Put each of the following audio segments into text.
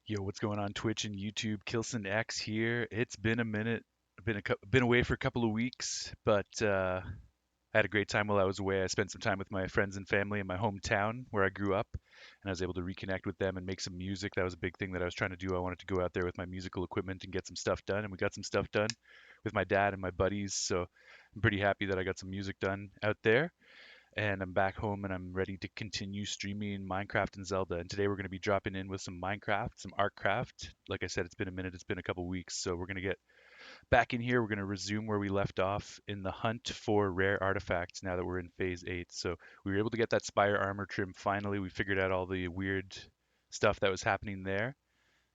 Yo, what's going on Twitch and YouTube? Kilson X here. It's been a minute. I've been away for a couple of weeks, but I had a great time while I was away. I spent some time with my friends and family in my hometown where I grew up, and I was able to reconnect with them and make some music. That was a big thing that I was trying to do. I wanted to go out there with my musical equipment and get some stuff done, and we got some stuff done with my dad and my buddies. So I'm pretty happy that I got some music done out there, and I'm back home and I'm ready to continue streaming Minecraft and Zelda. And today we're going to be dropping in with some Minecraft, some ArcCraft. Like I said, it's been a minute, it's been a couple weeks, so we're going to get back in here. We're going to resume where we left off in the hunt for rare artifacts now that we're in phase 8. So we were able to get that Spire armor trim finally. We figured out all the weird stuff that was happening there,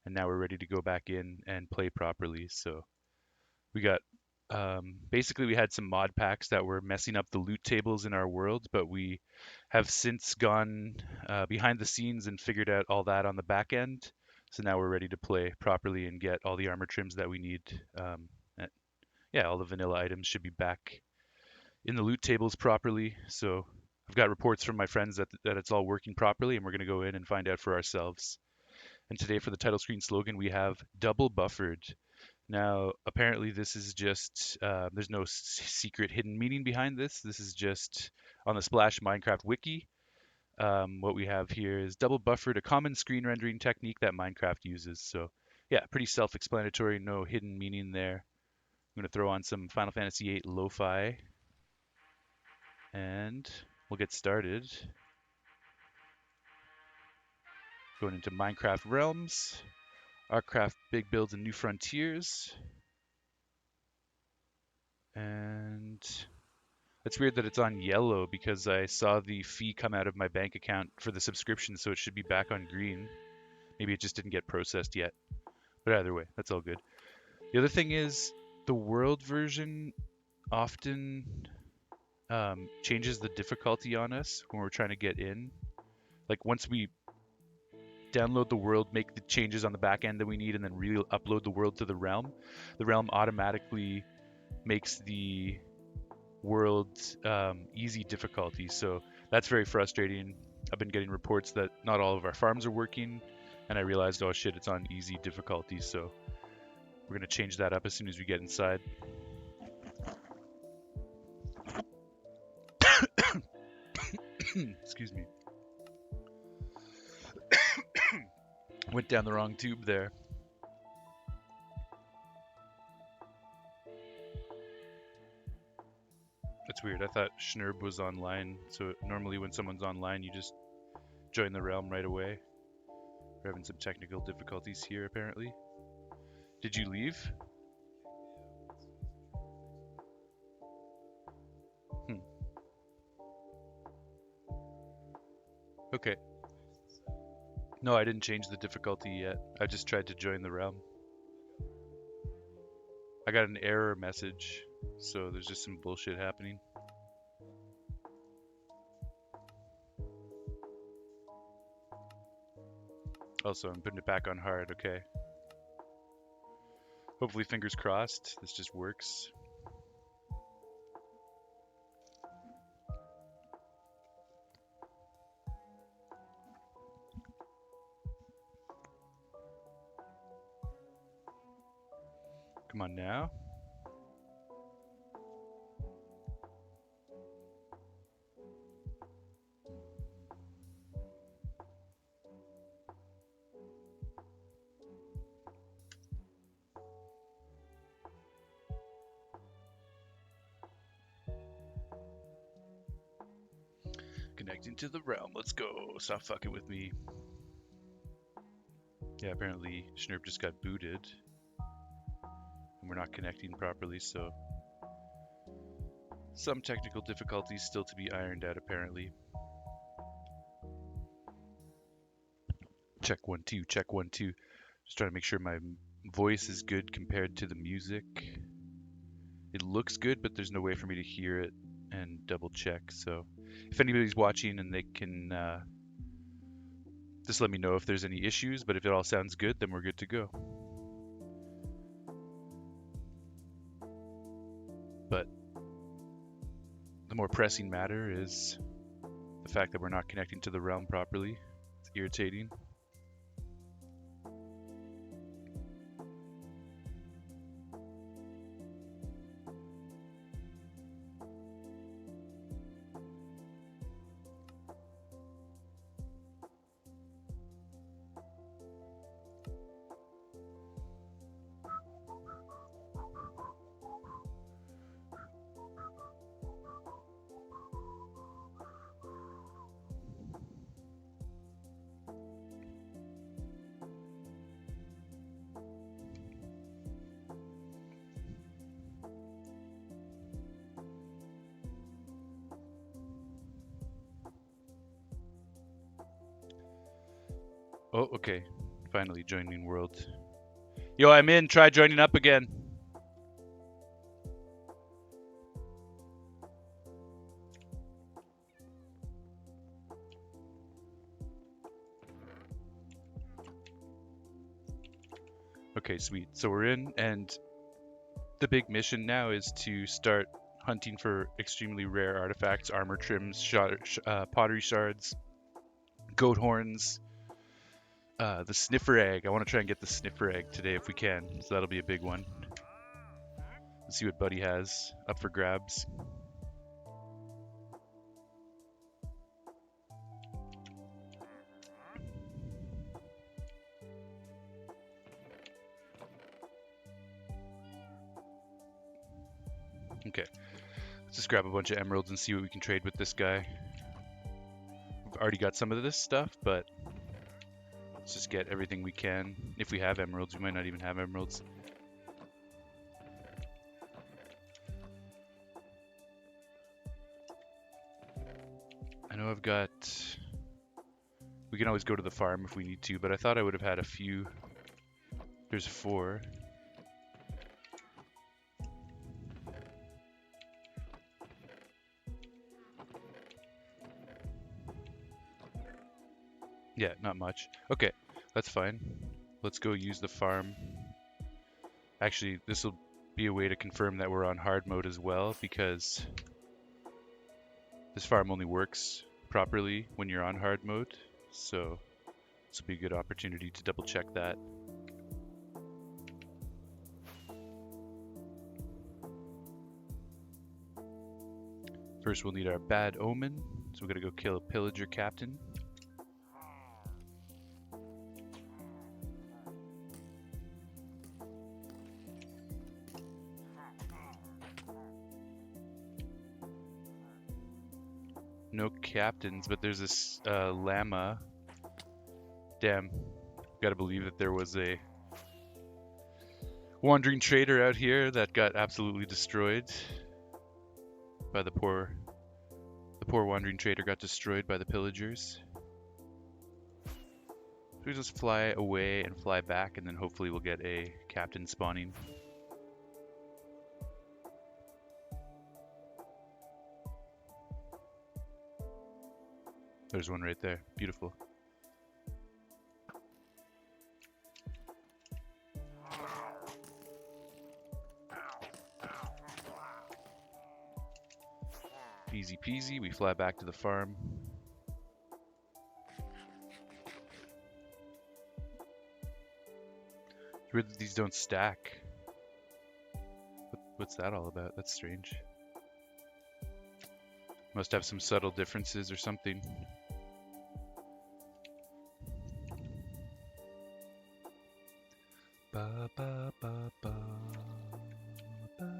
and now we're ready to go back in and play properly. So we got basically we had some mod packs that were messing up the loot tables in our world, but we have since gone behind the scenes and figured out all that on the back end. So now we're ready to play properly and get all the armor trims that we need. And yeah, all the vanilla items should be back in the loot tables properly. So I've got reports from my friends that it's all working properly, and we're going to go in and find out for ourselves. And today for the title screen slogan, we have double buffered. Now, apparently, this is just, there's no secret hidden meaning behind this. This is just on the Splash Minecraft wiki. What we have here is double buffered, a common screen rendering technique that Minecraft uses. So, yeah, pretty self explanatory, no hidden meaning there. I'm going to throw on some Final Fantasy VIII lo fi and we'll get started. Going into Minecraft Realms, ArcCraft Big Builds and New Frontiers, and it's weird that it's on yellow because I saw the fee come out of my bank account for the subscription, so it should be back on green. Maybe it just didn't get processed yet. But either way, that's all good. The other thing is the world version often changes the difficulty on us when we're trying to get in. Like once we download the world, make the changes on the back end that we need, and then upload the realm automatically makes the world easy difficulty. So that's very frustrating. I've been getting reports that not all of our farms are working, and I realized, oh shit, it's on easy difficulty. So we're going to change that up as soon as we get inside. Excuse me. Went down the wrong tube there. That's weird. I thought Schnurb was online. So normally when someone's online, you just join the realm right away. We're having some technical difficulties here, apparently. Did you leave? Okay. No, I didn't change the difficulty yet. I just tried to join the realm. I got an error message, so there's just some bullshit happening. Also, I'm putting it back on hard, okay. Hopefully, fingers crossed, this just works. Come on now. Connecting to the realm. Let's go. Stop fucking with me. Yeah, apparently Schnurp just got booted. And we're not connecting properly, so some technical difficulties still to be ironed out, apparently. Check 1 2, check 1 2. Just trying to make sure my voice is good compared to the music. It looks good, but there's no way for me to hear it and double check. So if anybody's watching and they can just let me know if there's any issues, but if it all sounds good, then we're good to go. But the more pressing matter is the fact that we're not connecting to the realm properly. It's irritating. Oh, okay. Finally joining world. Yo, I'm in. Try joining up again. Okay, sweet. So we're in, and the big mission now is to start hunting for extremely rare artifacts, armor trims, pottery shards, goat horns, the sniffer egg. I want to try and get the sniffer egg today if we can, so that'll be a big one. Let's see what Buddy has up for grabs. Okay, let's just grab a bunch of emeralds and see what we can trade with this guy. We've already got some of this stuff, but let's just get everything we can. If we have emeralds, we might not even have emeralds. I know I've got... We can always go to the farm if we need to, but I thought I would have had a few. There's 4. Yeah, not much. Okay, that's fine. Let's go use the farm. Actually, this will be a way to confirm that we're on hard mode as well, because this farm only works properly when you're on hard mode. So this will be a good opportunity to double check that. First, we'll need our bad omen. So we're gonna go kill a pillager captain. No captains, but there's this llama. Damn, gotta believe that there was a wandering trader out here that got absolutely destroyed by the poor wandering trader got destroyed by the pillagers. So we just fly away and fly back, and then hopefully we'll get a captain spawning. There's one right there. Beautiful. Easy peasy. We fly back to the farm. It's weird that these don't stack. What's that all about? That's strange. Must have some subtle differences or something. Ba, ba, ba, ba, ba.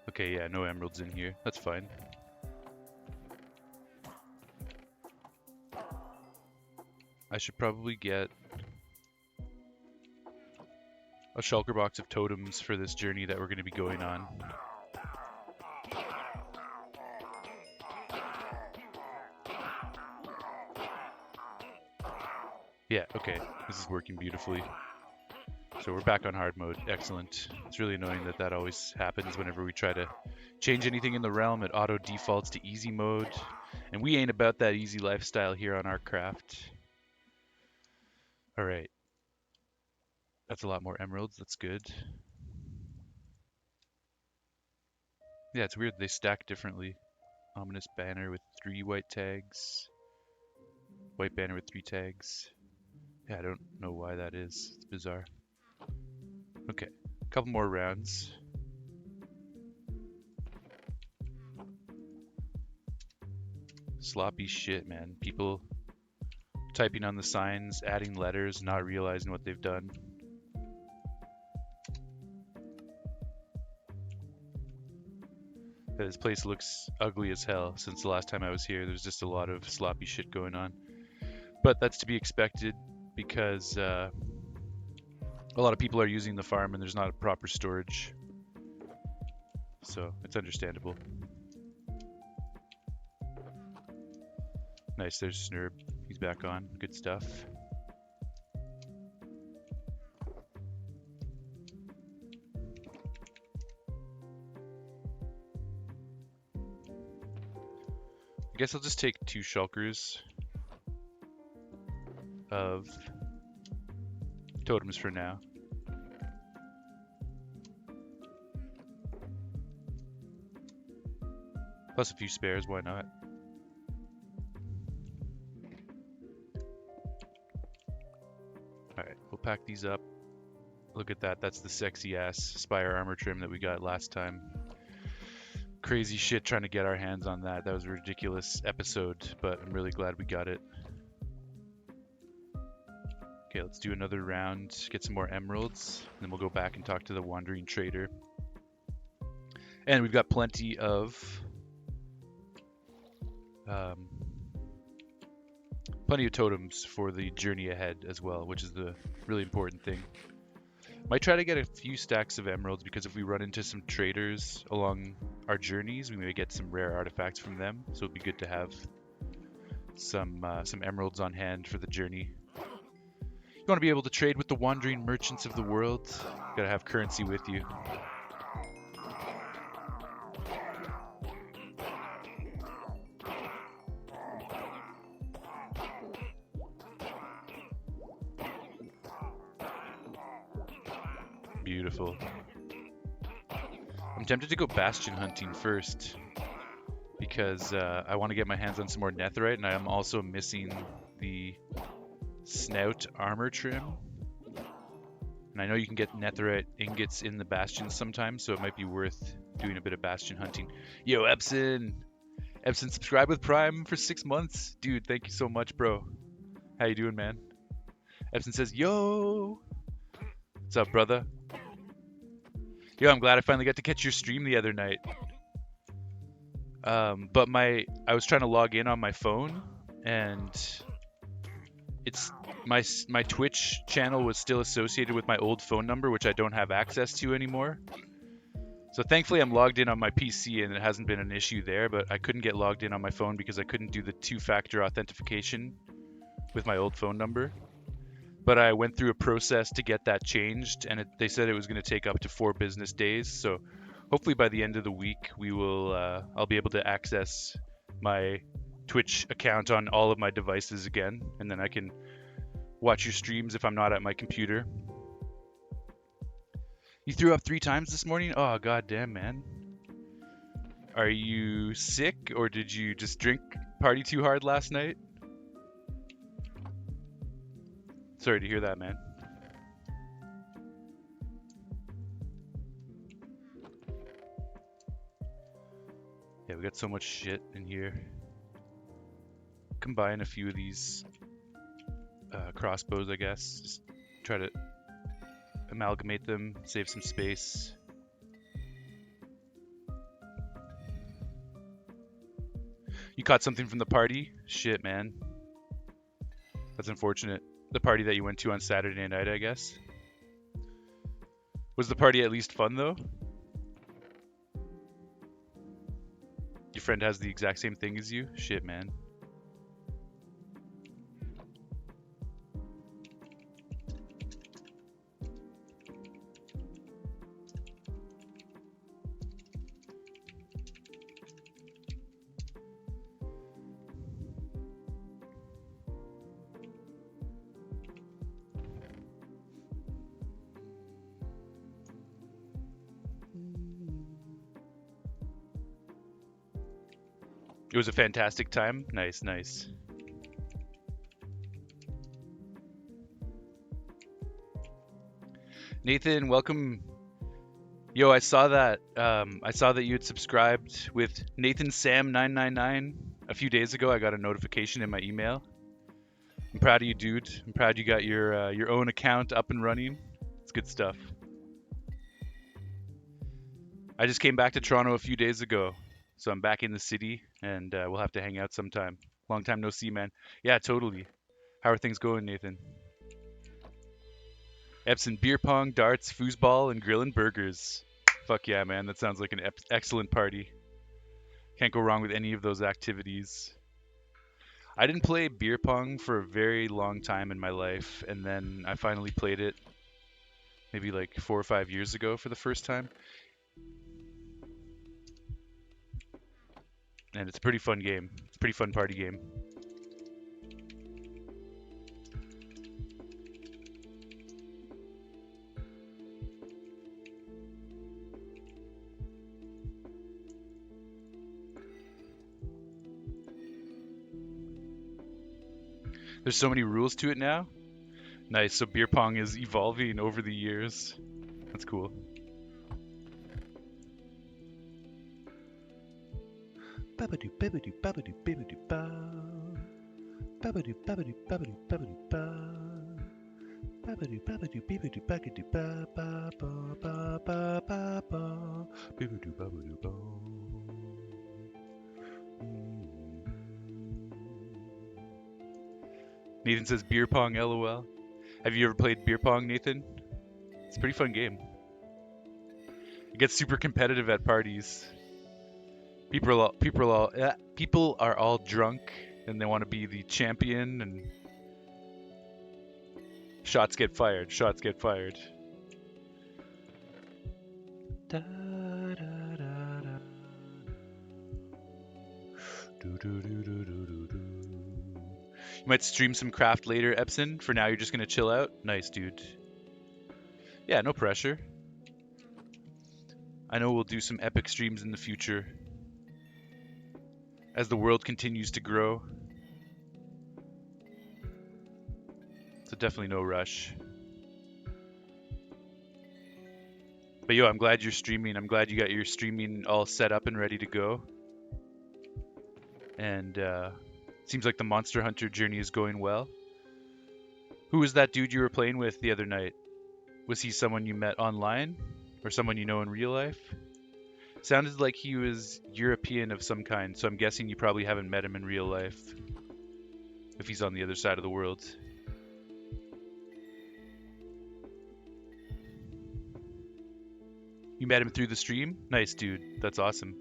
Okay, yeah, no emeralds in here. That's fine. I should probably get a shulker box of totems for this journey that we're going to be going on. Yeah, okay, this is working beautifully. So we're back on hard mode. Excellent. It's really annoying that that always happens whenever we try to change anything in the realm. It auto defaults to easy mode, and we ain't about that easy lifestyle here on ArcCraft. All right. That's a lot more emeralds. That's good. Yeah, it's weird. They stack differently. Ominous banner with 3 white tags. White banner with 3 tags. Yeah, I don't know why that is. It's bizarre. Okay, a couple more rounds. Sloppy shit, man. People typing on the signs, adding letters, not realizing what they've done. This place looks ugly as hell. Since the last time I was here, there's just a lot of sloppy shit going on. But that's to be expected because a lot of people are using the farm and there's not a proper storage. So it's understandable. Nice, there's Snurb. He's back on. Good stuff. I guess I'll just take 2 shulkers of totems for now. Plus a few spares, why not? Alright, we'll pack these up. Look at that, that's the sexy ass Spire armor trim that we got last time. Crazy shit trying to get our hands on that. That was a ridiculous episode, but I'm really glad we got it. Okay, let's do another round, get some more emeralds, and then we'll go back and talk to the wandering trader. And we've got plenty of totems for the journey ahead as well, which is the really important thing. Might try to get a few stacks of emeralds, because if we run into some traders along our journeys, we may get some rare artifacts from them. So it'd be good to have some emeralds on hand for the journey. You want to be able to trade with the wandering merchants of the world. Gotta have currency with you. Beautiful. I'm tempted to go bastion hunting first, because I want to get my hands on some more netherite, and I am also missing the snout armor trim. And I know you can get netherite ingots in the bastions sometimes, so it might be worth doing a bit of bastion hunting. Yo, Epson! Epson subscribed with Prime for 6 months. Dude, thank you so much, bro. How you doing, man? Epson says, yo! What's up, brother? Yo, I'm glad I finally got to catch your stream the other night. But I was trying to log in on my phone, and it's my Twitch channel was still associated with my old phone number, which I don't have access to anymore. So thankfully I'm logged in on my PC and it hasn't been an issue there, but I couldn't get logged in on my phone because I couldn't do the 2-factor authentication with my old phone number. But I went through a process to get that changed, and they said it was going to take up to 4 business days. So hopefully by the end of the week, I'll be able to access my Twitch account on all of my devices again, and then I can watch your streams if I'm not at my computer. You threw up 3 times this morning? Oh, goddamn, man. Are you sick, or did you just party too hard last night? Sorry to hear that, man. Yeah, we got so much shit in here. Combine a few of these crossbows, I guess. Just try to amalgamate them, save some space. You caught something from the party? Shit, man. That's unfortunate. The party that you went to on Saturday night, I guess. Was the party at least fun, though? Your friend has the exact same thing as you? Shit, man. It was a fantastic time. Nice, nice. Nathan, welcome. Yo, I saw that you had subscribed with Nathan Sam 999 a few days ago. I got a notification in my email. I'm proud of you, dude. I'm proud you got your own account up and running. It's good stuff. I just came back to Toronto a few days ago. So I'm back in the city, and we'll have to hang out sometime. Long time no see, man. Yeah, totally. How are things going, Nathan? Epson beer pong, darts, foosball, and grillin' burgers. Fuck yeah, man. That sounds like an excellent party. Can't go wrong with any of those activities. I didn't play beer pong for a very long time in my life, and then I finally played it maybe like 4 or 5 years ago for the first time, and it's a pretty fun game. It's a pretty fun party game. There's so many rules to it now. Nice. So beer pong is evolving over the years. That's cool. Babadoo, babadoo, babadoo, babadoo, ba. Babadoo, babadoo, babadoo, babadoo, ba. Babadoo, babadoo, babadoo, babadoo, ba, ba, ba, ba, ba, ba, ba. Babadoo, babadoo, ba. Nathan says beer pong, lol. Have you ever played beer pong, Nathan? It's a pretty fun game. It gets super competitive at parties. People are all drunk and they want to be the champion, and shots get fired. Shots get fired. Da, da, da, da. Do, do, do, do, do, do, do. You might stream some craft later, Epson. For now, you're just gonna chill out. Nice, dude. Yeah, no pressure. I know we'll do some epic streams in the future as the world continues to grow. So definitely no rush. But yo, I'm glad you're streaming. I'm glad you got your streaming all set up and ready to go. And seems like the Monster Hunter journey is going well. Who was that dude you were playing with the other night? Was he someone you met online or someone you know in real life? Sounded like he was European of some kind, so I'm guessing you probably haven't met him in real life if he's on the other side of the world. You met him through the stream? Nice, dude. That's awesome.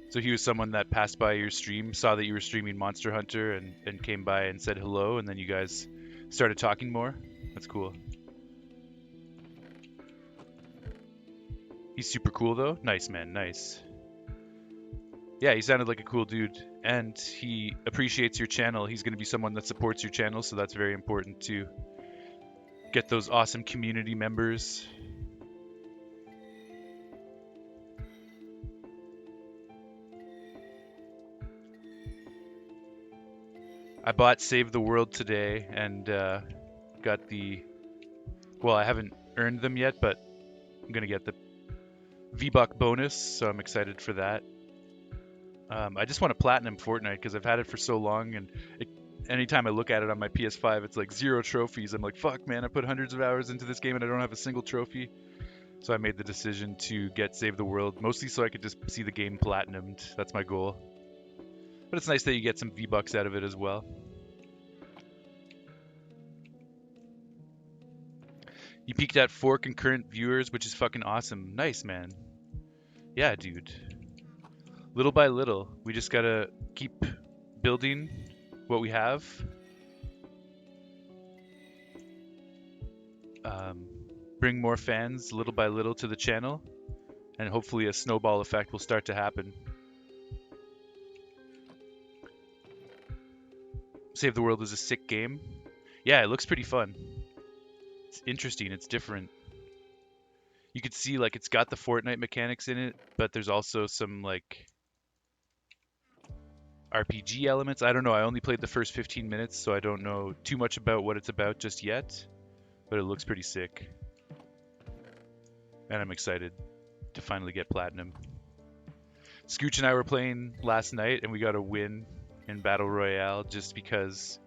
So he was someone that passed by your stream, saw that you were streaming Monster Hunter, and came by and said hello, and then you guys started talking more? That's cool. He's super cool, though? Nice, man. Nice. Yeah, he sounded like a cool dude, and he appreciates your channel. He's going to be someone that supports your channel, so that's very important to get those awesome community members. I bought Save the World today and got the... Well, I haven't earned them yet, but I'm going to get the V-Buck bonus, so I'm excited for that. I just want to platinum Fortnite because I've had it for so long, and anytime I look at it on my PS5, it's like 0 trophies. I'm like, fuck, man, I put hundreds of hours into this game and I don't have a single trophy. So I made the decision to get Save the World, mostly so I could just see the game platinumed. That's my goal. But it's nice that you get some V-Bucks out of it as well. You peaked at 4 concurrent viewers, which is fucking awesome. Nice, man. Yeah, dude. Little by little, we just gotta keep building what we have. Bring more fans little by little to the channel, and hopefully a snowball effect will start to happen. Save the World is a sick game. Yeah, it looks pretty fun. It's interesting, it's different. You could see like it's got the Fortnite mechanics in it, but there's also some like RPG elements. I don't know, I only played the first 15 minutes, so I don't know too much about what it's about just yet, but it looks pretty sick. And I'm excited to finally get platinum. Scooch and I were playing last night and we got a win in Battle Royale just because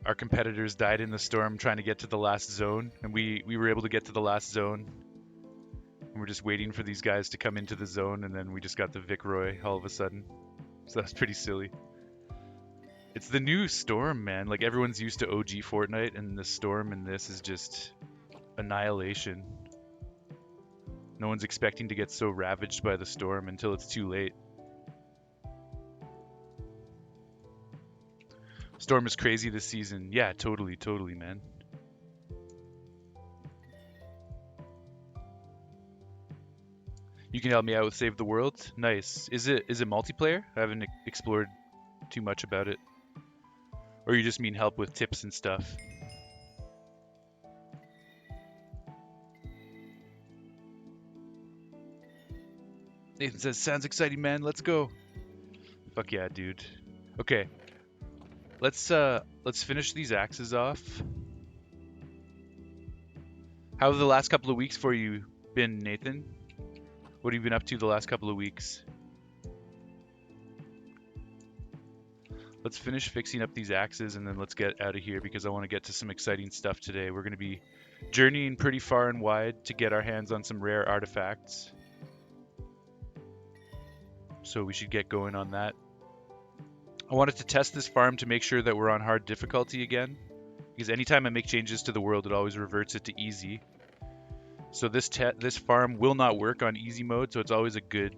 our competitors died in the storm trying to get to the last zone, and we were able to get to the last zone. And we're just waiting for these guys to come into the zone, and then we just got the Vic Roy all of a sudden. So that's pretty silly. It's the new storm, man. Like everyone's used to OG Fortnite, and the storm in this is just annihilation. No one's expecting to get so ravaged by the storm until it's too late. Storm is crazy this season. Yeah, totally, totally, man. You can help me out with Save the World. Nice. Is it multiplayer? I haven't explored too much about it. Or you just mean help with tips and stuff? Nathan says, "Sounds exciting, man. Let's go." Fuck yeah, dude. Okay, let's finish these axes off. How have the last couple of weeks for you been, Nathan? What have you been up to the last couple of weeks? Let's finish fixing up these axes and then let's get out of here because I want to get to some exciting stuff today. We're going to be journeying pretty far and wide to get our hands on some rare artifacts. So we should get going on that. I wanted to test this farm to make sure that we're on hard difficulty again, because anytime I make changes to the world, it always reverts it to easy. So this farm will not work on easy mode, so it's always a good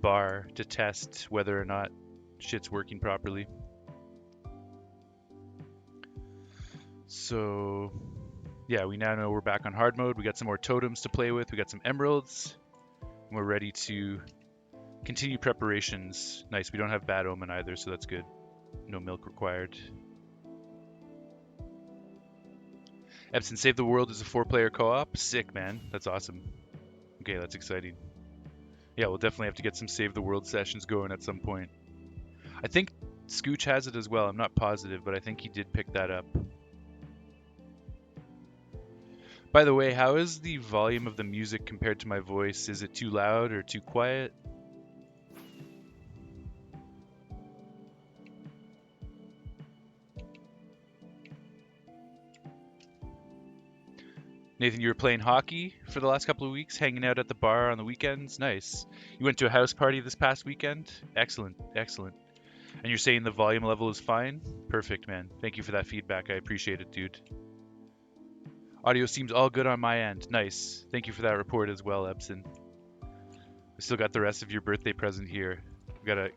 bar to test whether or not shit's working properly. So yeah, we now know we're back on hard mode. We got some more totems to play with. We got some emeralds. And we're ready to continue preparations. Nice, we don't have bad omen either, so that's good. No milk required. Epson Save the World is a 4-player co-op. Sick, man. That's awesome. Okay, that's exciting. Yeah, we'll definitely have to get some Save the World sessions going at some point. I think Scooch has it as well. I'm not positive, but I think he did pick that up. By the way, how is the volume of the music compared to my voice? Is it too loud or too quiet? Nathan, you were playing hockey for the last couple of weeks, hanging out at the bar on the weekends. Nice. You went to a house party this past weekend? Excellent, excellent. And you're saying the volume level is fine? Perfect, man. Thank you for that feedback. I appreciate it, dude. Audio seems all good on my end. Nice. Thank you for that report as well, Epson. I still got the rest of your birthday present here. We gotta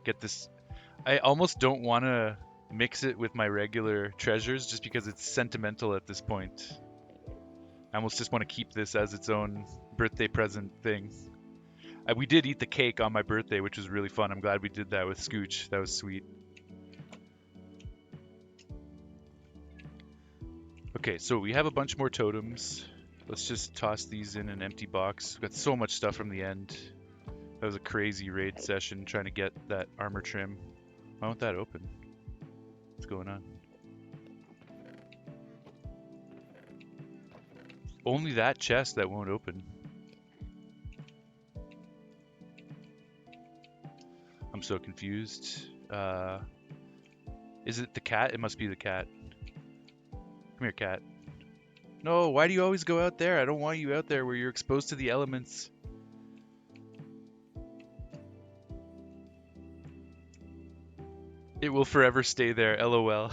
get this. I almost don't want to mix it with my regular treasures just because it's sentimental at this point. I almost just want to keep this as its own birthday present thing. We did eat the cake on my birthday, which was really fun. I'm glad we did that with Scooch. That was sweet. Okay, so we have a bunch more totems. Let's just toss these in an empty box. We've got so much stuff from the end. That was a crazy raid session trying to get that armor trim. Why won't that open? What's going on? Only that chest that won't open. I'm so confused. Is it the cat? It must be the cat. Come here, cat. No, why do you always go out there? I don't want you out there where you're exposed to the elements. It will forever stay there, LOL.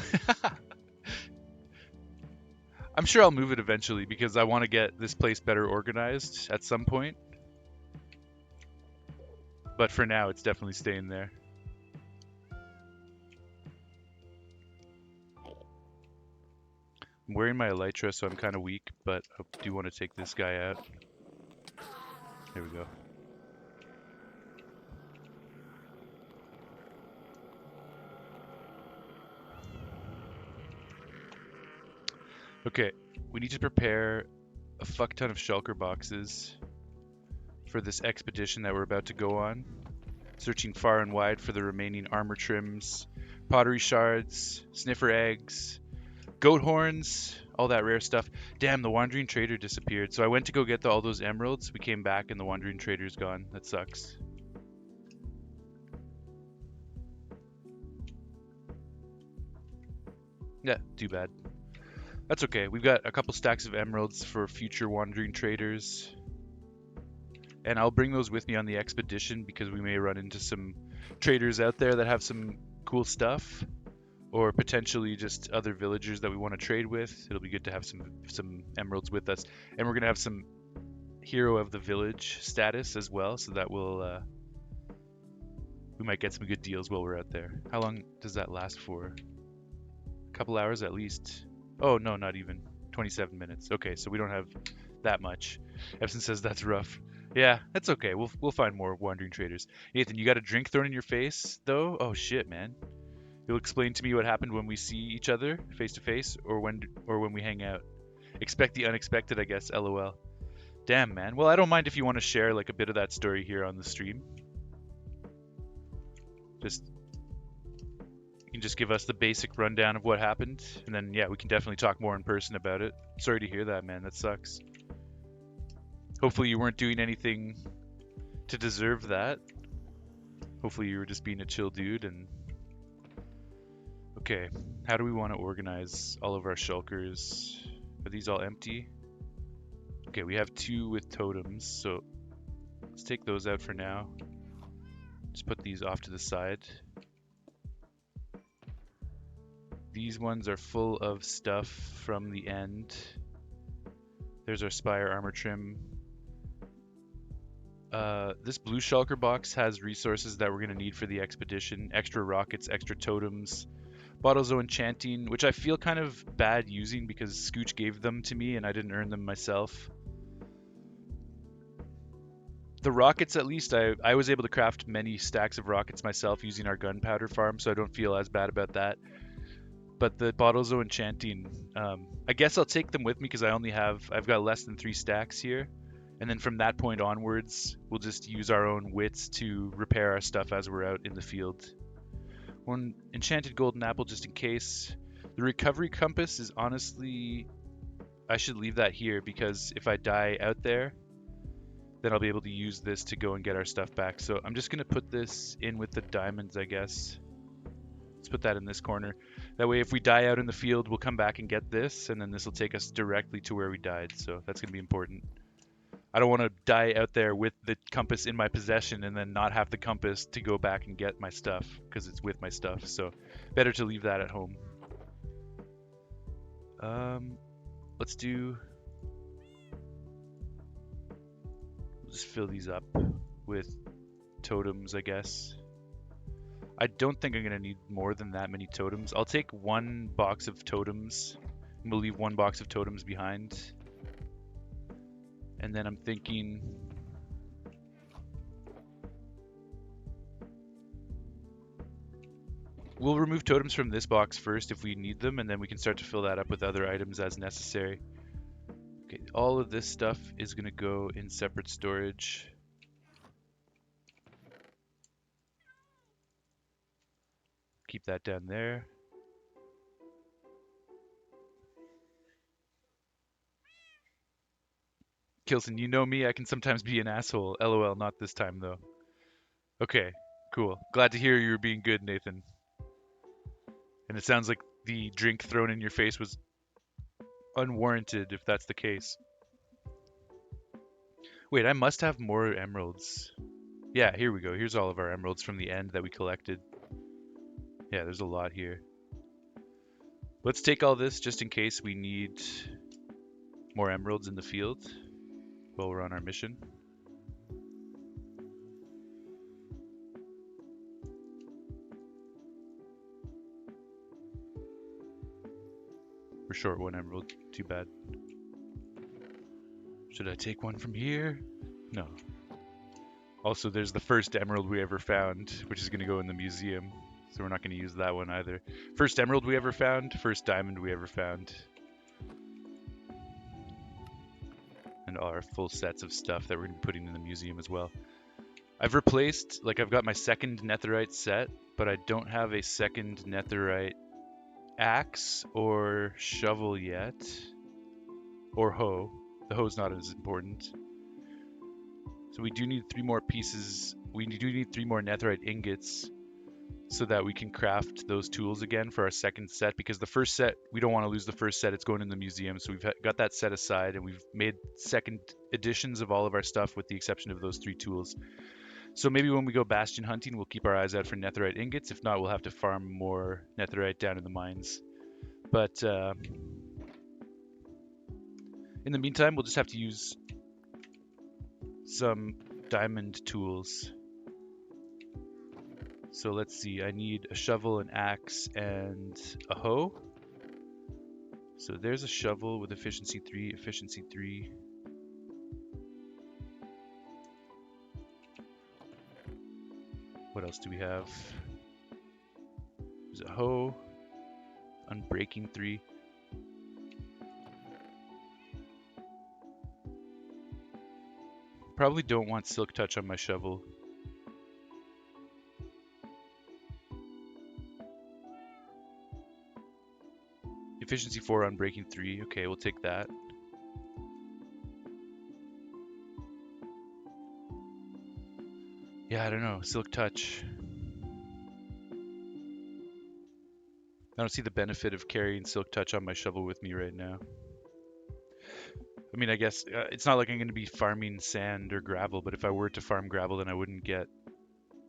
I'm sure I'll move it eventually because I want to get this place better organized at some point. But for now, it's definitely staying there. I'm wearing my elytra, so I'm kind of weak, but I do want to take this guy out. There we go. Okay, we need to prepare a fuck ton of shulker boxes for this expedition that we're about to go on. Searching far and wide for the remaining armor trims, pottery shards, sniffer eggs, goat horns, all that rare stuff. Damn, the wandering trader disappeared. So I went to go get all those emeralds. We came back and the wandering trader's gone. That sucks. Yeah, too bad. That's okay. We've got a couple stacks of emeralds for future wandering traders. And I'll bring those with me on the expedition because we may run into some traders out there that have some cool stuff. Or potentially just other villagers that we want to trade with. It'll be good to have some emeralds with us. And we're going to have some hero of the village status as well. So that will We might get some good deals while we're out there. How long does that last for? A couple hours at least. Oh, no, not even. 27 minutes. Okay, so we don't have that much. Epson says that's rough. Yeah, that's okay. We'll find more wandering traders. Nathan, you got a drink thrown in your face, though? Oh, shit, man. You'll explain to me what happened when we see each other face to face or when we hang out. Expect the unexpected, I guess. LOL. Damn, man. Well, I don't mind if you want to share like a bit of that story here on the stream. Just you can just give us the basic rundown of what happened, and then yeah, we can definitely talk more in person about it. Sorry to hear that, man. That sucks. Hopefully you weren't doing anything to deserve that. Hopefully you were just being a chill dude. And okay, how do we want to organize all of our shulkers? Are these all empty? Okay, we have 2 with totems, so let's take those out for now. Just put these off to the side. These ones are full of stuff from the end. There's our Spire armor trim. This blue shulker box has resources that we're going to need for the expedition. Extra rockets, extra totems, bottles of enchanting, which I feel kind of bad using because Scooch gave them to me and I didn't earn them myself. The rockets, at least, I was able to craft many stacks of rockets myself using our gunpowder farm, so I don't feel as bad about that. But the bottles of enchanting, I guess I'll take them with me because I've got less than 3 stacks here. And then from that point onwards, we'll just use our own wits to repair our stuff as we're out in the field. 1 enchanted golden apple just in case. The recovery compass is honestly, I should leave that here because if I die out there, then I'll be able to use this to go and get our stuff back. So I'm just going to put this in with the diamonds, I guess. Let's put that in this corner. That way if we die out in the field, we'll come back and get this, and then this will take us directly to where we died. So that's going to be important. I don't want to die out there with the compass in my possession and then not have the compass to go back and get my stuff because it's with my stuff. So better to leave that at home. Let's just fill these up with totems, I guess. I don't think I'm going to need more than that many totems. I'll take 1 box of totems, and we'll leave 1 box of totems behind. And then I'm thinking we'll remove totems from this box first if we need them, and then we can start to fill that up with other items as necessary. Okay, all of this stuff is going to go in separate storage. Keep that down there. Kilson, you know me, I can sometimes be an asshole. LOL, not this time though. Okay, cool. Glad to hear you were being good, Nathan. And it sounds like the drink thrown in your face was unwarranted, if that's the case. Wait, I must have more emeralds. Yeah, here we go. Here's all of our emeralds from the end that we collected. Yeah, there's a lot here. Let's take all this just in case we need more emeralds in the field while we're on our mission. We're short 1 emerald. Too bad. Should I take 1 from here? No. Also, there's the first emerald we ever found, which is going to go in the museum. So we're not going to use that one either. First emerald we ever found, first diamond we ever found. And all our full sets of stuff that we're going to be putting in the museum as well. I've replaced, like I've got my second netherite set, but I don't have a second netherite axe or shovel yet. Or hoe. The hoe's not as important. So we do need 3 more pieces. We do need 3 more netherite ingots so that we can craft those tools again for our second set, because the first set, we don't want to lose the first set. It's going in the museum, so we've got that set aside, and we've made second editions of all of our stuff with the exception of those 3 tools. So maybe when we go bastion hunting, we'll keep our eyes out for netherite ingots. If not, we'll have to farm more netherite down in the mines. But in the meantime, we'll just have to use some diamond tools. So let's see, I need a shovel, an axe, and a hoe. So there's a shovel with efficiency 3, efficiency 3. What else do we have? There's a hoe, unbreaking 3. Probably don't want silk touch on my shovel. Efficiency 4, unbreaking 3. Okay, we'll take that. Yeah, I don't know. Silk touch. I don't see the benefit of carrying silk touch on my shovel with me right now. I mean, I guess it's not like I'm going to be farming sand or gravel, but if I were to farm gravel, then I wouldn't get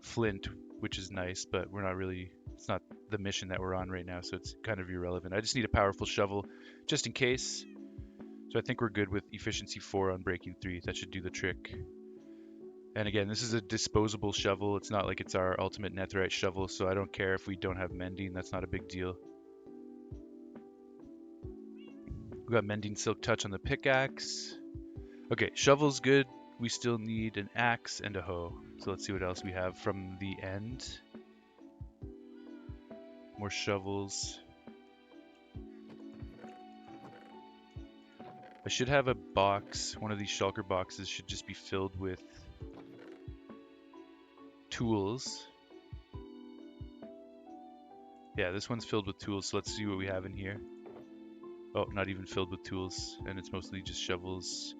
flint, which is nice, but we're not really, it's not the mission that we're on right now, so it's kind of irrelevant. I just need a powerful shovel just in case. So I think we're good with efficiency 4 on breaking 3. That should do the trick. And again, this is a disposable shovel. It's not like it's our ultimate netherite shovel, so I don't care if we don't have mending. That's not a big deal. We got mending silk touch on the pickaxe. Okay, shovel's good. We still need an axe and a hoe. So let's see what else we have from the end. More shovels. I should have a box. One of these shulker boxes should just be filled with tools. Yeah, this one's filled with tools, so let's see what we have in here. Oh, not even filled with tools, and it's mostly just shovels.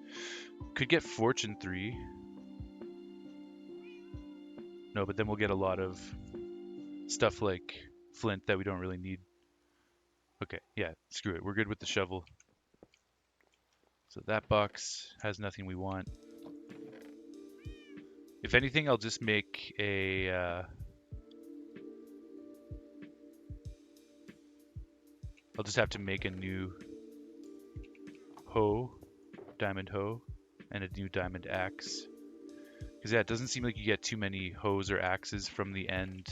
Could get fortune 3. No, but then we'll get a lot of stuff like flint that we don't really need. Okay, yeah, screw it. We're good with the shovel. So that box has nothing we want. If anything, I'll just make a... I'll just have to make a new hoe, diamond hoe, and a new diamond axe. Because yeah, it doesn't seem like you get too many hoes or axes from the end.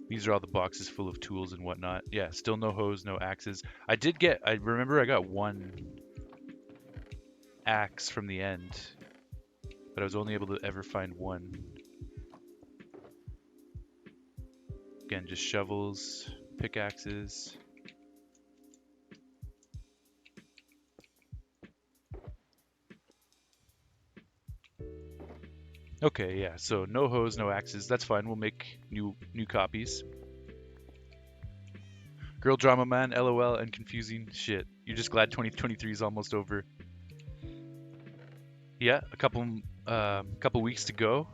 These are all the boxes full of tools and whatnot. Yeah, still no hoes, no axes. I remember I got one axe from the end, but I was only able to ever find one. Again, just shovels, pickaxes. Okay, yeah, so no hoes, no axes. That's fine. We'll make new copies. Girl drama man, LOL, and confusing shit. You're just glad 2023 is almost over. Yeah, a couple weeks to go.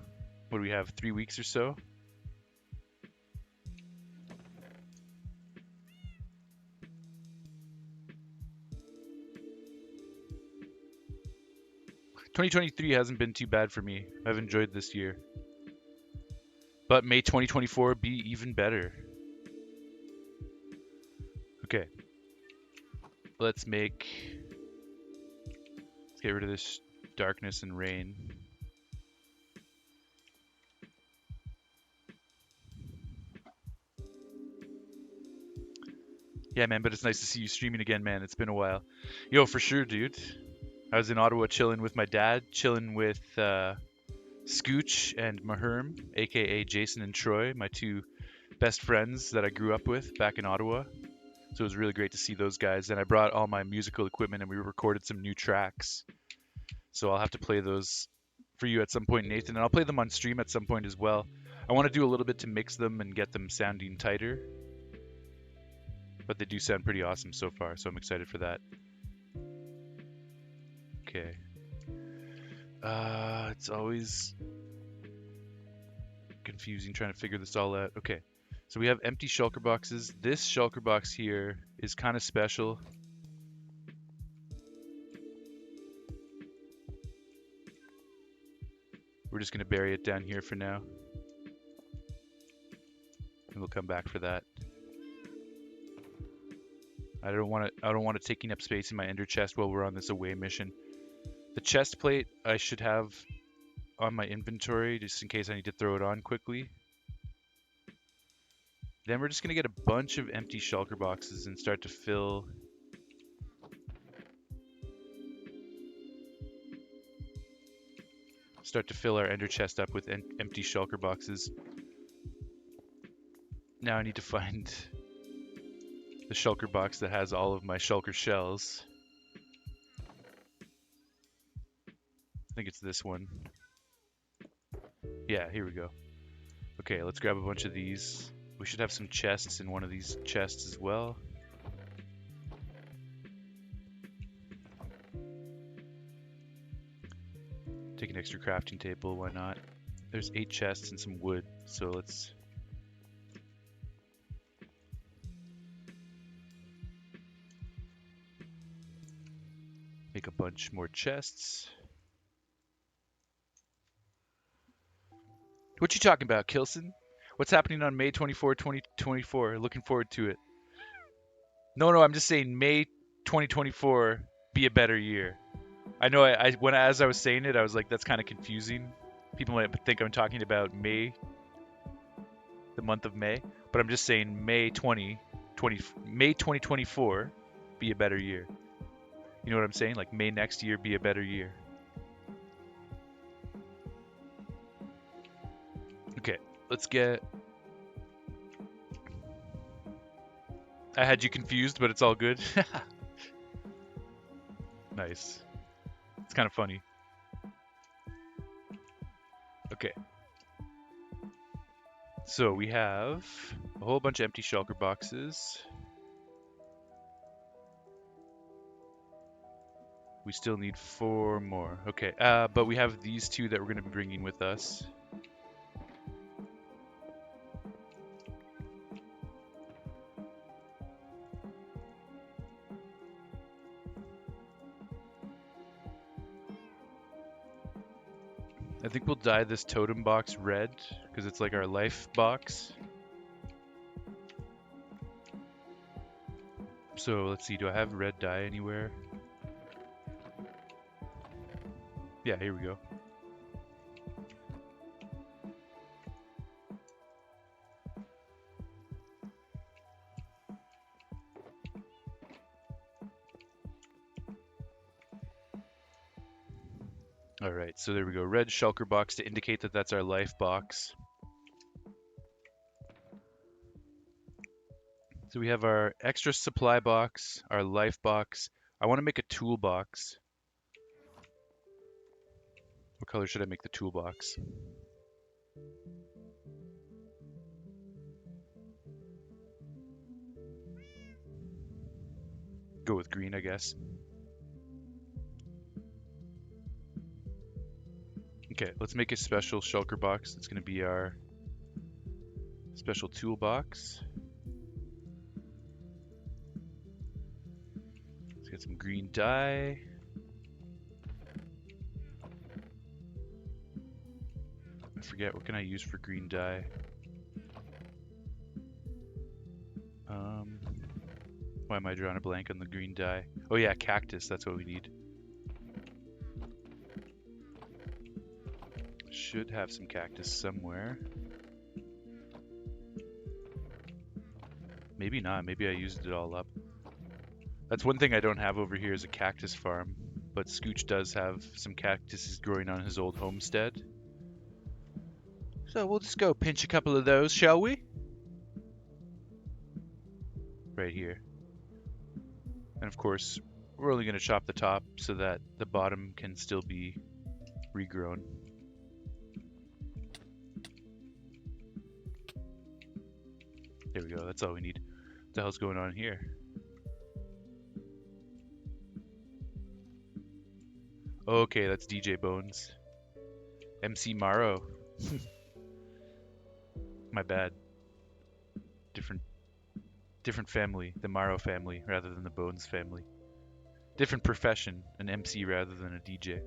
What do we have? 3 weeks or so. ...2023 hasn't been too bad for me. I've enjoyed this year. But may 2024 be even better. Okay. Let's get rid of this darkness and rain. Yeah, man, but it's nice to see you streaming again, man. It's been a while. Yo, for sure, dude. I was in Ottawa chilling with my dad, chilling with Scooch and Maherm, aka Jason and Troy, my two best friends that I grew up with back in Ottawa. So it was really great to see those guys. And I brought all my musical equipment and we recorded some new tracks. So I'll have to play those for you at some point, Nathan. And I'll play them on stream at some point as well. I want to do a little bit to mix them and get them sounding tighter. But they do sound pretty awesome so far, so I'm excited for that. Okay. It's always confusing trying to figure this all out. Okay. So we have empty shulker boxes. This shulker box here is kind of special. We're just going to bury it down here for now. And we'll come back for that. I don't want it taking up space in my ender chest while we're on this away mission. The chest plate I should have on my inventory just in case I need to throw it on quickly. Then we're just going to get a bunch of empty shulker boxes and start to fill our ender chest up with empty shulker boxes. Now I need to find the shulker box that has all of my shulker shells. I think it's this one. Yeah, here we go. Okay, let's grab a bunch of these. We should have some chests in one of these chests as well. Take an extra crafting table, why not? There's 8 chests and some wood, so let's... make a bunch more chests. What you talking about, Kilson? What's happening on May 24, 2024? Looking forward to it. No, I'm just saying May 2024 be a better year. I know as I was saying it, I was like, that's kind of confusing. People might think I'm talking about May, the month of May, but I'm just saying May 2024 be a better year. You know what I'm saying? Like May next year be a better year. Okay, let's get... I had you confused, but it's all good. Nice. It's kind of funny. Okay. So we have a whole bunch of empty shulker boxes. We still need 4 more. Okay, but we have these 2 that we're going to be bringing with us. I think we'll dye this totem box red, because it's like our life box. So let's see, do I have red dye anywhere? Yeah, here we go. Alright, so there we go. Red shulker box to indicate that that's our life box. So we have our extra supply box, our life box. I want to make a toolbox. What color should I make the toolbox? Go with green, I guess. Okay, let's make a special shulker box. That's going to be our special toolbox. Let's get some green dye. I forget, what can I use for green dye? Why am I drawing a blank on the green dye? Oh yeah, cactus, that's what we need. Should have some cactus somewhere. Maybe not, maybe I used it all up. That's one thing I don't have over here is a cactus farm, but Scooch does have some cactuses growing on his old homestead. So we'll just go pinch a couple of those, shall we? Right here. And of course, we're only going to chop the top so that the bottom can still be regrown. There we go, that's all we need. What the hell's going on here? Okay, that's DJ Bones. MC Morrow. My bad. Different family, the Morrow family rather than the Bones family. Different profession, an MC rather than a DJ.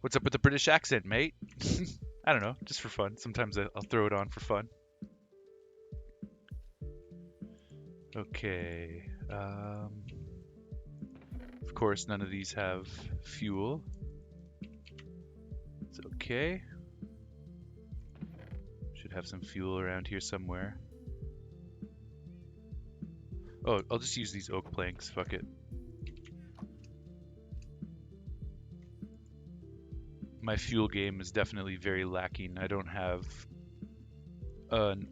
What's up with the British accent, mate? I don't know, just for fun. Sometimes I'll throw it on for fun. Okay. Of course, none of these have fuel. It's okay. Should have some fuel around here somewhere. Oh, I'll just use these oak planks. Fuck it. My fuel game is definitely very lacking. I don't have an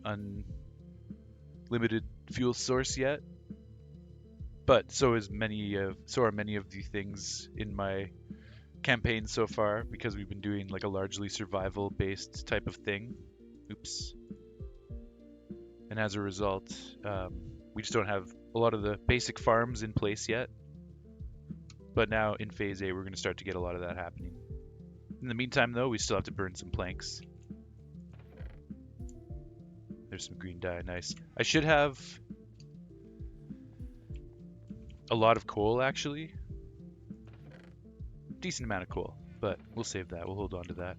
unlimited fuel source yet, but so are many of the things in my campaign so far, because we've been doing like a largely survival based type of thing. Oops. And as a result, we just don't have a lot of the basic farms in place yet. But now in phase A, we're going to start to get a lot of that happening. In the meantime, though, we still have to burn some planks. There's some green dye, nice. I should have a lot of coal, actually. Decent amount of coal, but we'll save that. We'll hold on to that.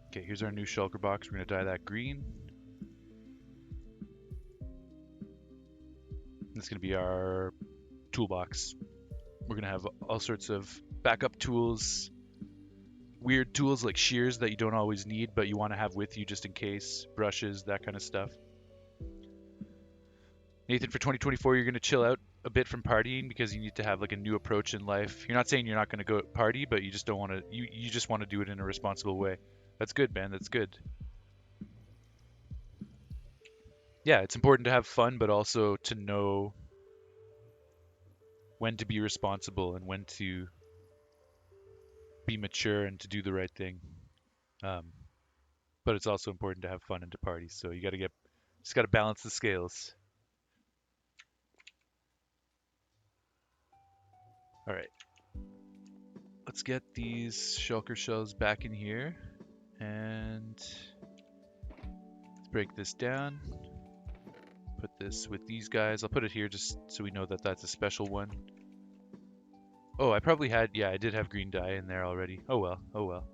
Okay, here's our new shulker box. We're going to dye that green. That's going to be our toolbox. We're going to have all sorts of backup tools, weird tools like shears that you don't always need, but you want to have with you just in case, brushes, that kind of stuff. Nathan, for 2024, you're going to chill out a bit from partying because you need to have like a new approach in life. You're not saying you're not going to go party, but you just don't want to, you just want to do it in a responsible way. That's good, man. That's good. Yeah, it's important to have fun, but also to know when to be responsible and when to be mature and to do the right thing. But it's also important to have fun and to party. So you just got to balance the scales. All right. Let's get these shulker shells back in here and let's break this down. Put this with these guys. I'll put it here just so we know that that's a special one. Oh, I probably had, yeah, I did have green dye in there already. Oh well, oh well.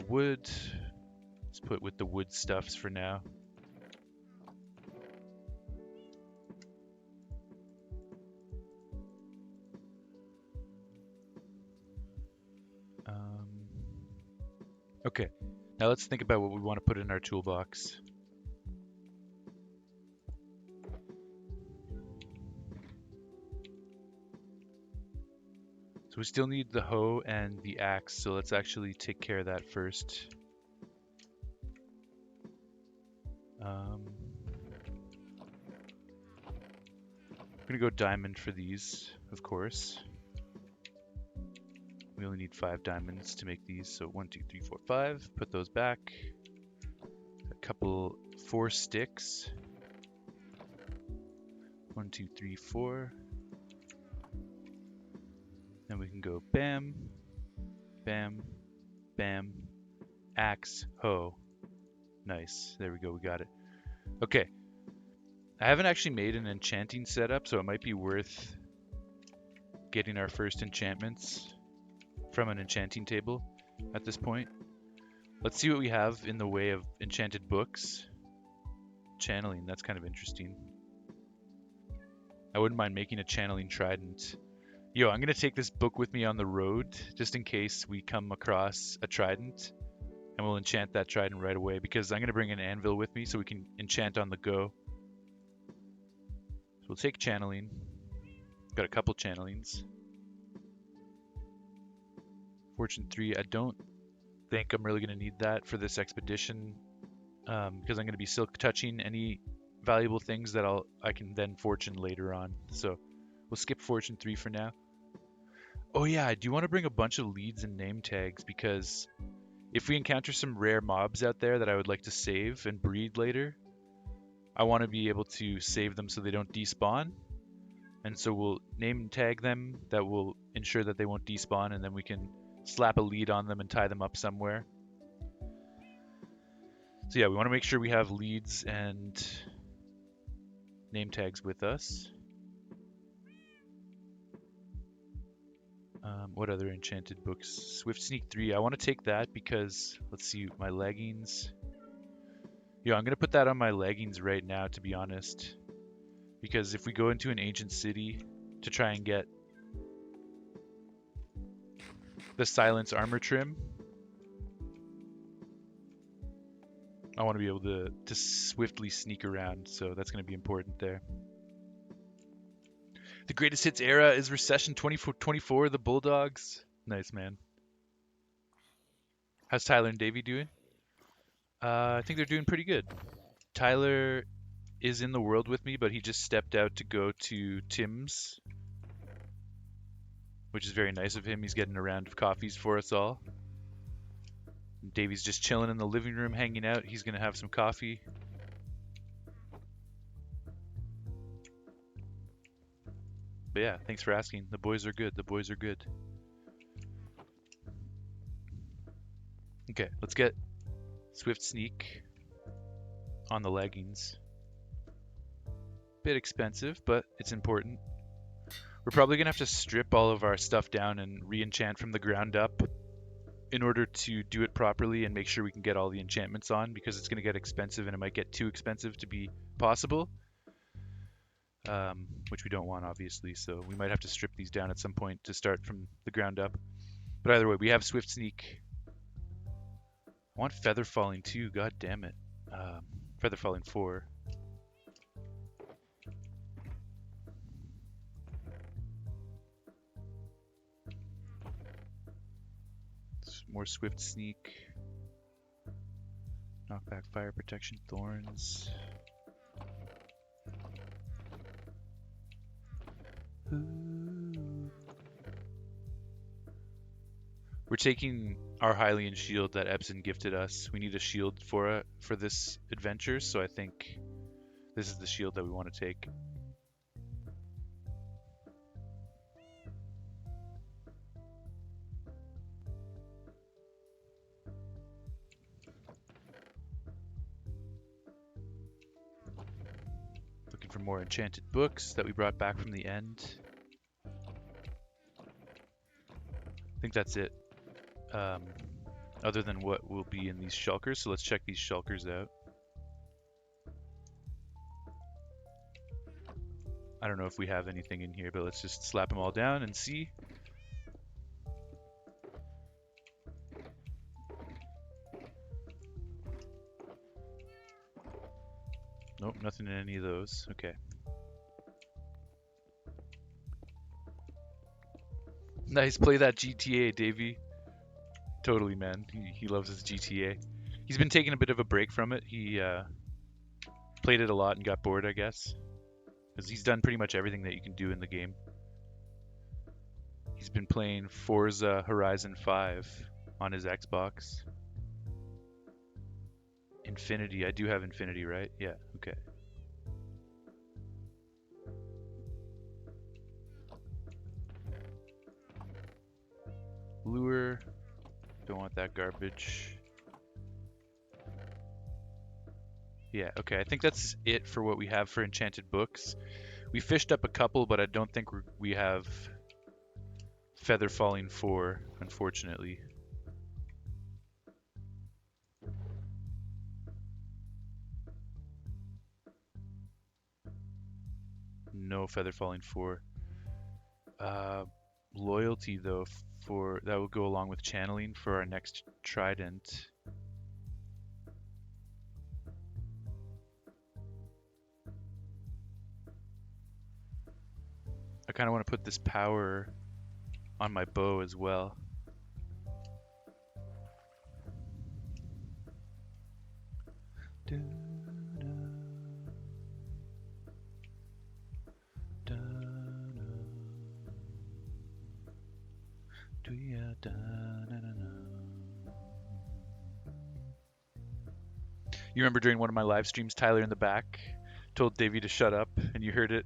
Wood, let's put with the wood stuffs for now. Okay, now let's think about what we want to put in our toolbox. So we still need the hoe and the axe, so let's actually take care of that first. I'm gonna go diamond for these, of course. We only need 5 diamonds to make these, so 1, 2, 3, 4, 5. Put those back. A couple 4 sticks. 1, 2, 3, 4. Then we can go bam, bam, bam, axe, hoe. Nice. There we go. We got it. Okay. I haven't actually made an enchanting setup, so it might be worth getting our first enchantments from an enchanting table at this point. Let's see what we have in the way of enchanted books. Channeling, that's kind of interesting. I wouldn't mind making a channeling trident. Yo, I'm going to take this book with me on the road just in case we come across a trident. And we'll enchant that trident right away because I'm going to bring an anvil with me so we can enchant on the go. So we'll take channeling. Got a couple channelings. Fortune 3, I don't think I'm really going to need that for this expedition because I'm going to be silk touching any valuable things that I can then fortune later on. So we'll skip Fortune 3 for now. Oh yeah, I do want to bring a bunch of leads and name tags because if we encounter some rare mobs out there that I would like to save and breed later, I want to be able to save them so they don't despawn. And so we'll name and tag them. That will ensure that they won't despawn, and then we can slap a lead on them and tie them up somewhere. So yeah, we want to make sure we have leads and name tags with us. What other enchanted books? Swift Sneak 3. I want to take that because, let's see, my leggings. Yeah, I'm going to put that on my leggings right now, to be honest. because if we go into an ancient city to try and get the silence armor trim, I want to be able to swiftly sneak around, so that's going to be important there. The greatest hits era is Recession 24, the Bulldogs. Nice, man. How's Tyler and Davey doing? I think they're doing pretty good. Tyler is in the world with me, but he just stepped out to go to Tim's, which is very nice of him. He's getting a round of coffees for us all. Davey's just chilling in the living room, hanging out. He's going to have some coffee. But yeah, thanks for asking. The boys are good. The boys are good. Okay, let's get Swift Sneak on the leggings. Bit expensive, but it's important. We're probably going to have to strip all of our stuff down and re-enchant from the ground up in order to do it properly and make sure we can get all the enchantments on, because it's going to get expensive and it might get too expensive to be possible, which we don't want, obviously. So we might have to strip these down at some point to start from the ground up. But either way, we have Swift Sneak. I want Feather Falling too, god damn it. Feather Falling 4. More Swift Sneak. Knockback, Fire Protection, Thorns. Ooh. We're taking our Hylian shield that Epson gifted us. We need a shield for this adventure, so I think this is the shield that we want to take. Looking for more enchanted books that we brought back from the end. I think that's it. Other than what will be in these shulkers, so let's check these shulkers out. I don't know if we have anything in here, but let's just slap them all down and see. Nope, nothing in any of those. Okay. Nice, play that GTA, Davey. Totally, man. He loves his GTA. He's been taking a bit of a break from it. He played it a lot and got bored, I guess. Because he's done pretty much everything that you can do in the game. He's been playing Forza Horizon 5 on his Xbox. Infinity. I do have Infinity, right? Yeah, okay. Lure. Don't want that garbage. Yeah, okay. I think that's it for what we have for enchanted books. We fished up a couple, but I don't think we have Feather Falling 4, unfortunately. No Feather Falling 4. Loyalty, though, that will go along with channeling for our next trident. I kind of want to put this power on my bow as well. You remember during one of my live streams, Tyler in the back told Davey to shut up, and you heard it.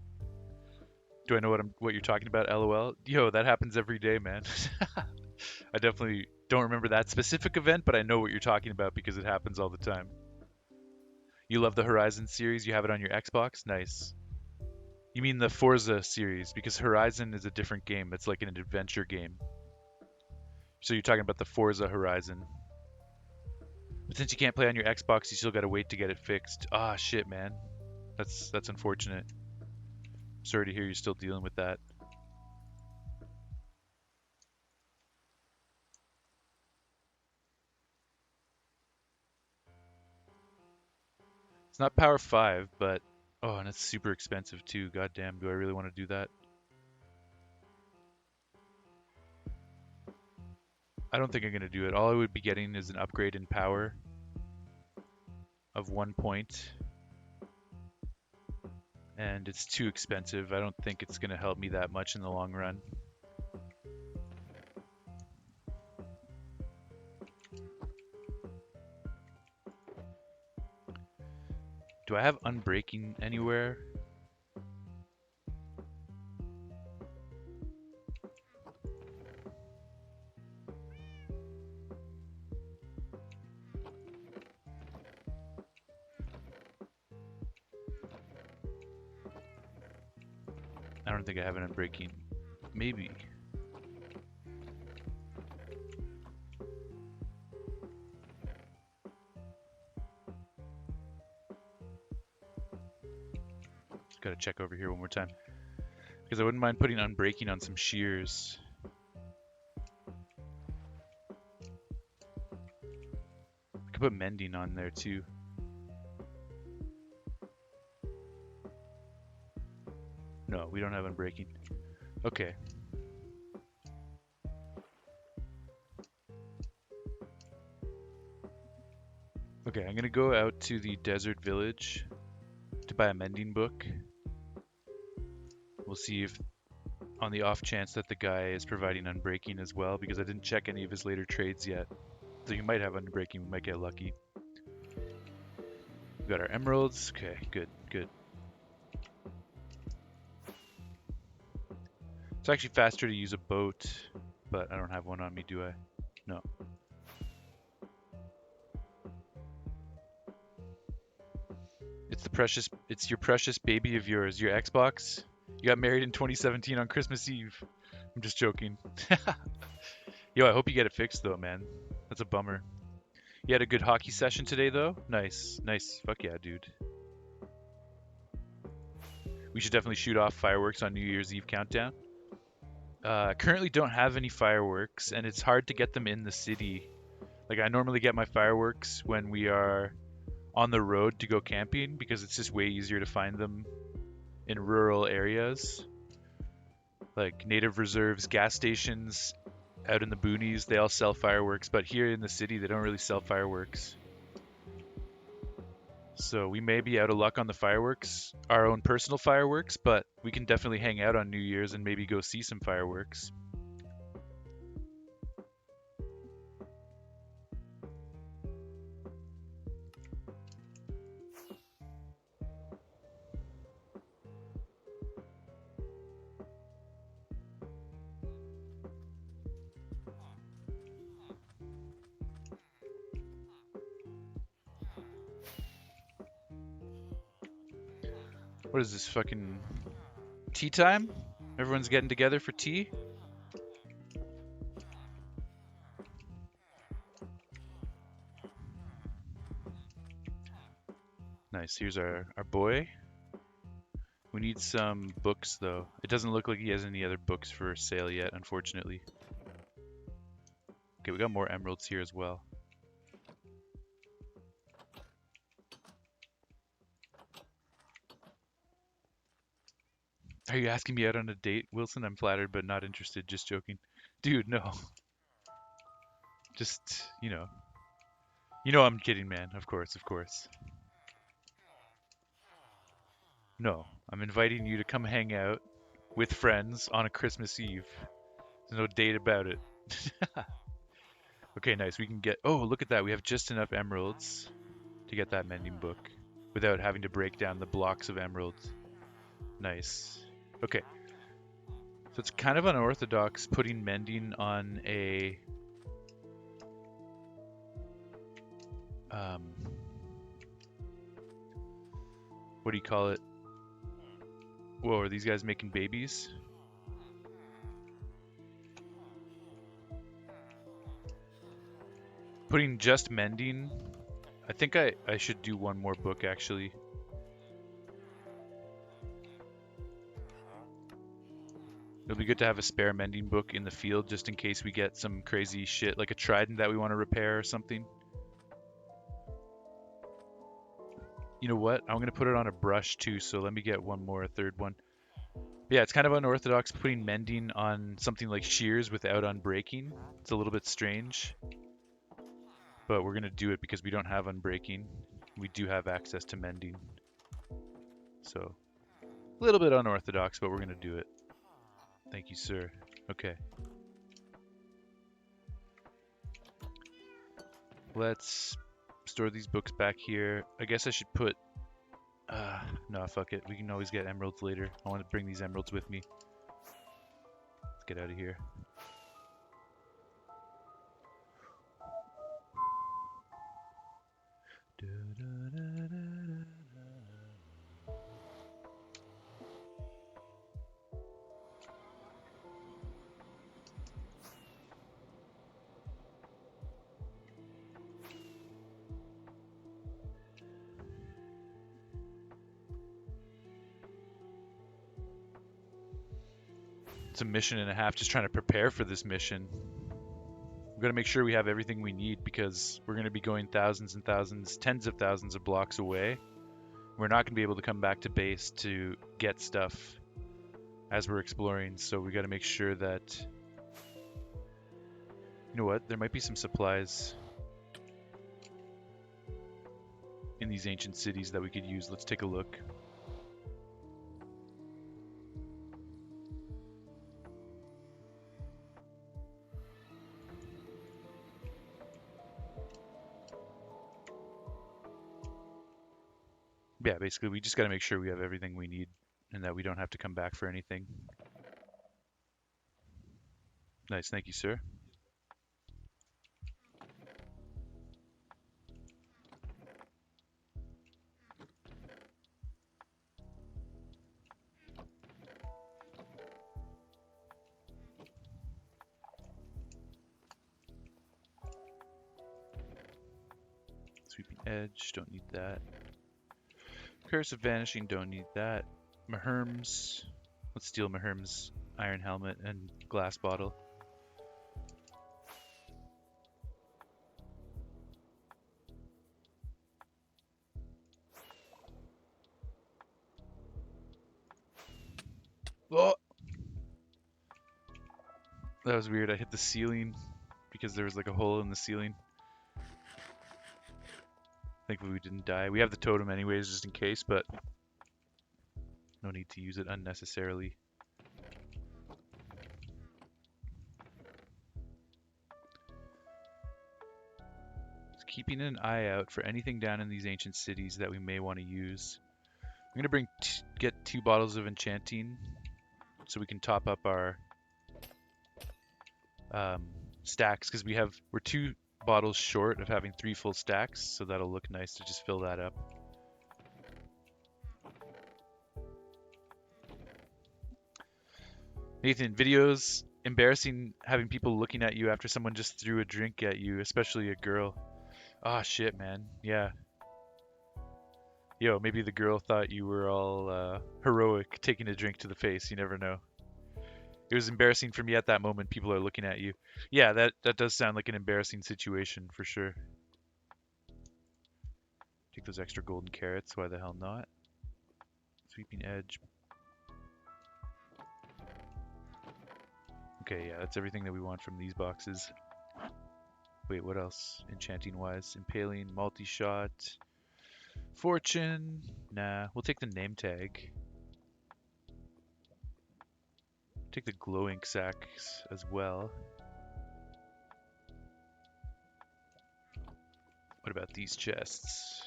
Do I know what you're talking about? LOL. Yo, that happens every day, man. I definitely don't remember that specific event, but I know what you're talking about because it happens all the time. You love the Horizon series? You have it on your Xbox? Nice. You mean the Forza series, because Horizon is a different game. It's like an adventure game. So you're talking about the Forza Horizon. But since you can't play on your Xbox, you still gotta wait to get it fixed. Ah, shit, man. That's unfortunate. Sorry to hear you're still dealing with that. It's not Power 5, but oh, and it's super expensive too. God damn, do I really want to do that? I don't think I'm gonna do it. All I would be getting is an upgrade in power of 1 point, and it's too expensive. I don't think it's gonna help me that much in the long run. Do I have unbreaking anywhere? I don't think I have an unbreaking. Maybe. Gotta check over here one more time. Because I wouldn't mind putting unbreaking on some shears. I could put mending on there too. No, we don't have unbreaking. Okay. Okay, I'm gonna go out to the desert village to buy a mending book. We'll see if on the off chance that the guy is providing unbreaking as well, because I didn't check any of his later trades yet. So he might have unbreaking, we might get lucky. We got our emeralds. Okay, good, good. It's actually faster to use a boat, but I don't have one on me, do I? No. It's your precious baby of yours, your Xbox. You got married in 2017 on Christmas Eve. I'm just joking. Yo, I hope you get it fixed though, man. That's a bummer. You had a good hockey session today though? Nice, nice. Fuck yeah, dude. We should definitely shoot off fireworks on New Year's Eve countdown. Currently don't have any fireworks, and it's hard to get them in the city. Like I normally get my fireworks when we are on the road to go camping because it's just way easier to find them in rural areas. Like native reserves, gas stations out in the boonies, they all sell fireworks, but here in the city they don't really sell fireworks. So we may be out of luck on the fireworks, our own personal fireworks, but we can definitely hang out on New Year's and maybe go see some fireworks. What is this, fucking tea time? Everyone's getting together for tea? Nice, here's our boy. We need some books though. It doesn't look like he has any other books for sale yet, unfortunately. Okay, we got more emeralds here as well. Are you asking me out on a date, Wilson? I'm flattered but not interested, just joking. Dude, no. Just, you know. You know I'm kidding, man. Of course, of course. No, I'm inviting you to come hang out with friends on a Christmas Eve. There's no date about it. Okay, nice. We can get... Oh, look at that. We have just enough emeralds to get that mending book without having to break down the blocks of emeralds. Nice. Okay. So it's kind of unorthodox putting mending on a... what do you call it? Whoa, are these guys making babies? Putting just mending. I think I should do one more book actually. be good to have a spare mending book in the field just in case we get some crazy shit like a trident that we want to repair or something. You know what? I'm going to put it on a brush too, so let me get a third one. Yeah, it's kind of unorthodox putting mending on something like shears without unbreaking. It's a little bit strange, but we're going to do it because we don't have unbreaking. We do have access to mending. So, a little bit unorthodox, but we're going to do it. Thank you, sir. Okay. Let's store these books back here. I guess I should put... no, fuck it. We can always get emeralds later. I want to bring these emeralds with me. Let's get out of here. It's a mission and a half just trying to prepare for this mission. We've got to make sure we have everything we need because we're going to be going thousands and thousands, tens of thousands of blocks away. We're not going to be able to come back to base to get stuff as we're exploring, so we got to make sure that... You know what? There might be some supplies in these ancient cities that we could use. Let's take a look. Yeah, basically we just got to make sure we have everything we need and that we don't have to come back for anything. Nice, thank you, sir. Sweeping edge, don't need that. Curse of Vanishing, don't need that. Maherm's, let's steal Maherm's iron helmet and glass bottle. Oh! That was weird, I hit the ceiling because there was like a hole in the ceiling. Thankfully we didn't die. We have the totem anyways just in case, but no need to use it unnecessarily. Just keeping an eye out for anything down in these ancient cities that we may want to use. I'm gonna get 2 bottles of enchanting so we can top up our stacks because we're 2 bottles short of having 3 full stacks, so that'll look nice to just fill that up. Nathan, videos embarrassing having people looking at you after someone just threw a drink at you, especially a girl. Ah, shit, man. Yeah. Yo, maybe the girl thought you were all heroic taking a drink to the face. You never know. It was embarrassing for me at that moment. People are looking at you. Yeah, that does sound like an embarrassing situation for sure. Take those extra golden carrots. Why the hell not? Sweeping edge. Okay, yeah, that's everything that we want from these boxes. Wait, what else? Enchanting wise. Impaling, multi-shot. Fortune. Nah, we'll take the name tag. Take the glow ink sacks as well. What about these chests?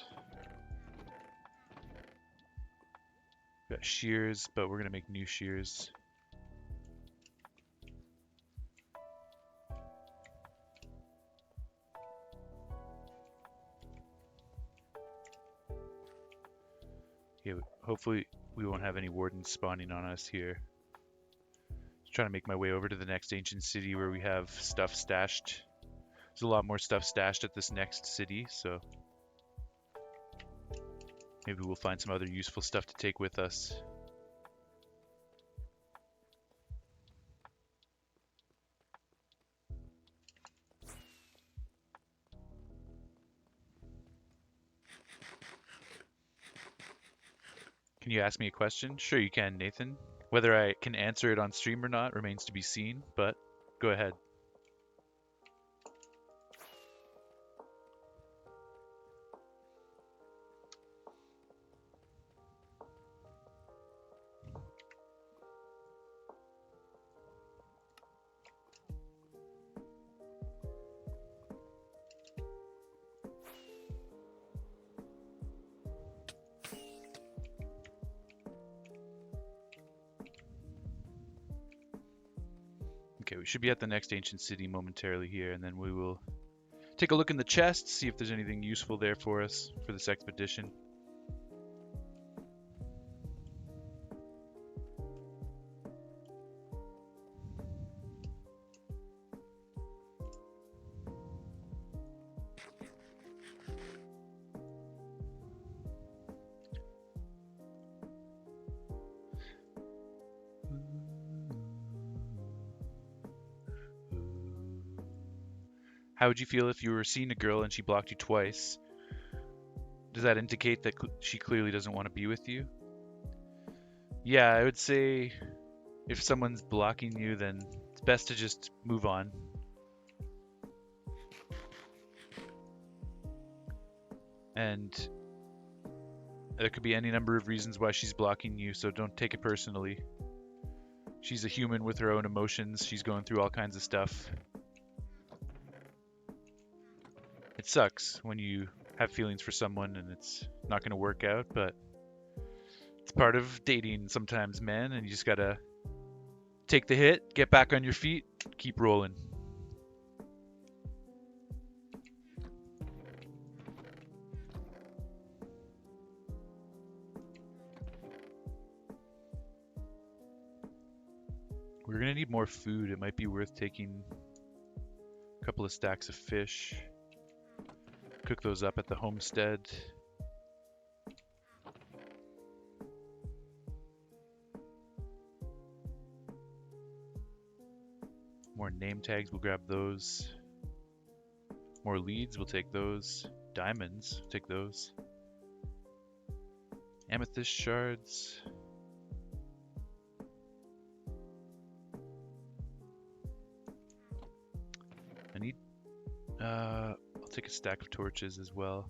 We got shears, but we're gonna make new shears. Yeah, hopefully we won't have any wardens spawning on us here. Just trying to make my way over to the next ancient city where we have stuff stashed. There's a lot more stuff stashed at this next city, so maybe we'll find some other useful stuff to take with us. Can you ask me a question? Sure, you can, Nathan. Whether I can answer it on stream or not remains to be seen, but go ahead. Okay, we should be at the next ancient city momentarily here, and then we will take a look in the chest, see if there's anything useful there for us for this expedition. How would you feel if you were seeing a girl and she blocked you twice? Does that indicate that she clearly doesn't want to be with you? Yeah, I would say if someone's blocking you, then it's best to just move on. And there could be any number of reasons why she's blocking you, so don't take it personally. She's a human with her own emotions. She's going through all kinds of stuff. It sucks when you have feelings for someone and it's not going to work out, but it's part of dating sometimes, man, and you just gotta take the hit, get back on your feet, keep rolling. We're gonna need more food. It might be worth taking a couple of stacks of fish. Cook those up at the homestead. More name tags, we'll grab those. More leads, we'll take those. Diamonds, take those. Amethyst shards. I need, I'll take a stack of torches as well.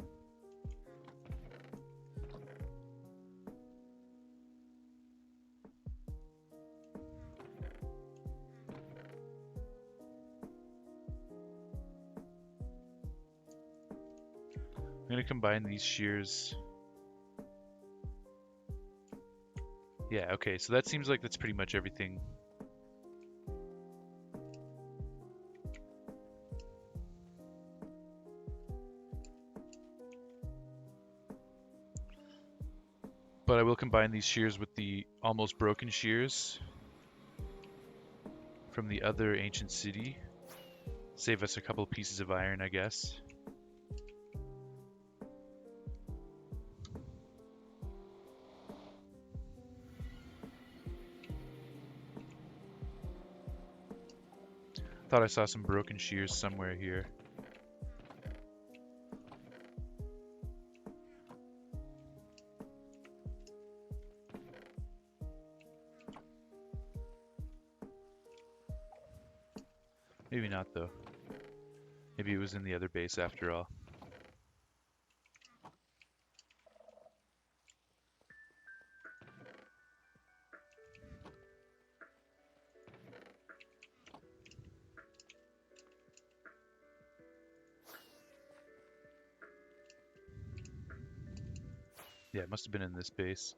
I'm gonna combine these shears. Yeah, okay, so that seems like that's pretty much everything. But I will combine these shears with the almost broken shears from the other ancient city. Save us a couple pieces of iron, I guess. Thought I saw some broken shears somewhere here. Maybe not, though. Maybe it was in the other base after all. Yeah, it must have been in this base.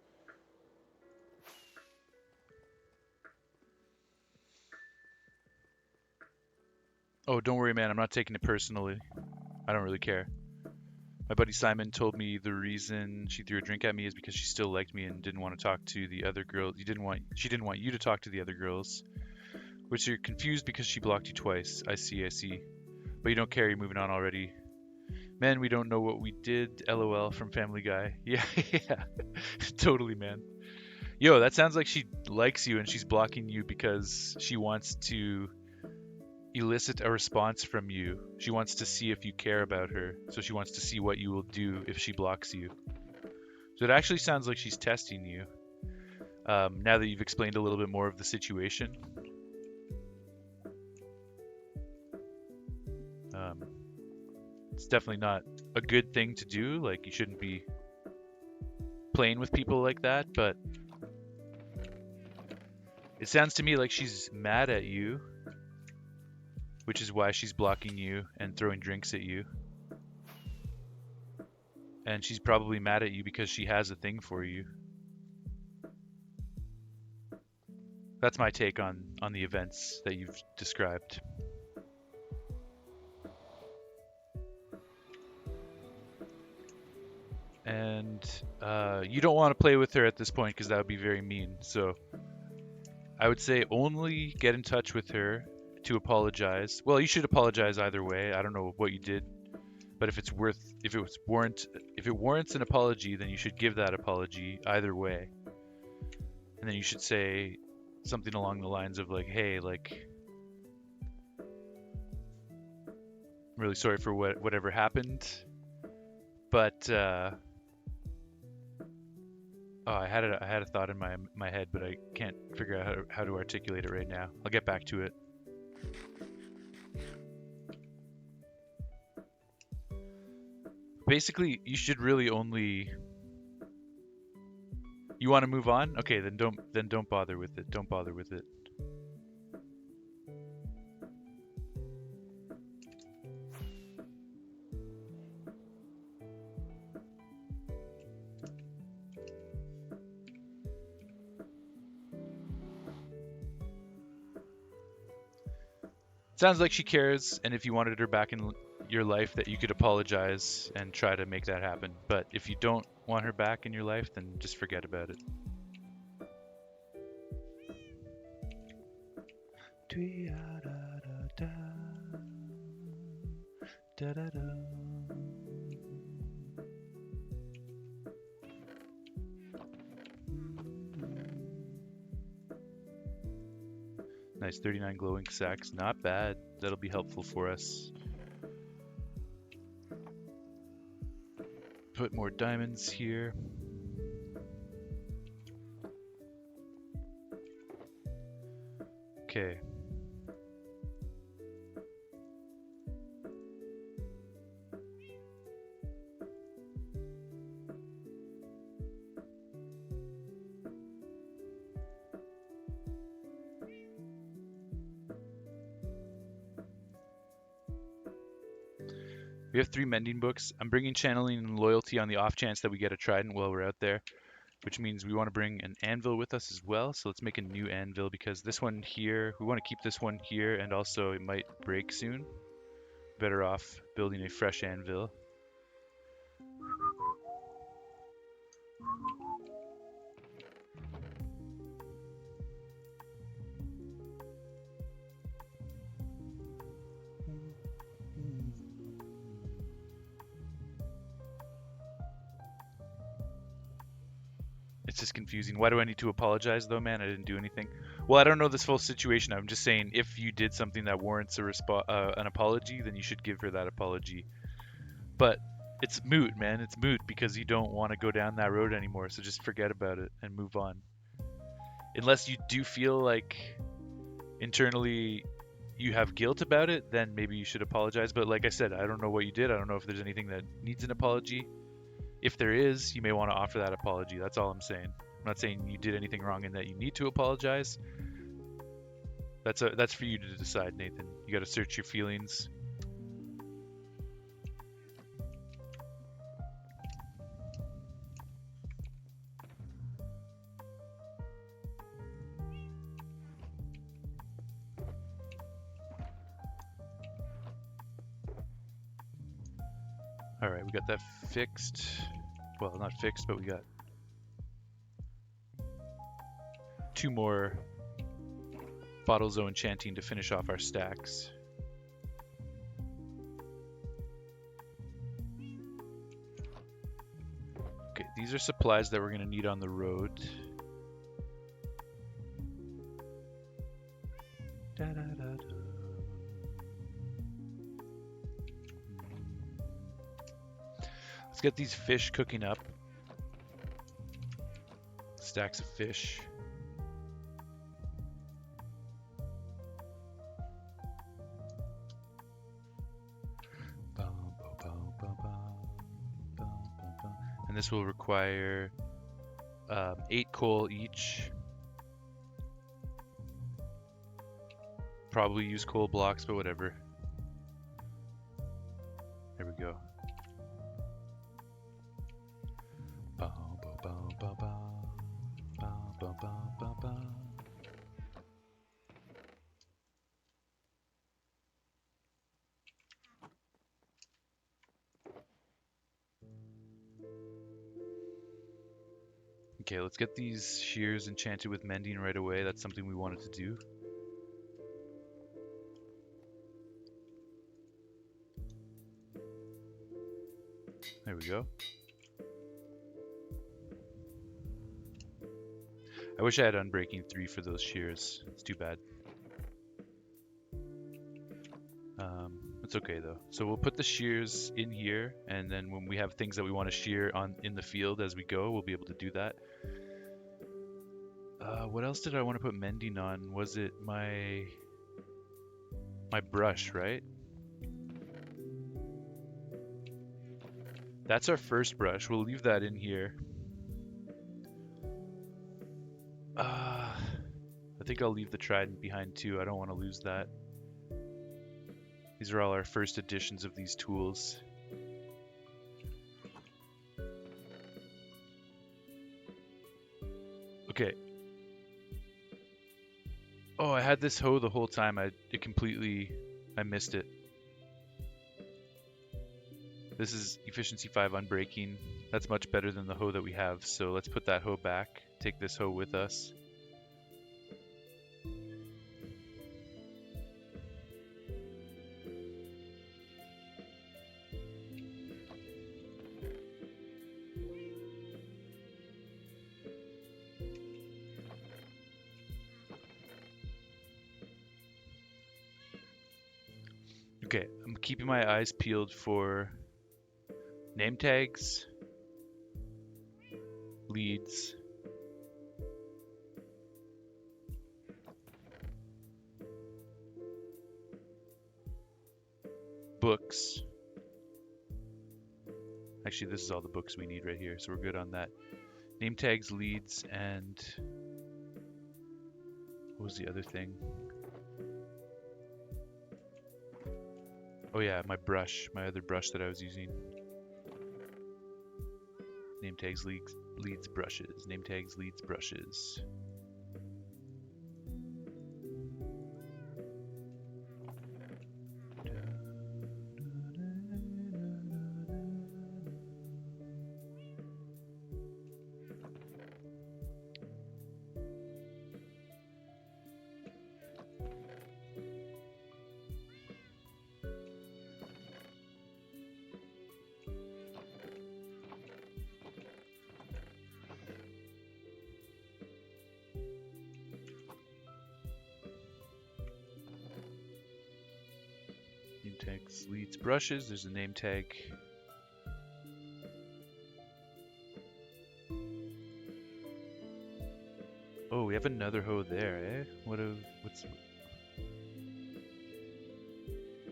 Oh, don't worry, man. I'm not taking it personally. I don't really care. My buddy Simon told me the reason she threw a drink at me is because she still liked me and didn't want to talk to the other girls. She didn't want you to talk to the other girls, which you're confused because she blocked you twice. I see. But you don't care. You're moving on already. Man, we don't know what we did. LOL from Family Guy. Yeah, yeah, totally, man. Yo, that sounds like she likes you and she's blocking you because she wants to elicit a response from you. She wants to see if you care about her. So she wants to see what you will do if she blocks you. So it actually sounds like she's testing you. Now that you've explained a little bit more of the situation. It's definitely not a good thing to do. Like, you shouldn't be playing with people like that, but it sounds to me like she's mad at you, which is why she's blocking you and throwing drinks at you. And she's probably mad at you because she has a thing for you. That's my take on the events that you've described. And you don't want to play with her at this point because that would be very mean. So I would say only get in touch with her to apologize. Well, you should apologize either way. I don't know what you did, but if it warrants an apology, then you should give that apology either way. And then you should say something along the lines of like, "Hey, like, I'm really sorry for whatever happened, but I had a thought in my head, but I can't figure out how to articulate it right now. I'll get back to it." Basically, you should really only. You want to move on? Okay, then don't bother with it. Don't bother with it. Sounds like she cares, and if you wanted her back in your life, that you could apologize and try to make that happen. But if you don't want her back in your life, then just forget about it. Nice, 39 glowing sacks. Not bad. That'll be helpful for us. Put more diamonds here. Okay. We have 3 mending books. I'm bringing channeling and loyalty on the off chance that we get a trident while we're out there, which means we want to bring an anvil with us as well. So let's make a new anvil because this one here, we want to keep this one here, and also it might break soon. Better off building a fresh anvil. It's just confusing. Why do I need to apologize though, man? I didn't do anything. Well, I don't know this full situation. I'm just saying if you did something that warrants an apology, then you should give her that apology. But it's moot, man. It's moot because you don't want to go down that road anymore. So just forget about it and move on. Unless you do feel like internally you have guilt about it, then maybe you should apologize. But like I said, I don't know what you did. I don't know if there's anything that needs an apology. If there is, you may want to offer that apology. That's all I'm saying. I'm not saying you did anything wrong and that you need to apologize. That's for you to decide, Nathan. You got to search your feelings. All right, we got that fixed. Well, not fixed, but we got 2 more bottles of enchanting to finish off our stacks. Okay, these are supplies that we're going to need on the road. Let's get these fish cooking up. stacks of fish. And this will require 8 coal each. Probably use coal blocks, but whatever. There we go. Okay, let's get these shears enchanted with mending right away. That's something we wanted to do. There we go. I wish I had Unbreaking 3 for those shears. It's too bad. It's okay though. So we'll put the shears in here, and then when we have things that we want to shear in the field as we go, we'll be able to do that. What else did I want to put mending on? Was it my brush, right? That's our first brush. We'll leave that in here. I think I'll leave the trident behind too. I don't want to lose that. These are all our first editions of these tools. Okay. Oh, I had this hoe the whole time. I missed it. This is efficiency 5 unbreaking. That's much better than the hoe that we have. So let's put that hoe back. Take this hoe with us. Okay, I'm keeping my eyes peeled for name tags, leads, books. Actually, this is all the books we need right here, so we're good on that. Name tags, leads, and what was the other thing? Oh yeah, my brush, my other brush that I was using. Name tags, leads, brushes. Name tags, leads, brushes. Name tags, leads, brushes. There's a name tag. Oh, we have another hoe there, eh?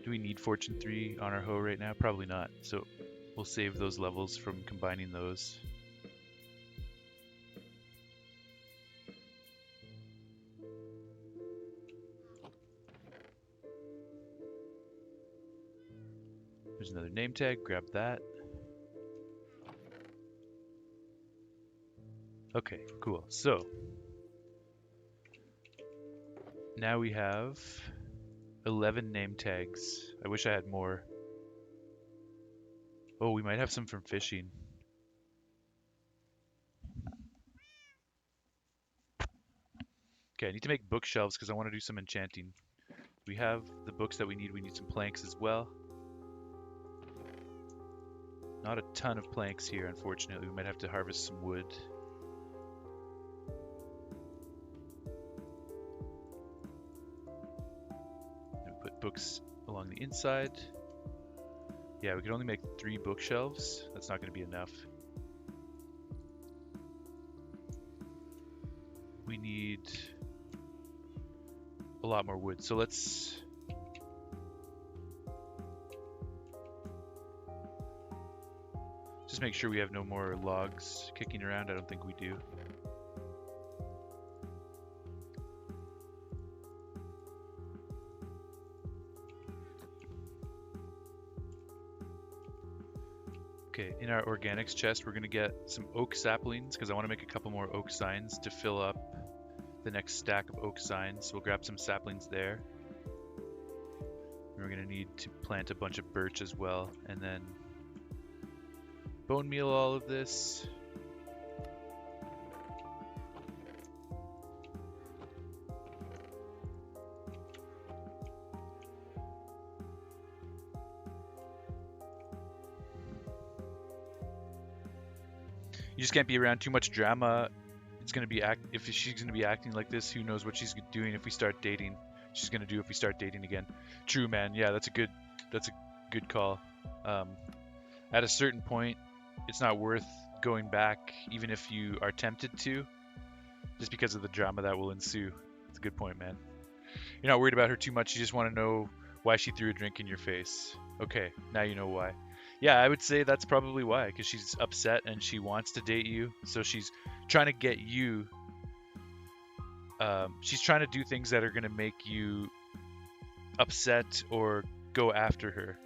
Do we need Fortune 3 on our hoe right now? Probably not. So we'll save those levels from combining those. There's another name tag, grab that. Okay, cool. So now we have 11 name tags. I wish I had more. Oh, we might have some from fishing. Okay, I need to make bookshelves because I want to do some enchanting. We have the books that we need. We need some planks as well. Not a ton of planks here, unfortunately. We might have to harvest some wood. And we put books along the inside. Yeah, we can only make 3 bookshelves. That's not going to be enough. we need a lot more wood. So let's just make sure we have no more logs kicking around. I don't think we do. Okay, in our organics chest, we're going to get some oak saplings because I want to make a couple more oak signs to fill up the next stack of oak signs. So we'll grab some saplings there. And we're going to need to plant a bunch of birch as well, and then bone meal all of this. You just can't be around too much drama. It's gonna be if she's gonna be acting like this, who knows what she's doing if we start dating. She's gonna do if we start dating again. True, man. Yeah, that's a good call. At a certain point, it's not worth going back, even if you are tempted to, just because of the drama that will ensue. It's a good point, man. You're not worried about her too much. You just want to know why she threw a drink in your face. Okay, now you know why. Yeah, I would say that's probably why, because she's upset and she wants to date you. So she's trying to get you. She's trying to do things that are going to make you upset or go after her,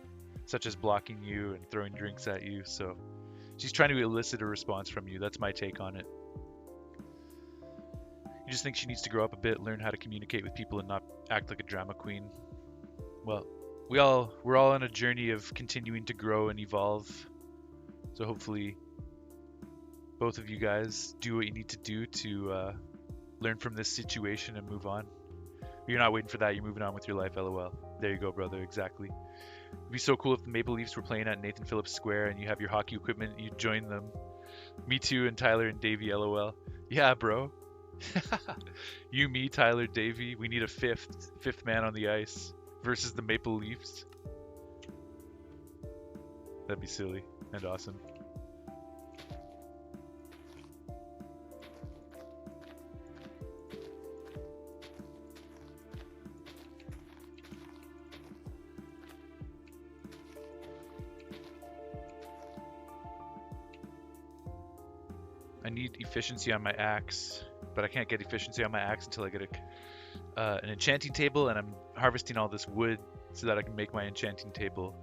such as blocking you and throwing drinks at you. So she's trying to elicit a response from you. That's my take on it. You just think she needs to grow up a bit, learn how to communicate with people and not act like a drama queen. Well, we're all on a journey of continuing to grow and evolve. So hopefully both of you guys do what you need to do to learn from this situation and move on. You're not waiting for that, you're moving on with your life, lol. There you go, brother, exactly. It'd be so cool if the Maple Leafs were playing at Nathan Phillips Square and you have your hockey equipment and you join them. Me too, and Tyler and Davey, lol. Yeah, bro. You, me, Tyler, Davey, we need a fifth man on the ice versus the Maple Leafs. That'd be silly and awesome. I need efficiency on my axe, but I can't get efficiency on my axe until I get an enchanting table, and I'm harvesting all this wood so that I can make my enchanting table.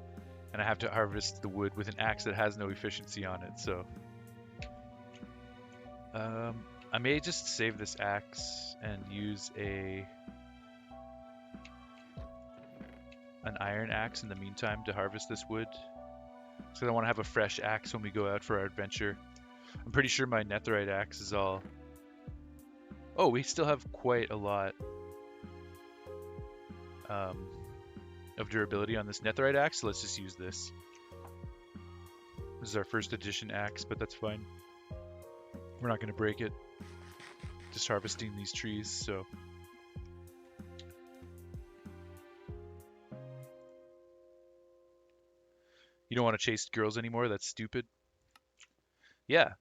And I have to harvest the wood with an axe that has no efficiency on it, so I may just save this axe and use an iron axe in the meantime to harvest this wood, because I want to have a fresh axe when we go out for our adventure. I'm pretty sure my netherite axe is all... Oh, we still have quite a lot of durability on this netherite axe, so let's just use this. This is our first edition axe, but that's fine. We're not going to break it. Just harvesting these trees, so... You don't want to chase girls anymore? That's stupid. Yeah.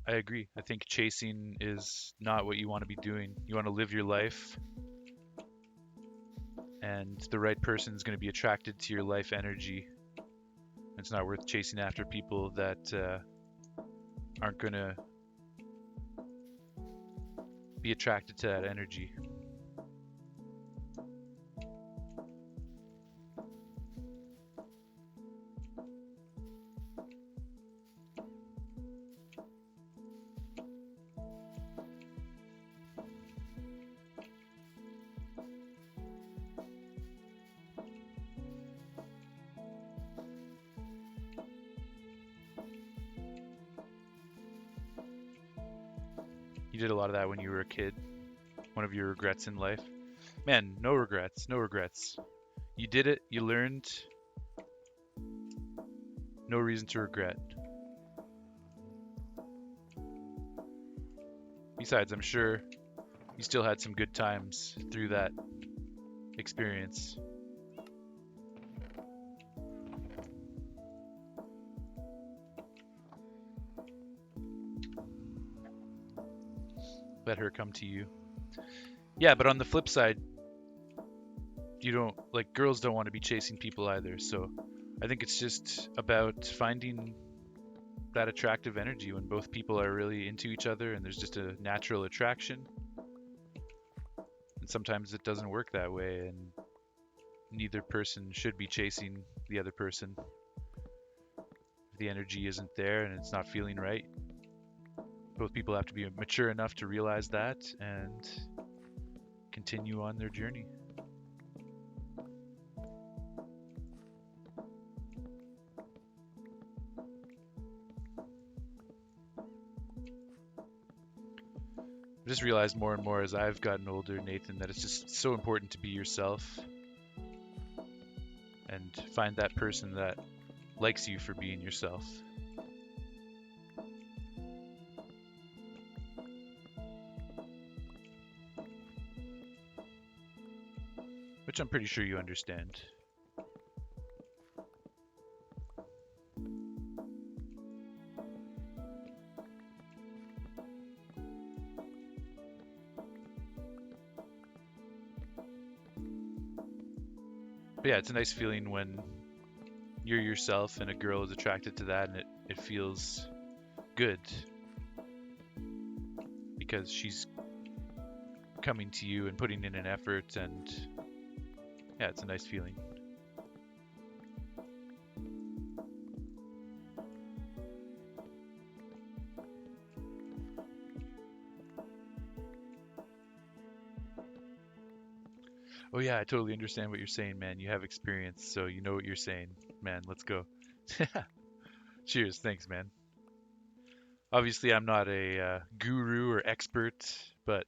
I agree. I think chasing is not what you want to be doing. You want to live your life, and the right person is going to be attracted to your life energy. It's not worth chasing after people that aren't going to be attracted to that energy. You did a lot of that when you were a kid. One of your regrets in life. Man, no regrets, no regrets. You did it, you learned. No reason to regret. Besides, I'm sure you still had some good times through that experience. let her come to you. Yeah, but on the flip side, you don't like girls don't want to be chasing people either. So I think it's just about finding that attractive energy when both people are really into each other and there's just a natural attraction. And sometimes it doesn't work that way, and neither person should be chasing the other person. If the energy isn't there and it's not feeling right, both people have to be mature enough to realize that and continue on their journey. I've just realized more and more as I've gotten older, Nathan, that it's just so important to be yourself and find that person that likes you for being yourself. Which I'm pretty sure you understand. But yeah, it's a nice feeling when you're yourself and a girl is attracted to that, and it feels good because she's coming to you and putting in an effort, and yeah, it's a nice feeling. Oh yeah, I totally understand what you're saying, man. You have experience, so you know what you're saying. Man, let's go. Cheers, thanks, man. Obviously, I'm not a guru or expert, but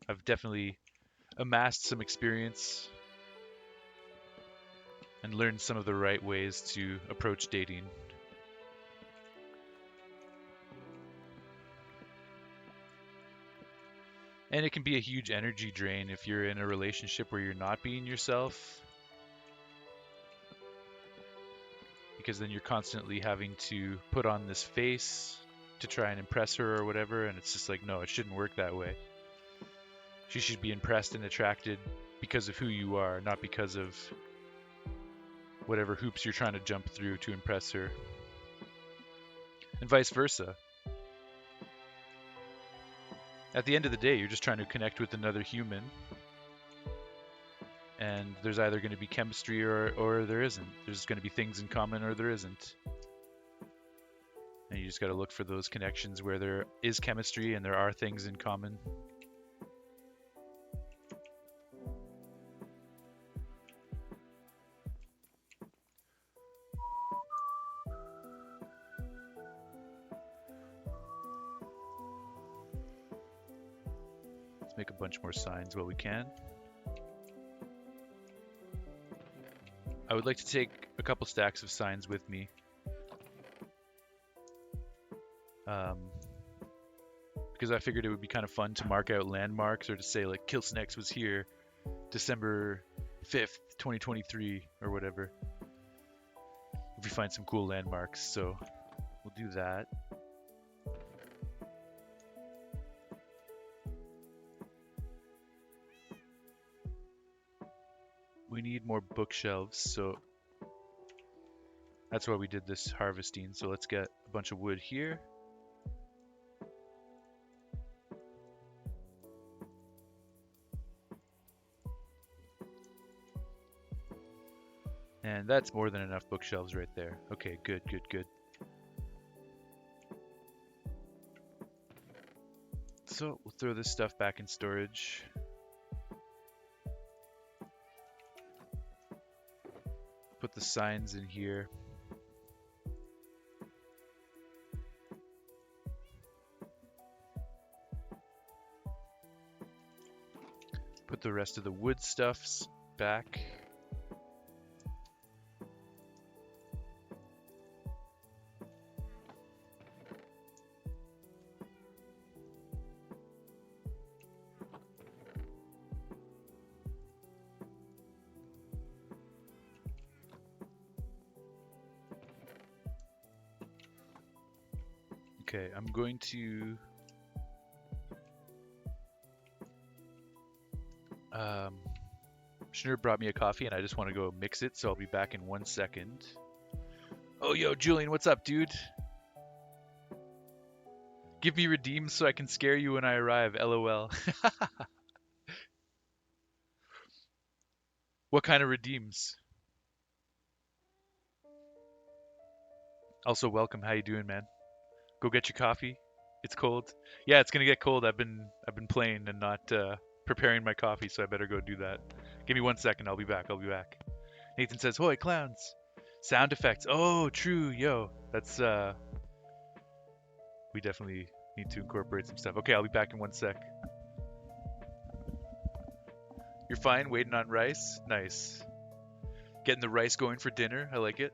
I've definitely amassed some experience and learned some of the right ways to approach dating. And it can be a huge energy drain if you're in a relationship where you're not being yourself, because then you're constantly having to put on this face to try and impress her or whatever, and it's just like, no, it shouldn't work that way. She should be impressed and attracted because of who you are, not because of whatever hoops you're trying to jump through to impress her. And vice versa. At the end of the day, you're just trying to connect with another human, and there's either going to be chemistry or there isn't. There's going to be things in common or there isn't. And you just got to look for those connections where there is chemistry and there are things in common. Let's make a bunch more signs while we can. I would like to take a couple stacks of signs with me. Because I figured it would be kind of fun to mark out landmarks, or to say like Kilson X was here December 5th, 2023 or whatever. If we find some cool landmarks, so we'll do that. We need more bookshelves, so that's why we did this harvesting. So let's get a bunch of wood here. And that's more than enough bookshelves right there. Okay, good, good, good. So we'll throw this stuff back in storage. Put the signs in here. Put the rest of the wood stuffs back. Okay, I'm going to Um, Schnur brought me a coffee, and I just want to go mix it, so I'll be back in 1 second. Oh, yo, Julian, what's up, dude? Give me redeems so I can scare you when I arrive. LOL. What kind of redeems? Also, welcome. How you doing, man? Go get your coffee. It's cold. Yeah, it's gonna get cold. I've been playing and not preparing my coffee, so I better go do that. Give me 1 second. I'll be back. I'll be back. Nathan says, "Hoy, clowns!" Sound effects. Oh, true. Yo, that's we definitely need to incorporate some stuff. Okay, I'll be back in 1 sec. You're fine. Waiting on rice. Nice. Getting the rice going for dinner. I like it.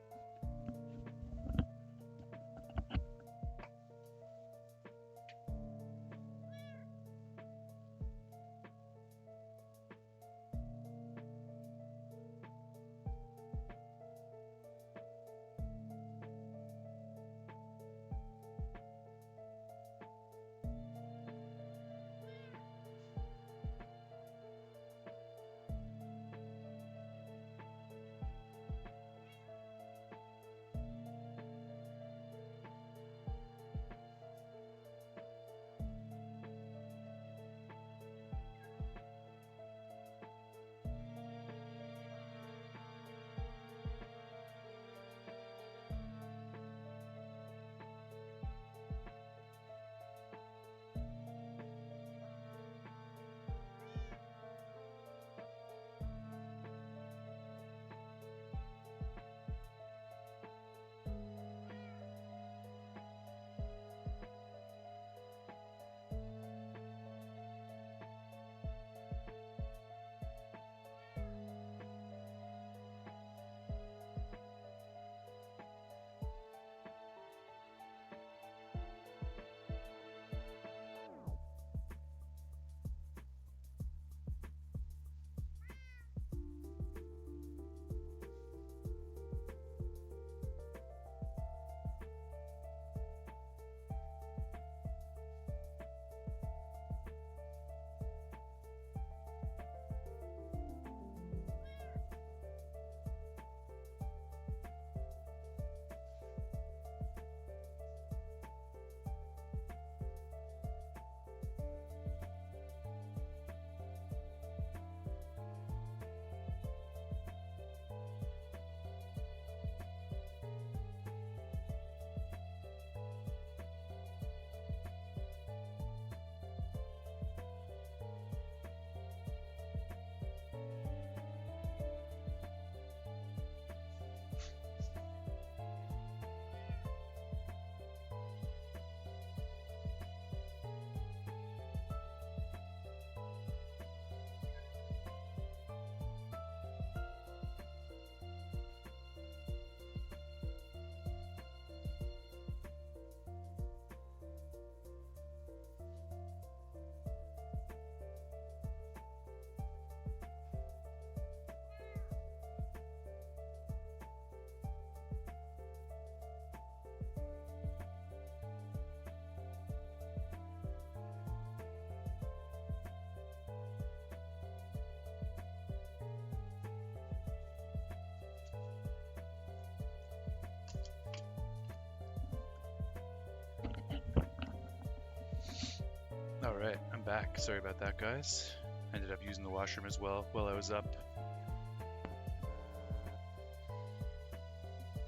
All right, I'm back. Sorry about that, guys. I ended up using the washroom as well while I was up.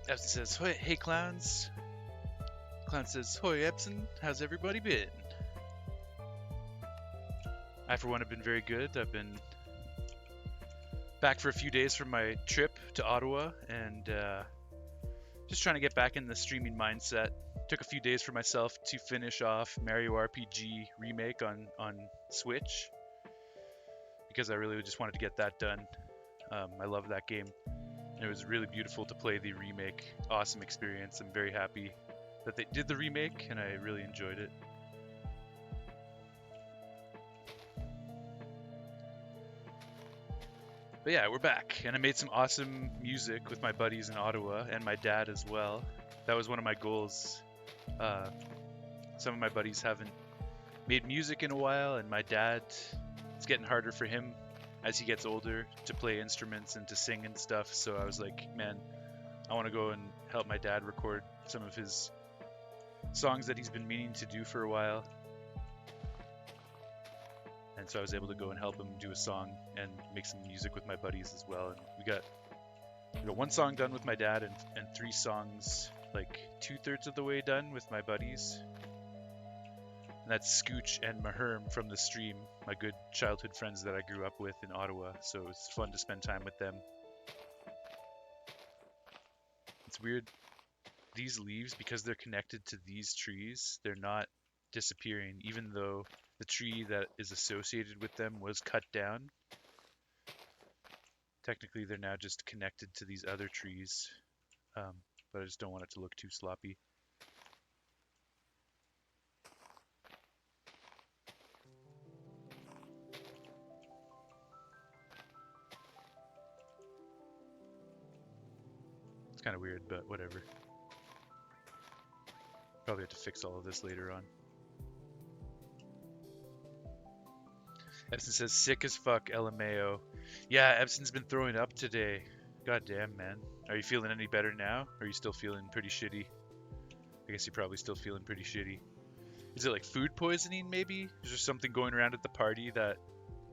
Epson says, "Hoy, hey clowns." Clown says, "Hoy, Epson, how's everybody been?" I, for one, have been very good. I've been back for a few days from my trip to Ottawa and just trying to get back in the streaming mindset. Took a few days for myself to finish off Mario RPG Remake on Switch because I really just wanted to get that done. I love that game. And it was really beautiful to play the remake. Awesome experience. I'm very happy that they did the remake, and I really enjoyed it. But yeah, we're back, and I made some awesome music with my buddies in Ottawa and my dad as well. That was one of my goals. Some of my buddies haven't made music in a while, and my dad, it's getting harder for him as he gets older to play instruments and to sing and stuff. So I was like, man, I want to go and help my dad record some of his songs that he's been meaning to do for a while. And so I was able to go and help him do a song and make some music with my buddies as well. And we got one song done with my dad and 3 songs like 2/3 of the way done with my buddies. And that's Scooch and Maherm from the stream, my good childhood friends that I grew up with in Ottawa. So it was fun to spend time with them. It's weird. These leaves, because they're connected to these trees, they're not disappearing, even though the tree that is associated with them was cut down. Technically, they're now just connected to these other trees, but I just don't want it to look too sloppy. It's kind of weird, but whatever. Probably have to fix all of this later on. Epson says, sick as fuck, LMAO. Yeah, Epson's been throwing up today. God damn, man. Are you feeling any better now? Or are you still feeling pretty shitty? I guess you're probably still feeling pretty shitty. Is it like food poisoning, maybe? Is there something going around at the party that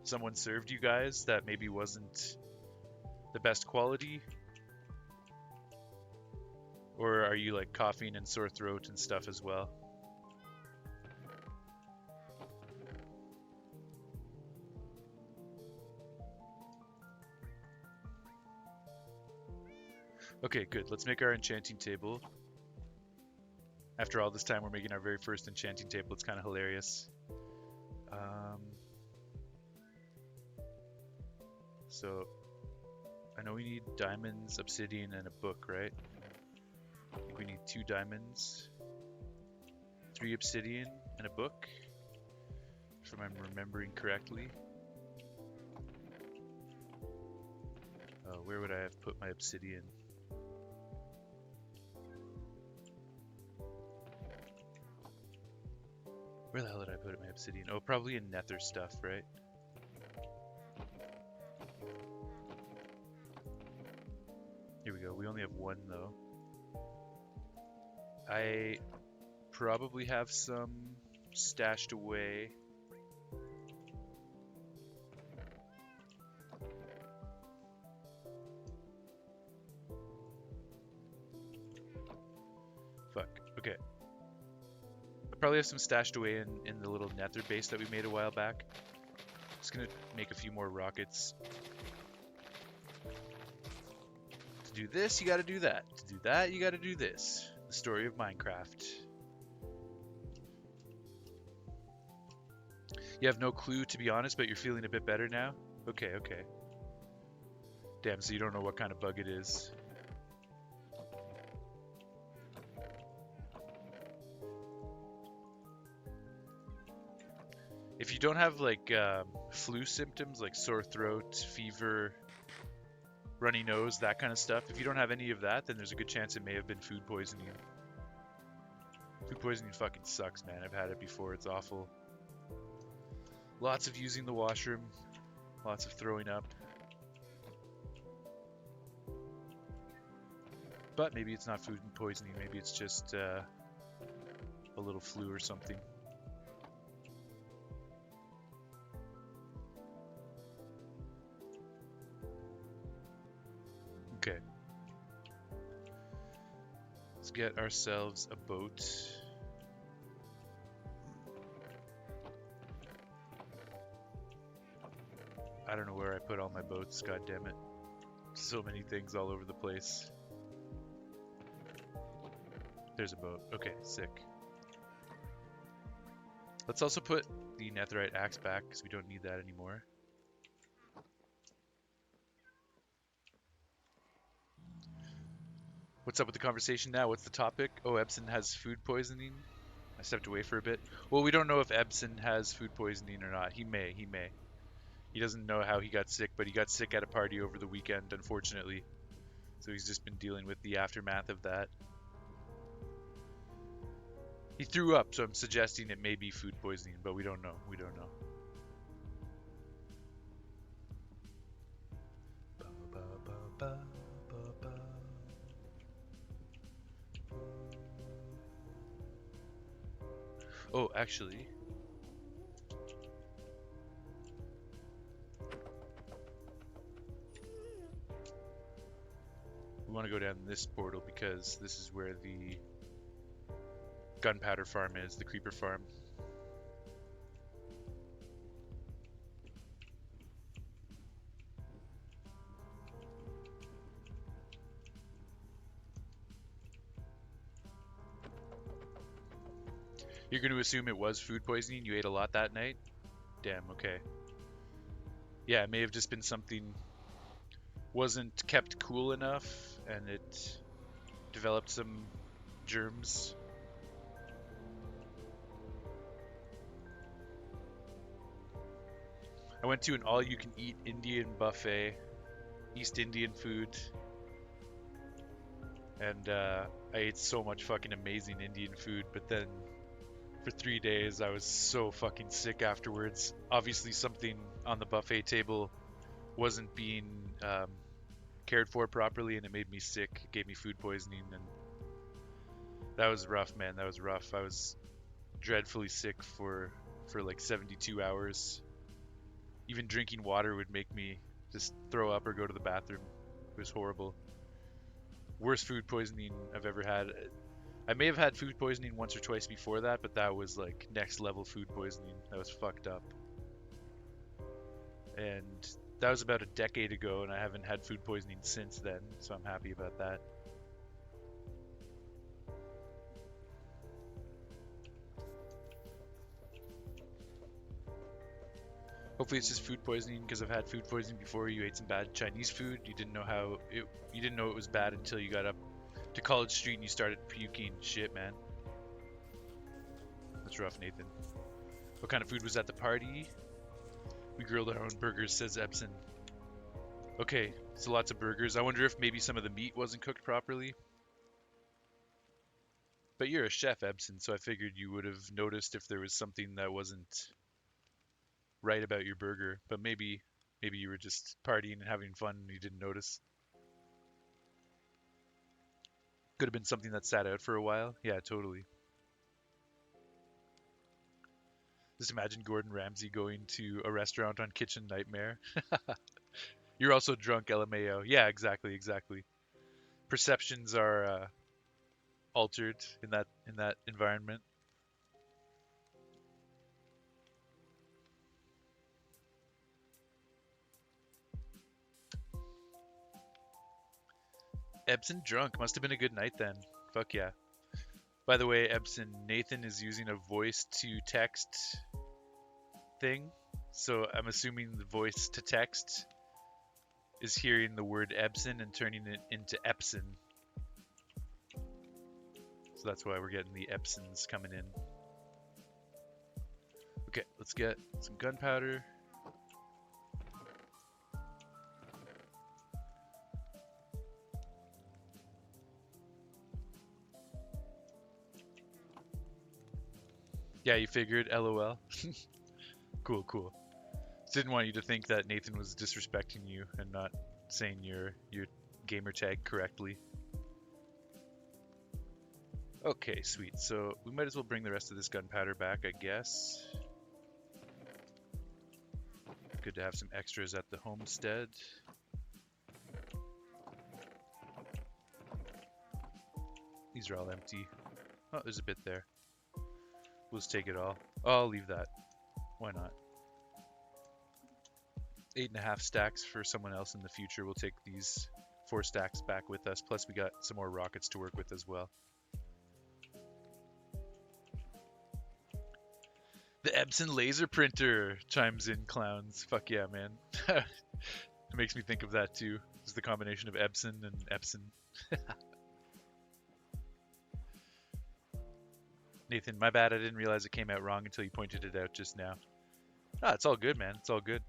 someone served you guys that maybe wasn't the best quality? Or are you like coughing and sore throat and stuff as well? Okay, good. Let's make our enchanting table. After all this time, we're making our very first enchanting table. It's kind of hilarious. So, I know we need diamonds, obsidian, and a book, right? I think we need 2 diamonds, 3 obsidian, and a book, if I'm remembering correctly. Where would I have put my obsidian? Where the hell did I put my obsidian? Oh, probably in nether stuff, right? Here we go. We only have 1 though. I probably have some stashed away. Fuck. Okay. I probably have some stashed away in the little nether base that we made a while back. Just gonna make a few more rockets. To do this, you gotta do that. To do that, you gotta do this. The story of Minecraft. You have no clue, to be honest, but you're feeling a bit better now? Okay, okay. Damn, so you don't know what kind of bug it is. If you don't have like flu symptoms like sore throat, fever, runny nose, that kind of stuff, if you don't have any of that, then there's a good chance it may have been food poisoning. Food poisoning fucking sucks, man. I've had it before. It's awful. Lots of using the washroom, lots of throwing up. But maybe it's not food poisoning. Maybe it's just a little flu or something. Okay. Let's get ourselves a boat. I don't know where I put all my boats, god damn it. So many things all over the place. There's a boat. Okay, sick. Let's also put the netherite axe back because we don't need that anymore. What's up with the conversation now? What's the topic? Oh, Epson has food poisoning. I stepped away for a bit. Well, we don't know if Epson has food poisoning or not. He may. He doesn't know how he got sick, but he got sick at a party over the weekend, unfortunately. So he's just been dealing with the aftermath of that. He threw up, so I'm suggesting it may be food poisoning, but we don't know. We don't know. Oh, actually, we want to go down this portal because this is where the gunpowder farm is, the creeper farm. You're going to assume it was food poisoning? You ate a lot that night? Damn, okay. Yeah, it may have just been something wasn't kept cool enough and it developed some germs. I went to an all-you-can-eat Indian buffet, East Indian food, and I ate so much fucking amazing Indian food, but then for 3 days I was so fucking sick afterwards. Obviously something on the buffet table wasn't being cared for properly and it made me sick. It gave me food poisoning and that was rough, man. That was rough. I was dreadfully sick for like 72 hours. Even drinking water would make me just throw up or go to the bathroom. It was horrible. Worst food poisoning I've ever had. I may have had food poisoning once or twice before that, but that was like next level food poisoning. That was fucked up. And that was about a decade ago, and I haven't had food poisoning since then, so I'm happy about that. Hopefully it's just food poisoning because I've had food poisoning before. You ate some bad Chinese food. You didn't know you didn't know it was bad until you got up to College Street and you started puking. Shit, man. That's rough, Nathan. What kind of food was at the party? We grilled our own burgers, says Epson. Okay, so lots of burgers. I wonder if maybe some of the meat wasn't cooked properly. But you're a chef, Epson, so I figured you would have noticed if there was something that wasn't right about your burger. But maybe you were just partying and having fun and you didn't notice. Could have been something that sat out for a while. Yeah, totally. Just imagine Gordon Ramsay going to a restaurant on Kitchen Nightmare. You're also drunk, LMAO. Yeah, exactly, exactly. Perceptions are altered in that environment. Ebson drunk. Must have been a good night then. Fuck yeah. By the way, Ebson, Nathan is using a voice to text thing. So I'm assuming the voice to text is hearing the word Ebson and turning it into Epson. So that's why we're getting the Epsons coming in. Okay, let's get some gunpowder. Yeah, you figured, LOL. Cool, cool. Didn't want you to think that Nathan was disrespecting you and not saying your gamer tag correctly. Okay, sweet. So we might as well bring the rest of this gunpowder back, I guess. Good to have some extras at the homestead. These are all empty. Oh, there's a bit there. We'll just take it all. Oh, I'll leave that. Why not? 8.5 stacks for someone else in the future. We'll take these 4 stacks back with us. Plus we got some more rockets to work with as well. The Epson laser printer chimes in, clowns. Fuck yeah, man. It makes me think of that too. It's the combination of Epson and Epson. Nathan, my bad. I didn't realize it came out wrong until you pointed it out just now. Ah, it's all good, man. It's all good.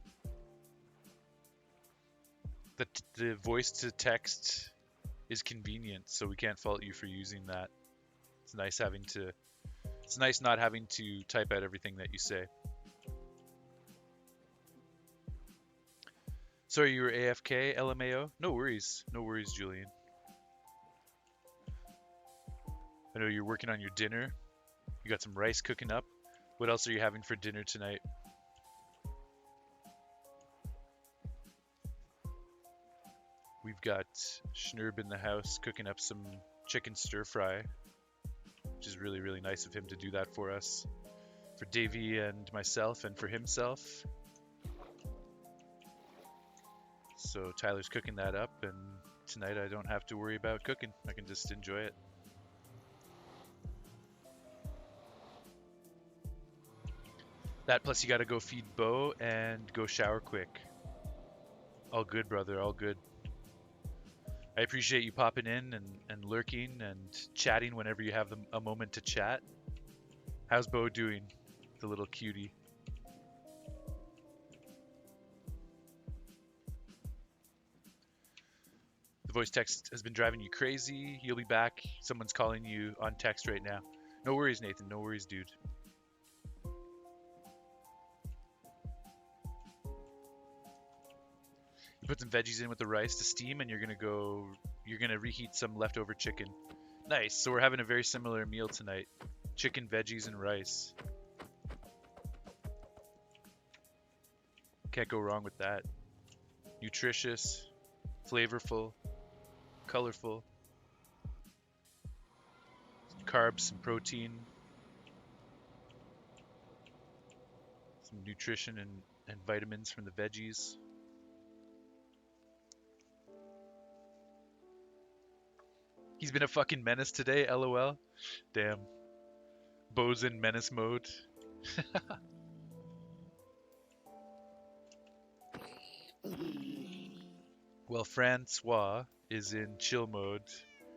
The voice to text is convenient, so we can't fault you for using that. It's nice having to. It's nice not having to type out everything that you say. Sorry, you were AFK, LMAO? No worries. No worries, Julian. I know you're working on your dinner. You got some rice cooking up. What else are you having for dinner tonight? We've got Schnurb in the house cooking up some chicken stir fry, which is really, really nice of him to do that for us. For Davey and myself, and for himself. So Tyler's cooking that up, and tonight I don't have to worry about cooking. I can just enjoy it. That plus you gotta go feed Bo and go shower quick. All good, brother, all good. I appreciate you popping in and lurking and chatting whenever you have a moment to chat. How's Bo doing, the little cutie? The voice text has been driving you crazy. You'll be back. Someone's calling you on text right now. No worries, Nathan. No worries, dude. You put some veggies in with the rice to steam, and you're gonna reheat some leftover chicken. Nice. So we're having a very similar meal tonight. Chicken, veggies, and rice. Can't go wrong with that. Nutritious, flavorful, colorful. Some carbs, some protein, some nutrition and vitamins from the veggies. He's been a fucking menace today, lol. Damn. Bo's in menace mode. Well, Francois is in chill mode,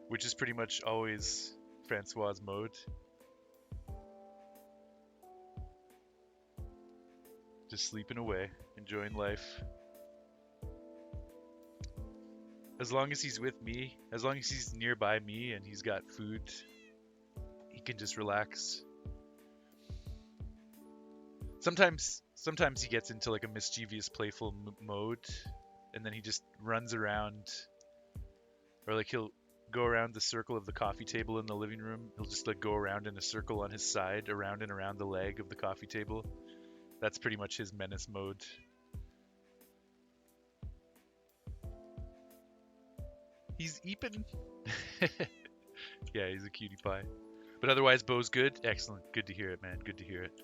which is pretty much always Francois's mode. Just sleeping away, enjoying life. As long as he's with me, as long as he's nearby me and he's got food, he can just relax. Sometimes he gets into like a mischievous, playful mode, and then he just runs around, or like he'll go around the circle of the coffee table in the living room. He'll just like go around in a circle on his side, around and around the leg of the coffee table. That's pretty much his menace mode. He's eeping. Yeah, he's a cutie pie. But otherwise, Bo's good. Excellent. Good to hear it, man. Good to hear it.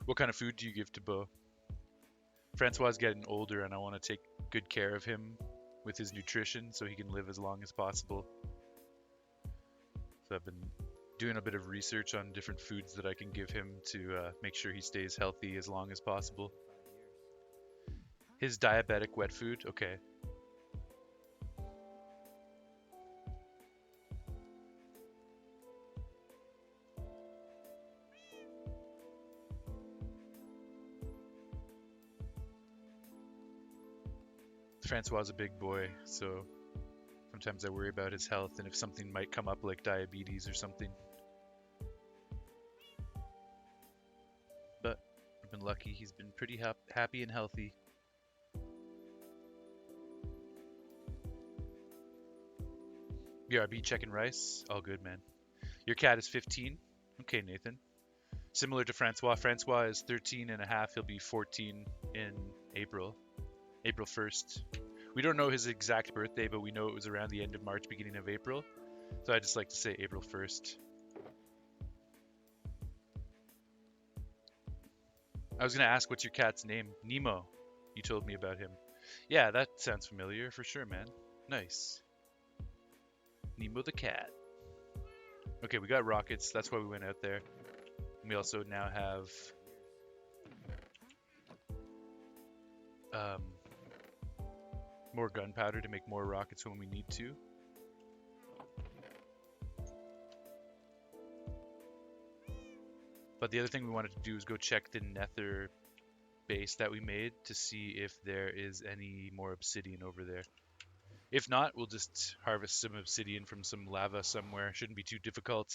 What kind of food do you give to Bo? Francois is getting older, and I want to take good care of him with his nutrition so he can live as long as possible. So I've been doing a bit of research on different foods that I can give him to make sure he stays healthy as long as possible. His diabetic wet food? Okay. Francois is a big boy, so sometimes I worry about his health and if something might come up like diabetes or something. But I've been lucky. He's been pretty happy and healthy. BRB checking rice. All good, man. Your cat is 15. Okay, Nathan. Similar to Francois. Francois is 13 and a half. He'll be 14 in April. April 1st. We don't know his exact birthday, but we know it was around the end of March, beginning of April. So I just like to say April 1st. I was going to ask, what's your cat's name? Nemo. You told me about him. Yeah, that sounds familiar for sure, man. Nice. Nemo the cat. Okay, we got rockets. That's why we went out there. And we also now have more gunpowder to make more rockets when we need to. But the other thing we wanted to do is go check the nether base that we made to see if there is any more obsidian over there. If not, we'll just harvest some obsidian from some lava somewhere. Shouldn't be too difficult.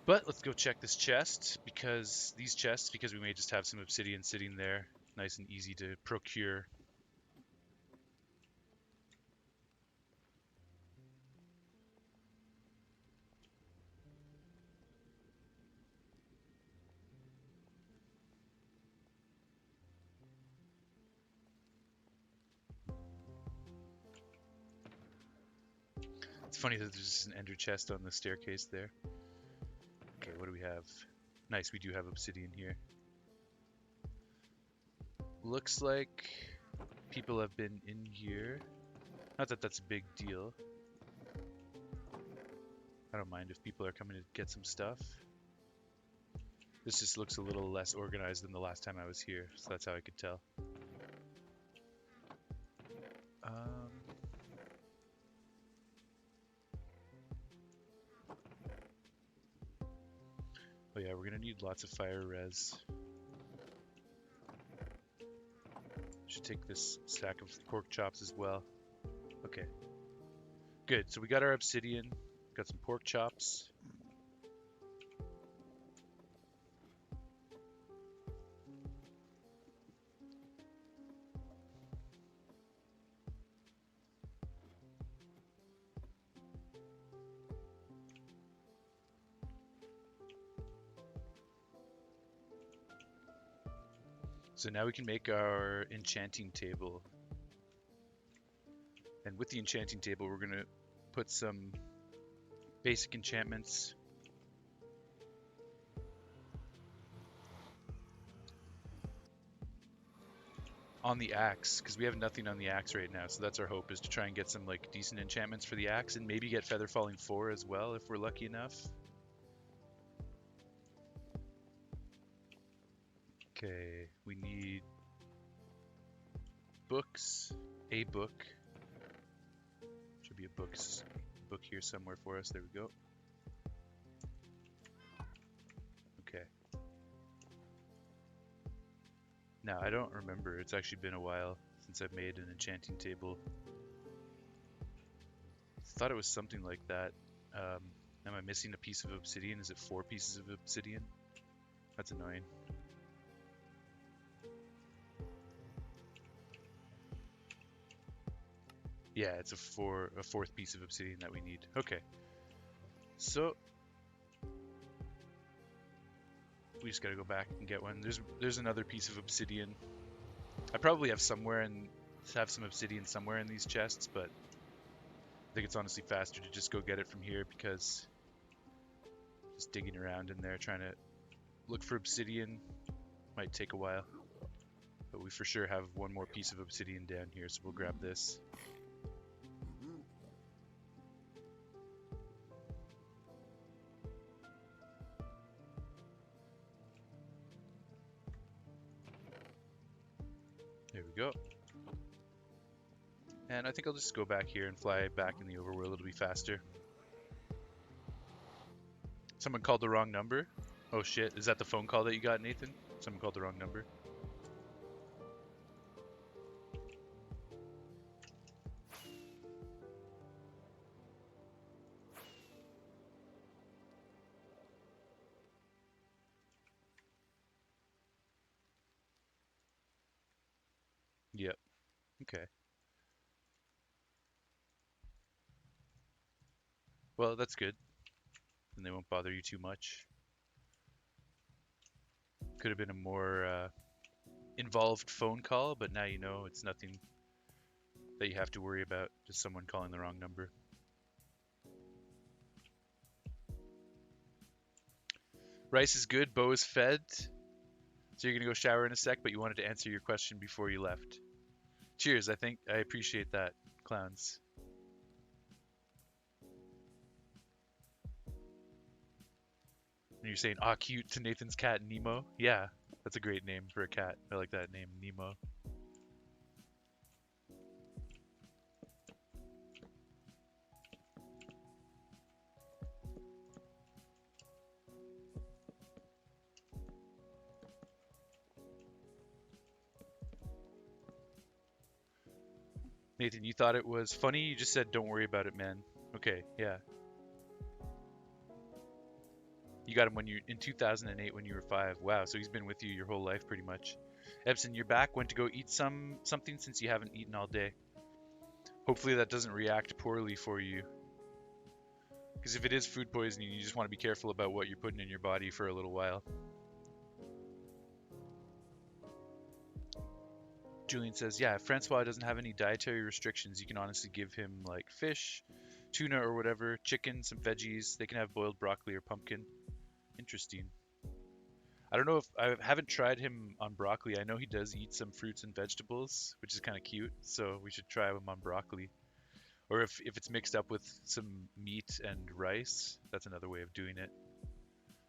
But let's go check this chest, because we may just have some obsidian sitting there, nice and easy to procure. It's funny that there's just an ender chest on the staircase there. Okay, what do we have? Nice, we do have obsidian here. Looks like people have been in here. Not that that's a big deal. I don't mind if people are coming to get some stuff. This just looks a little less organized than the last time I was here, so that's how I could tell. Oh yeah, we're gonna need lots of fire res. Should take this stack of pork chops as well. Okay. Good, so we got our obsidian, got some pork chops. So now we can make our enchanting table. And with the enchanting table, we're going to put some basic enchantments. On the axe, because we have nothing on the axe right now, so that's our hope, is to try and get some like decent enchantments for the axe, and maybe get Feather Falling 4 as well, if we're lucky enough. Okay, we need books, a book. Should be a book here somewhere for us. There we go. Okay. Now, I don't remember. It's actually been a while since I've made an enchanting table. Thought it was something like that. Am I missing a piece of obsidian? Is it 4 pieces of obsidian? That's annoying. Yeah, it's a fourth piece of obsidian that we need. Okay. So we just gotta go back and get one. There's another piece of obsidian. I probably have some obsidian somewhere in these chests, but I think it's honestly faster to just go get it from here, because just digging around in there trying to look for obsidian might take a while. But we for sure have one more piece of obsidian down here, so we'll grab this. There we go. And I think I'll just go back here and fly back in the overworld. It'll be faster. Someone called the wrong number? Oh shit, is that the phone call that you got, Nathan? Someone called the wrong number. Yep. Okay. Well, that's good. And they won't bother you too much. Could have been a more involved phone call, but now you know it's nothing that you have to worry about. Just someone calling the wrong number. Rice is good. Bo is fed. So you're going to go shower in a sec, but you wanted to answer your question before you left. Cheers. I appreciate that, clowns. And you're saying, "Ah, cute" to Nathan's cat, Nemo? Yeah, that's a great name for a cat. I like that name, Nemo. Nathan, you thought it was funny? You just said, "Don't worry about it, man." Okay, yeah. You got him when you in 2008 when you were 5. Wow, so he's been with you your whole life pretty much. Ebson, you're back. Went to go eat something since you haven't eaten all day. Hopefully that doesn't react poorly for you. Because if it is food poisoning, you just want to be careful about what you're putting in your body for a little while. Julian says, yeah, if Francois doesn't have any dietary restrictions, you can honestly give him like fish, tuna or whatever, chicken, some veggies. They can have boiled broccoli or pumpkin. Interesting. I don't know if I haven't tried him on broccoli. I know he does eat some fruits and vegetables, which is kind of cute. So we should try him on broccoli. Or if it's mixed up with some meat and rice, that's another way of doing it.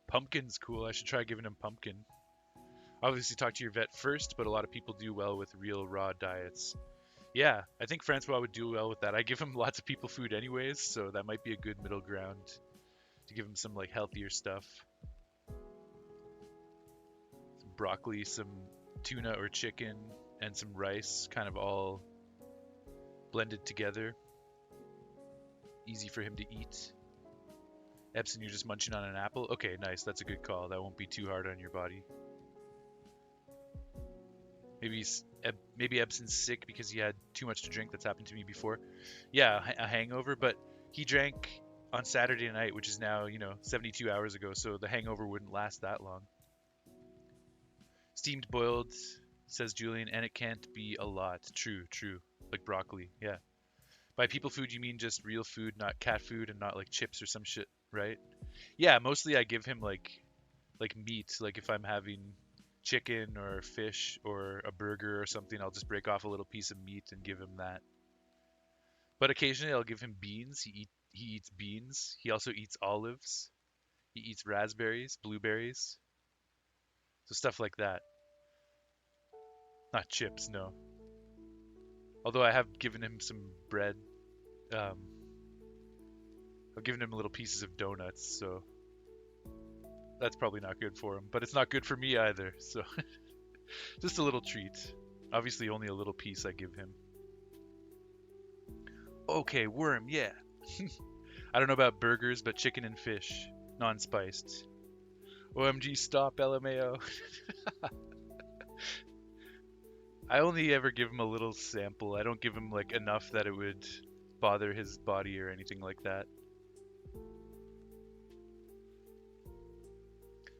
Pumpkin's cool. I should try giving him pumpkin. Obviously, talk to your vet first, but a lot of people do well with real raw diets. Yeah, I think Francois would do well with that. I give him lots of people food anyways, so that might be a good middle ground to give him some like healthier stuff. Some broccoli, some tuna or chicken, and some rice, kind of all blended together. Easy for him to eat. Epson, you're just munching on an apple? Okay, nice. That's a good call. That won't be too hard on your body. Maybe Ebson's sick because he had too much to drink. That's happened to me before. Yeah, a hangover, but he drank on Saturday night, which is now, 72 hours ago, so the hangover wouldn't last that long. Steamed boiled, says Julian, and it can't be a lot. True, true. Like broccoli, yeah. By people food, you mean just real food, not cat food, and not like chips or some shit, right? Yeah, mostly I give him like meat. Like if I'm having chicken or fish or a burger or something, I'll just break off a little piece of meat and give him that. But occasionally I'll give him beans. He eats beans. He also eats olives. He eats raspberries, blueberries, so stuff like that. Not chips, no. Although I have given him some bread. Um, I've given him little pieces of donuts, so that's probably not good for him. But it's not good for me either, so just a little treat. Obviously, only a little piece I give him. Okay, worm, yeah. I don't know about burgers, but chicken and fish, non-spiced. OMG, stop, LMAO. I only ever give him a little sample. I don't give him like enough that it would bother his body or anything like that.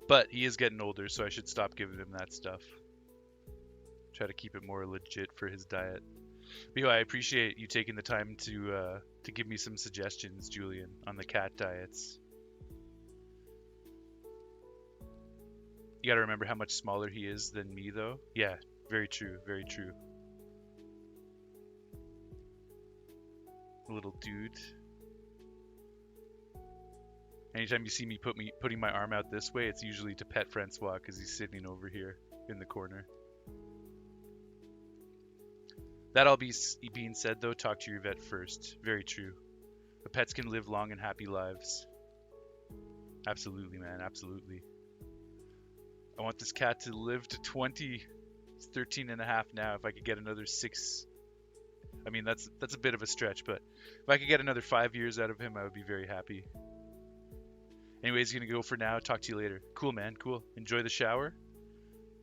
But he is getting older, so I should stop giving him that stuff. Try to keep it more legit for his diet. But I appreciate you taking the time to give me some suggestions, Julian, on the cat diets. You gotta remember how much smaller he is than me, though. Yeah, very true, very true. Little dude. Anytime you see me putting my arm out this way, it's usually to pet Francois because he's sitting over here in the corner. That all being said, though, talk to your vet first. Very true. The pets can live long and happy lives. Absolutely, man. Absolutely. I want this cat to live to 20. It's 13 and a half now. If I could get another 6, I mean, that's a bit of a stretch, but if I could get another 5 years out of him, I would be very happy. Anyways, gonna go for now. Talk to you later. Cool, man. Cool. Enjoy the shower.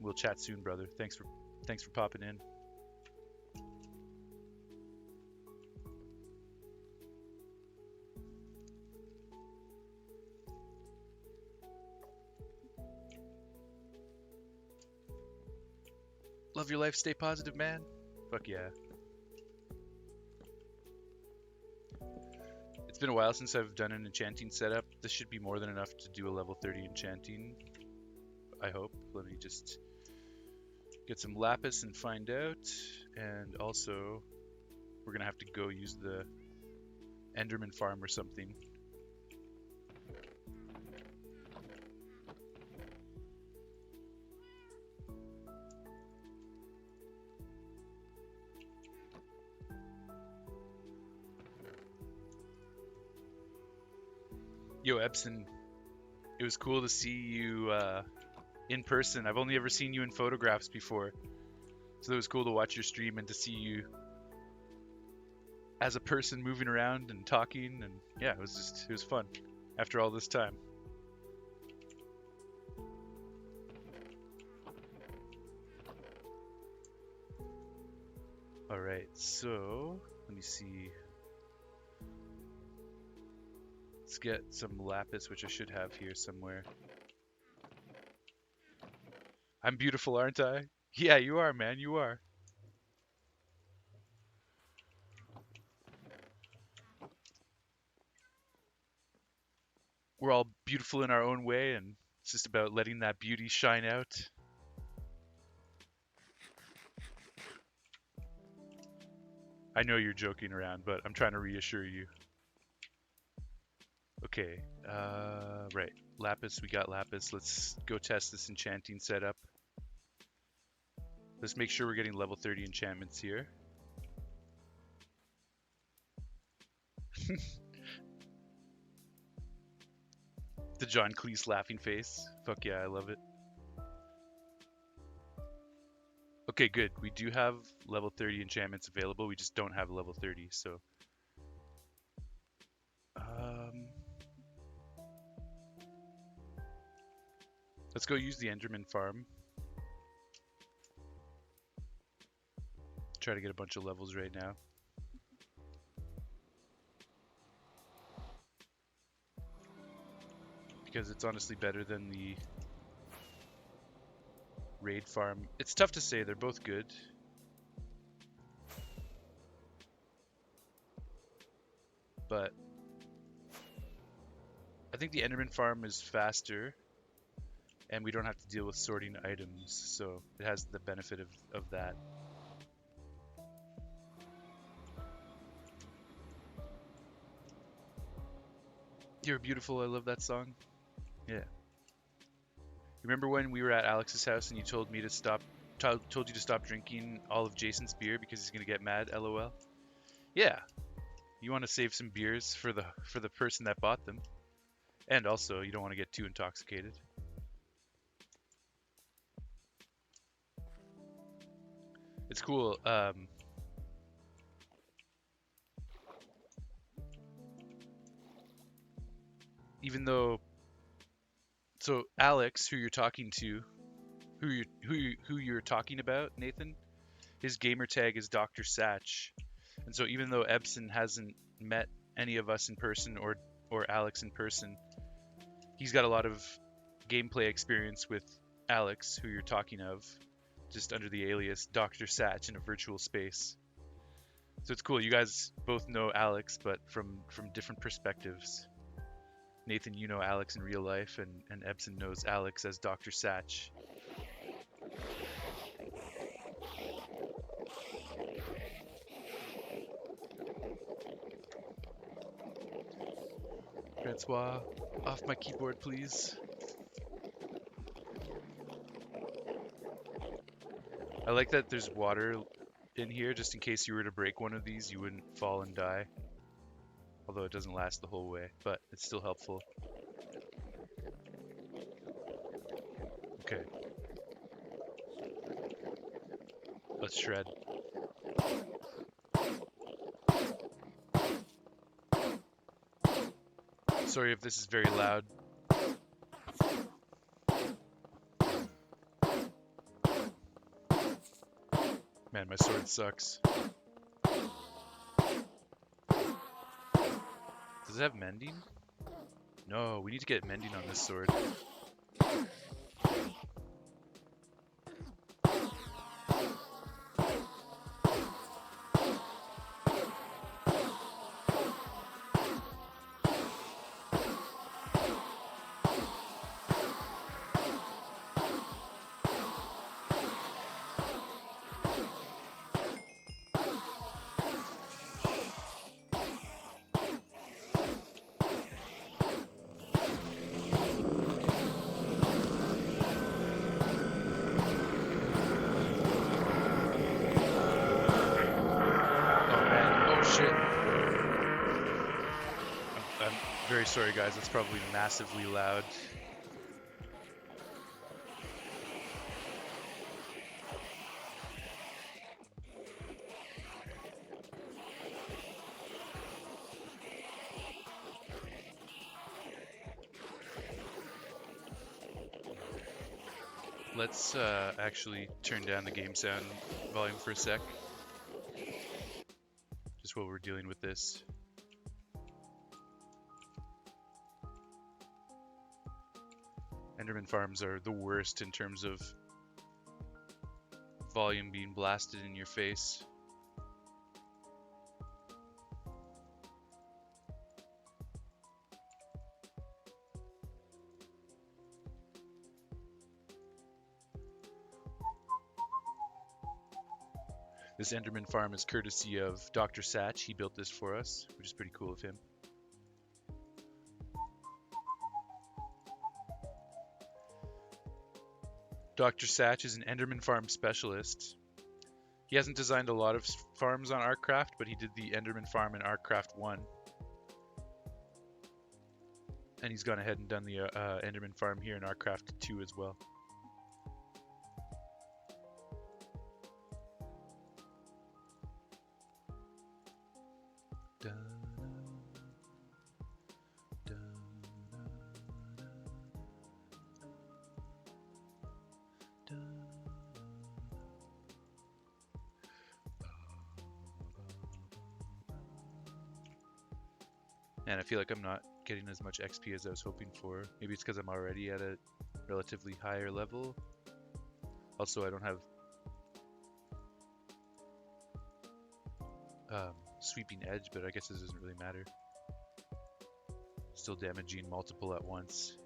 We'll chat soon, brother. Thanks for popping in. Love your life. Stay positive, man. Fuck yeah. It's been a while since I've done an enchanting setup. This should be more than enough to do a level 30 enchanting. I hope. Let me just get some lapis and find out. And also, we're gonna have to go use the Enderman farm or something. Yo, Epson, it was cool to see you in person. I've only ever seen you in photographs before. So it was cool to watch your stream and to see you as a person moving around and talking. And yeah, it was fun after all this time. All right, so let me see. Let's get some lapis, which I should have here somewhere. I'm beautiful, aren't I? Yeah, you are, man, you are. we're all beautiful in our own way, and it's just about letting that beauty shine out. I know you're joking around, but I'm trying to reassure you. Okay, right. Lapis, we got lapis. Let's go test this enchanting setup. Let's make sure we're getting level 30 enchantments here. The John Cleese laughing face. Fuck yeah, I love it. Okay, good. We do have level 30 enchantments available. We just don't have level 30, so... let's go use the Enderman farm. Try to get a bunch of levels right now. Because it's honestly better than the raid farm. It's tough to say, they're both good. But I think the Enderman farm is faster, and we don't have to deal with sorting items, so it has the benefit of that. You're Beautiful, I love that song. Yeah. Remember when we were at Alex's house and you told me to stop, told you to stop drinking all of Jason's beer because he's gonna get mad? LOL. Yeah. You want to save some beers for the person that bought them, and also you don't want to get too intoxicated. It's cool. Even though, so Alex, who you're talking to, who you're talking about, Nathan, his gamer tag is Dr. Satch, and so even though Ebson hasn't met any of us in person or Alex in person, he's got a lot of gameplay experience with Alex, who you're talking of, just under the alias Dr. Satch in a virtual space. So it's cool. You guys both know Alex, but from different perspectives. Nathan, you know Alex in real life, and Ebson knows Alex as Dr. Satch. Francois, off my keyboard, please. I like that there's water in here, just in case you were to break one of these, you wouldn't fall and die. Although it doesn't last the whole way, but it's still helpful. Okay. Let's shred. Sorry if this is very loud. Man, my sword sucks. Does it have mending? No, we need to get mending on this sword. I'm very sorry, guys. It's probably massively loud. Let's actually turn down the game sound volume for a sec. Just while we're dealing with this. Enderman farms are the worst in terms of volume being blasted in your face. This Enderman farm is courtesy of Dr. Satch. He built this for us, which is pretty cool of him. Dr. Satch is an Enderman farm specialist. He hasn't designed a lot of farms on ArcCraft, but he did the Enderman farm in ArcCraft 1. And he's gone ahead and done the Enderman farm here in ArcCraft 2 as well. And I feel like I'm not getting as much XP as I was hoping for. Maybe it's because I'm already at a relatively higher level. Also, I don't have sweeping edge, but I guess this doesn't really matter. Still damaging multiple at once.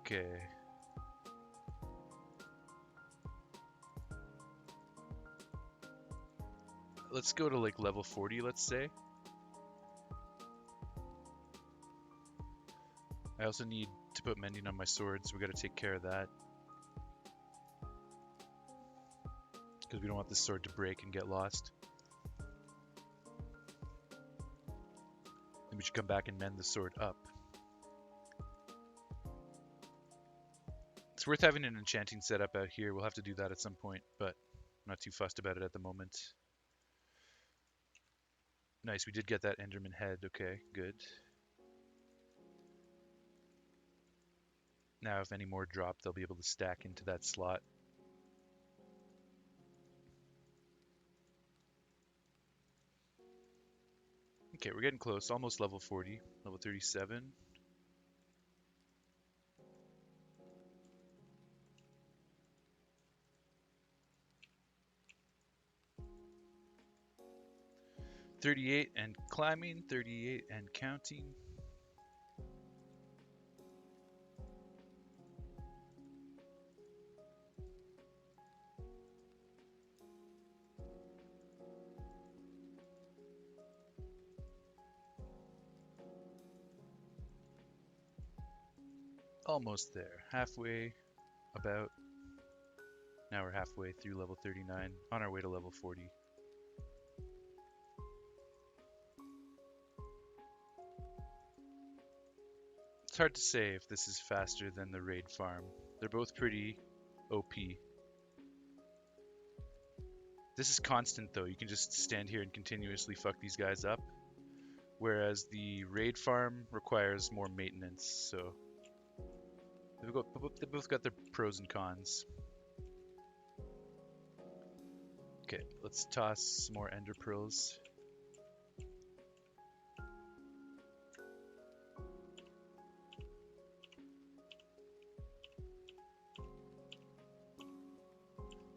Okay. Let's go to like level 40, let's say. I also need to put mending on my sword, so we gotta take care of that. Because we don't want this sword to break and get lost. Then we should come back and mend the sword up. It's worth having an enchanting setup out here. We'll have to do that at some point, but I'm not too fussed about it at the moment. Nice, we did get that Enderman head. Okay, good. Now if any more drop, they'll be able to stack into that slot. Okay, we're getting close. Almost level 40. Level 37. $38 and climbing, 38 and counting. Almost there. Halfway, about. Now we're halfway through level 39, on our way to level 40. It's hard to say if this is faster than the raid farm. They're both pretty OP. This is constant though, you can just stand here and continuously fuck these guys up. Whereas the raid farm requires more maintenance, so they both got their pros and cons. Okay, let's toss some more ender pearls.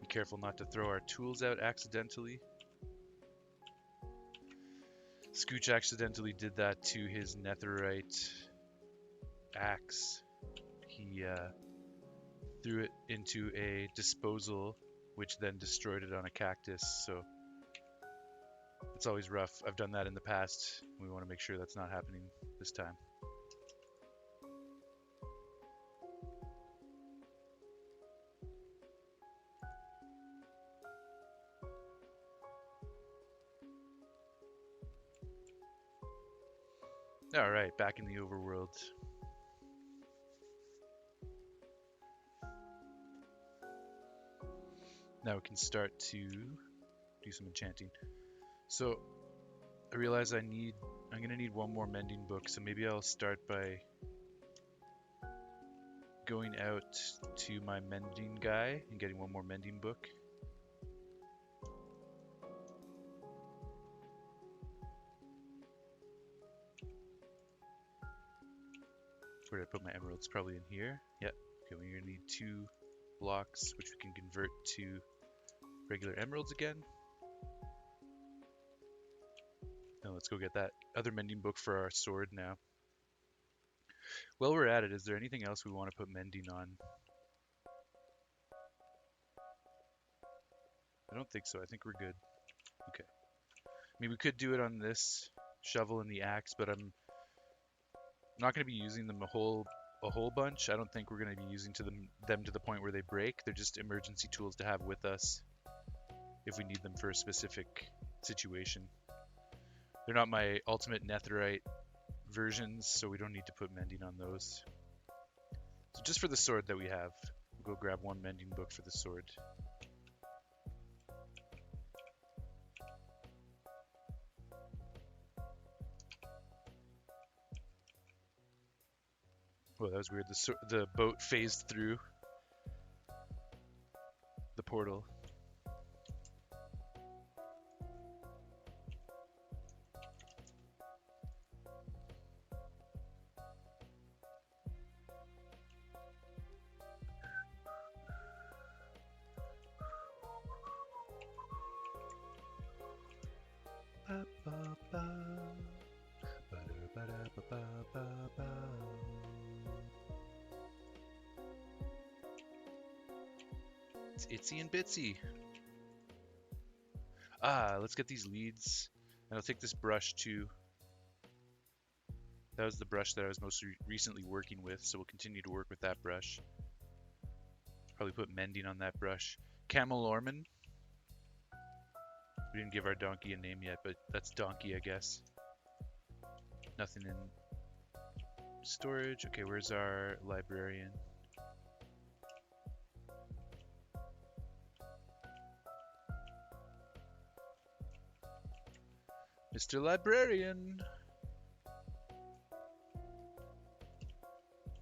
Be careful not to throw our tools out accidentally. Scooch accidentally did that to his netherite axe. He threw it into a disposal, which then destroyed it on a cactus, so it's always rough. I've done that in the past. We want to make sure that's not happening this time. Alright, back in the overworld. Now we can start to do some enchanting. So I realize I'm gonna need one more mending book, so maybe I'll start by going out to my mending guy and getting one more mending book. Where did I put my emeralds? Probably in here. Yep. Okay, we're gonna need 2 blocks, which we can convert to regular emeralds again. Now let's go get that other mending book for our sword now. While we're at it, is there anything else we want to put mending on? I don't think so. I think we're good. Okay. I mean, we could do it on this shovel and the axe, but I'm not going to be using them a whole bunch. I don't think we're going to be using them to the point where they break. They're just emergency tools to have with us if we need them for a specific situation. They're not my ultimate netherite versions, so we don't need to put mending on those. So just for the sword that we have, we'll go grab one mending book for the sword. Oh, that was weird. The boat phased through the portal. It's Itsy and Bitsy. Let's get these leads. And I'll take this brush too. That was the brush that I was most recently working with, so we'll continue to work with that brush. Probably put mending on that brush. Camel Orman. We didn't give our donkey a name yet, but that's donkey, I guess. Nothing in storage. Okay, where's our librarian? Mr. Librarian!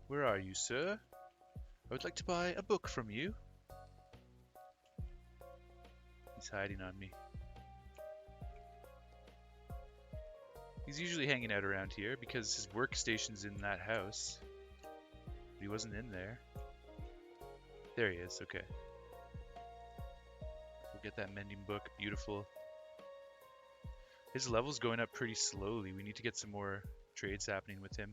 Where are you, sir? I would like to buy a book from you. He's hiding on me. He's usually hanging out around here because his workstation's in that house. But he wasn't in there. There he is, okay. We'll get that mending book, beautiful. His level's going up pretty slowly. We need to get some more trades happening with him.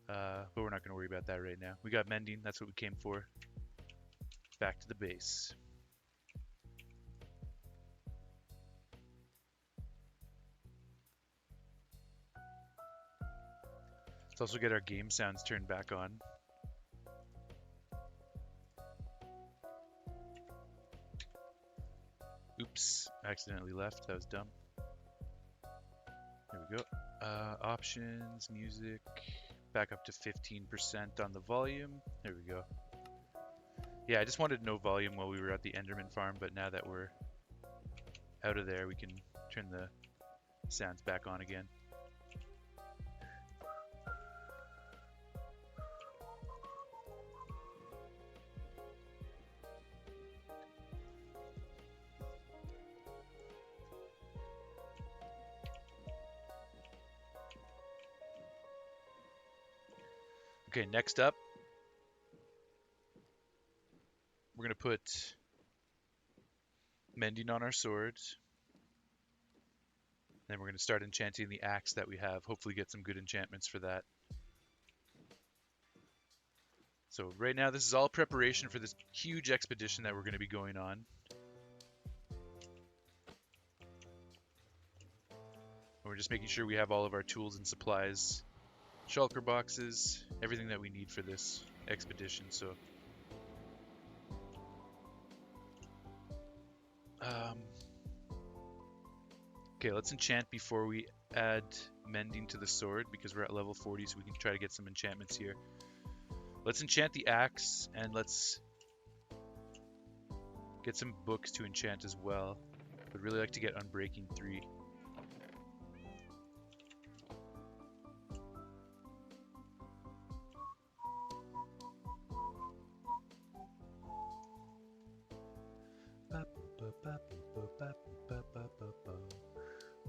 But we're not going to worry about that right now. We got mending, that's what we came for. Back to the base. Let's also get our game sounds turned back on. Oops, I accidentally left, that was dumb. There we go. Options, music, back up to 15% on the volume. There we go. Yeah, I just wanted no volume while we were at the Enderman farm, but now that we're out of there, we can turn the sounds back on again. Okay, next up, we're going to put mending on our swords. Then we're going to start enchanting the axe that we have. Hopefully get some good enchantments for that. So right now this is all preparation for this huge expedition that we're going to be going on. And we're just making sure we have all of our tools and supplies, shulker boxes, everything that we need for this expedition. So okay, let's enchant before we add mending to the sword because we're at level 40, so we can try to get some enchantments here. Let's enchant the axe and let's get some books to enchant as well. I'd really like to get Unbreaking 3.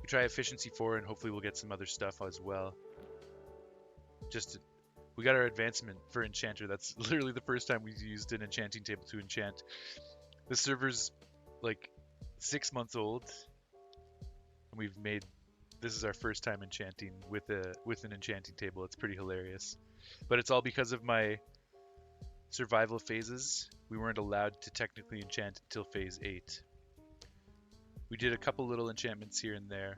We try efficiency 4 and hopefully we'll get some other stuff as well. Just to We got our advancement for enchanter. That's literally the first time we've used an enchanting table to enchant. The server's like 6 months old, and we've made this is our first time enchanting with an enchanting table. It's pretty hilarious, but it's all because of my survival phases. We weren't allowed to technically enchant until phase 8. We did a couple little enchantments here and there,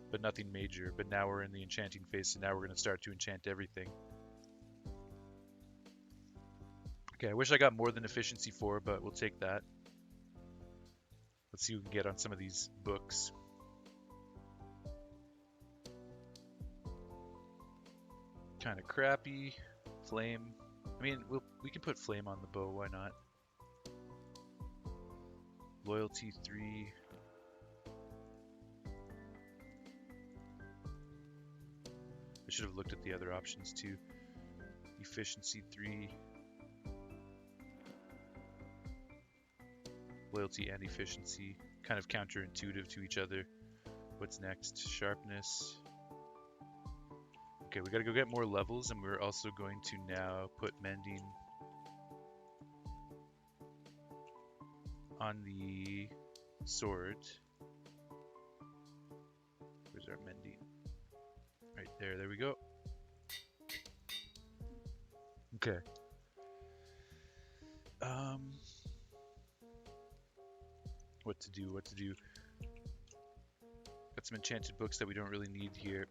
but nothing major. But now we're in the enchanting phase, so now we're going to start to enchant everything. Okay, I wish I got more than efficiency 4, but we'll take that. Let's see what we can get on some of these books. Kind of crappy. Flame. I mean, we can put flame on the bow, why not? Loyalty 3. I should have looked at the other options too. Efficiency 3. Loyalty and efficiency. Kind of counterintuitive to each other. What's next? Sharpness. Okay, we gotta go get more levels, and we're also going to now put mending on the sword. Where's our mending? Right there, there we go. Okay. What to do, what to do. Got some enchanted books that we don't really need here.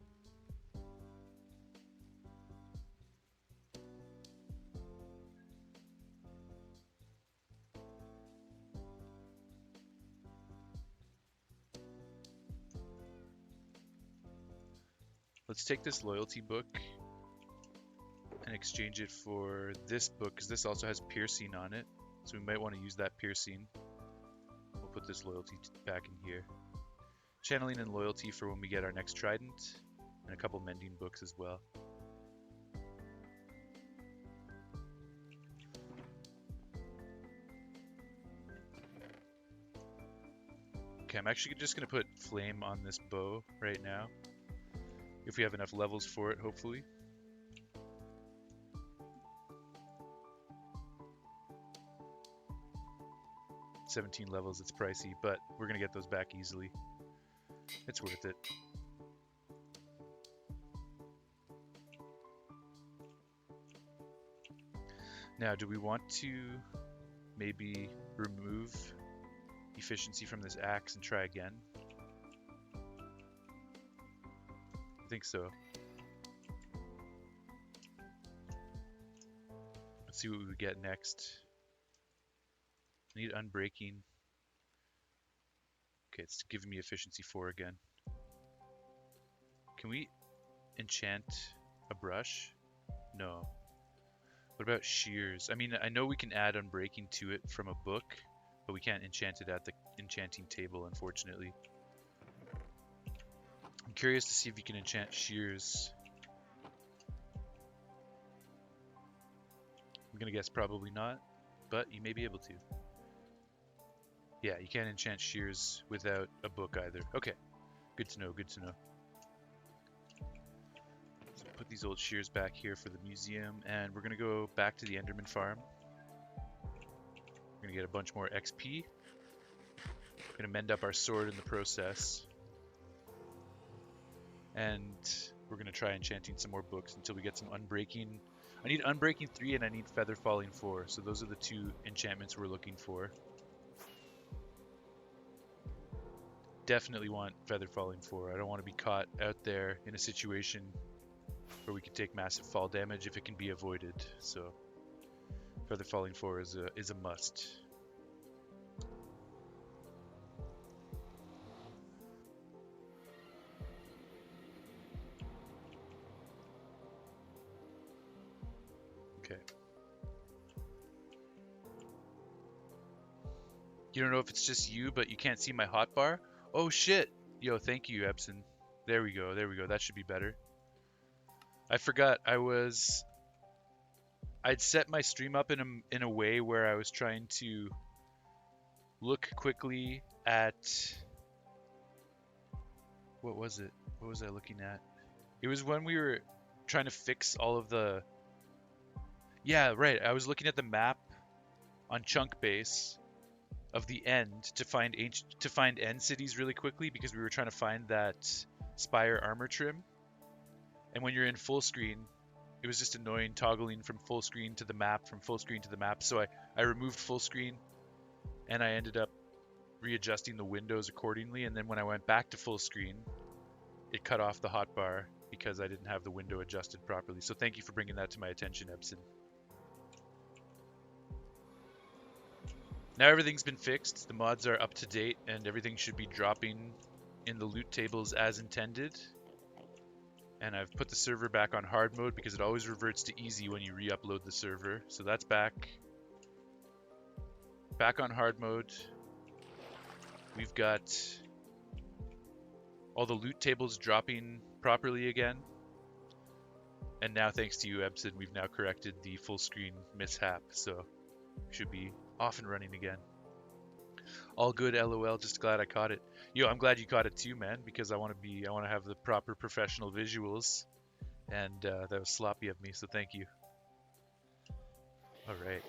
Let's take this loyalty book and exchange it for this book, because this also has piercing on it. So we might want to use that piercing. We'll put this loyalty back in here. Channeling and loyalty for when we get our next trident, and a couple mending books as well. Okay, I'm actually just going to put flame on this bow right now. If we have enough levels for it, hopefully. $17 levels, it's pricey, but we're going to get those back easily. It's worth it. Now, do we want to maybe remove efficiency from this axe and try again? I think so. Let's see what we would get next. I need unbreaking. Okay, it's giving me efficiency 4 again. Can we enchant a brush? No. What about shears? I mean, I know we can add unbreaking to it from a book, but we can't enchant it at the enchanting table, unfortunately. I'm curious to see if you can enchant shears. I'm gonna guess probably not, but you may be able to. Yeah, you can't enchant shears without a book either. Okay, good to know, good to know. So put these old shears back here for the museum, and we're gonna go back to the Enderman farm. We're gonna get a bunch more XP. We're gonna mend up our sword in the process. And we're gonna try enchanting some more books until we get some unbreaking. I need unbreaking 3 and I need feather falling 4. So those are the 2 enchantments we're looking for. Definitely want feather falling 4. I don't want to be caught out there in a situation where we could take massive fall damage if it can be avoided. So feather falling 4 is a must. Okay. You don't know if it's just you, but you can't see my hotbar? Oh shit! Yo, thank you, Epson. There we go, there we go. That should be better. I forgot I'd set my stream up in a way where I was trying to look quickly at, what was it? What was I looking at? It was when we were trying to fix all of the. Yeah, right. I was looking at the map on Chunk Base of the end to find end cities really quickly because we were trying to find that Spire armor trim. And when you're in full screen, it was just annoying toggling from full screen to the map, from full screen to the map. So I removed full screen and I ended up readjusting the windows accordingly. And then when I went back to full screen, it cut off the hotbar because I didn't have the window adjusted properly. So thank you for bringing that to my attention, Ebson. Now everything's been fixed, the mods are up to date, and everything should be dropping in the loot tables as intended. And I've put the server back on hard mode because it always reverts to easy when you re-upload the server. So that's back on hard mode. We've got all the loot tables dropping properly again. And now thanks to you, Ebson, we've now corrected the full screen mishap. So we should be off and running again. All good, LOL. Just glad I caught it. Yo, I'm glad you caught it too, man, because I want to have the proper professional visuals, and that was sloppy of me. So thank you. All right.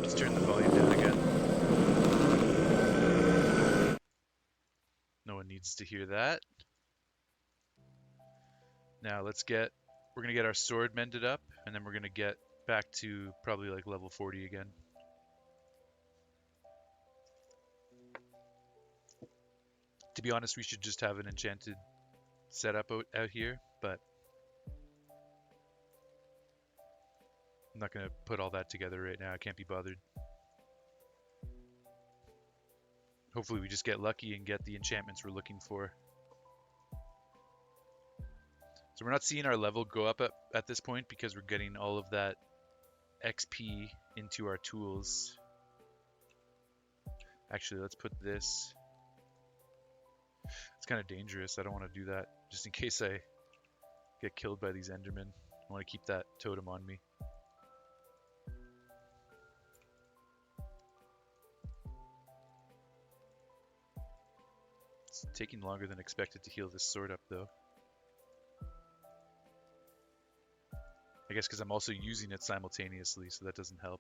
Just turn the volume down again. No one needs to hear that. Now we're gonna get our sword mended up, and then we're gonna get back to probably like level 40 again. To be honest, we should just have an enchanted setup out here, but I'm not gonna put all that together right now. I can't be bothered. Hopefully we just get lucky and get the enchantments we're looking for. So we're not seeing our level go up at this point because we're getting all of that XP into our tools. Actually, let's put this. It's kind of dangerous. I don't want to do that just in case I get killed by these Endermen. I want to keep that totem on me. It's taking longer than expected to heal this sword up though. I guess because I'm also using it simultaneously, so that doesn't help.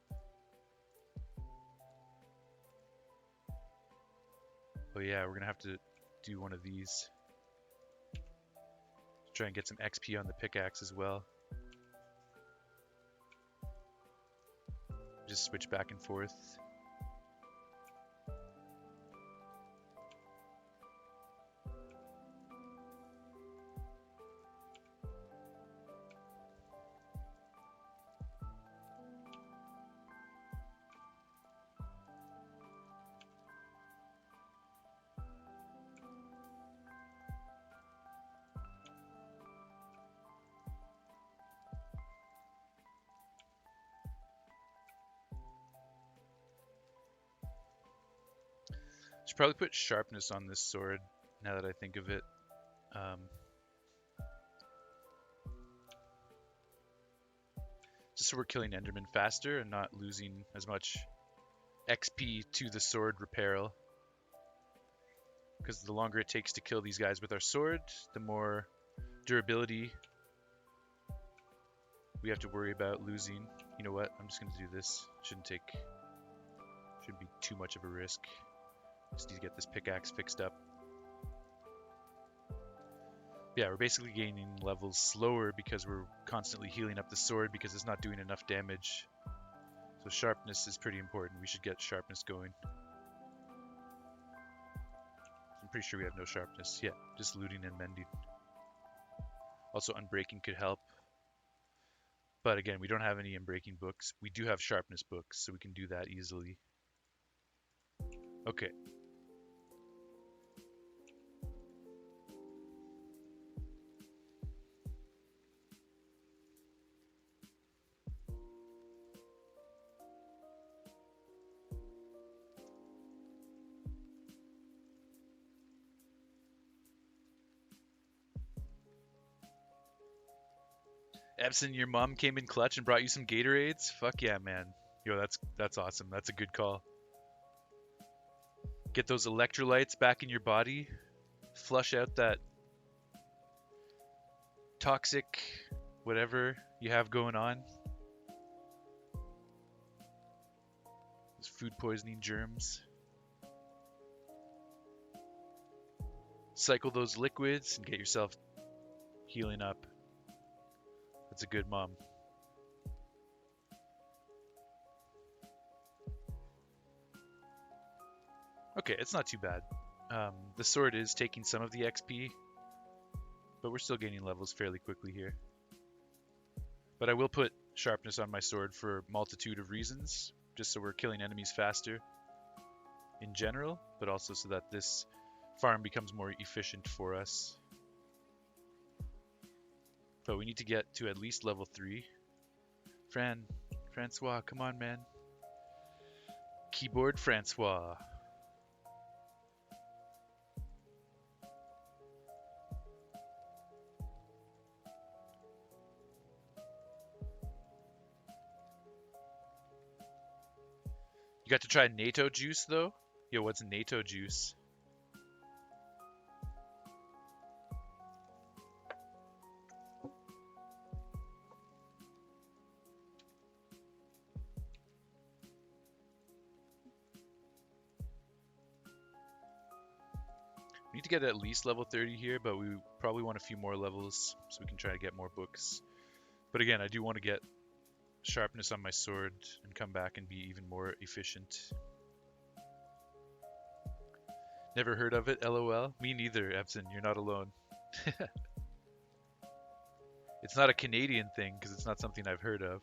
Oh yeah, we're gonna have to do one of these. Try and get some XP on the pickaxe as well. Just switch back and forth. Should probably put sharpness on this sword now that I think of it. Just so we're killing Enderman faster and not losing as much XP to the sword repair. Because the longer it takes to kill these guys with our sword, the more durability we have to worry about losing. You know what? I'm just going to do this. Shouldn't be too much of a risk. Just need to get this pickaxe fixed up. Yeah, we're basically gaining levels slower because we're constantly healing up the sword because it's not doing enough damage. So sharpness is pretty important. We should get sharpness going. I'm pretty sure we have no sharpness. Yeah, just looting and mending. Also, unbreaking could help. But again, we don't have any unbreaking books. We do have sharpness books, so we can do that easily. Okay. Epson, your mom came in clutch and brought you some Gatorades? Fuck yeah, man. Yo, that's awesome. That's a good call. Get those electrolytes back in your body. Flush out that toxic whatever you have going on. Those food poisoning germs. Cycle those liquids and get yourself healing up. That's a good mom. Okay, it's not too bad. The sword is taking some of the XP, but we're still gaining levels fairly quickly here. But I will put sharpness on my sword for a multitude of reasons, just so we're killing enemies faster in general, but also so that this farm becomes more efficient for us. But we need to get to at least level 3. Francois, come on, man. Keyboard Francois. You got to try NATO juice, though? Yo, what's NATO juice? We need to get at least level 30 here, but we probably want a few more levels so we can try to get more books. But again, I do want to get sharpness on my sword and come back and be even more efficient. Never heard of it, LOL. Me neither, Epson. You're not alone. It's not a Canadian thing because it's not something I've heard of.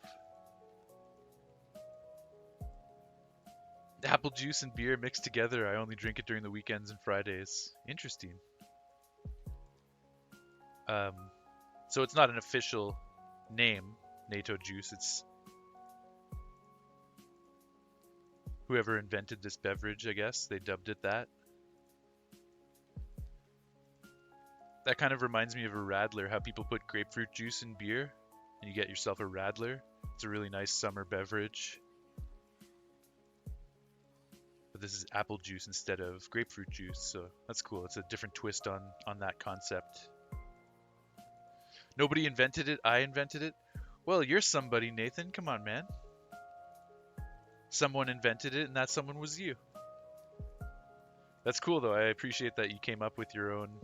Apple juice and beer mixed together. I only drink it during the weekends and Fridays. Interesting. So it's not an official name, NATO juice. It's whoever invented this beverage, I guess. They dubbed it that. That kind of reminds me of a radler, how people put grapefruit juice in beer and you get yourself a radler. It's a really nice summer beverage. But this is apple juice instead of grapefruit juice, so that's cool. It's a different twist on that concept. Nobody invented it, I invented it. Well, you're somebody, Nathan. Come on, man. Someone invented it, and that someone was you. That's cool, though. I appreciate that you came up with your own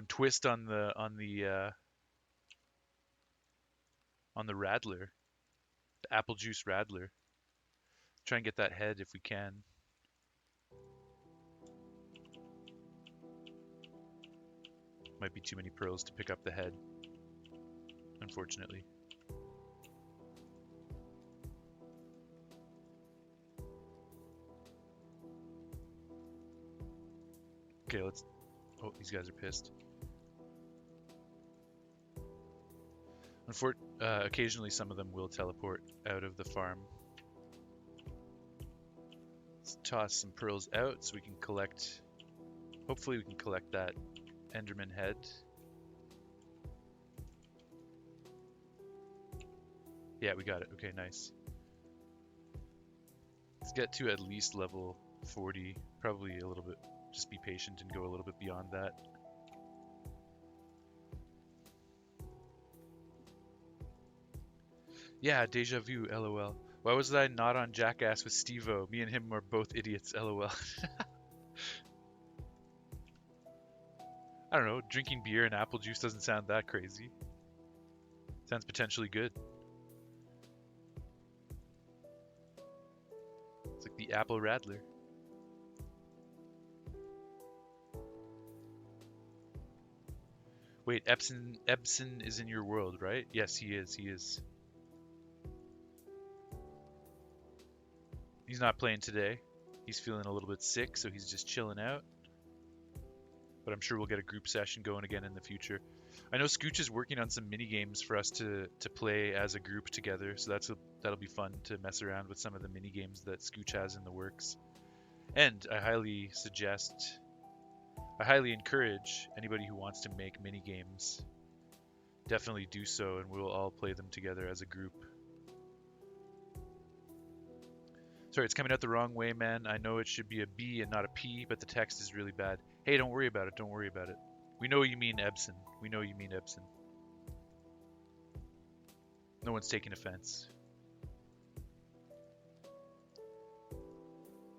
twist on the radler, the apple juice radler. Try and get that head if we can. Might be too many pearls to pick up the head, unfortunately. Okay, let's... Oh, these guys are pissed. Occasionally some of them will teleport out of the farm. Let's toss some pearls out so we can collect... Hopefully we can collect that Enderman head. Yeah, we got it. Okay, nice. Let's get to at least level 40. Probably a little bit. Just be patient and go a little bit beyond that. Yeah, deja vu, lol. Why was I not on Jackass with Steve-O? Me and him are both idiots, lol. I don't know, drinking beer and apple juice doesn't sound that crazy. Sounds potentially good. It's like the apple radler. Wait, Ebson is in your world, right? Yes, he is. He's not playing today. He's feeling a little bit sick, so he's just chilling out. But I'm sure we'll get a group session going again in the future. I know Scooch is working on some mini games for us to play as a group together, so that'll be fun to mess around with some of the mini games that Scooch has in the works. And I highly encourage anybody who wants to make mini games, definitely do so, and we'll all play them together as a group. So Sorry, it's coming out the wrong way, man. I know it should be a B and not a P, but the text is really bad. Hey, don't worry about it. Don't worry about it. We know you mean Ebsen. We know you mean Ebsen. No one's taking offense.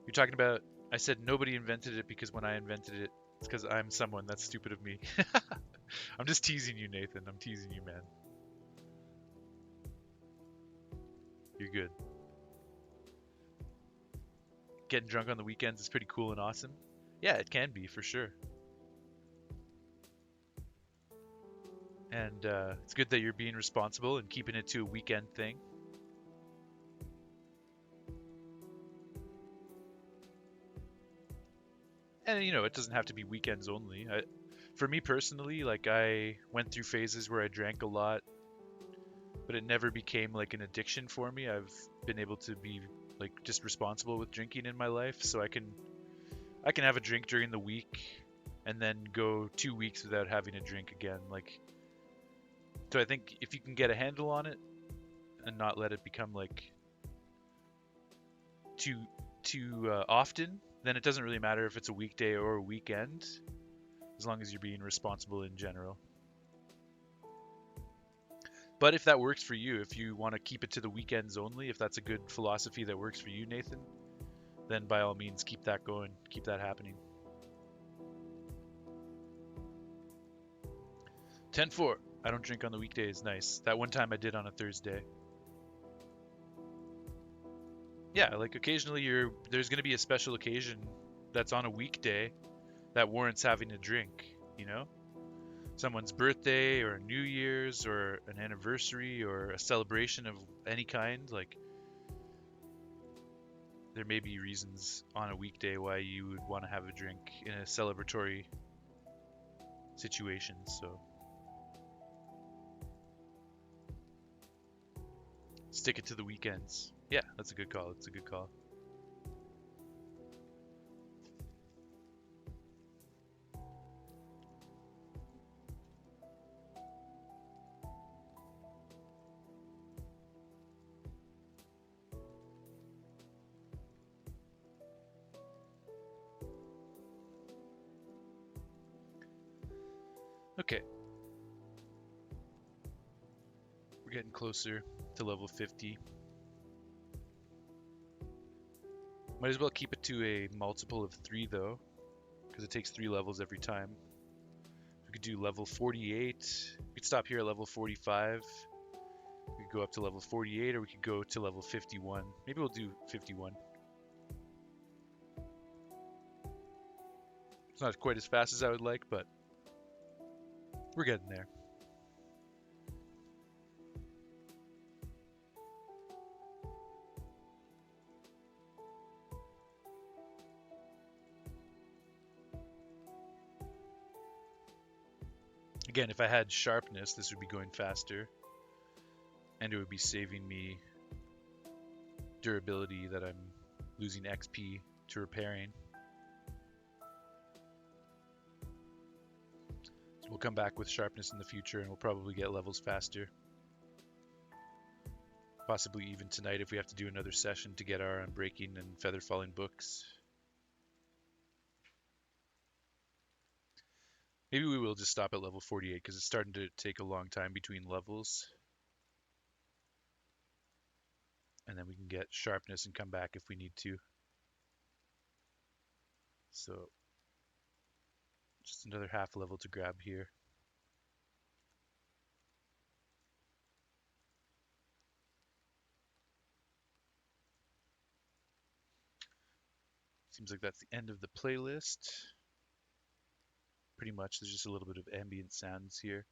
You're talking about, I said nobody invented it because when I invented it, it's because I'm someone. That's stupid of me. I'm just teasing you, Nathan. I'm teasing you, man. You're good. Getting drunk on the weekends is pretty cool and awesome. Yeah, it can be, for sure. And it's good that you're being responsible and keeping it to a weekend thing. And, it doesn't have to be weekends only. For me personally, like, I went through phases where I drank a lot, but it never became like an addiction for me. I've been able to be like just responsible with drinking in my life, so I can have a drink during the week and then go 2 weeks without having a drink again. Like, so I think if you can get a handle on it and not let it become like too often, then it doesn't really matter if it's a weekday or a weekend, as long as you're being responsible in general. But if that works for you, if you want to keep it to the weekends only, if that's a good philosophy that works for you, Nathan, then by all means keep that going, keep that happening. 10-4. I don't drink on the weekdays. Nice. That one time I did on a Thursday. Yeah, like occasionally there's going to be a special occasion that's on a weekday that warrants having a drink. Someone's birthday or New Year's or an anniversary or a celebration of any kind. Like, there may be reasons on a weekday why you would want to have a drink in a celebratory situation. So stick it to the weekends. Yeah, that's a good call. It's a good call. Okay, we're getting closer to level 50. Might as well keep it to a multiple of 3 though, because it takes 3 levels every time. We could do level 48. We could stop here at level 45. We could go up to level 48, or we could go to level 51. Maybe we'll do 51. It's not quite as fast as I would like, but we're getting there. Again, if I had sharpness, this would be going faster, and it would be saving me durability that I'm losing XP to repairing. So we'll come back with sharpness in the future, and we'll probably get levels faster. Possibly even tonight if we have to do another session to get our Unbreaking and Feather Falling books. Maybe we will just stop at level 48 because it's starting to take a long time between levels. And then we can get sharpness and come back if we need to. So just another half level to grab here. Seems like that's the end of the playlist. Pretty much, there's just a little bit of ambient sounds here.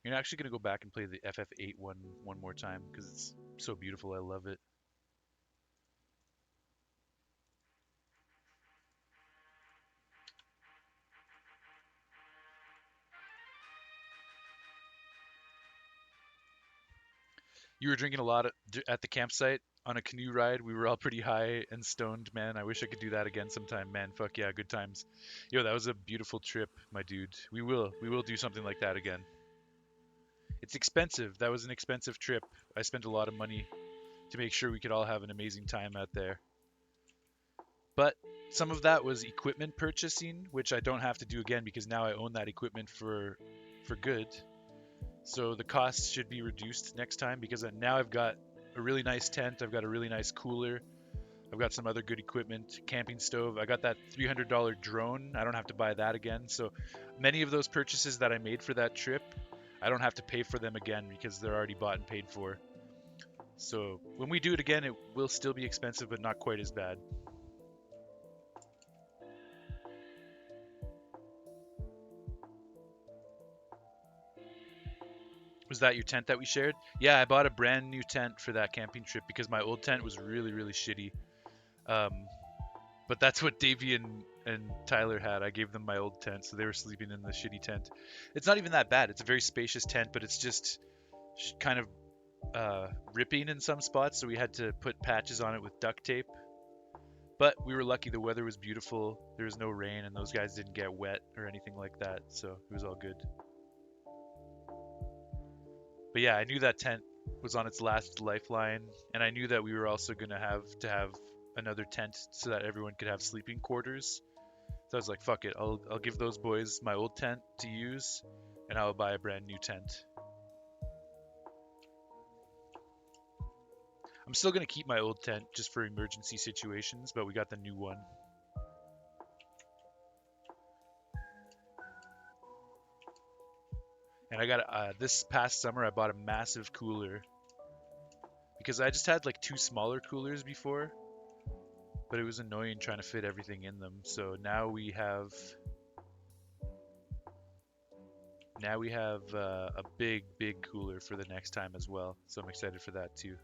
You're actually going to go back and play the FF8 one more time because it's so beautiful. I love it. You were drinking a lot at the campsite on a canoe ride. We were all pretty high and stoned, man. I wish I could do that again sometime, man. Fuck yeah, good times. Yo, that was a beautiful trip, my dude. We will do something like that again. It's expensive. That was an expensive trip. I spent a lot of money to make sure we could all have an amazing time out there. But some of that was equipment purchasing, which I don't have to do again because now I own that equipment for good. So the costs should be reduced next time because now I've got a really nice tent, I've got a really nice cooler, I've got some other good equipment, camping stove. I got that $300 drone. I don't have to buy that again. So many of those purchases that I made for that trip, I don't have to pay for them again because they're already bought and paid for. So when we do it again, it will still be expensive, but not quite as bad. Was that your tent that we shared? Yeah, I bought a brand new tent for that camping trip because my old tent was really, really shitty. Um, but that's what Davey and Tyler had. I gave them my old tent, so they were sleeping in the shitty tent. It's not even that bad. It's a very spacious tent, but it's just kind of ripping in some spots, so we had to put patches on it with duct tape. But we were lucky the weather was beautiful. There was no rain, and those guys didn't get wet or anything like that, so it was all good. But yeah, I knew that tent was on its last lifeline, and I knew that we were also going to have another tent so that everyone could have sleeping quarters. So I was like, fuck it, I'll give those boys my old tent to use, and I'll buy a brand new tent. I'm still gonna keep my old tent just for emergency situations, but we got the new one. And I got this past summer I bought a massive cooler because I just had like two smaller coolers before, but it was annoying trying to fit everything in them. So now we have a big cooler for the next time as well. So I'm excited for that too.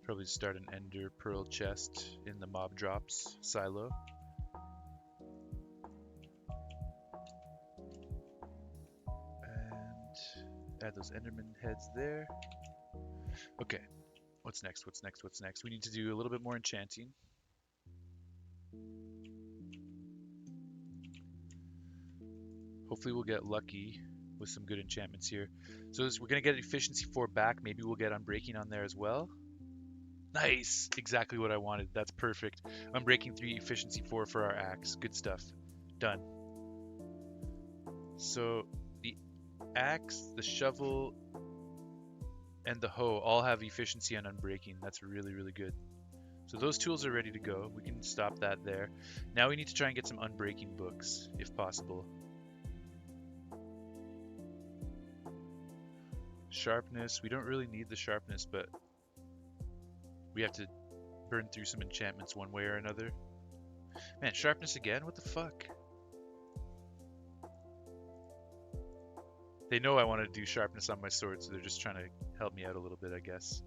Probably start an ender pearl chest in the mob drops silo. And add those enderman heads there. Okay, what's next? What's next? What's next? We need to do a little bit more enchanting. Hopefully we'll get lucky with some good enchantments here. So we're going to get efficiency 4 back. Maybe we'll get unbreaking on there as well. Nice! Exactly what I wanted. That's perfect. Unbreaking 3, efficiency 4 for our axe. Good stuff. Done. So the axe, the shovel, and the hoe all have efficiency on unbreaking. That's really, really good. So those tools are ready to go. We can stop that there. Now we need to try and get some unbreaking books, if possible. Sharpness. We don't really need the sharpness, but we have to burn through some enchantments one way or another. Man, sharpness again? What the fuck? They know I want to do sharpness on my sword, so they're just trying to help me out a little bit, I guess.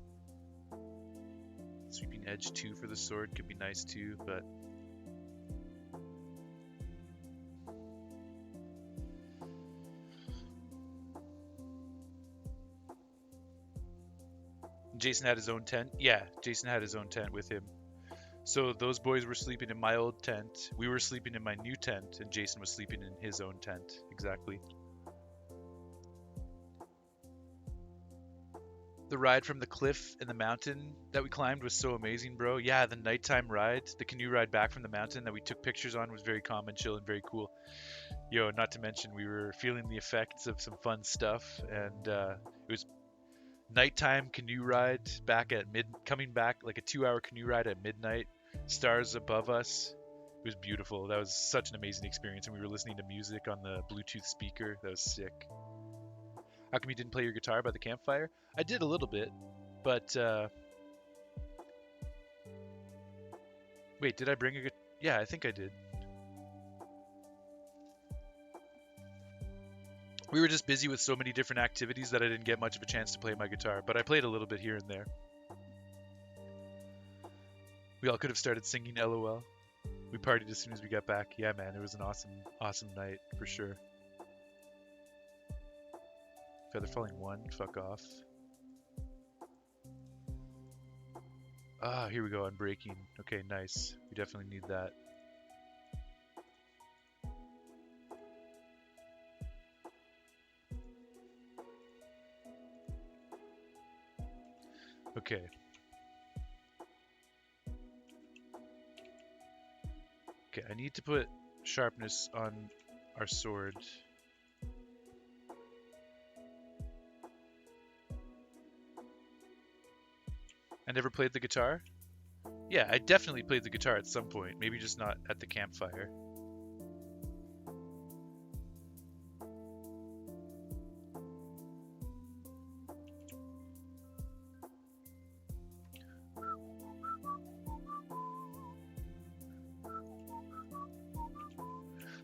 Sweeping edge 2 for the sword could be nice too, but... Jason had his own tent? Yeah, Jason had his own tent with him. So those boys were sleeping in my old tent, we were sleeping in my new tent, and Jason was sleeping in his own tent. Exactly. The ride from the cliff and the mountain that we climbed was so amazing, bro. Yeah, the nighttime ride, the canoe ride back from the mountain that we took pictures on was very calm and chill and very cool. Yo, not to mention we were feeling the effects of some fun stuff, and it was nighttime canoe ride coming back like a 2-hour canoe ride at midnight, stars above us. It was beautiful. That was such an amazing experience, and we were listening to music on the Bluetooth speaker. That was sick. How come you didn't play your guitar by the campfire? I did a little bit, but wait, did I bring a guitar? Yeah, I think I did. We were just busy with so many different activities that I didn't get much of a chance to play my guitar, but I played a little bit here and there. We all could have started singing LOL. We partied as soon as we got back. Yeah, man, it was an awesome night for sure. Feather falling 1, fuck off. Ah, here we go, unbreaking. Okay, nice. We definitely need that. Okay. Okay, I need to put sharpness on our sword. I never played the guitar? Yeah, I definitely played the guitar at some point. Maybe just not at the campfire.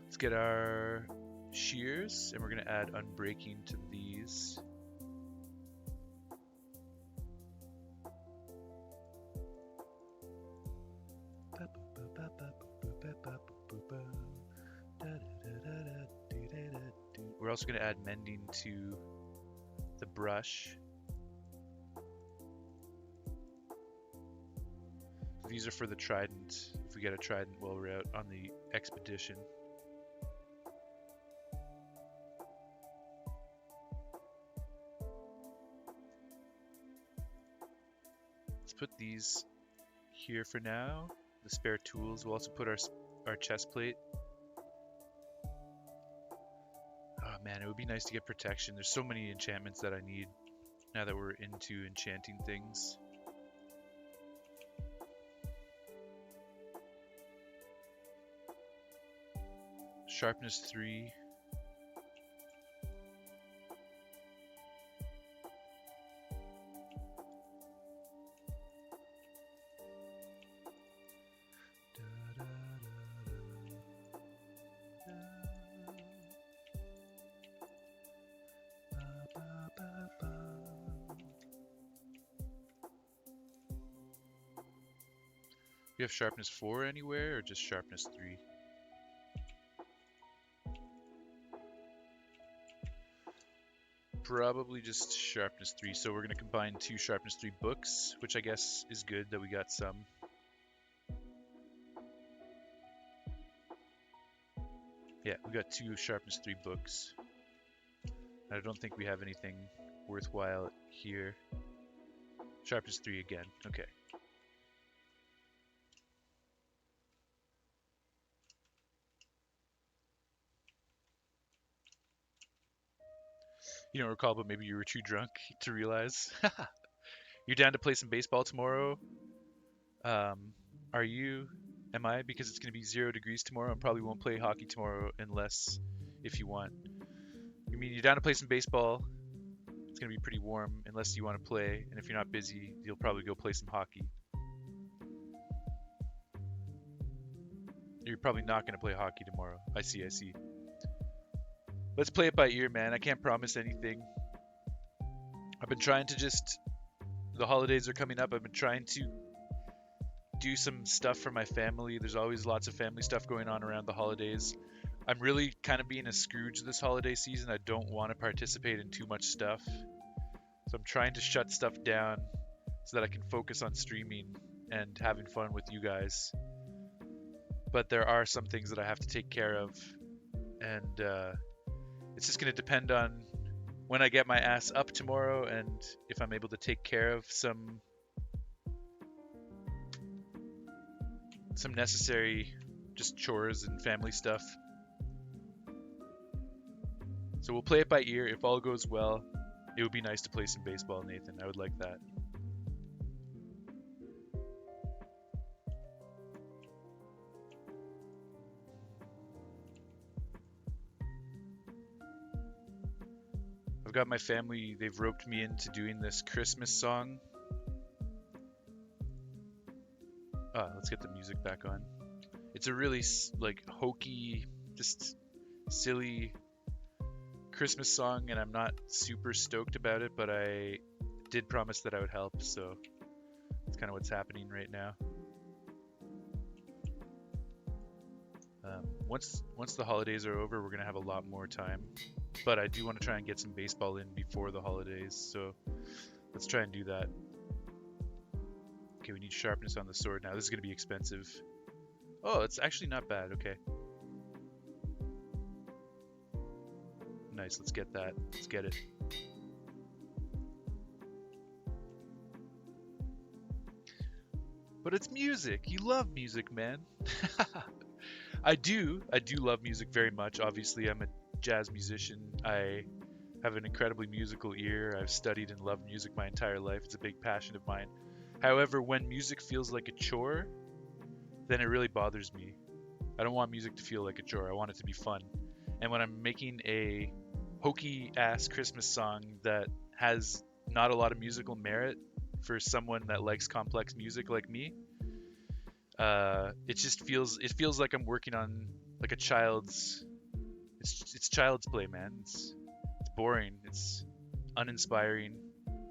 Let's get our shears, and we're going to add unbreaking to these. We're also going to add mending to the brush. These are for the trident, if we get a trident while we're out on the expedition. Let's put these here for now. The spare tools. We'll also put our chest plate. Oh man, it would be nice to get protection. There's so many enchantments that I need now that we're into enchanting things. Sharpness 3. You have sharpness 4 anywhere, or just sharpness 3? Probably just sharpness 3. So we're going to combine 2 sharpness 3 books, which I guess is good that we got some. Yeah, we got 2 sharpness 3 books. I don't think we have anything worthwhile here. Sharpness 3 again. Okay. You don't recall, but maybe you were too drunk to realize. You're down to play some baseball tomorrow? Are you? Am I? Because it's going to be 0 degrees tomorrow and probably won't play hockey tomorrow unless if you want. You mean you're down to play some baseball? It's going to be pretty warm unless you want to play. And if you're not busy, you'll probably go play some hockey. You're probably not going to play hockey tomorrow. I see. Let's play it by ear, man. I can't promise anything. I've been trying to the holidays are coming up. I've been trying to do some stuff for my family. There's always lots of family stuff going on around the holidays. I'm really kind of being a Scrooge this holiday season. I don't want to participate in too much stuff. So I'm trying to shut stuff down so that I can focus on streaming and having fun with you guys. But there are some things that I have to take care of. And it's just going to depend on when I get my ass up tomorrow and if I'm able to take care of some necessary just chores and family stuff. So we'll play it by ear. If all goes well, it would be nice to play some baseball, Nathan. I would like that. I've got my family, they've roped me into doing this Christmas song. Let's get the music back on. It's a really like hokey, just silly Christmas song, and I'm not super stoked about it, but I did promise that I would help, so that's kind of what's happening right now. Once the holidays are over, we're gonna have a lot more time, but I do want to try and get some baseball in before the holidays, so let's try and do that. Okay, we need sharpness on the sword now. This is gonna be expensive. Oh, it's actually not bad. Okay. Nice, let's get that. Let's get it. but it's music. You love music, man. I do love music very much. Obviously, I'm a jazz musician. I have an incredibly musical ear. I've studied and loved music my entire life. It's a big passion of mine. However, when music feels like a chore, then it really bothers me. I don't want music to feel like a chore. I want it to be fun. And when I'm making a hokey ass Christmas song that has not a lot of musical merit for someone that likes complex music like me, it feels like I'm working on like a child's it's child's play, man. It's boring. It's uninspiring.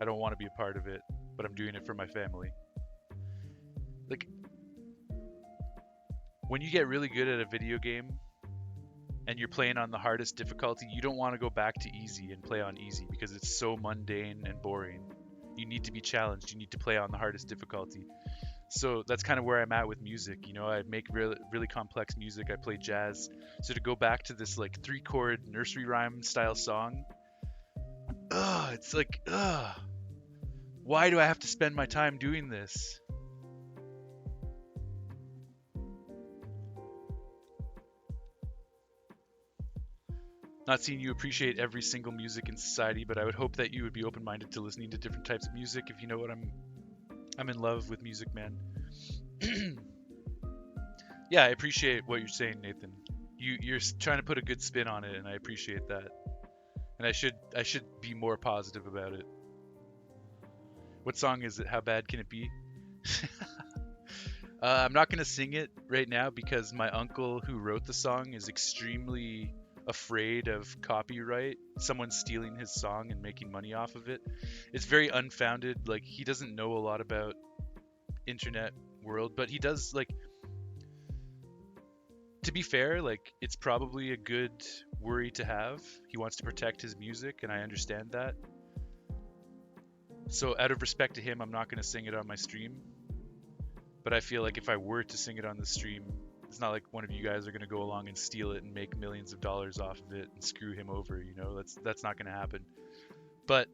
I don't want to be a part of it, but I'm doing it for my family. Like when you get really good at a video game and you're playing on the hardest difficulty, you don't want to go back to easy and play on easy because it's so mundane and boring. You need to be challenged. You need to play on the hardest difficulty. So that's kind of where I'm at with music. You know, I make really, really complex music. I play jazz. So to go back to this like 3-chord nursery rhyme style song, it's like, why do I have to spend my time doing this? Not seeing you appreciate every single music in society, but I would hope that you would be open-minded to listening to different types of music. If you know what I'm in love with music, man. Yeah, I appreciate what you're saying, Nathan. You're trying to put a good spin on it, and I appreciate that. And I should be more positive about it. What song is it? How bad can it be? I'm not gonna sing it right now because my uncle who wrote the song is extremely afraid of copyright, someone stealing his song and making money off of it. It's very unfounded. Like he doesn't know a lot about internet world, but he does like, to be fair, like it's probably a good worry to have. He wants to protect his music and I understand that. So out of respect to him, I'm not going to sing it on my stream. But I feel like if I were to sing it on the stream, it's not like one of you guys are going to go along and steal it and make millions of dollars off of it and screw him over, you know? That's not going to happen. But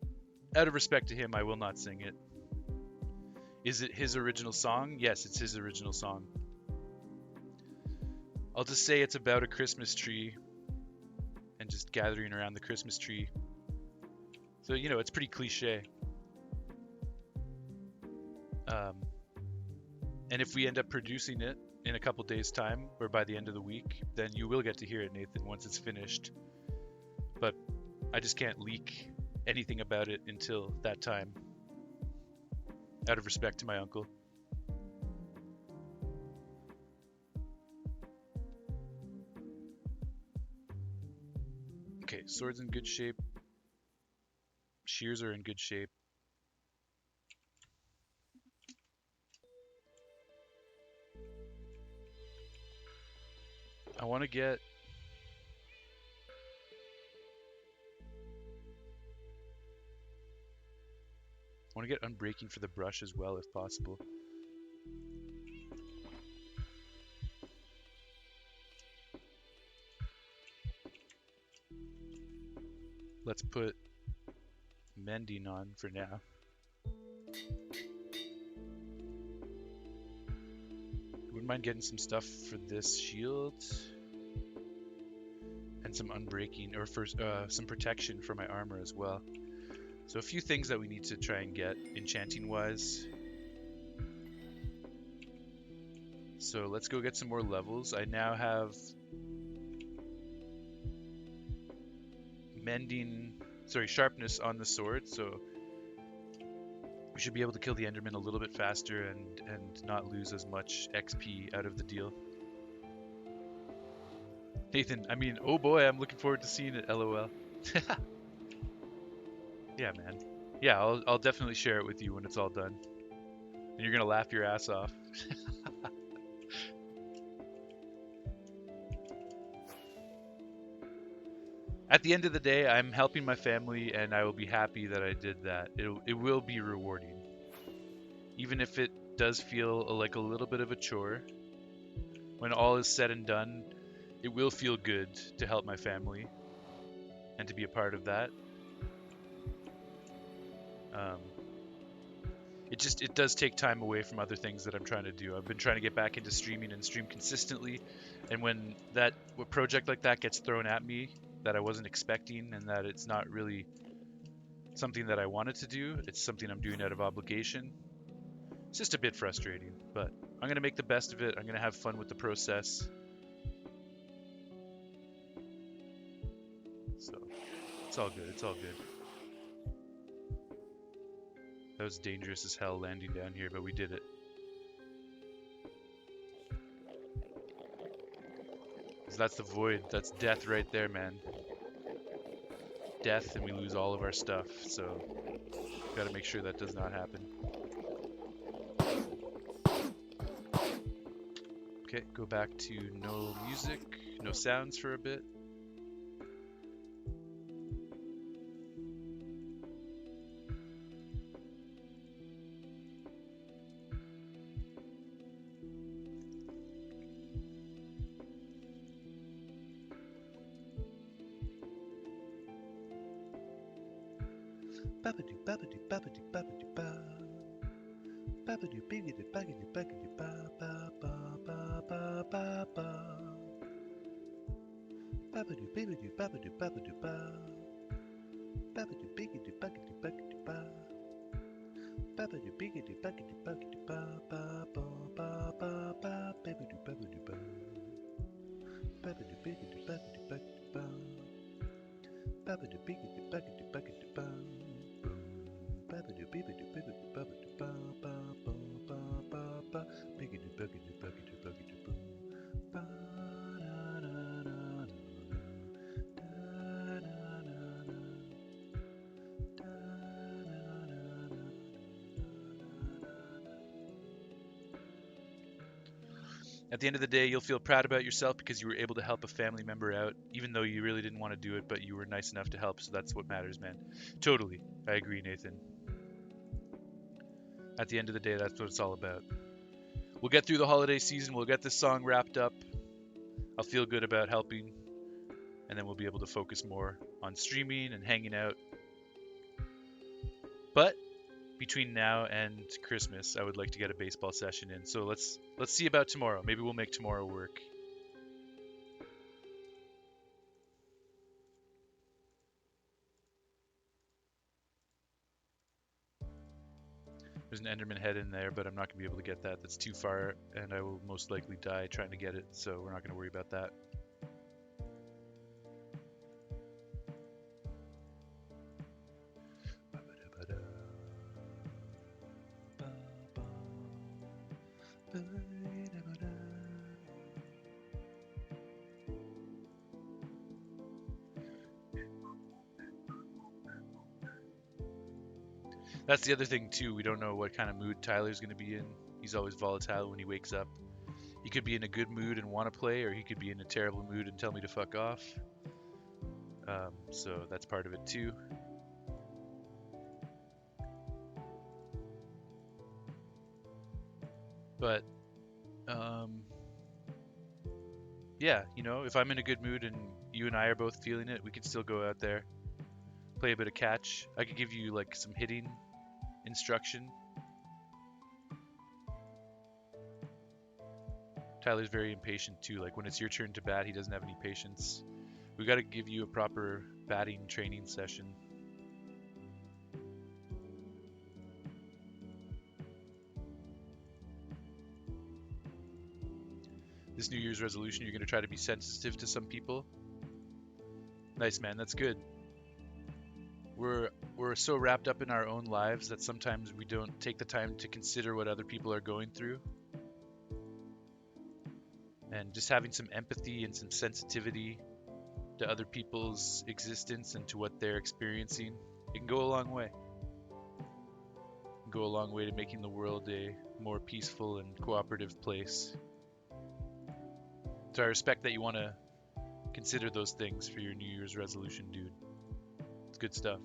out of respect to him, I will not sing it. Is it his original song? Yes, it's his original song. I'll just say it's about a Christmas tree and just gathering around the Christmas tree. So, you know, it's pretty cliche. And if we end up producing it in a couple days' time or by the end of the week, then you will get to hear it, Nathan, once it's finished. But I just can't leak anything about it until that time, out of respect to my uncle. Okay, sword's in good shape. Shears are in good shape. I want to get unbreaking for the brush as well if possible. Let's put mending on for now. Wouldn't mind getting some stuff for this shield and some unbreaking, or for some protection for my armor as well. So a few things that we need to try and get enchanting wise. So let's go get some more levels. I now have sharpness on the sword, so we should be able to kill the Enderman a little bit faster and not lose as much XP out of the deal. Nathan, I mean, oh boy, I'm looking forward to seeing it, LOL. Yeah, man. Yeah, I'll definitely share it with you when it's all done. And you're gonna laugh your ass off. At the end of the day, I'm helping my family and I will be happy that I did that. It will be rewarding. Even if it does feel like a little bit of a chore, when all is said and done, it will feel good to help my family and to be a part of that. it does take time away from other things that I'm trying to do. I've been trying to get back into streaming and stream consistently, and when a project like that gets thrown at me that I wasn't expecting and that it's not really something that I wanted to do, it's something I'm doing out of obligation. It's just a bit frustrating, but I'm going to make the best of it. I'm going to have fun with the process. So, it's all good. It's all good. That was dangerous as hell landing down here, but we did it. 'Cause that's the void. That's death right there, man. Death, and we lose all of our stuff. So, gotta make sure that does not happen. Okay, go back to no music, no sounds for a bit. Babadoo, babadoo, babadoo, babadoo, ba. Babadoo, biggity, baggity, baggity, ba, ba, ba, ba, ba, ba, ba. Babadoo, biggity, babadoo, babadoo, ba. Babadoo, biggity, baggity, baggity, ba. Babadoo, biggity, baggity, baggity, ba, ba, ba, ba, ba, ba, babadoo, babadoo, ba. Babadoo, biggity, baggity, baggity, ba. Babadoo, biggity, baggity, baggity, ba. Babadoo, bibbidoo, bibbidoo, babadoo, ba, ba, ba, ba, ba, ba, biggity, biggity, biggity, biggity, boo. Ba, na, na, na, na, da, na, na, na, da, na, na, na, At the end of the day, you'll feel proud about yourself because you were able to help a family member out, even though you really didn't want to do it, but you were nice enough to help, so that's what matters, man. Totally. I agree, Nathan. At the end of the day, that's what it's all about. We'll get through the holiday season, we'll get this song wrapped up, I'll feel good about helping, and then we'll be able to focus more on streaming and hanging out. But between now and Christmas, I would like to get a baseball session in. So let's see about tomorrow. Maybe we'll make tomorrow work. There's an Enderman head in there, but I'm not going to be able to get that. That's too far, and I will most likely die trying to get it, so we're not going to worry about that. That's the other thing too. We don't know what kind of mood Tyler's going to be in. He's always volatile when he wakes up. He could be in a good mood and want to play, or he could be in a terrible mood and tell me to fuck off. So that's part of it too. But yeah, if I'm in a good mood and you and I are both feeling it, we could still go out there, play a bit of catch. I could give you like some hitting instruction. Tyler's very impatient too. Like when it's your turn to bat, he doesn't have any patience. We got to give you a proper batting training session. This New Year's resolution, you're going to try to be sensitive to some people. Nice, man. That's good. We're so wrapped up in our own lives that sometimes we don't take the time to consider what other people are going through. And just having some empathy and some sensitivity to other people's existence and to what they're experiencing, it can go a long way. It can go a long way to making the world a more peaceful and cooperative place. So I respect that you want to consider those things for your New Year's resolution, dude. It's good stuff.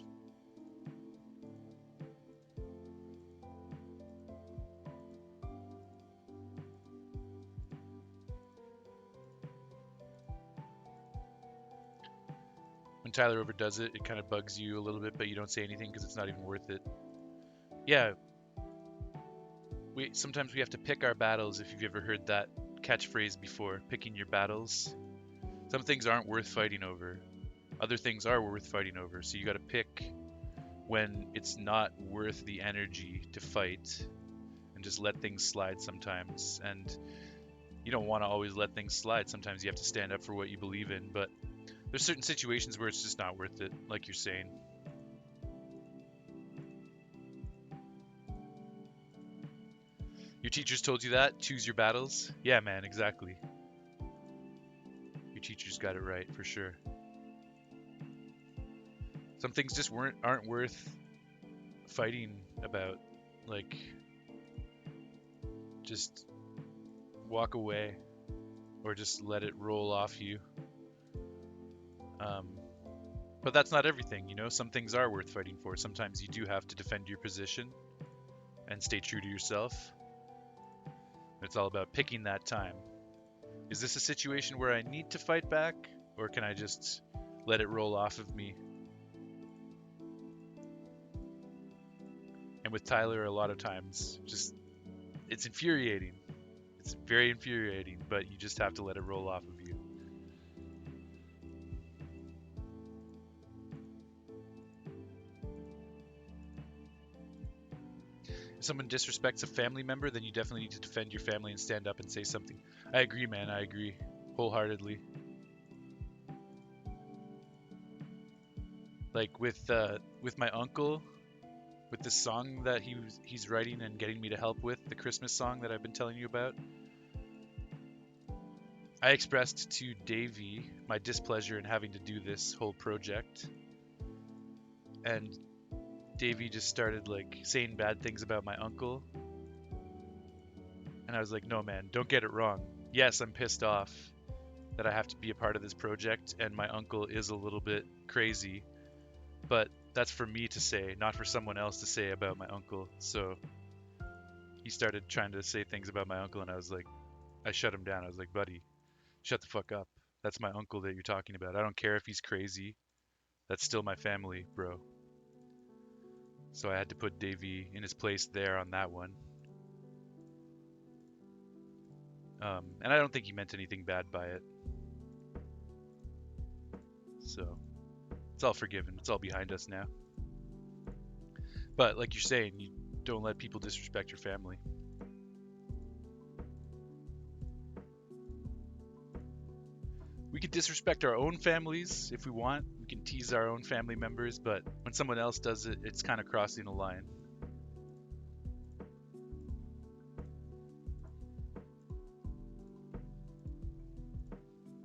When Tyler overdoes it, it kind of bugs you a little bit, but you don't say anything because it's not even worth it. Yeah, sometimes we have to pick our battles. If you've ever heard that catchphrase before, picking your battles. Some things aren't worth fighting over. Other things are worth fighting over. So you got to pick when it's not worth the energy to fight and just let things slide sometimes. And you don't want to always let things slide. Sometimes you have to stand up for what you believe in, but there's certain situations where it's just not worth it, like you're saying. Your teachers told you that? Choose your battles? Yeah, man, exactly. Your teachers got it right, for sure. Some things just aren't worth fighting about. Like, just walk away or just let it roll off you. But that's not everything, you know? Some things are worth fighting for. Sometimes you do have to defend your position and stay true to yourself. It's all about picking that time. Is this a situation where I need to fight back, or can I just let it roll off of me? And with Tyler, a lot of times, just it's infuriating. It's very infuriating, but you just have to let it roll off of you. If someone disrespects a family member, then you definitely need to defend your family and stand up and say something. I agree, man. I agree wholeheartedly. Like with my uncle, with the song that he's writing and getting me to help with, the Christmas song that I've been telling you about. I expressed to Davey my displeasure in having to do this whole project, and Davey just started like saying bad things about my uncle. And I was like, no, man, don't get it wrong. Yes, I'm pissed off that I have to be a part of this project, and my uncle is a little bit crazy, but that's for me to say, not for someone else to say about my uncle. So he started trying to say things about my uncle, and I shut him down. I was like, buddy, shut the fuck up. That's my uncle that you're talking about. I don't care if he's crazy. That's still my family, bro. So I had to put Davey in his place there on that one. And I don't think he meant anything bad by it. So it's all forgiven. It's all behind us now. But like you're saying, you don't let people disrespect your family. We can disrespect our own families if we want. We can tease our own family members, but when someone else does it, it's kind of crossing a line.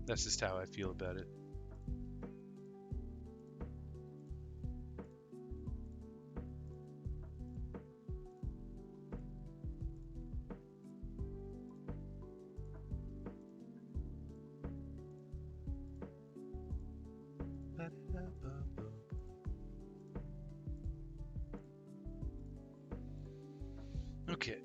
That's just how I feel about it. Okay.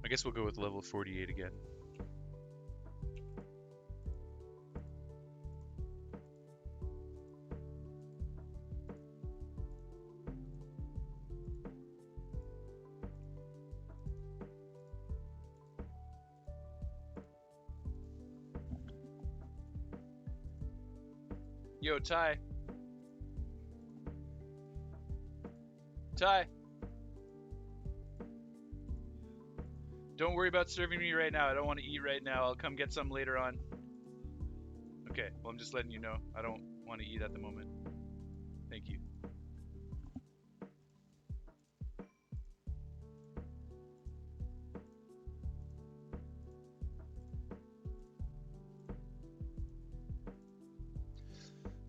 I guess we'll go with level 48 again. Yo, Ty. Ty. Don't worry about serving me right now. I don't want to eat right now. I'll come get some later on. Okay, well, I'm just letting you know. I don't want to eat at the moment. Thank you.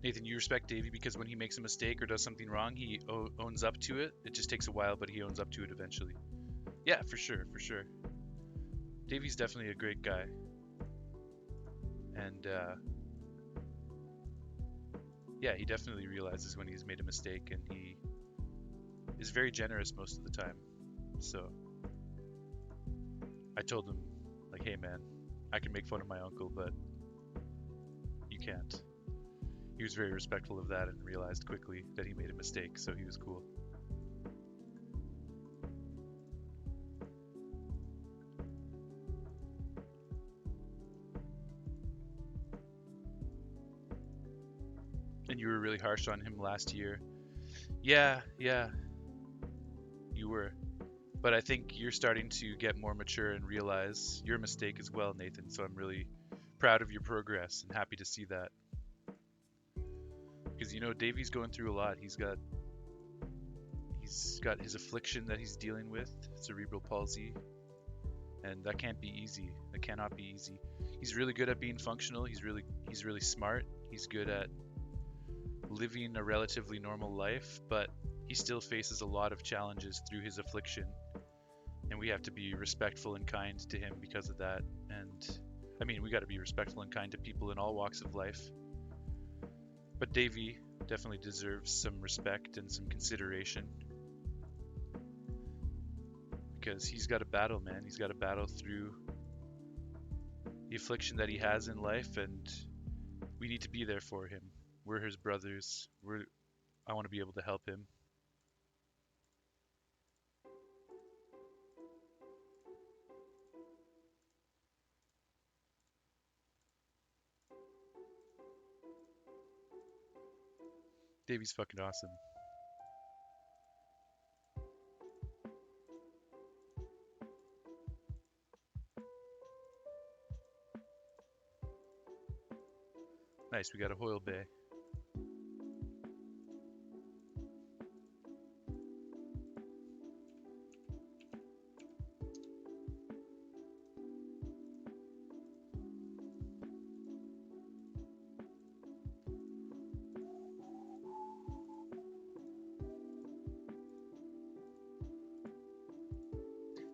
Nathan, you respect Davey because when he makes a mistake or does something wrong, he owns up to it. It just takes a while, but he owns up to it eventually. Yeah, for sure, for sure. Davey's definitely a great guy. And, yeah, he definitely realizes when he's made a mistake, and is very generous most of the time. So I told him, like, hey man, I can make fun of my uncle, but you can't. He was very respectful of that and realized quickly that he made a mistake, so he was cool. And you were really harsh on him last year. Yeah, you were. But I think you're starting to get more mature and realize your mistake as well, Nathan. So I'm really proud of your progress and happy to see that. Because Davey's going through a lot. He's got his affliction that he's dealing with, cerebral palsy, and that can't be easy. That cannot be easy. He's really good at being functional. He's really smart. He's good at living a relatively normal life, but he still faces a lot of challenges through his affliction, and we have to be respectful and kind to him because of that. And I mean, we got to be respectful and kind to people in all walks of life, but Davey definitely deserves some respect and some consideration because he's got a battle, man. He's got to battle through the affliction that he has in life, and we need to be there for him. We're his brothers. I want to be able to help him. Davey's fucking awesome. Nice, we got a Hoyle Bay.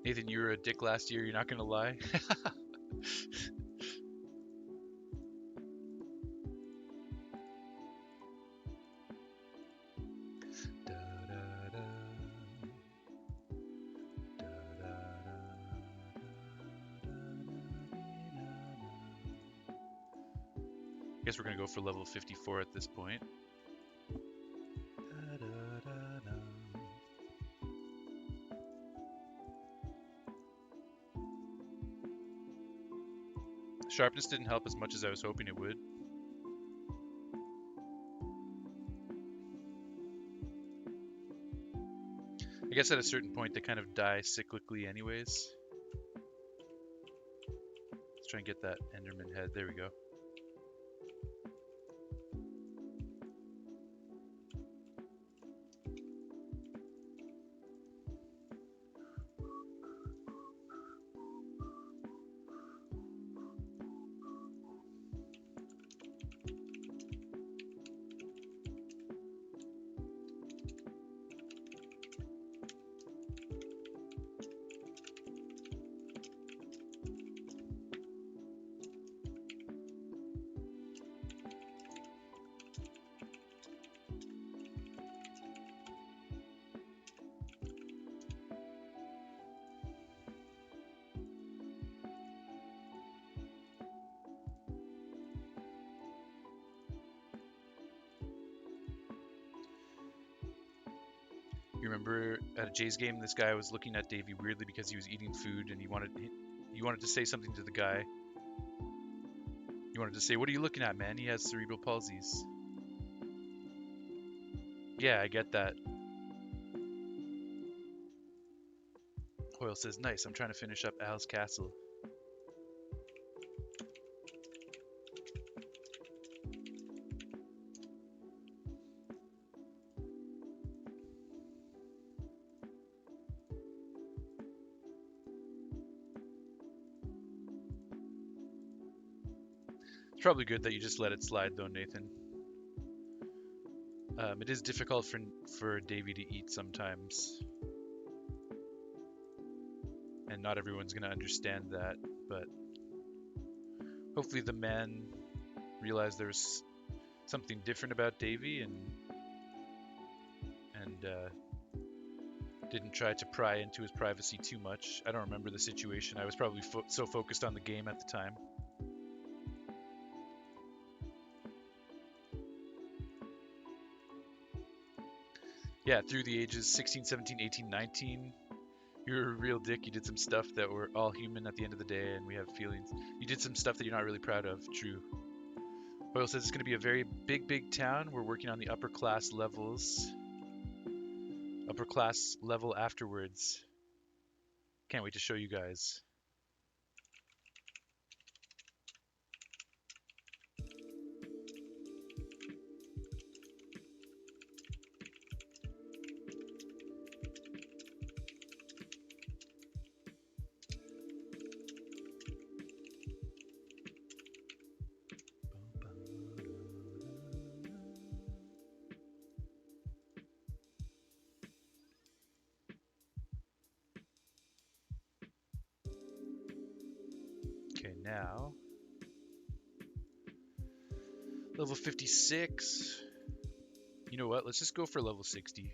Nathan, you were a dick last year, you're not gonna lie. Guess we're gonna go for level 54 at this point. Sharpness didn't help as much as I was hoping it would. I guess at a certain point they kind of die cyclically anyways. Let's try and get that Enderman head. There we go. You remember at a Jays game, this guy was looking at Davey weirdly because he was eating food, and he wanted to say something to the guy. He wanted to say, "What are you looking at, man? He has cerebral palsies." Yeah, I get that. Hoyle says, "Nice. I'm trying to finish up Al's castle." It's probably good that you just let it slide, though, Nathan. It is difficult for Davey to eat sometimes, and not everyone's gonna understand that. But hopefully, the men realized there was something different about Davey, and Didn't try to pry into his privacy too much. I don't remember the situation. I was probably so focused on the game at the time. Yeah, through the ages 16, 17, 18, 19, you were a real dick. You did some stuff that we're all human at the end of the day, and we have feelings. You did some stuff that you're not really proud of. True. Hoyle says it's going to be a very big town. We're working on the upper class levels. Upper class level afterwards. Can't wait to show you guys. Okay, now level 56. You know what? Let's just go for level 60.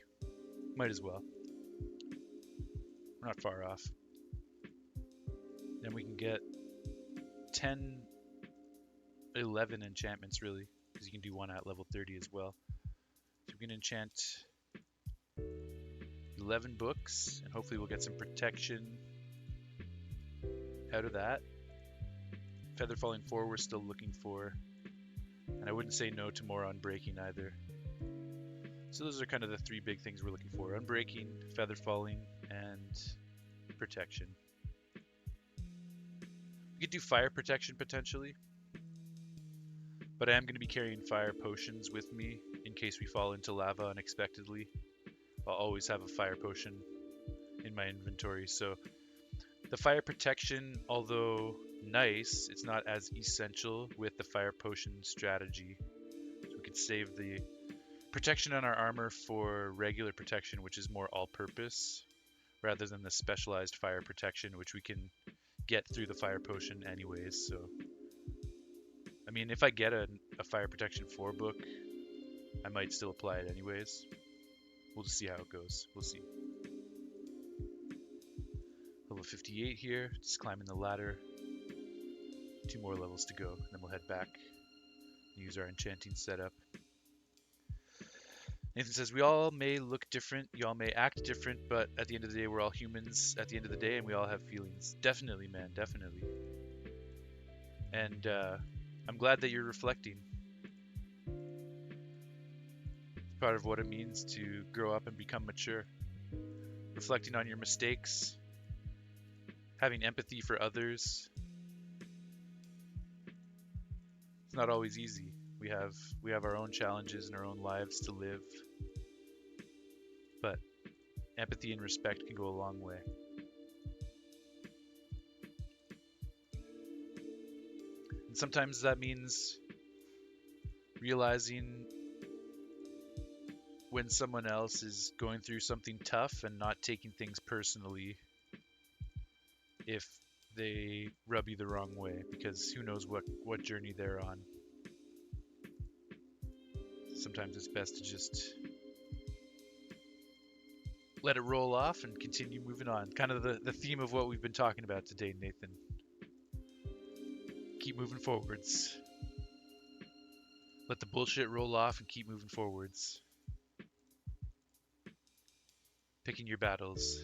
Might as well. We're not far off. Then we can get 10, 11 enchantments, really, because you can do one at level 30 as well. So we can enchant 11 books, and hopefully we'll get some protection out of that. Feather Falling 4 we're still looking for, and I wouldn't say no to more Unbreaking either. So those are kind of the three big things we're looking for: Unbreaking, Feather Falling, and protection. We could do fire protection potentially, but I am going to be carrying fire potions with me in case we fall into lava unexpectedly. I'll always have a fire potion in my inventory, so the fire protection, although nice, it's not as essential with the fire potion strategy. So we could save the protection on our armor for regular protection, which is more all-purpose, rather than the specialized fire protection, which we can get through the fire potion anyways. So, I mean, if I get a fire protection 4 book, I might still apply it anyways. We'll just see how it goes. We'll see. Level 58 here, just climbing the ladder. 2 more levels to go, and then we'll head back and use our enchanting setup. Nathan says, we all may look different, you all may act different, but at the end of the day, we're all humans at the end of the day, and we all have feelings. Definitely, man, definitely. And I'm glad that you're reflecting. It's part of what it means to grow up and become mature. Reflecting on your mistakes, having empathy for others. It's not always easy. We have our own challenges and our own lives to live, but empathy and respect can go a long way. And sometimes that means realizing when someone else is going through something tough and not taking things personally if they rub you the wrong way, because who knows what journey they're on. Sometimes it's best to just let it roll off and continue moving on. Kind of the theme of what we've been talking about today, Nathan. Keep moving forwards. Let the bullshit roll off and keep moving forwards. Picking your battles.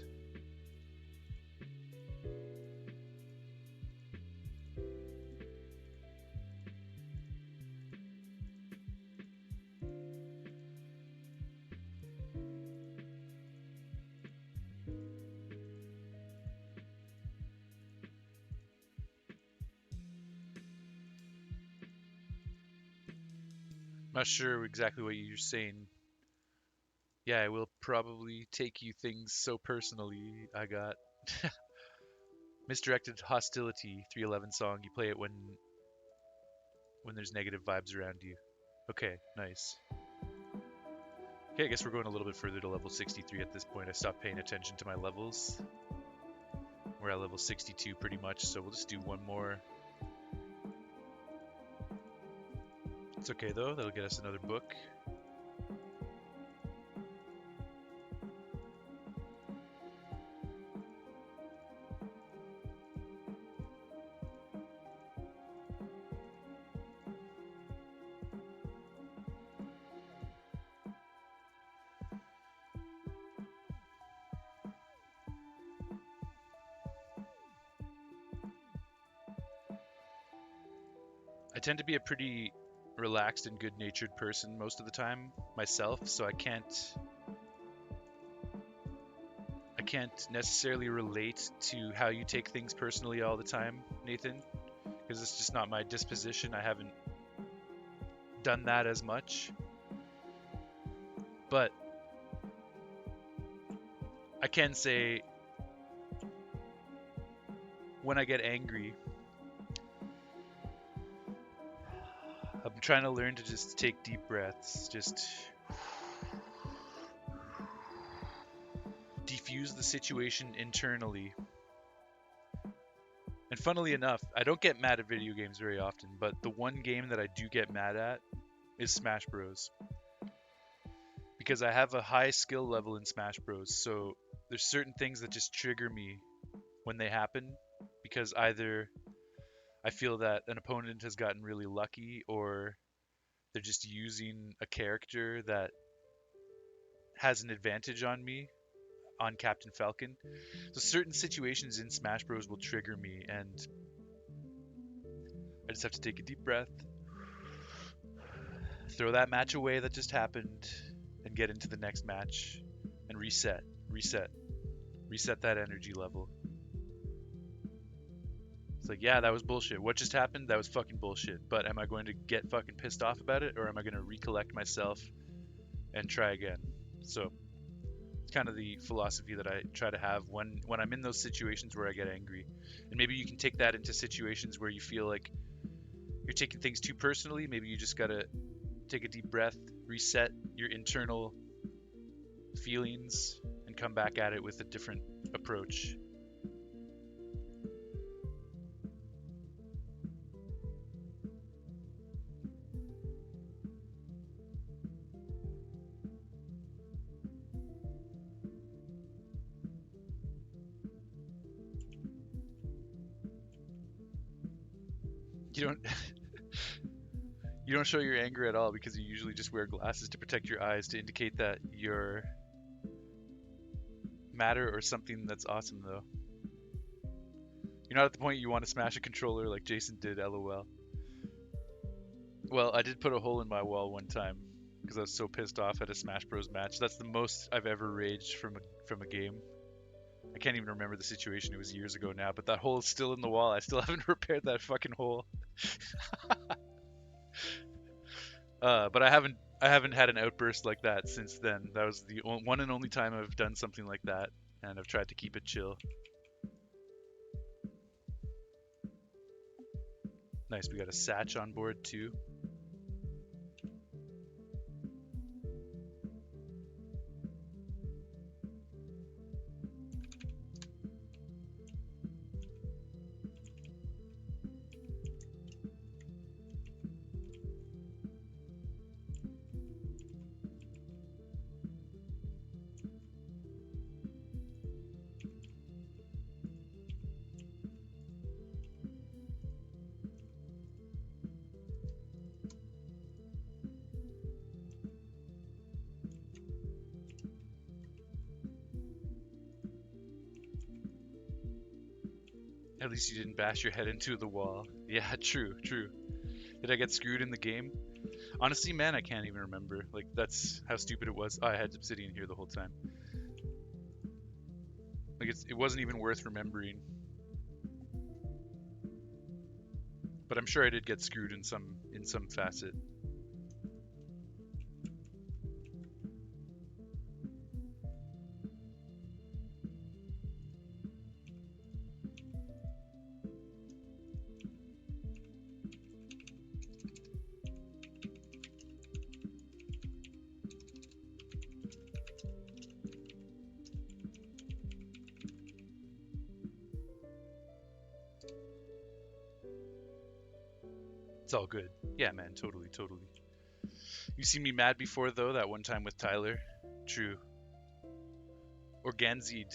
Not sure exactly what you're saying. Yeah, I will probably take you things so personally. I got Misdirected Hostility 311 song. You play it when there's negative vibes around you. Okay, nice. Okay, I guess we're going a little bit further to level 63 at this point. I stopped paying attention to my levels. We're at level 62 pretty much, so we'll just do one more. It's okay though, that'll get us another book. I tend to be a pretty relaxed and good-natured person most of the time myself, so I can't necessarily relate to how you take things personally all the time, Nathan, because it's just not my disposition. I haven't done that as much. But I can say when I get angry, I'm trying to learn to just take deep breaths, just defuse the situation internally. And funnily enough, I don't get mad at video games very often, but the one game that I do get mad at is Smash Bros. Because I have a high skill level in Smash Bros. So there's certain things that just trigger me when they happen because either I feel that an opponent has gotten really lucky or they're just using a character that has an advantage on me, on Captain Falcon. So certain situations in Smash Bros will trigger me and I just have to take a deep breath, throw that match away that just happened and get into the next match and reset that energy level. It's like, yeah, that was bullshit. What just happened? That was fucking bullshit. But am I going to get fucking pissed off about it or am I going to recollect myself and try again? So it's kind of the philosophy that I try to have when I'm in those situations where I get angry. And maybe you can take that into situations where you feel like you're taking things too personally. Maybe you just got to take a deep breath, reset your internal feelings, and come back at it with a different approach. You don't you don't show your anger at all because you usually just wear glasses to protect your eyes to indicate that you're matter or something that's awesome though. You're not at the point you want to smash a controller like Jason did, lol. Well, I did put a hole in my wall one time because I was so pissed off at a Smash Bros match. That's the most I've ever raged from a game. I can't even remember the situation. It was years ago now, but that hole is still in the wall. I still haven't repaired that fucking hole. But I haven't had an outburst like that since then. That was the one and only time I've done something like that, and I've tried to keep it chill. Nice, we got a Satch on board too. At least you didn't bash your head into the wall. Yeah, true, true. Did I get screwed in the game? Honestly, man, I can't even remember. Like, that's how stupid it was. Oh, I had Obsidian here the whole time. Like, it wasn't even worth remembering. But I'm sure I did get screwed in some facet. It's all good. Yeah, man, totally, totally. You seen me mad before though, that one time with Tyler? True. Organzid.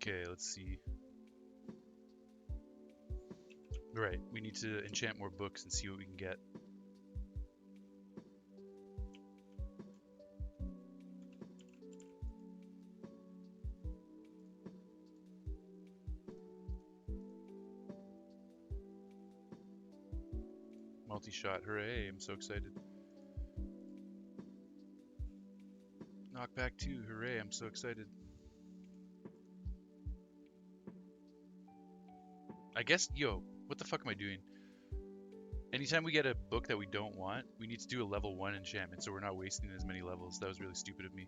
Okay, let's see. Right, we need to enchant more books and see what we can get. Multi-shot, hooray, I'm so excited. Knockback 2, hooray, I'm so excited. I guess, yo, what the fuck am I doing? Anytime we get a book that we don't want, we need to do a level 1 enchantment so we're not wasting as many levels. That was really stupid of me.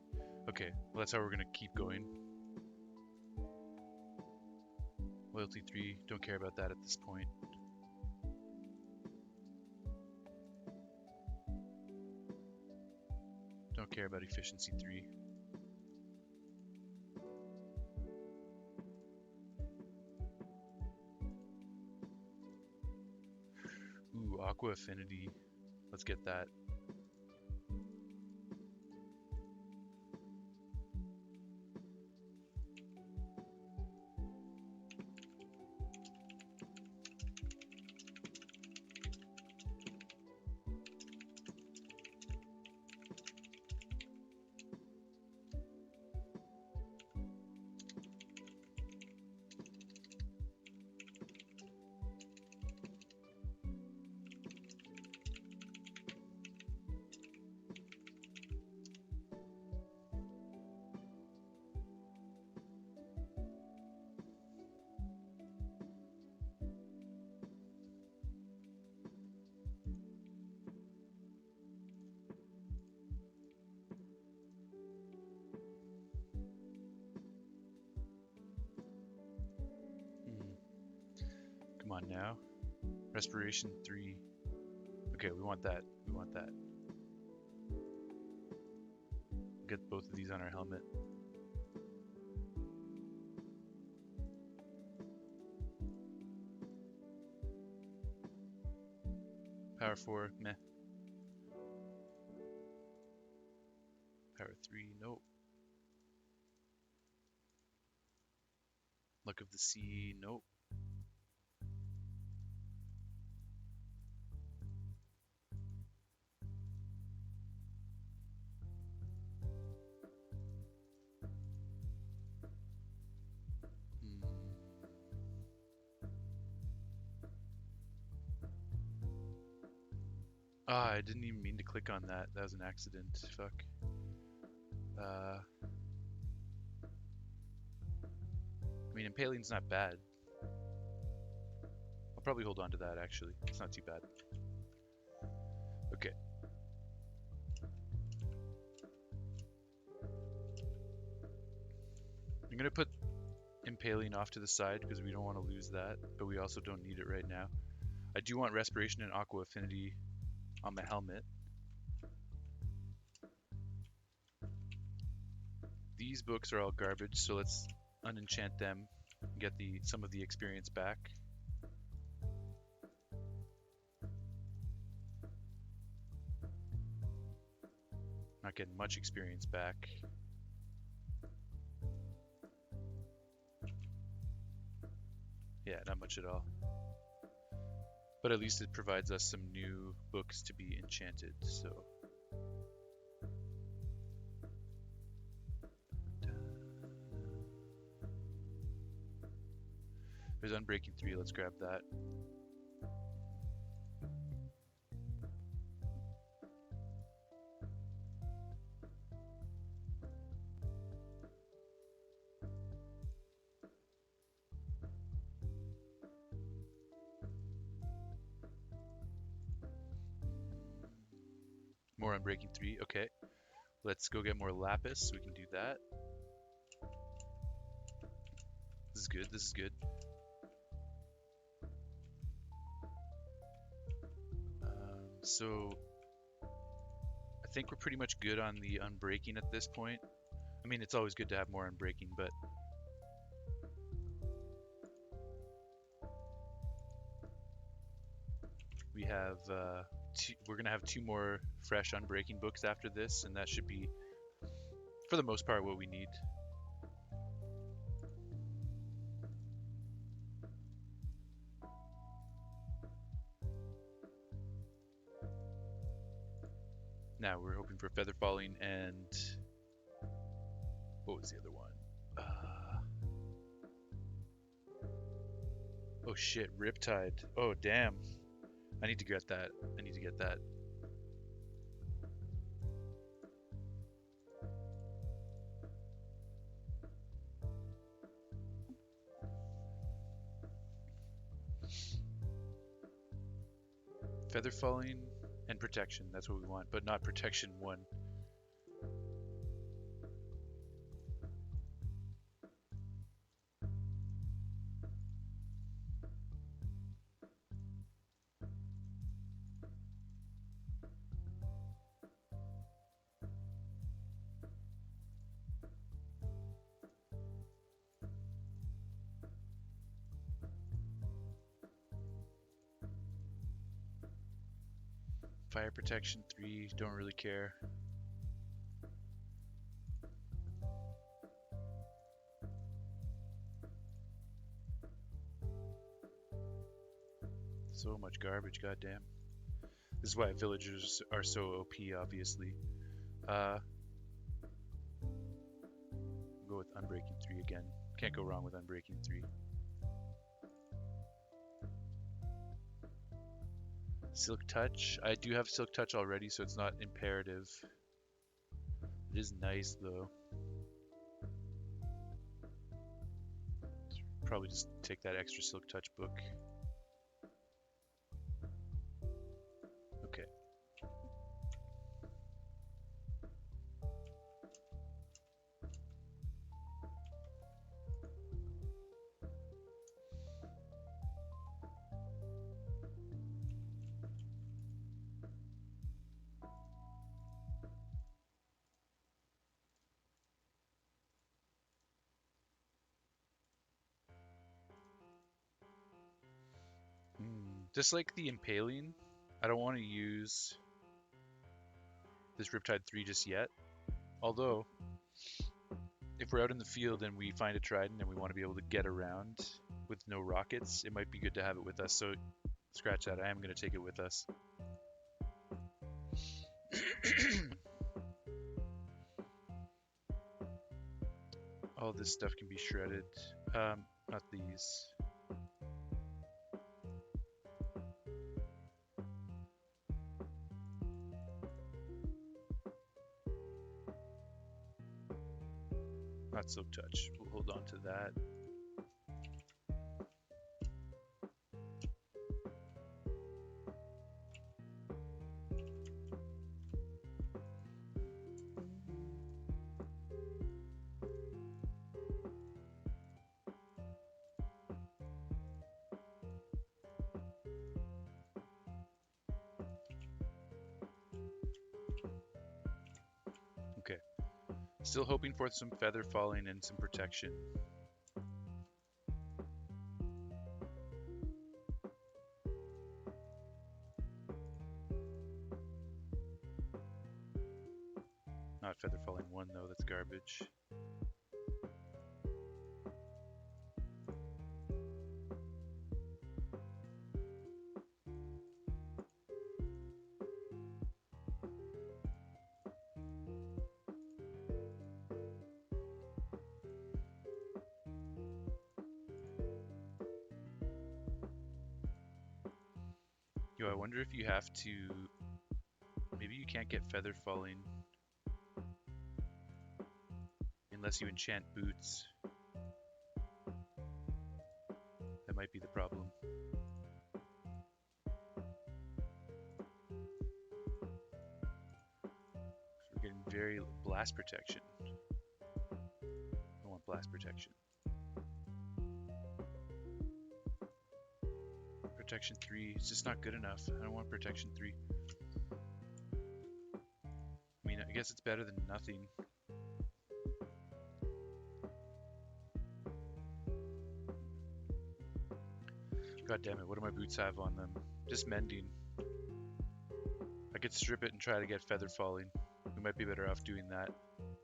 Okay, well that's how we're gonna keep going. Loyalty 3, don't care about that at this point. Don't care about efficiency 3. Ooh, Aqua Affinity. Let's get that. Come on now. Respiration 3. Okay, we want that. We want that. Get both of these on our helmet. Power 4, meh. Power 3, nope. Luck of the Sea, nope. Ah, I didn't even mean to click on that. That was an accident. Fuck. I mean, Impaling's not bad. I'll probably hold on to that, actually. It's not too bad. Okay. I'm going to put Impaling off to the side because we don't want to lose that, but we also don't need it right now. I do want Respiration and Aqua Affinity on my helmet. These books are all garbage, so let's unenchant them and get some of the experience back. Not getting much experience back. Yeah, not much at all. But at least it provides us some new books to be enchanted, so. There's Unbreaking 3, let's grab that. More Unbreaking 3, okay. Let's go get more Lapis, so we can do that. This is good, this is good. So, I think we're pretty much good on the Unbreaking at this point. I mean, it's always good to have more Unbreaking, but we have we're gonna have 2 more fresh Unbreaking books after this, and that should be, for the most part, what we need. Now we're hoping for feather falling and what was the other one? Oh shit, Riptide. Oh damn. I need to get that. I need to get that. Feather falling and protection. That's what we want, but not protection 1. Fire protection 3, don't really care. So much garbage, goddamn. This is why villagers are so OP, obviously. Go with Unbreaking 3 again. Can't go wrong with Unbreaking 3. Silk Touch. I do have Silk Touch already, so it's not imperative. It is nice, though. Probably just take that extra Silk Touch book. Okay. Just like the Impaling, I don't want to use this Riptide 3 just yet. Although, if we're out in the field and we find a Trident and we want to be able to get around with no rockets, it might be good to have it with us. So scratch that. I am going to take it with us. All this stuff can be shredded. Not these. Not Silk Touch. We'll hold on to that. Okay. Still hoping for some feather falling and some protection. Not feather falling 1 though, that's garbage. Yo, I wonder if you have to... Maybe you can't get feather falling unless you enchant boots. That might be the problem. So we're getting very blast protection. I want blast protection. Protection 3 is just not good enough. I don't want protection 3. I mean, I guess it's better than nothing. God damn it, what do my boots have on them? Just mending. I could strip it and try to get feather falling. We might be better off doing that.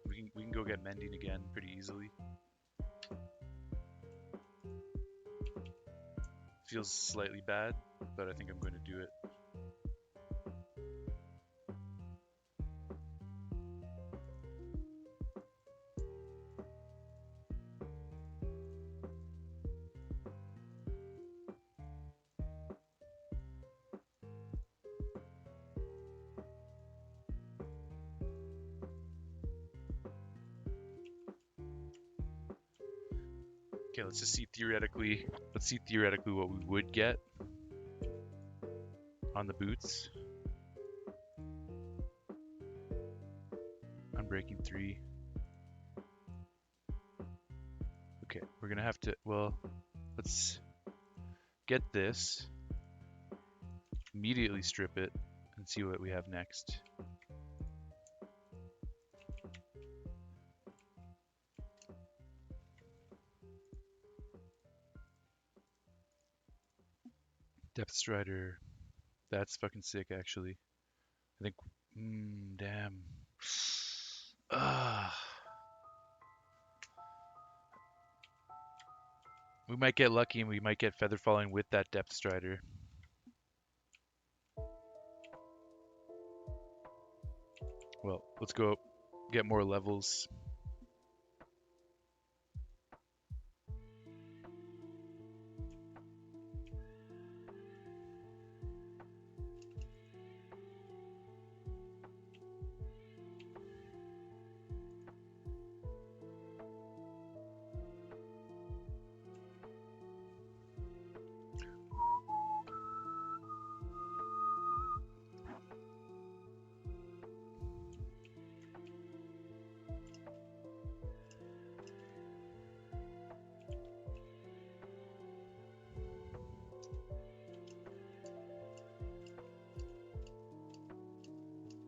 We can go get mending again pretty easily. Feels slightly bad, but I think I'm going to do it. Okay, let's just see theoretically. Let's see theoretically what we would get on the boots. Unbreaking 3. Okay, we're gonna have to. Well, let's get this. Immediately strip it and see what we have next. Depth Strider. That's fucking sick, actually. I think. Damn. Ah. We might get lucky and we might get Feather Falling with that Depth Strider. Well, let's go get more levels.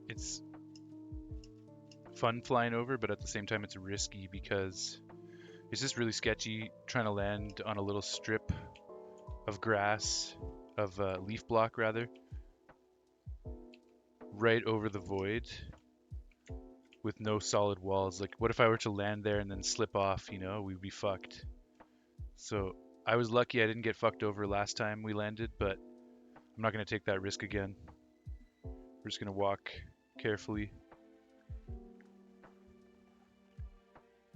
It's fun flying over, but at the same time it's risky because it's just really sketchy trying to land on a little strip of grass, of leaf block rather, right over the void with no solid walls. Like, what if I were to land there and then slip off, you know, we'd be fucked. So I was lucky I didn't get fucked over last time we landed, but I'm not going to take that risk again. We're just going to walk carefully.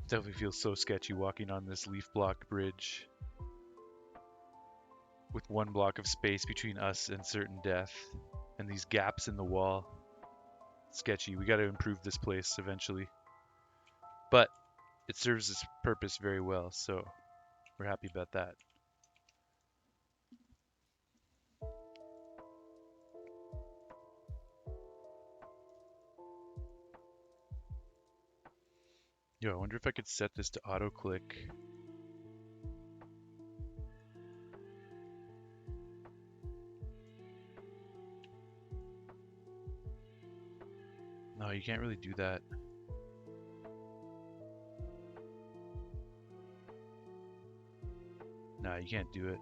Definitely feels so sketchy walking on this leaf block bridge with one block of space between us and certain death and these gaps in the wall. Sketchy. We got to improve this place eventually. But it serves its purpose very well, so we're happy about that. Yo, I wonder if I could set this to auto click. No, you can't really do that. Nah, you can't do it.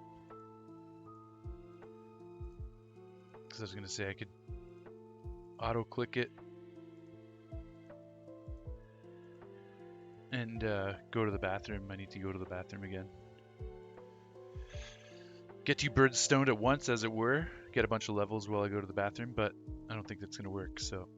Because I was going to say I could auto click it and go to the bathroom. I need to go to the bathroom again. Get two birds stoned at once, as it were. Get a bunch of levels while I go to the bathroom, but I don't think that's going to work, so.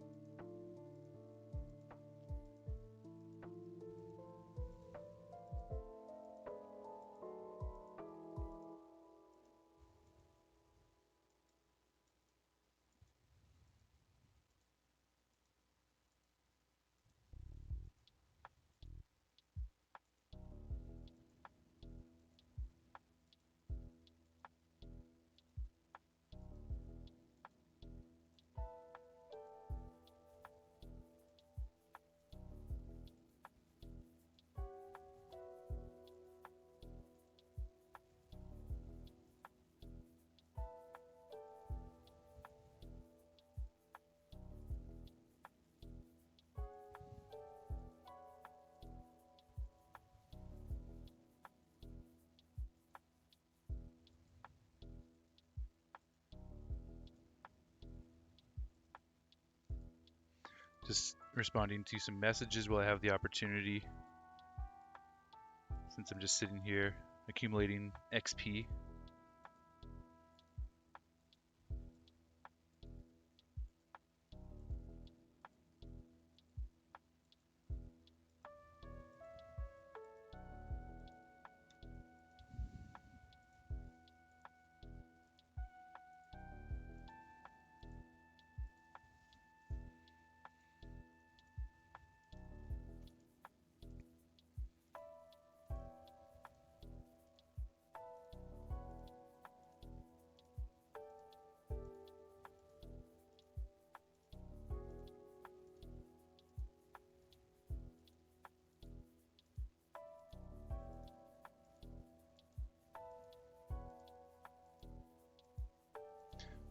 Just responding to some messages while I have the opportunity. Since I'm just sitting here accumulating XP.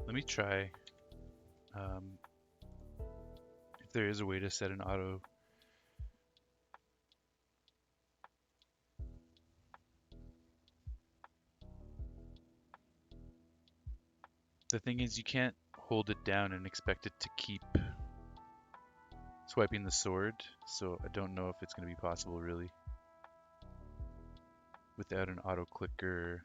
Let me try if there is a way to set an auto. The thing is, you can't hold it down and expect it to keep swiping the sword, so I don't know if it's going to be possible really without an auto clicker.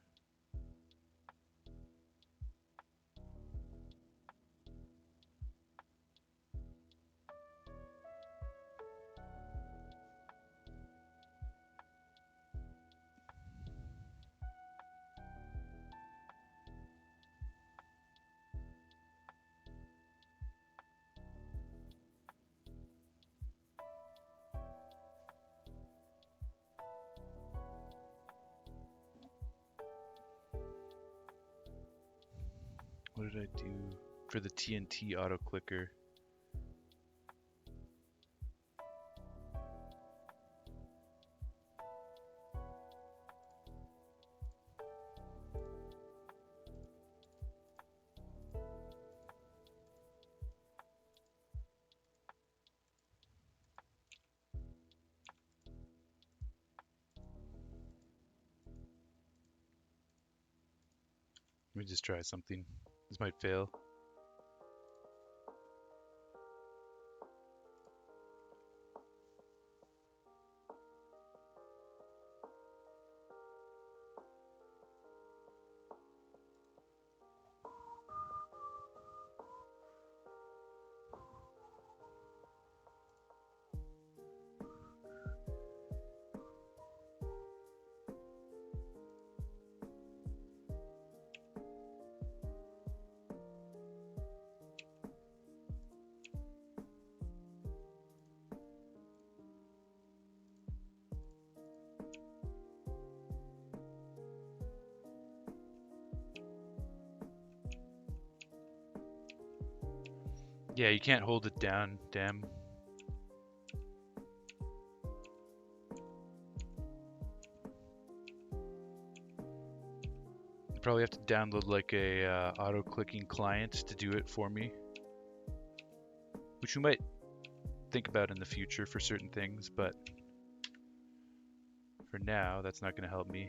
What did I do for the TNT auto clicker? Let me just try something. This might fail. Yeah, you can't hold it down, damn. You probably have to download like a auto-clicking client to do it for me, which we might think about in the future for certain things, but for now, that's not going to help me.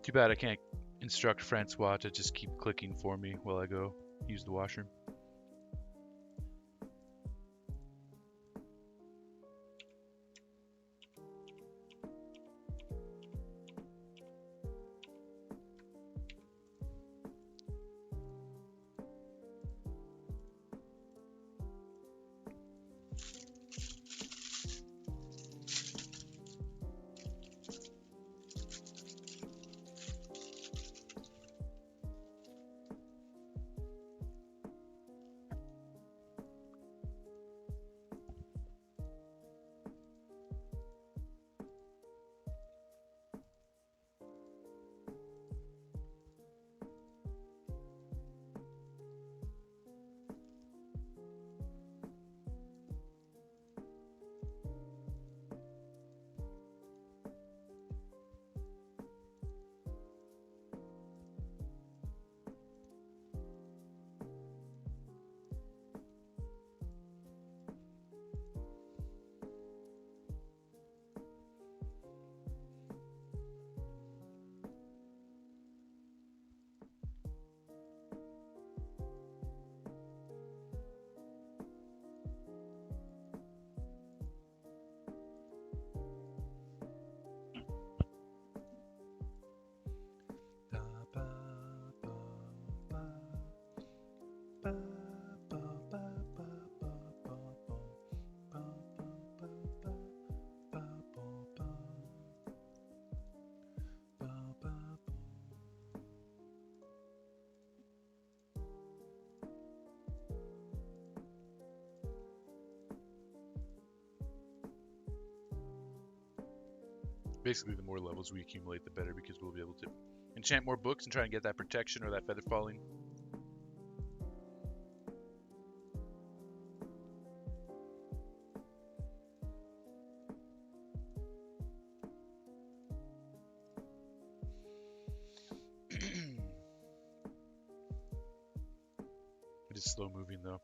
Too bad I can't instruct Francois to just keep clicking for me while I go use the washroom. Basically, the more levels we accumulate, the better, because we'll be able to Enchant more books and try and get that protection or that feather falling. It is slow moving though.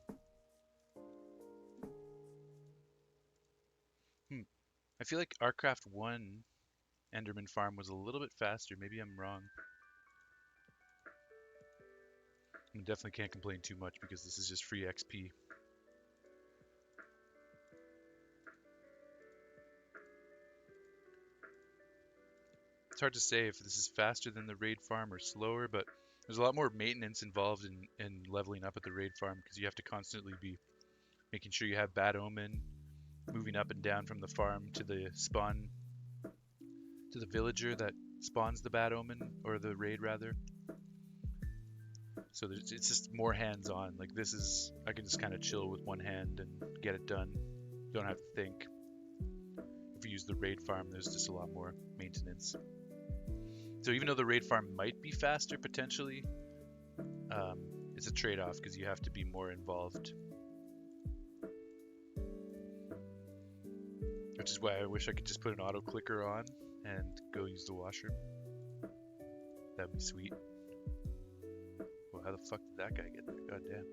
I feel like ArcCraft 1 Enderman farm was a little bit faster. Maybe I'm wrong. I definitely can't complain too much because this is just free XP. It's hard to say if this is faster than the raid farm or slower, but there's a lot more maintenance involved in leveling up at the raid farm because you have to constantly be making sure you have bad omen, moving up and down from the farm to the spawn, to the villager that spawns the bad omen, or the raid rather. So it's just more hands-on. Like this is, I can just kind of chill with one hand and get it done. Don't have to think. If you use the raid farm, there's just a lot more maintenance. So even though the raid farm might be faster potentially, it's a trade-off because you have to be more involved. Which is why I wish I could just put an auto clicker on and go use the washroom. That'd be sweet. Well, how the fuck did that guy get there? God damn.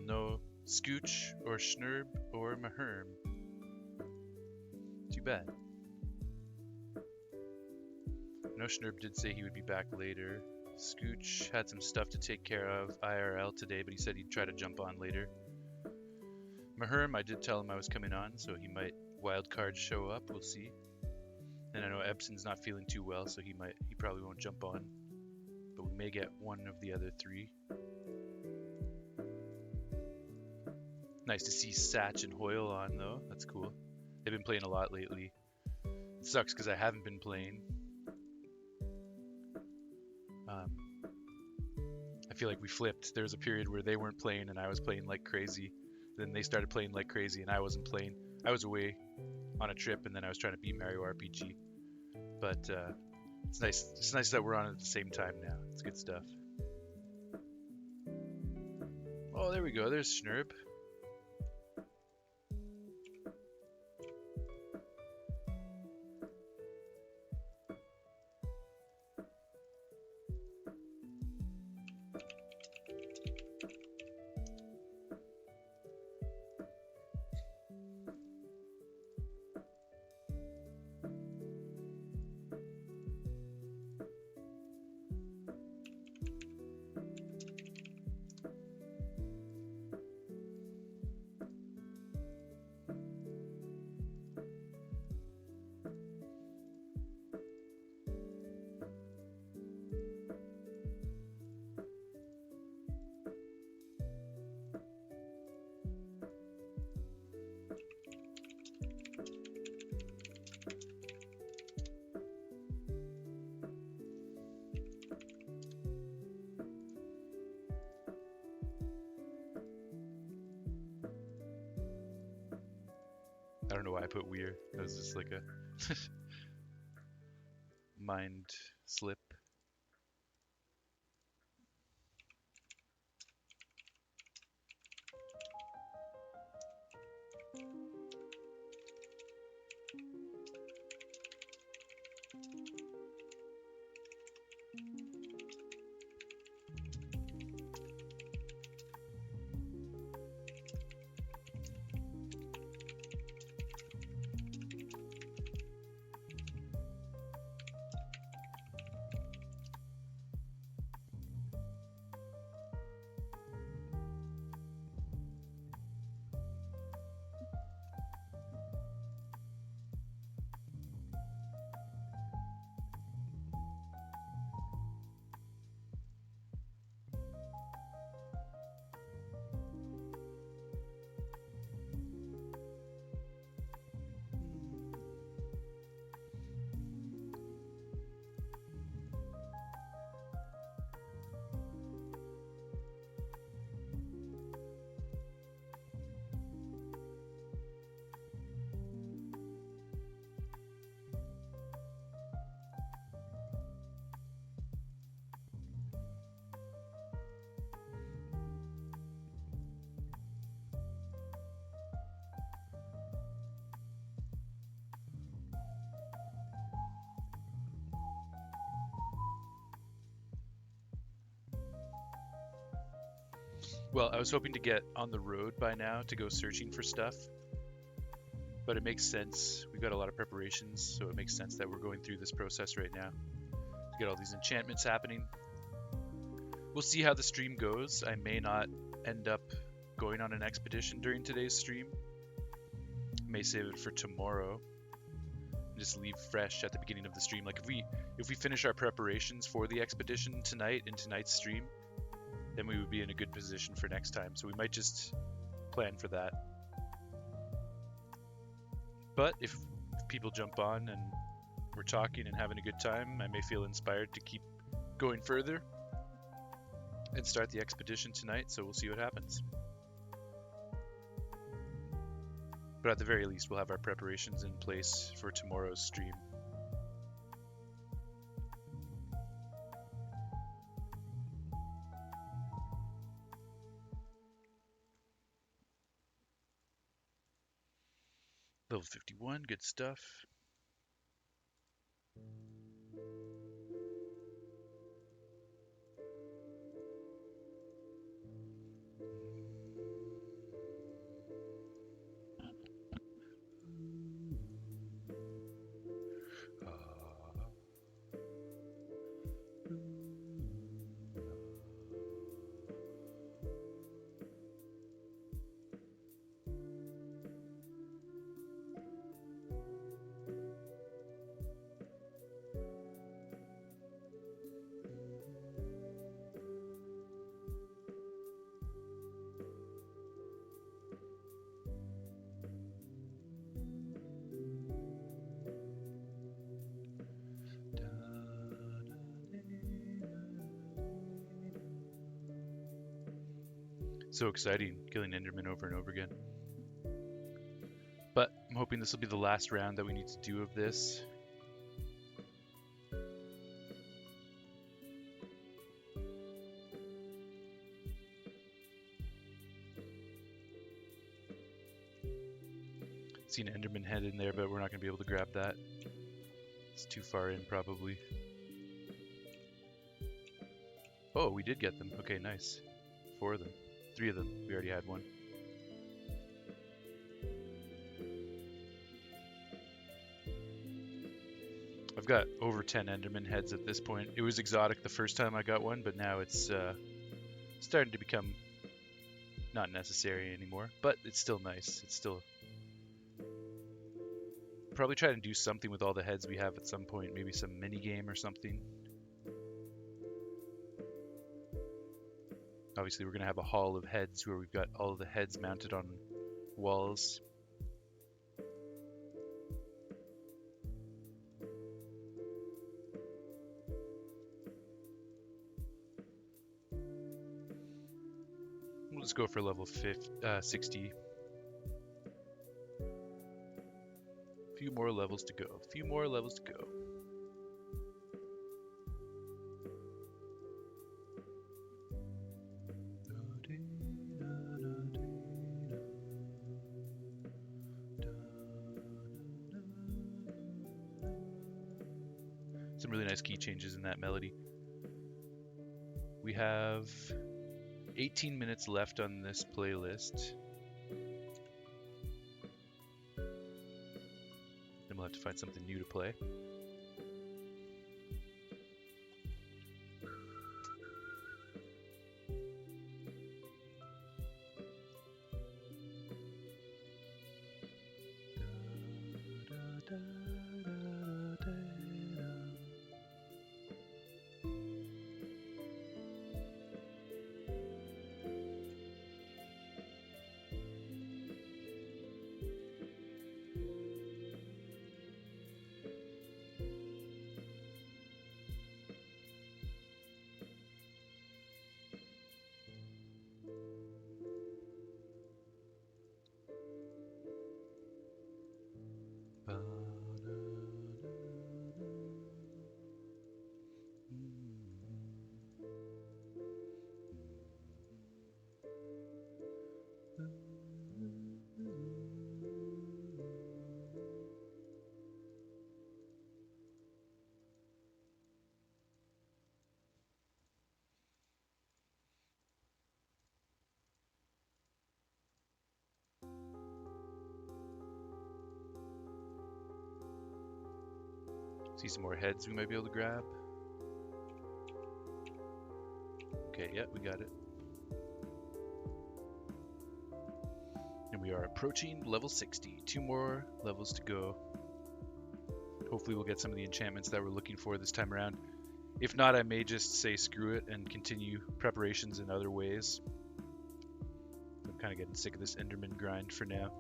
No Scooch or Schnurb or Maherm. Too bad. No, Schnurb did say he would be back later. Scooch had some stuff to take care of IRL today, but he said he'd try to jump on later. Maherm, I did tell him I was coming on, so he might wildcard show up. We'll see. And I know Ebson's not feeling too well, so he probably won't jump on. But we may get one of the other three. Nice to see Satch and Hoyle on, though. That's cool. They've been playing a lot lately. It sucks because I haven't been playing. I feel like we flipped. There was a period where they weren't playing and I was playing like crazy. Then they started playing like crazy and I wasn't playing. I was away on a trip and then I was trying to beat Mario RPG. But it's nice. It's nice that we're on at the same time now. It's good stuff. Oh, there we go. There's Schnurb. I don't know why I put weird. That was just like a mind slip. Well, I was hoping to get on the road by now to go searching for stuff, but it makes sense. We've got a lot of preparations, so it makes sense that we're going through this process right now to get all these enchantments happening. We'll see how the stream goes. I may not end up going on an expedition during today's stream. May save it for tomorrow. Just leave fresh at the beginning of the stream. Like if we finish our preparations for the expedition tonight in tonight's stream, then we would be in a good position for next time. So we might just plan for that. But if people jump on and we're talking and having a good time, I may feel inspired to keep going further and start the expedition tonight. So we'll see what happens. But at the very least, we'll have our preparations in place for tomorrow's stream. Level 51, good stuff. So exciting, killing Enderman over and over again. But I'm hoping this will be the last round that we need to do of this. See an Enderman head in there, but we're not going to be able to grab that. It's too far in, probably. Oh, we did get them. Okay, nice. 4 of them. 3 of them. We already had one. I've got over 10 Enderman heads at this point. It was exotic the first time I got one, but now it's starting to become not necessary anymore. But it's still nice. It's still... Probably try to do something with all the heads we have at some point. Maybe some mini game or something. Obviously, we're going to have a hall of heads where we've got all of the heads mounted on walls. We'll just go for level 60. A few more levels to go. A few more levels to go. Some really nice key changes in that melody. We have 18 minutes left on this playlist. Then we'll have to find something new to play. See some more heads we might be able to grab. Okay, yeah, we got it. And we are approaching level 60. 2 more levels to go. Hopefully we'll get some of the enchantments that we're looking for this time around. If not, I may just say screw it and continue preparations in other ways. I'm kind of getting sick of this Enderman grind for now.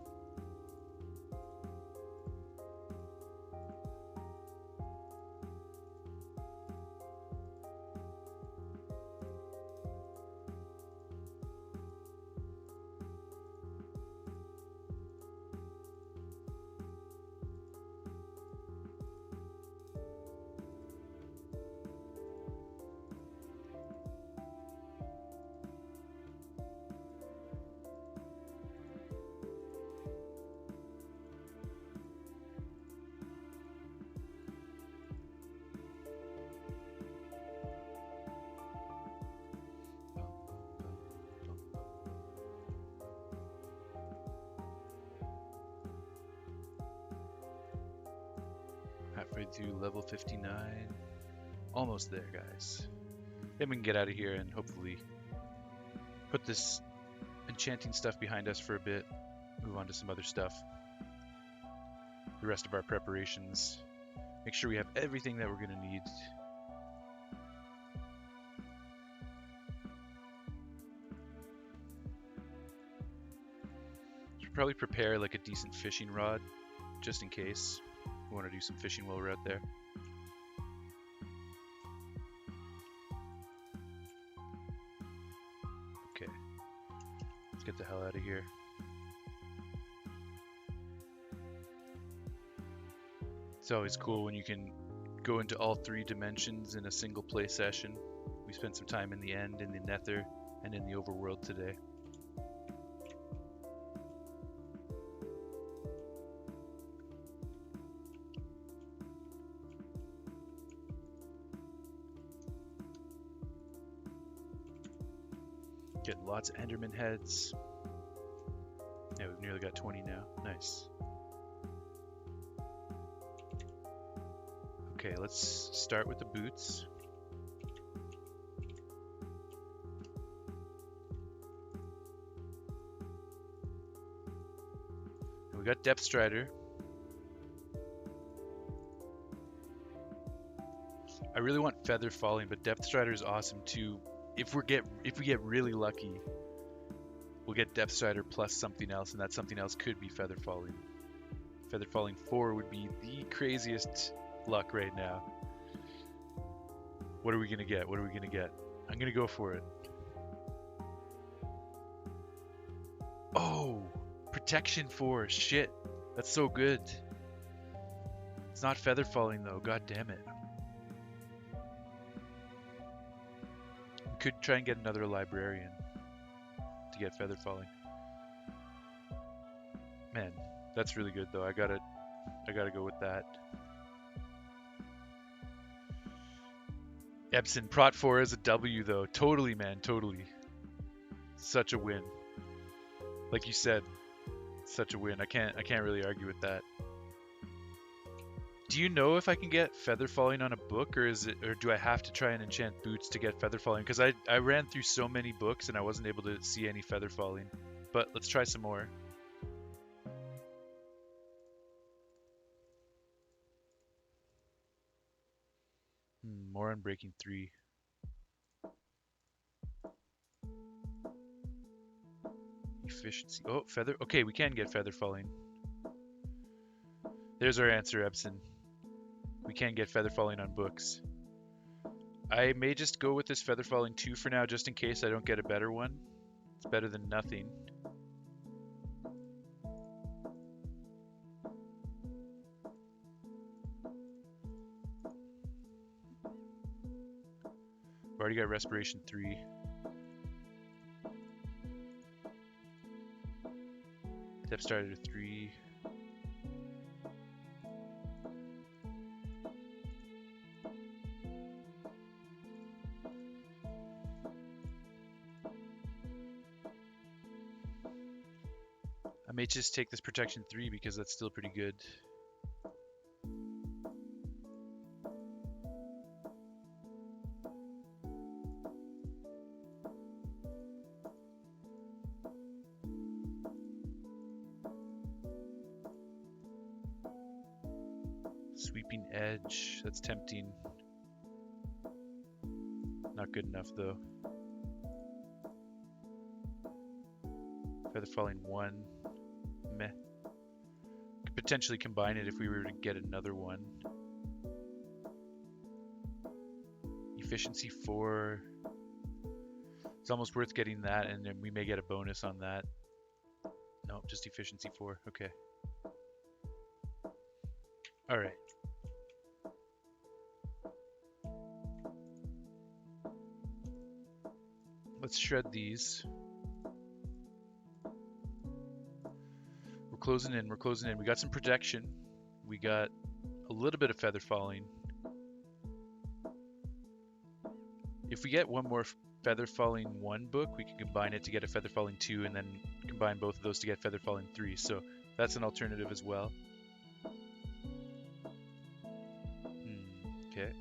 Halfway through level 59. Almost there, guys. Then we can get out of here and hopefully put this enchanting stuff behind us for a bit. Move on to some other stuff. The rest of our preparations. Make sure we have everything that we're going to need. Should probably prepare like a decent fishing rod, just in case we want to do some fishing while we're out there. Okay, let's get the hell out of here. It's always cool when you can go into all 3 dimensions in a single play session. We spent some time in the end, in the nether, and in the overworld today. Getting lots of Enderman heads. Yeah, we've nearly got 20 now. Nice. Okay, let's start with the boots. And we got Depth Strider. I really want Feather Falling, but Depth Strider is awesome too. If we get really lucky, we'll get Depth Strider plus something else, and that something else could be Feather Falling. Feather Falling 4 would be the craziest luck right now. What are we gonna get? What are we gonna get? I'm gonna go for it. Oh, Protection 4. Shit, that's so good. It's not Feather Falling though. God damn it. We could try and get another Librarian to get Feather Falling. Man, that's really good though. I gotta go with that. Epson Prot 4 is a W though. Totally, man, totally. Such a win. Like you said, such a win. I can't really argue with that. Do you know if I can get Feather Falling on a book, or do I have to try and enchant boots to get Feather Falling? Because I ran through so many books and I wasn't able to see any Feather Falling. But let's try some more. More Unbreaking 3. Efficiency. Oh, feather. Okay, we can get Feather Falling. There's our answer, Epson. We can get Feather Falling on books. I may just go with this Feather Falling 2 for now, just in case I don't get a better one. It's better than nothing. We've already got Respiration 3. Depth Strider 3. I may just take this Protection 3 because that's still pretty good. Sweeping edge. That's tempting. Not good enough though. Feather falling 1. Meh. Could potentially combine it if we were to get another one. Efficiency 4. It's almost worth getting that, and then we may get a bonus on that. No, just efficiency 4. Okay. All right. Let's shred these. We're closing in. We're closing in. We got some protection. We got a little bit of feather falling. If we get one more feather falling 1 book, we can combine it to get a feather falling 2, and then combine both of those to get feather falling 3. So that's an alternative as well. Okay,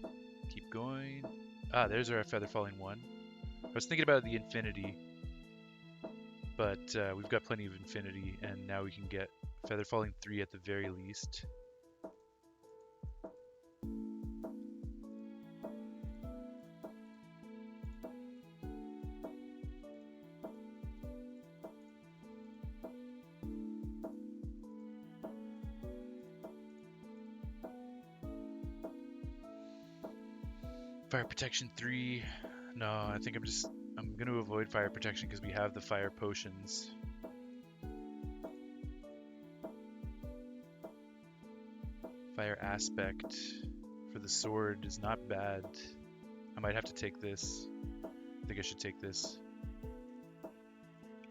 keep going. Ah, there's our feather falling 1. I was thinking about the infinity, but we've got plenty of infinity, and now we can get feather falling 3 at the very least. Fire protection 3. No, I think I'm going to avoid fire protection because we have the fire potions. Fire aspect for the sword is not bad. I might have to take this. I think I should take this.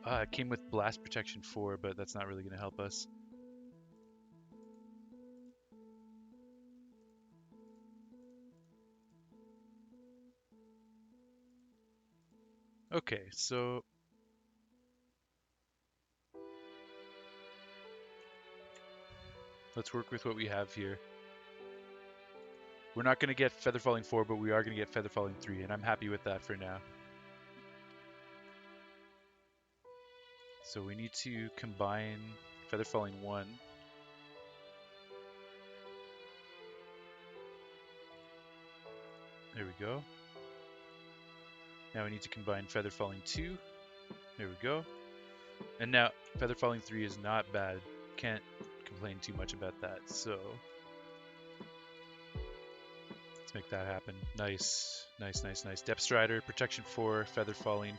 It came with blast protection 4, but that's not really going to help us. Okay, so let's work with what we have here. We're not going to get feather falling 4, but we are going to get feather falling 3, and I'm happy with that for now. So we need to combine feather falling 1. There we go. Now we need to combine feather falling 2. There we go. And now feather falling 3 is not bad. Can't complain too much about that. So let's make that happen. Nice, nice, nice, nice. Depth Strider, protection 4, feather falling.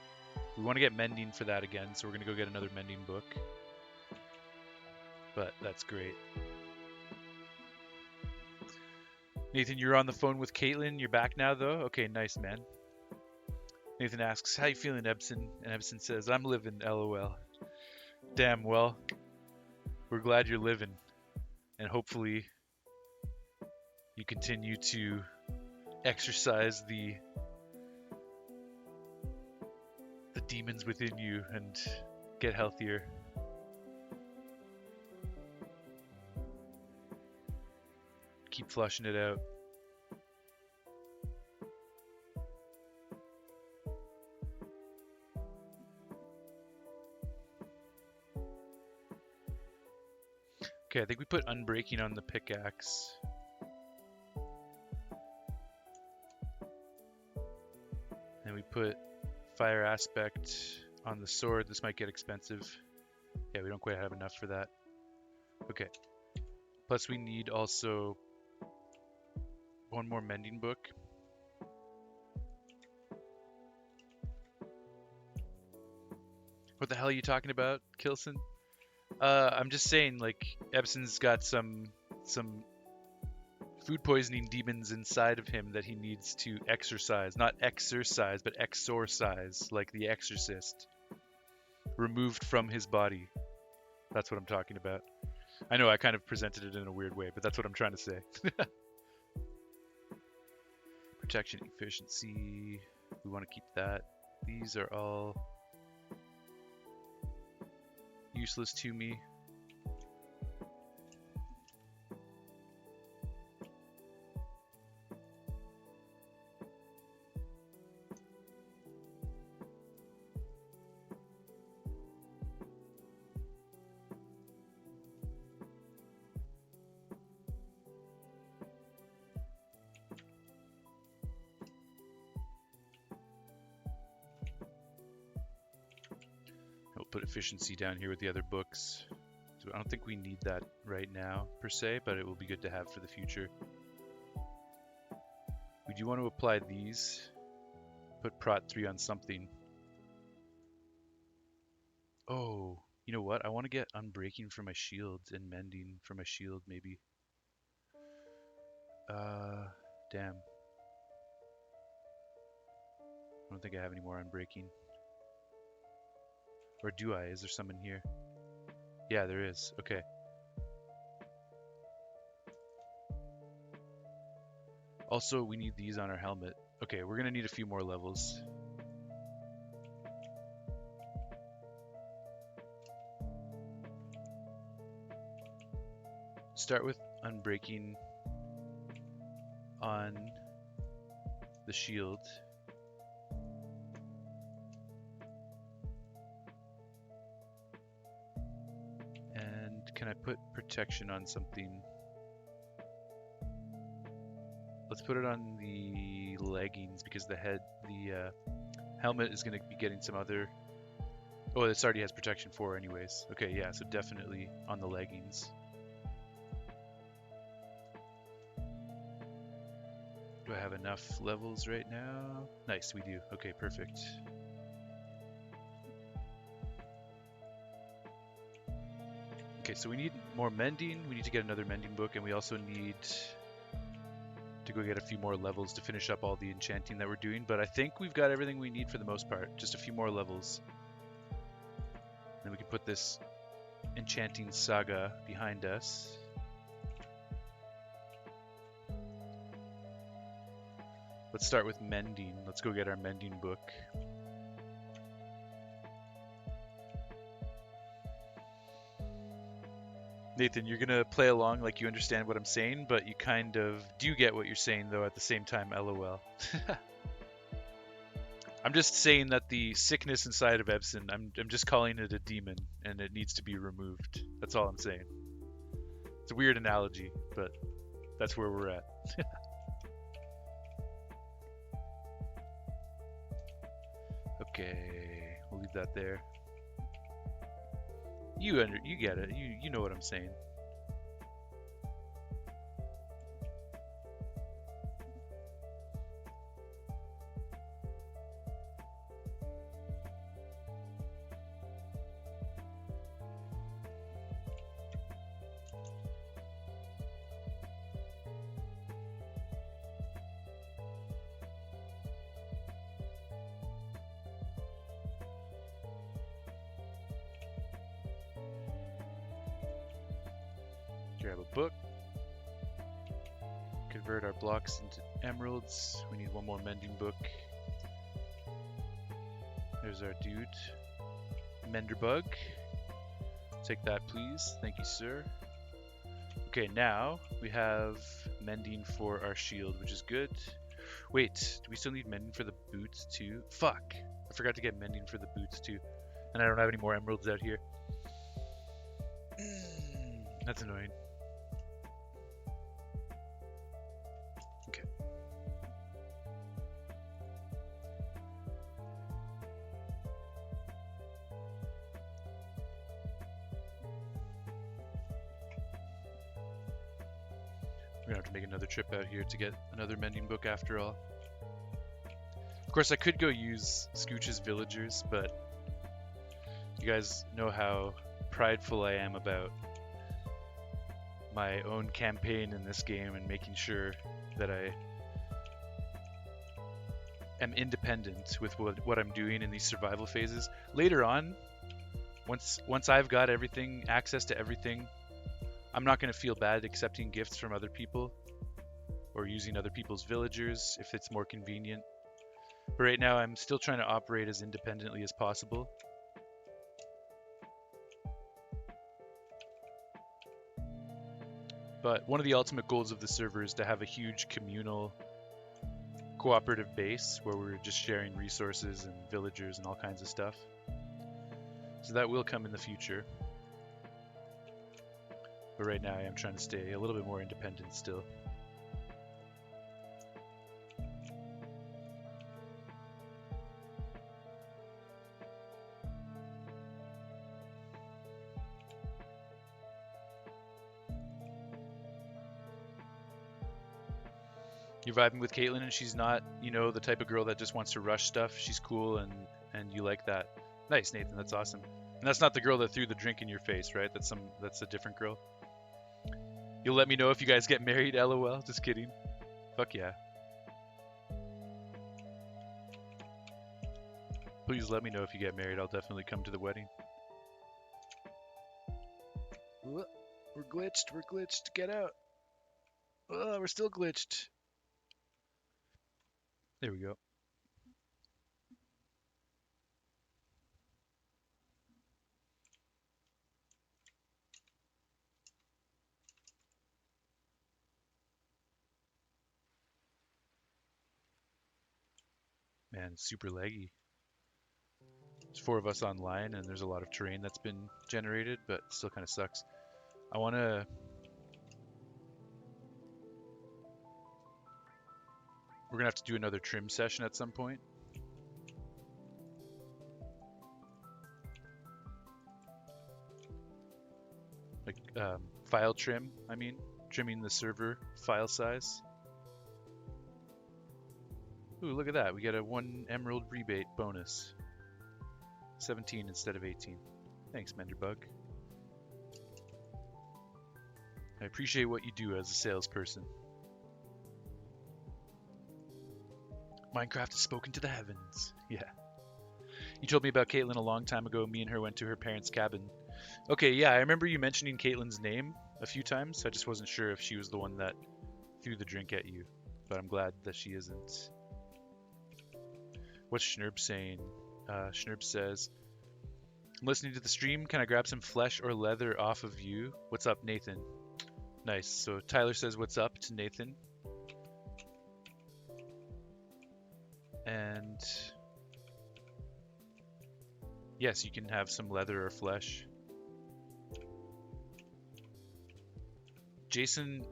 We want to get mending for that again, so we're going to go get another mending book. But that's great. Nathan, you're on the phone with Caitlin. You're back now, though? Okay, nice, man. Nathan asks, how you feeling, Ebson? And Ebson says, I'm living, LOL. Damn, well, we're glad you're living. And hopefully you continue to exercise the demons within you and get healthier. Keep flushing it out. Okay, I think we put unbreaking on the pickaxe. And we put fire aspect on the sword. This might get expensive. Yeah, we don't quite have enough for that. Okay. Plus we need also one more mending book. What the hell are you talking about, Kilson? I'm just saying, like, Ebson's got some food poisoning demons inside of him that he needs to exorcise. Not exercise, but exorcise, like the Exorcist. Removed from his body. That's what I'm talking about. I know I kind of presented it in a weird way, but that's what I'm trying to say. Protection efficiency. We want to keep that. These are all useless to me. put efficiency down here with the other books. So I don't think we need that right now per se, but it will be good to have for the future. We do want to apply these. Put Prot 3 on something. Oh, you know what? I want to get Unbreaking for my shield and Mending for my shield, maybe. Damn. I don't think I have any more Unbreaking. Or do I? Is there some in here? Yeah, there is. Okay. Also, we need these on our helmet. Okay, we're going to need a few more levels. Start with Unbreaking on the shield. And can I put Protection on something? Let's put it on the leggings because the helmet is going to be getting some other... Oh, this already has Protection 4 anyways. Okay, yeah, so definitely on the leggings. Do I have enough levels right now? Nice, we do. Okay, perfect. Okay, so we need more mending. We need to get another mending book, and we also need to go get a few more levels to finish up all the enchanting that we're doing. But I think we've got everything we need for the most part. Just a few more levels. Then we can put this enchanting saga behind us. Let's start with mending. Let's go get our mending book. Nathan, you're gonna play along like you understand what I'm saying, but you kind of do get what you're saying though at the same time, LOL. I'm just saying that the sickness inside of Ebsen, I'm just calling it a demon and it needs to be removed. That's all I'm saying. It's a weird analogy, but that's where we're at. Okay, we'll leave that there. You get it. You know what I'm saying. Grab a book. Convert our blocks into emeralds. We need one more mending book. There's our dude. Menderbug. Take that, please. Thank you, sir. Okay, now we have mending for our shield, which is good. Wait, do we still need mending for the boots too? Fuck! I forgot to get mending for the boots too. And I don't have any more emeralds out here. That's annoying. Okay. We're gonna have to make another trip out here to get another mending book after all. Of course, I could go use Scooch's villagers, but you guys know how prideful I am about my own campaign in this game and making sure that I am independent with what I'm doing in these survival phases. Later on, once I've got everything, access to everything, I'm not going to feel bad accepting gifts from other people or using other people's villagers if it's more convenient. But right now I'm still trying to operate as independently as possible. But one of the ultimate goals of the server is to have a huge communal cooperative base where we're just sharing resources and villagers and all kinds of stuff. So that will come in the future. But right now I am trying to stay a little bit more independent still. You're vibing with Caitlin, and she's not, you know, the type of girl that just wants to rush stuff. She's cool, and you like that. Nice, Nathan. That's awesome. And that's not the girl that threw the drink in your face, right? That's a different girl. You'll let me know if you guys get married, LOL. Just kidding. Fuck yeah. Please let me know if you get married. I'll definitely come to the wedding. We're glitched. We're glitched. Get out. We're still glitched. There we go. Man, it's super laggy. There's 4 of us online, and there's a lot of terrain that's been generated, but it still kind of sucks. I want to... We're going to have to do another trim session at some point. Like, file trim, I mean. Trimming the server file size. Ooh, look at that. We get a 1 emerald rebate bonus. 17 instead of 18. Thanks, Menderbug. I appreciate what you do as a salesperson. Minecraft has spoken to the heavens. Yeah. You told me about Caitlin a long time ago. Me and her went to her parents' cabin. Okay, yeah, I remember you mentioning Caitlin's name a few times. I just wasn't sure if she was the one that threw the drink at you. But I'm glad that she isn't. What's Schnurb saying? Schnurb says, I'm listening to the stream. Can I grab some flesh or leather off of you? What's up, Nathan? Nice. So Tyler says, what's up to Nathan? And yes, you can have some leather or flesh. Jason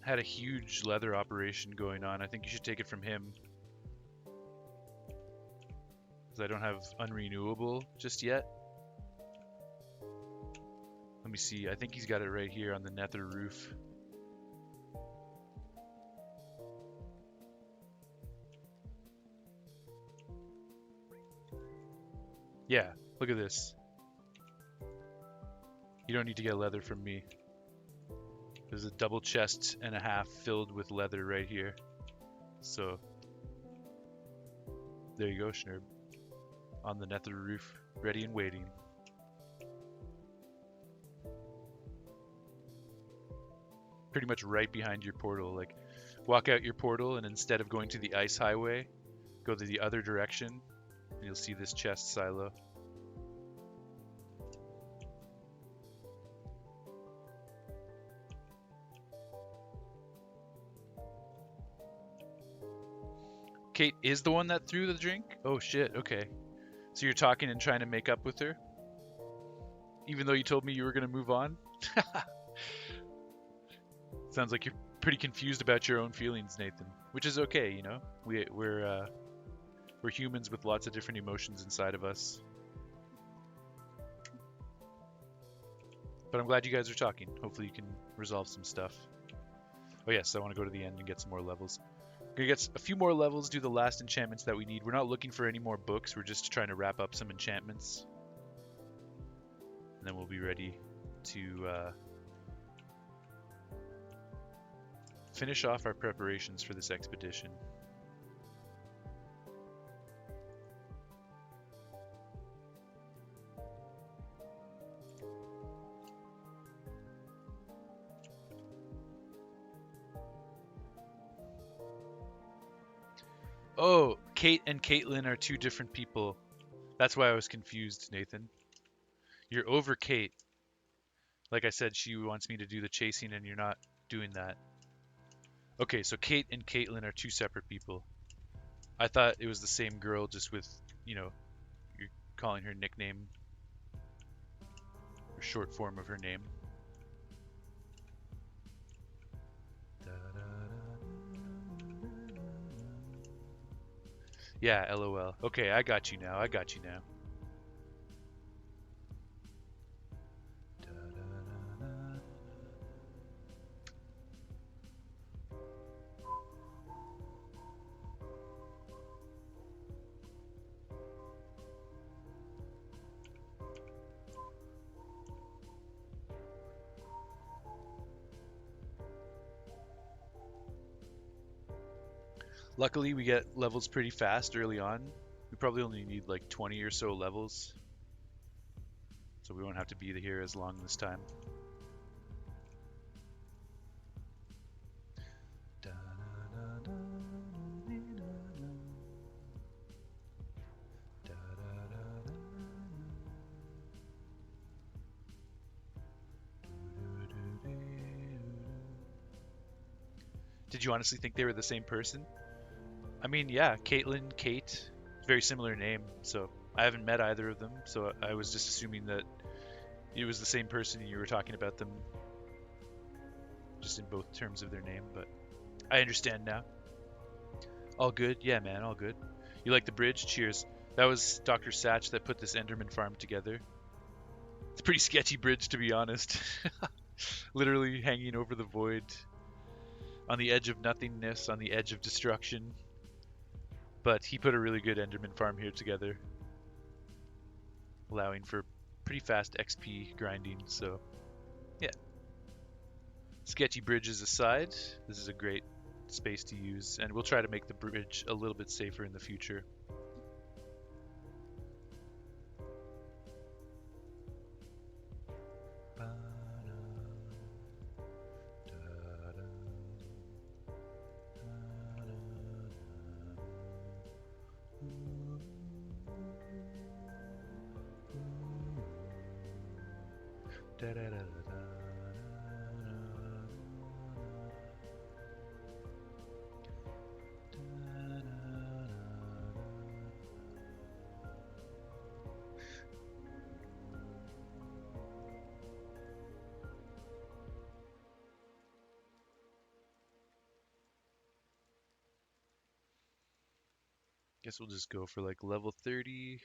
had a huge leather operation going on. I think you should take it from him. Because I don't have unrenewable just yet. Let me see. I think he's got it right here on the nether roof. Yeah, look at this. You don't need to get leather from me. There's a double chest and a half filled with leather right here. So, there you go, Schnurb. On the nether roof, ready and waiting. Pretty much right behind your portal. Like, walk out your portal, and instead of going to the ice highway, go to the other direction, and you'll see this chest silo. Kate is the one that threw the drink? Oh shit, okay. So you're talking and trying to make up with her? Even though you told me you were going to move on? Sounds like you're pretty confused about your own feelings, Nathan. Which is okay, you know? We're humans with lots of different emotions inside of us. But I'm glad you guys are talking. Hopefully you can resolve some stuff. Oh yes, I want to go to the end and get some more levels. We're gonna get a few more levels, do the last enchantments that we need. We're not looking for any more books, we're just trying to wrap up some enchantments. And then we'll be ready to finish off our preparations for this expedition. Oh, Kate and Caitlin are 2 different people. That's why I was confused, Nathan. You're over Kate. Like I said, she wants me to do the chasing and you're not doing that. Okay, so Kate and Caitlin are 2 separate people. I thought it was the same girl, just with, you know, you're calling her nickname, or short form of her name. Yeah, LOL. Okay, I got you now. I got you now. Luckily, we get levels pretty fast early on. We probably only need like 20 or so levels, so we won't have to be here as long this time. Did you honestly think they were the same person? I mean, yeah, Caitlin, Kate, very similar name. So I haven't met either of them. So I was just assuming that it was the same person and you were talking about them just in both terms of their name. But I understand now. All good? Yeah, man, all good. You like the bridge? Cheers. That was Dr. Satch that put this Enderman farm together. It's a pretty sketchy bridge, to be honest. Literally hanging over the void, on the edge of nothingness, on the edge of destruction. But he put a really good Enderman farm here together, allowing for pretty fast XP grinding. So, yeah. Sketchy bridges aside, this is a great space to use, and we'll try to make the bridge a little bit safer in the future. Guess we'll just go for like level 30.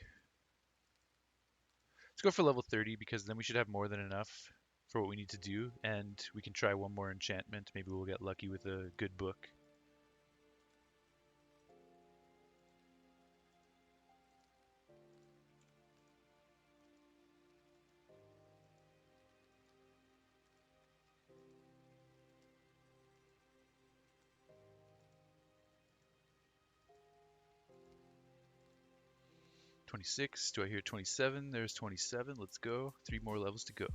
Let's go for level 30 because then we should have more than enough for what we need to do, and we can try one more enchantment. Maybe we'll get lucky with a good book. $26. Do I hear 27? There's 27. Let's go. 3 more levels to go.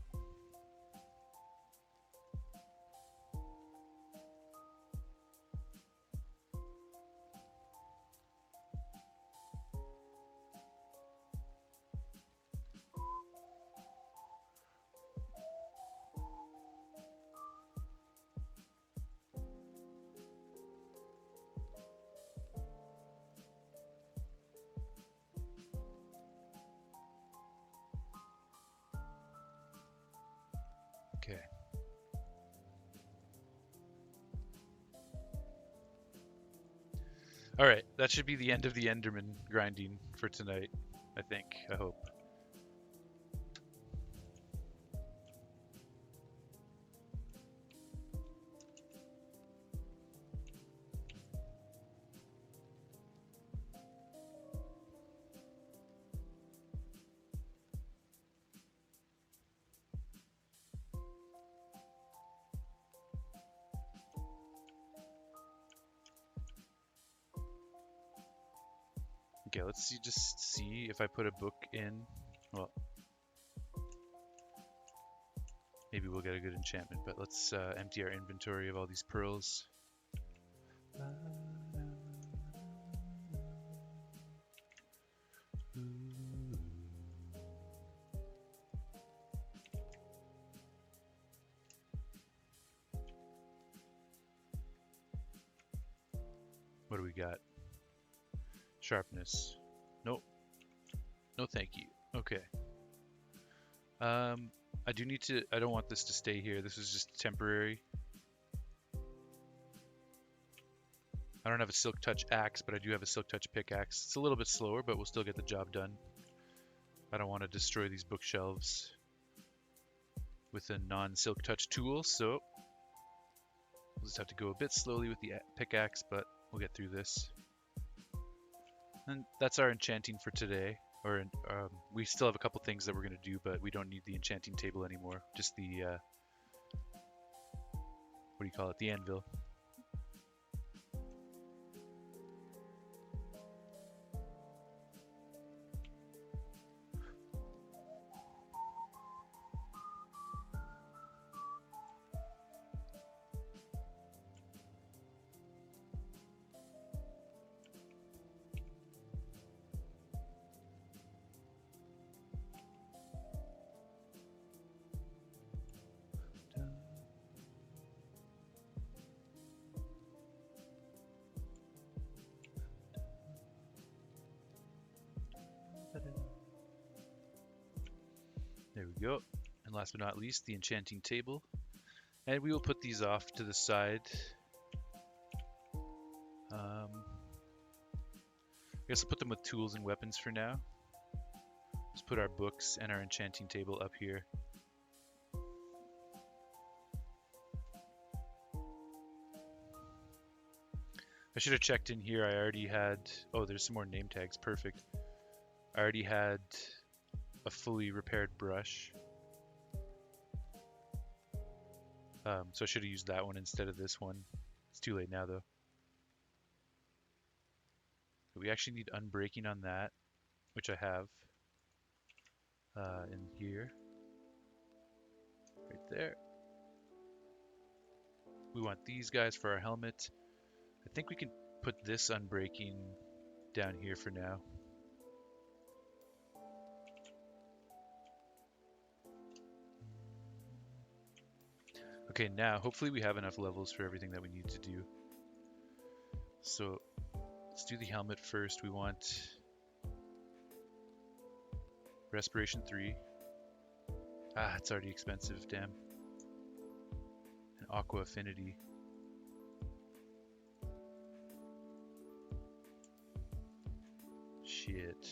Okay. All right, that should be the end of the Enderman grinding for tonight, I think. I hope. Okay, let's see, just see if I put a book in. Well, maybe we'll get a good enchantment, but let's empty our inventory of all these pearls. What do we got? Sharpness. Nope. No thank you. Okay. I do need to, I don't want this to stay here. This is just temporary. I don't have a Silk Touch axe, but I do have a Silk Touch pickaxe. It's a little bit slower, but we'll still get the job done. I don't want to destroy these bookshelves with a non-Silk Touch tool, so we'll just have to go a bit slowly with the pickaxe, but we'll get through this. And that's our enchanting for today. Or we still have a couple things that we're going to do, but we don't need the enchanting table anymore. Just the, what do you call it? The anvil. we go. And last but not least, the enchanting table. And we will put these off to the side. I guess I'll put them with tools and weapons for now. Let's put our books and our enchanting table up here. I should have checked in here. I already had... Oh, there's some more name tags. Perfect. I already had a fully repaired brush. So I should have used that one instead of this one. It's too late now, though. We actually need unbreaking on that, which I have in here. Right there. We want these guys for our helmet. I think we can put this unbreaking down here for now. Okay, now hopefully we have enough levels for everything that we need to do. So let's do the helmet first. We want Respiration 3. Ah, it's already expensive, damn. And Aqua Affinity. Shit.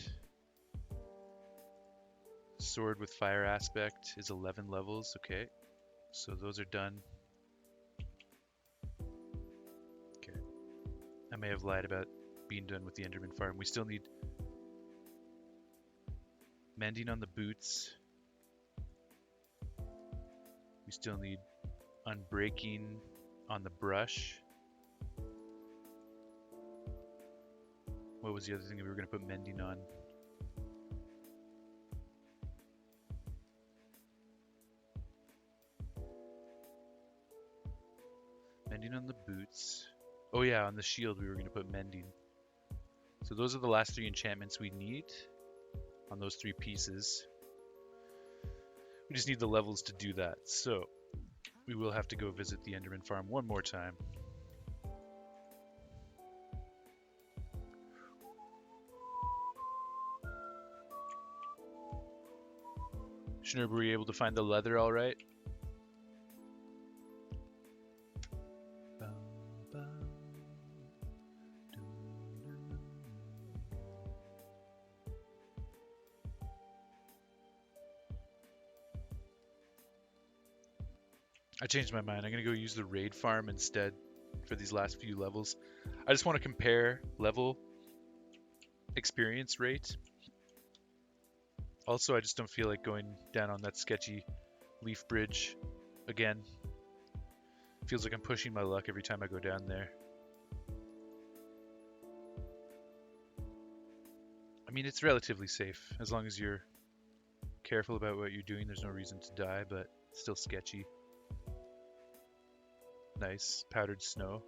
Sword with Fire Aspect is 11 levels, okay. So those are done. Okay. I may have lied about being done with the Enderman farm. We still need mending on the boots. We still need unbreaking on the brush. What was the other thing that we were going to put mending on? Mending on the boots. Oh yeah, on the shield we were going to put mending. So those are the last 3 enchantments we need on those 3 pieces. We just need the levels to do that. So we will have to go visit the Enderman farm one more time. Schnurr, were you able to find the leather all right? I changed my mind. I'm going to go use the raid farm instead for these last few levels. I just want to compare level experience rate. Also, I just don't feel like going down on that sketchy leaf bridge again. Feels like I'm pushing my luck every time I go down there. I mean, it's relatively safe as long as you're careful about what you're doing. There's no reason to die, but it's still sketchy. Nice powdered snow.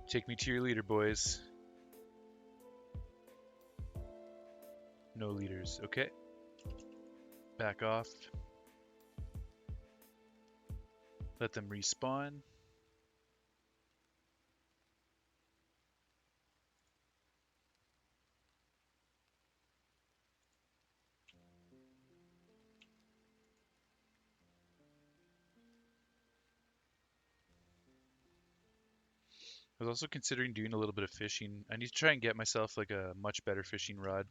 Take me to your leader, boys. No leaders. Okay. Back off. Let them respawn. I was also considering doing a little bit of fishing. I need to try and get myself like a much better fishing rod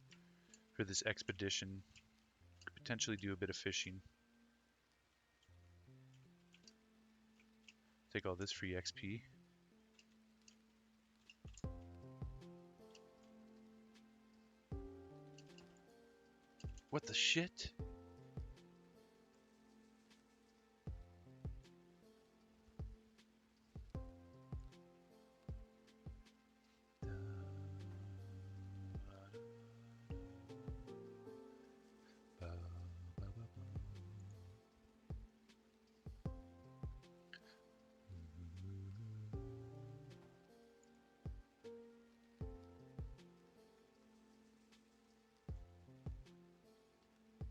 for this expedition. Could potentially do a bit of fishing. Take all this free XP. What the shit?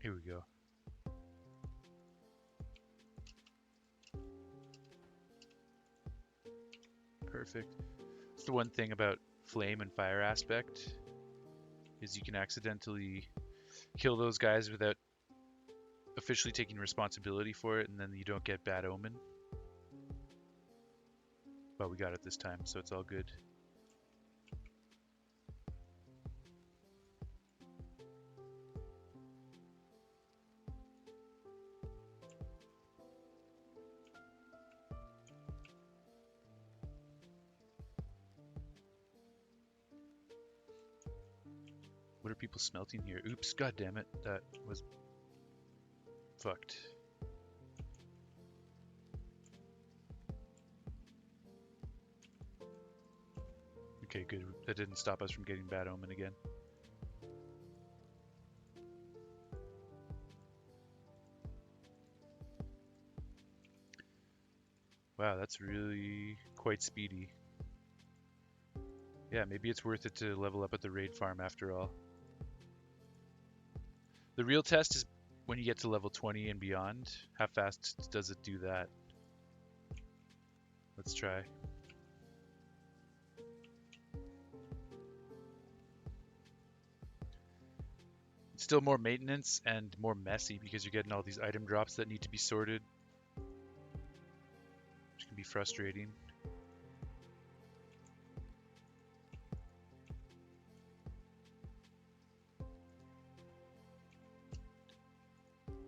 Here we go. Perfect. It's the one thing about flame and fire aspect is you can accidentally kill those guys without officially taking responsibility for it, and then you don't get bad omen. But we got it this time, so it's all good. What are people smelting here? Oops, god damn it. That was fucked. Okay, good. That didn't stop us from getting bad omen again. Wow, that's really quite speedy. Yeah, maybe it's worth it to level up at the raid farm after all. The real test is when you get to level 20 and beyond. How fast does it do that? Let's try. It's still more maintenance and more messy because you're getting all these item drops that need to be sorted, which can be frustrating.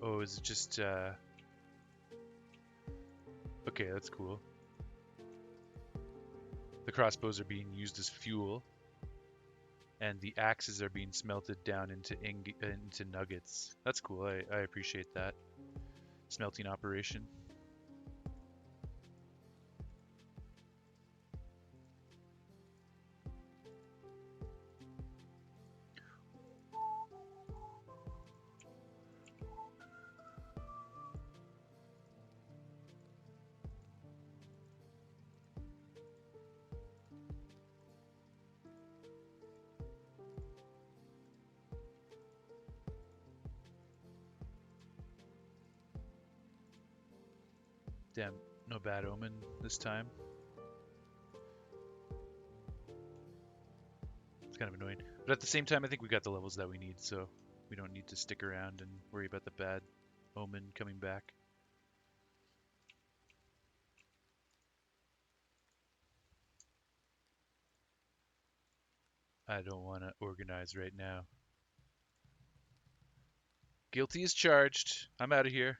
Oh, is it just, okay, that's cool. The crossbows are being used as fuel, and the axes are being smelted down into nuggets. That's cool, I appreciate that. Smelting operation. Damn, no bad omen this time. It's kind of annoying. But at the same time, I think we got the levels that we need, so we don't need to stick around and worry about the bad omen coming back. I don't want to organize right now. Guilty as charged. I'm out of here.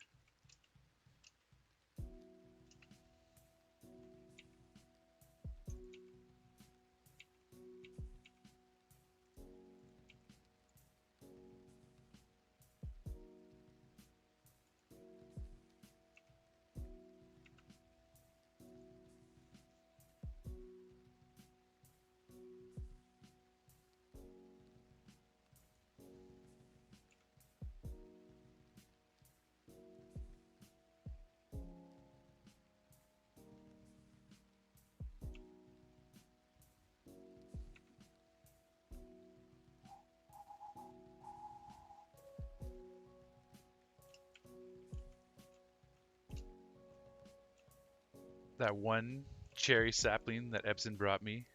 That one cherry sapling that Epson brought me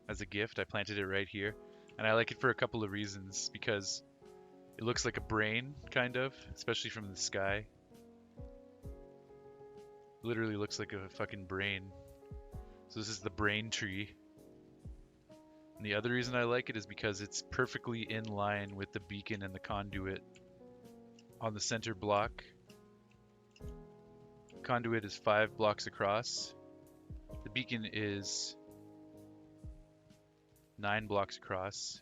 as a gift, I planted it right here. And I like it for a couple of reasons, because it looks like a brain, kind of, especially from the sky. Literally looks like a fucking brain. So this is the brain tree. And the other reason I like it is because it's perfectly in line with the beacon and the conduit on the center block. Conduit is 5 blocks across. The beacon is 9 blocks across.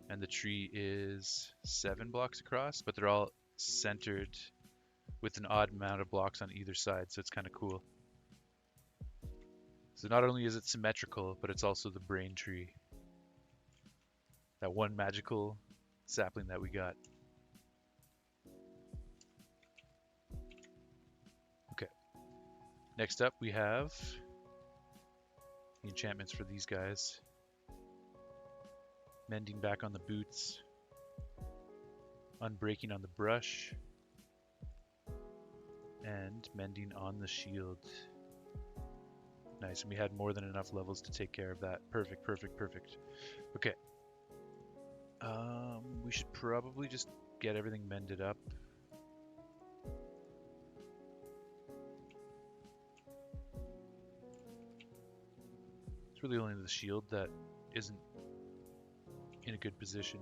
And the tree is 7 blocks across, but they're all centered with an odd amount of blocks on either side, so it's kind of cool. So not only is it symmetrical, but it's also the brain tree. That one magical sapling that we got. Okay. Next up we have the enchantments for these guys. Mending back on the boots. Unbreaking on the brush. And mending on the shield. Nice, and we had more than enough levels to take care of that. Perfect, perfect, perfect. Okay. We should probably just get everything mended up. It's really only the shield that isn't in a good position.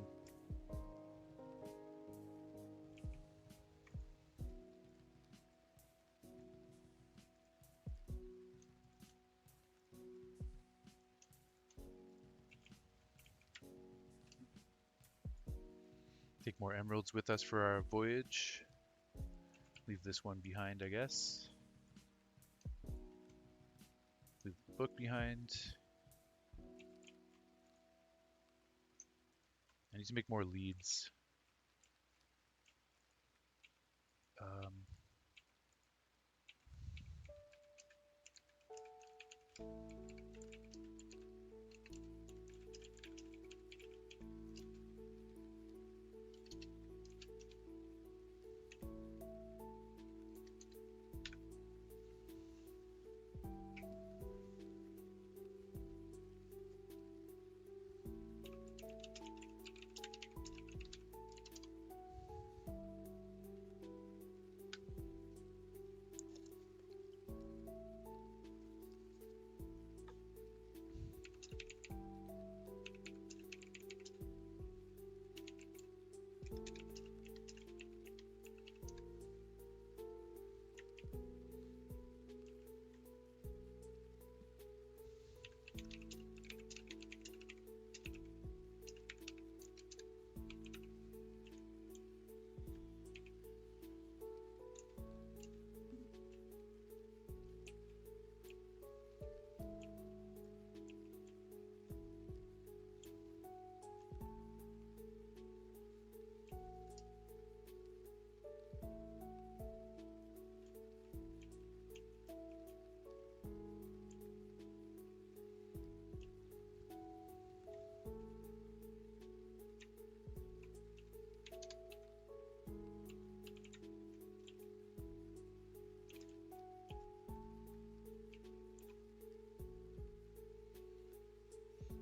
Take more emeralds with us for our voyage. Leave this one behind, I guess. Leave the book behind. I need to make more leads.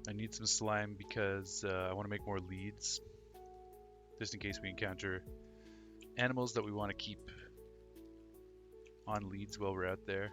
I need some slime because I want to make more leads, just in case we encounter animals that we want to keep on leads while we're out there.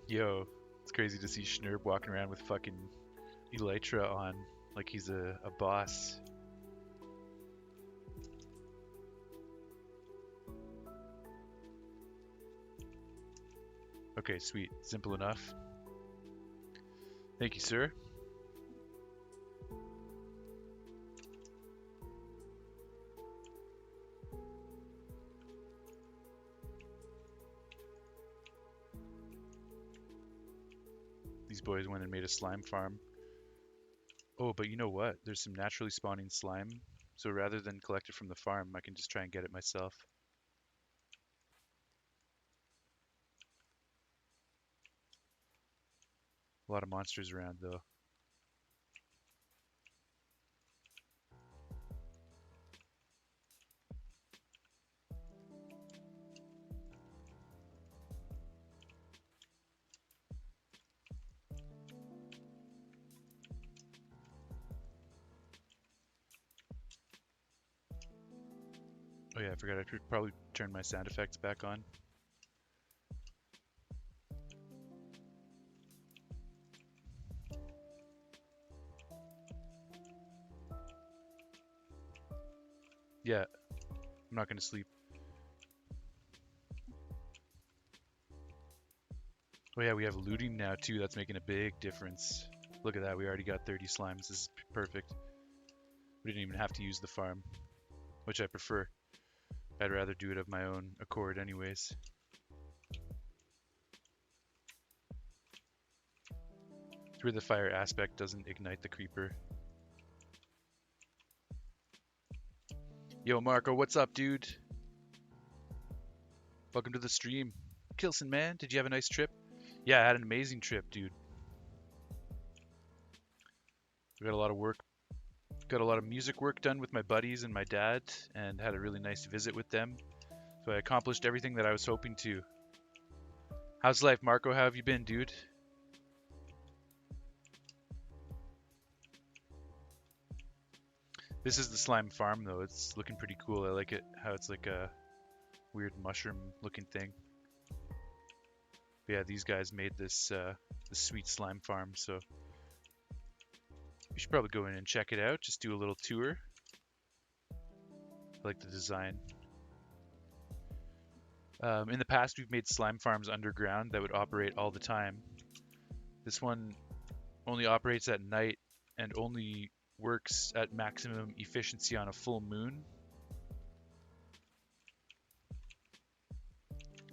Yo, it's crazy to see Schnurb walking around with fucking Elytra on, like he's a boss. Okay, sweet. Simple enough. Thank you, sir. These boys went and made a slime farm. Oh, but you know what? There's some naturally spawning slime. So rather than collect it from the farm, I can just try and get it myself. A lot of monsters around, though. Oh yeah, I forgot I should probably turn my sound effects back on. Yeah, I'm not gonna sleep. Oh yeah, we have looting now too. That's making a big difference. Look at that. We already got 30 slimes. This is perfect. We didn't even have to use the farm, which I prefer. I'd rather do it of my own accord anyways. It's where the fire aspect doesn't ignite the creeper. Yo, Marco, what's up, dude? Welcome to the stream. Kilson, man, did you have a nice trip? Yeah, I had an amazing trip, dude. We got a lot of work, got a lot of music work done with my buddies and my dad, and had a really nice visit with them. So I accomplished everything that I was hoping to. How's life, Marco? How have you been, dude? This is the slime farm, though. It's looking pretty cool. I like it, how it's like a weird mushroom-looking thing. But yeah, these guys made this sweet slime farm, so you should probably go in and check it out. Just do a little tour. I like the design. In the past, we've made slime farms underground that would operate all the time. This one only operates at night and only works at maximum efficiency on a full moon.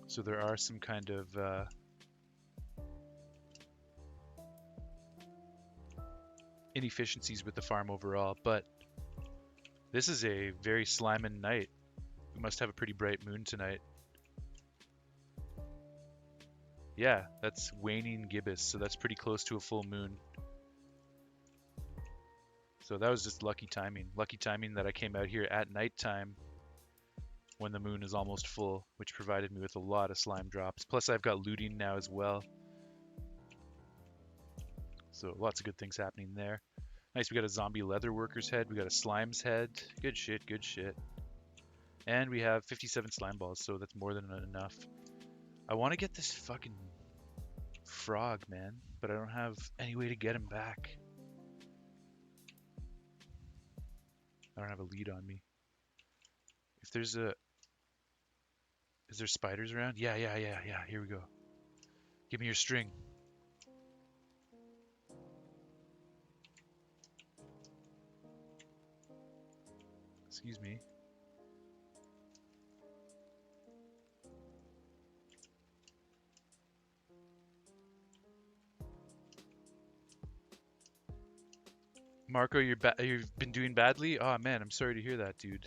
So there are some kind of inefficiencies with the farm overall, but this is a very slimin' night. We must have a pretty bright moon tonight. Yeah, that's waning gibbous, so that's pretty close to a full moon. So that was just lucky timing. Lucky timing that I came out here at nighttime when the moon is almost full, which provided me with a lot of slime drops. Plus I've got looting now as well. So lots of good things happening there. Nice, we got a zombie leather worker's head. We got a slime's head. Good shit, good shit. And we have 57 slime balls, so that's more than enough. I want to get this fucking frog, man, but I don't have any way to get him back. I don't have a lead on me. If there's a... Is there spiders around? Yeah. Here we go. Give me your string. Excuse me. Marco, you've been doing badly? Oh man, I'm sorry to hear that, dude.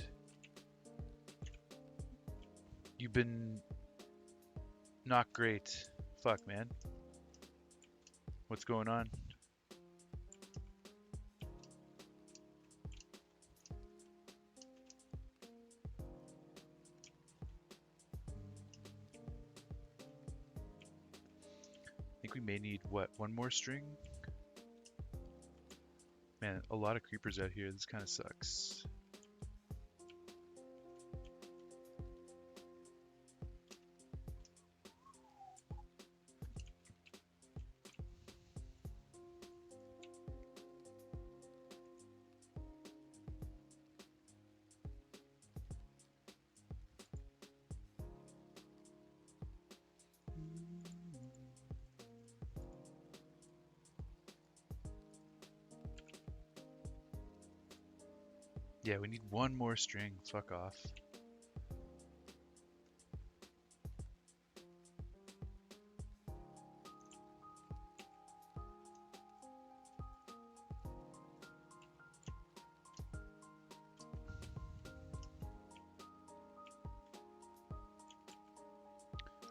You've been not great. Fuck, man. What's going on? I think we may need, what, one more string? Man, a lot of creepers out here. This kind of sucks. Yeah, we need one more string. Fuck off.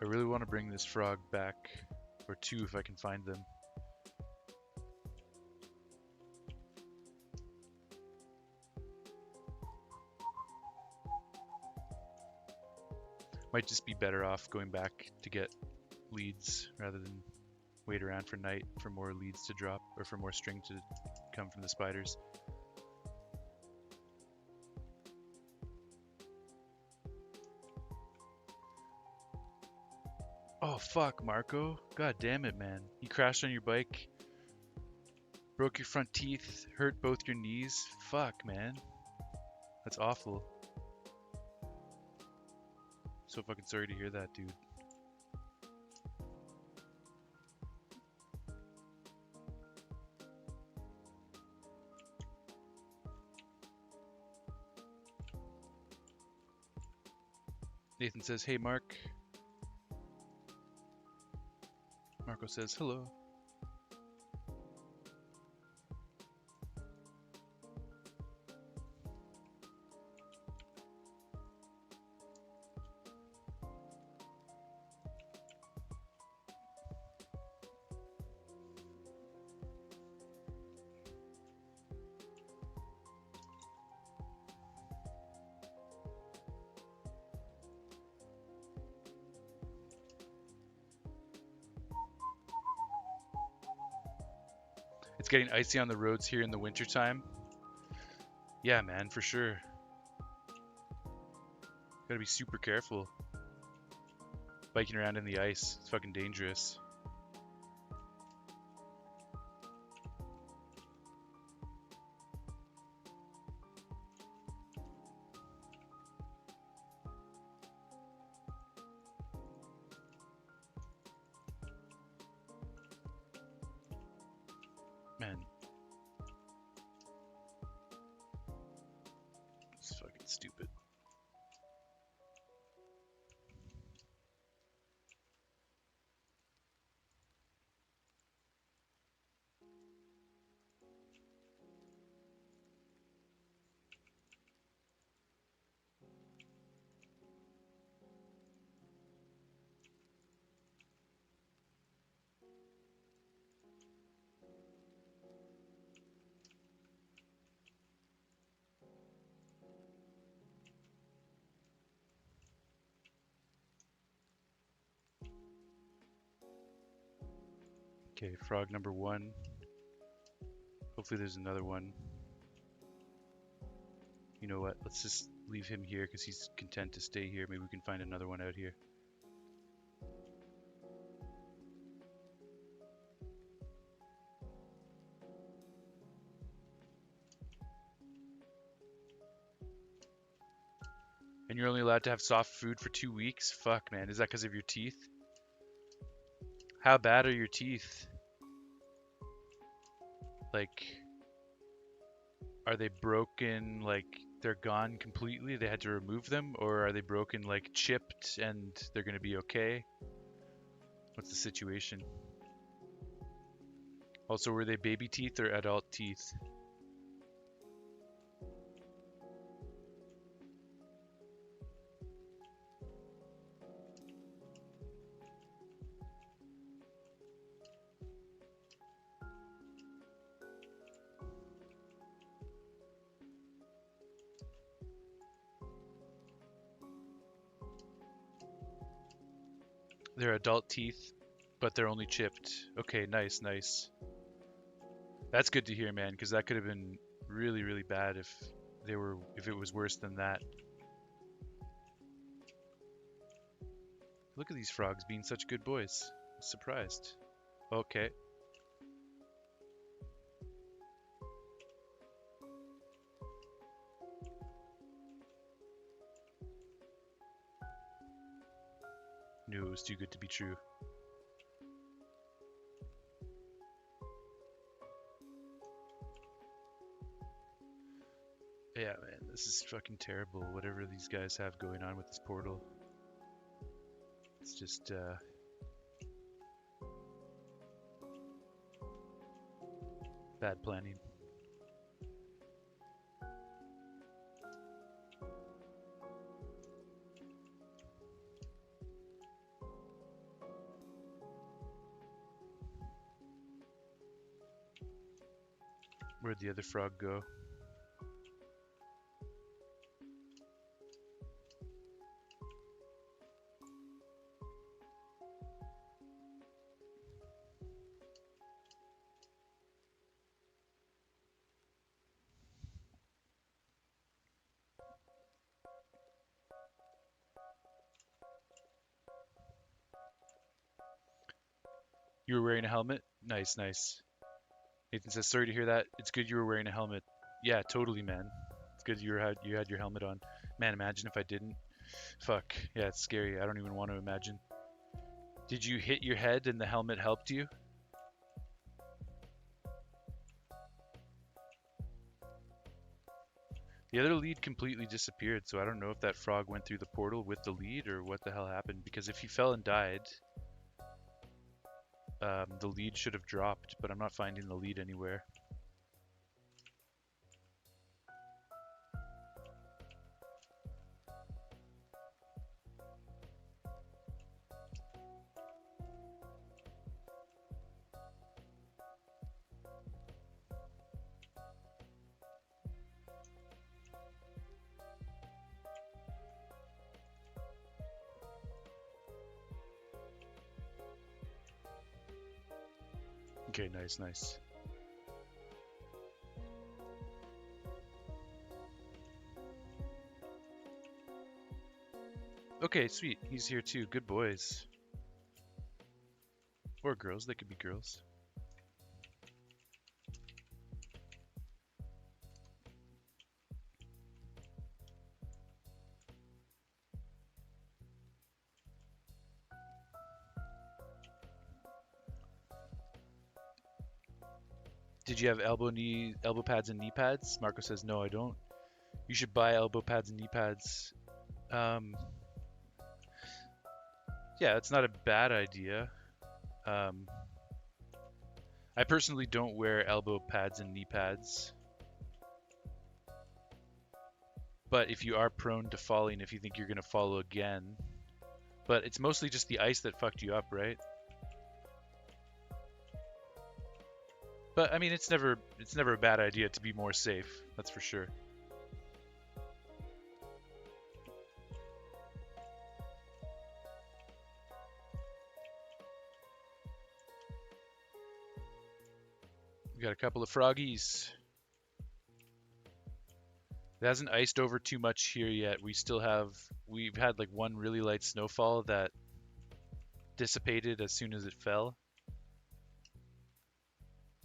I really want to bring this frog back, or two if I can find them. Might just be better off going back to get leads rather than wait around for night for more leads to drop, or for more string to come from the spiders. Oh fuck, Marco. God damn it, man. You crashed on your bike, broke your front teeth, hurt both your knees. Fuck, man. That's awful. So fucking sorry to hear that, dude. Nathan says, hey, Mark. Marco says, hello. It's getting icy on the roads here in the wintertime. Yeah, man, for sure. Gotta be super careful. Biking around in the ice. It's fucking dangerous. Man. It's fucking stupid. Okay, frog number 1. Hopefully there's another one. You know what? Let's just leave him here because he's content to stay here. Maybe we can find another one out here. And you're only allowed to have soft food for 2 weeks? Fuck, man. Is that because of your teeth? How bad are your teeth? Like, are they broken, like they're gone completely? They had to remove them? Or are they broken, like chipped and they're going to be okay? What's the situation? Also, were they baby teeth or adult teeth? They're adult teeth, but they're only chipped. Okay, nice, nice. That's good to hear, man, because that could have been really, really bad if it was worse than that. Look at these frogs being such good boys. I'm surprised. Okay. Knew it was too good to be true. Yeah, man, this is fucking terrible. Whatever these guys have going on with this portal. It's just, bad planning. Where'd the other frog go? You were wearing a helmet? Nice, nice. Nathan says, sorry to hear that. It's good you were wearing a helmet. Yeah, totally, man. It's good you had your helmet on. Man, imagine if I didn't. Fuck. Yeah, it's scary. I don't even want to imagine. Did you hit your head and the helmet helped you? The other lead completely disappeared, so I don't know if that frog went through the portal with the lead or what the hell happened. Because if he fell and died, the lead should have dropped, but I'm not finding the lead anywhere. Okay, nice, nice. Okay, sweet. He's here too. Good boys. Or girls. They could be girls. Did you have elbow pads and knee pads? Marco says, no, I don't. You should buy elbow pads and knee pads. Um, yeah, it's not a bad idea. I personally don't wear elbow pads and knee pads. But if you are prone to falling, if you think you're going to fall again, but it's mostly just the ice that fucked you up, right? But I mean, it's never a bad idea to be more safe. That's for sure. We got a couple of froggies. It hasn't iced over too much here yet. We've had like one really light snowfall that dissipated as soon as it fell.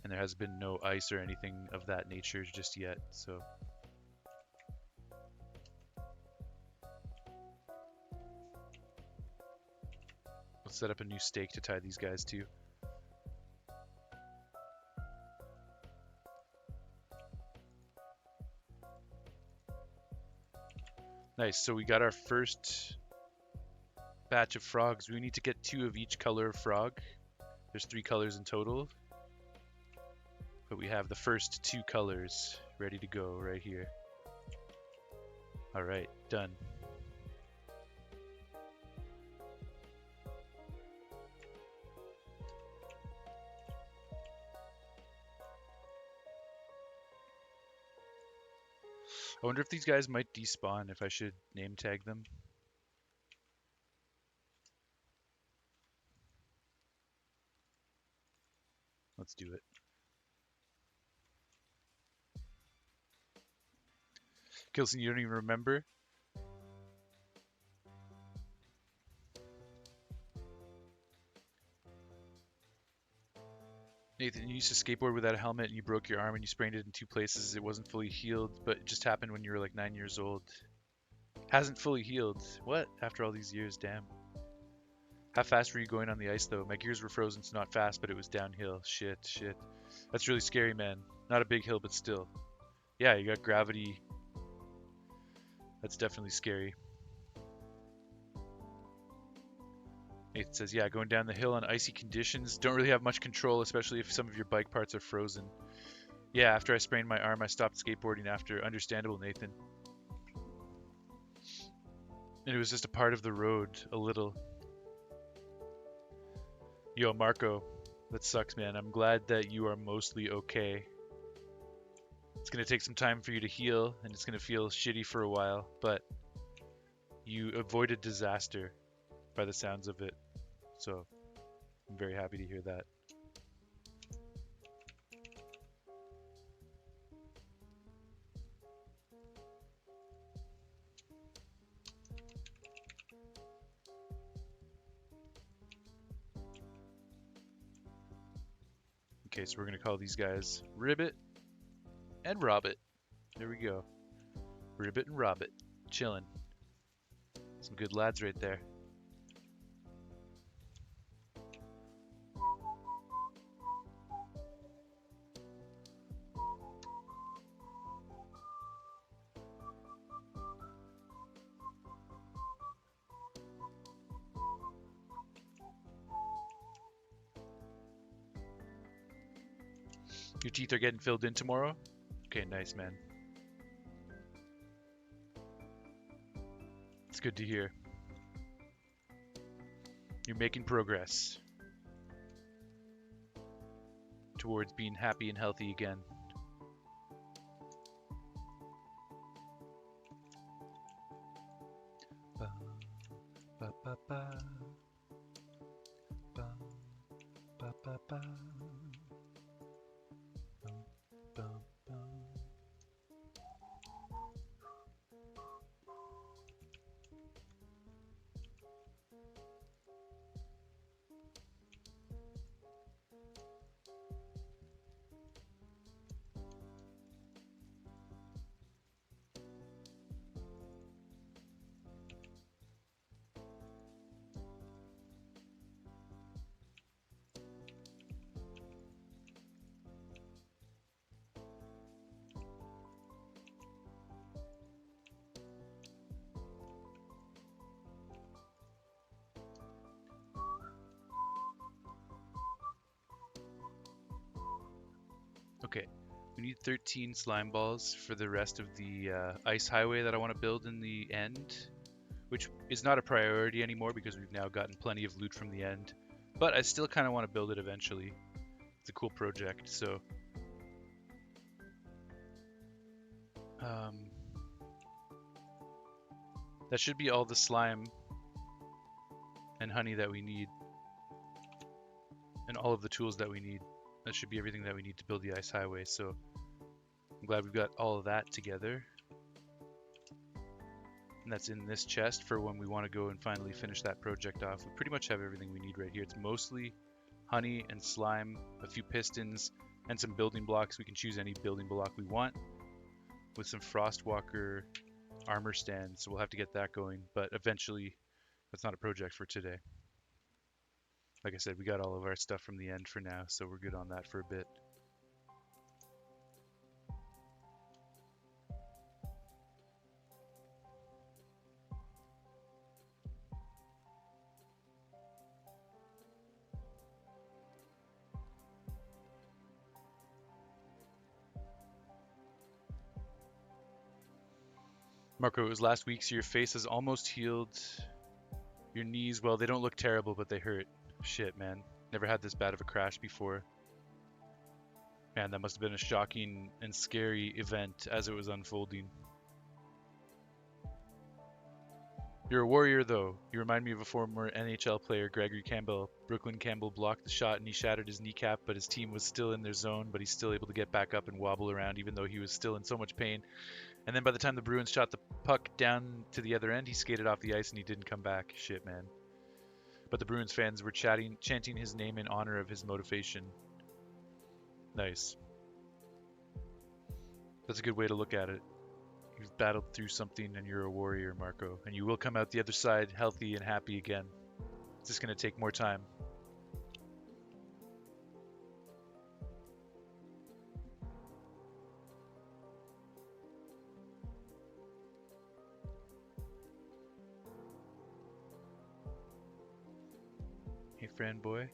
And there has been no ice or anything of that nature just yet, so. Let's set up a new stake to tie these guys to. Nice, so we got our first batch of frogs. We need to get 2 of each color of frog. There's 3 colors in total. But we have the first 2 colors ready to go right here. Alright, done. I wonder if these guys might despawn, if I should name tag them. Let's do it. Kilson, you don't even remember? Nathan, you used to skateboard without a helmet and you broke your arm and you sprained it in 2 places. It wasn't fully healed, but it just happened when you were like 9 years old. Hasn't fully healed. What? After all these years, damn. How fast were you going on the ice though? My gears were frozen, so not fast, but it was downhill. Shit. That's really scary, man. Not a big hill, but still. Yeah, you got gravity. That's definitely scary. Nathan says, yeah, going down the hill on icy conditions. Don't really have much control, especially if some of your bike parts are frozen. Yeah, after I sprained my arm, I stopped skateboarding after. Understandable, Nathan. And it was just a part of the road, a little. Yo, Marco, that sucks, man. I'm glad that you are mostly okay. It's going to take some time for you to heal, and it's going to feel shitty for a while, but you avoided disaster by the sounds of it. So I'm very happy to hear that. Okay, so we're going to call these guys Ribbit and Robbit. There we go. Ribbit and Robbit. Chilling. Some good lads right there. Your teeth are getting filled in tomorrow? Okay, nice, man. It's good to hear. You're making progress towards being happy and healthy again. Ba, ba, ba, ba. Ba, ba, ba, ba. Ba, ba, ba. Okay, we need 13 slime balls for the rest of the ice highway that I want to build in the end, which is not a priority anymore because we've now gotten plenty of loot from the end. But I still kind of want to build it eventually. It's a cool project, so that should be all the slime and honey that we need, and all of the tools that we need. That should be everything that we need to build the ice highway, so I'm glad we've got all of that together. And that's in this chest for when we want to go and finally finish that project off. We pretty much have everything we need right here. It's mostly honey and slime, a few pistons, and some building blocks. We can choose any building block we want with some Frostwalker armor stands, so we'll have to get that going, but eventually that's not a project for today. Like I said, we got all of our stuff from the end for now, so we're good on that for a bit. Marco, it was last week, so your face is almost healed. Your knees, well, they don't look terrible, but they hurt. Shit, man. Never had this bad of a crash before. Man, that must have been a shocking and scary event as it was unfolding. You're a warrior, though. You remind me of a former NHL player, Gregory Campbell. Brooklyn Campbell blocked the shot and he shattered his kneecap, but his team was still in their zone, but he's still able to get back up and wobble around even though he was still in so much pain. And then by the time the Bruins shot the puck down to the other end, he skated off the ice and he didn't come back. Shit, man. But the Bruins fans were chanting his name in honor of his motivation. Nice. That's a good way to look at it. You've battled through something and you're a warrior, Marco. And you will come out the other side healthy and happy again. It's just going to take more time. Hey, friend boy.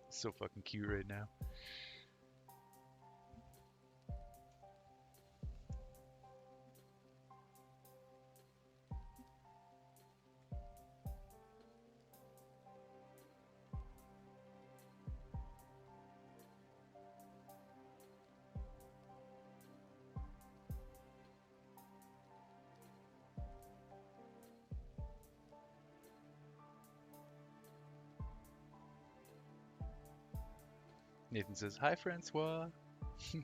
So fucking cute right now. Nathan says, hi, Francois. You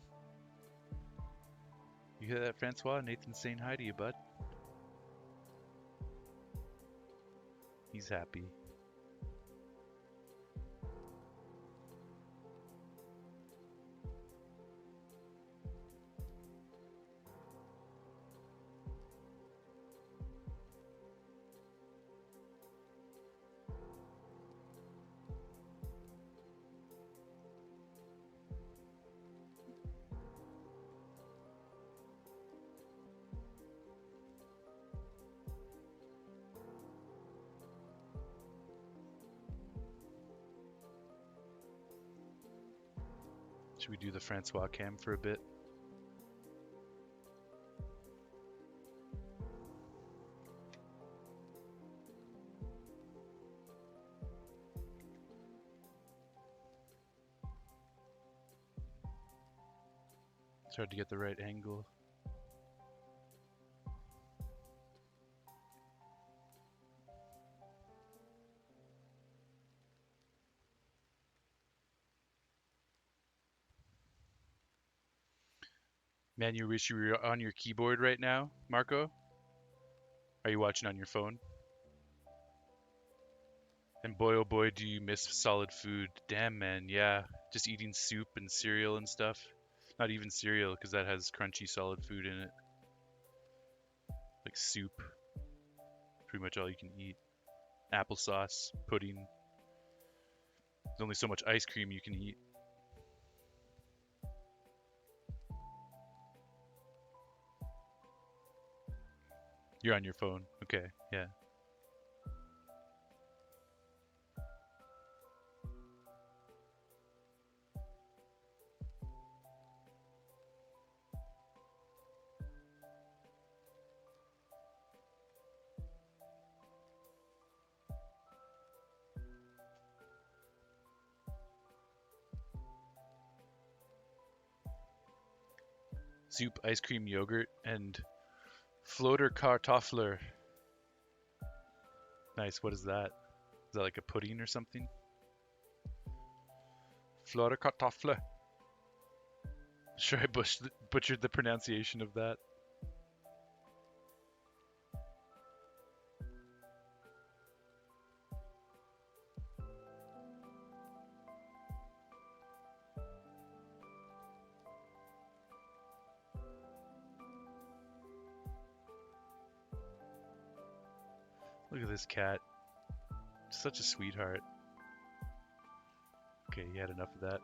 hear that, Francois? Nathan's saying hi to you, bud. He's happy. Should we do the Francois cam for a bit? It's hard to get the right angle. Man, you wish you were on your keyboard right now, Marco? Are you watching on your phone? And boy, oh boy, do you miss solid food. Damn, man, yeah. Just eating soup and cereal and stuff. Not even cereal, because that has crunchy solid food in it. Like soup. Pretty much all you can eat. Applesauce, pudding. There's only so much ice cream you can eat. You're on your phone. Okay, yeah. Soup, ice cream, yogurt, and floater kartoffler. Nice, what is that? Is that like a pudding or something? Floater kartoffler. Sure, I butchered the pronunciation of that. Look at this cat. Such a sweetheart. Okay, you had enough of that.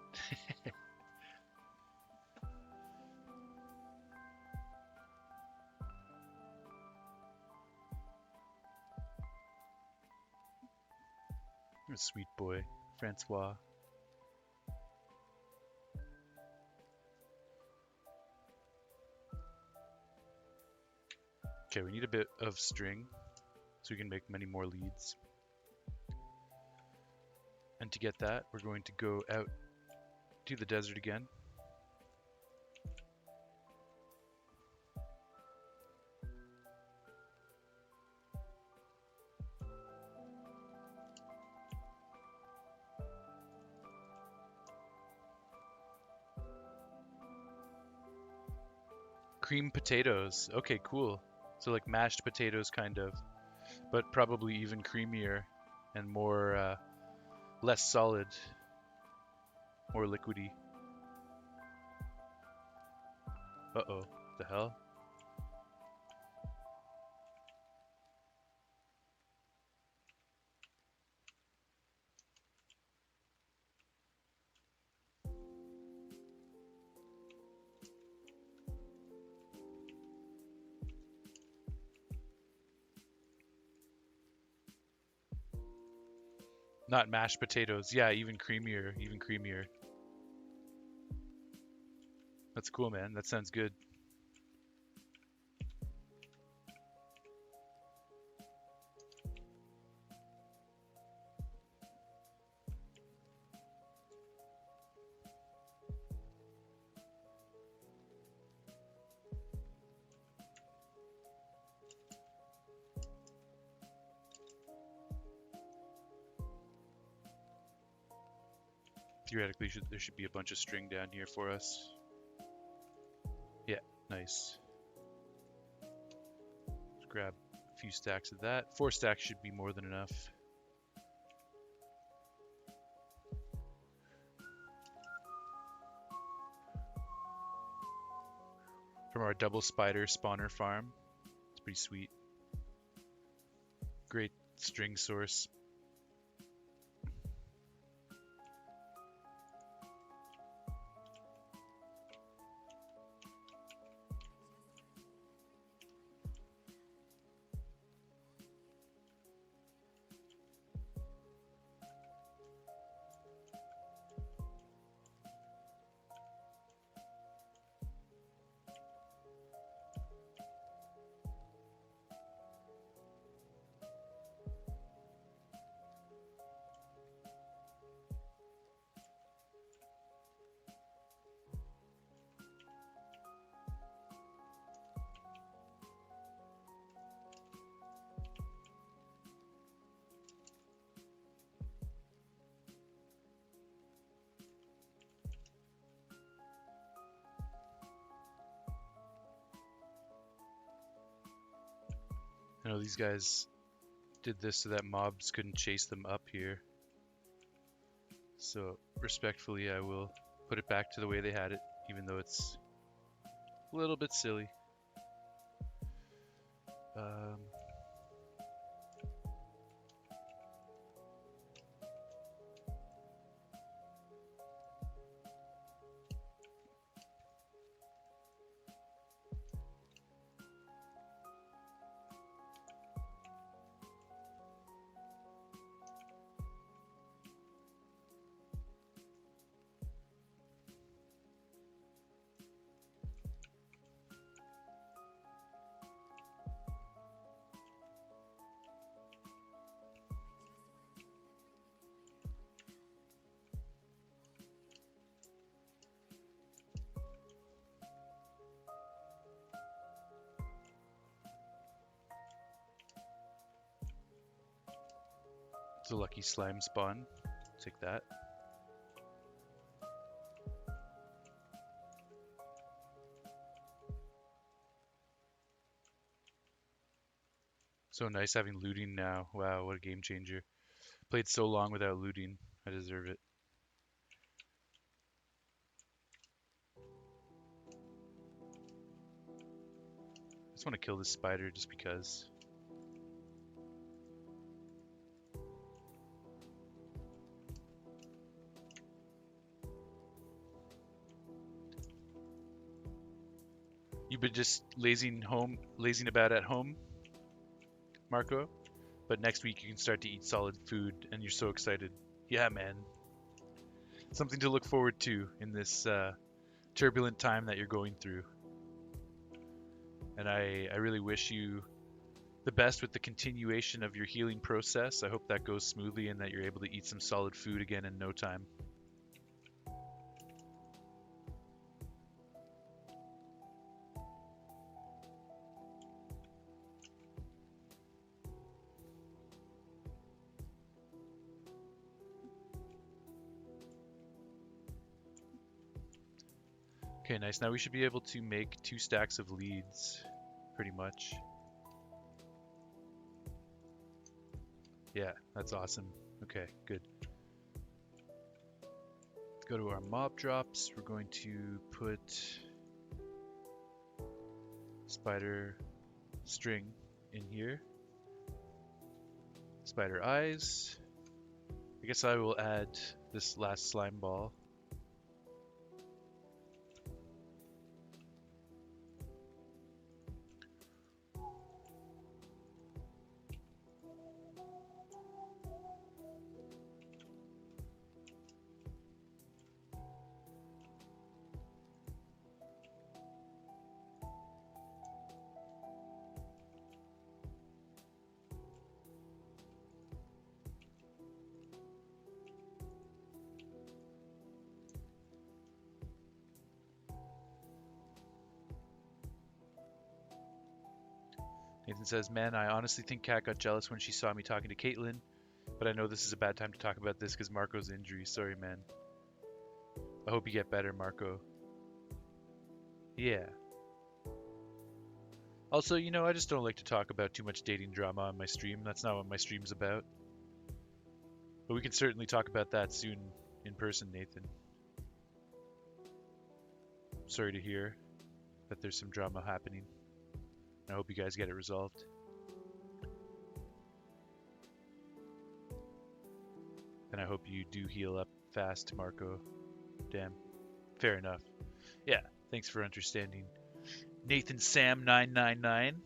You're a sweet boy, Francois. Okay, we need a bit of string so we can make many more leads. And to get that, we're going to go out to the desert again. Cream potatoes. Okay, cool. So like mashed potatoes kind of, but probably even creamier and more, less solid, more liquidy. Uh-oh, the hell? Not mashed potatoes. Yeah, even creamier, even creamier. That's cool, man. That sounds good. Theoretically, there should be a bunch of string down here for us. Yeah, nice. Let's grab a few stacks of that. 4 stacks should be more than enough. From our double spider spawner farm. It's pretty sweet. Great string source. I know these guys did this so that mobs couldn't chase them up here. So respectfully, I will put it back to the way they had it, even though it's a little bit silly. Um, it's a lucky slime spawn. Take that. So nice having looting now. Wow, what a game changer. Played so long without looting. I deserve it. I just want to kill this spider just because. You've been just lazing about at home, Marco? But next week you can start to eat solid food and you're so excited. Yeah, man. Something to look forward to in this turbulent time that you're going through. And I really wish you the best with the continuation of your healing process. I hope that goes smoothly and that you're able to eat some solid food again in no time. Okay, nice. Now we should be able to make 2 stacks of leads, pretty much. Yeah, that's awesome. Okay, good. Go to our mob drops. We're going to put spider string in here. Spider eyes. I guess I will add this last slime ball. Nathan says, man, I honestly think Kat got jealous when she saw me talking to Caitlin, but I know this is a bad time to talk about this because Marco's injury. Sorry, man. I hope you get better, Marco. Yeah. Also, you know, I just don't like to talk about too much dating drama on my stream. That's not what my stream's about. But we can certainly talk about that soon in person, Nathan. Sorry to hear that there's some drama happening. I hope you guys get it resolved. And I hope you do heal up fast, Marco. Damn. Fair enough. Yeah, thanks for understanding. Nathan Sam 999.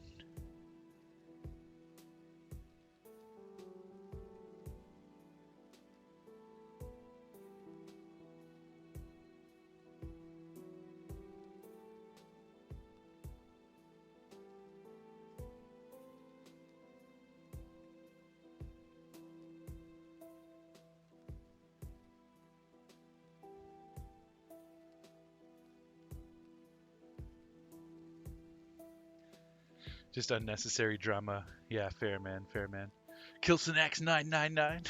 Just unnecessary drama. Yeah, fair man, fair man. Kilson X 999.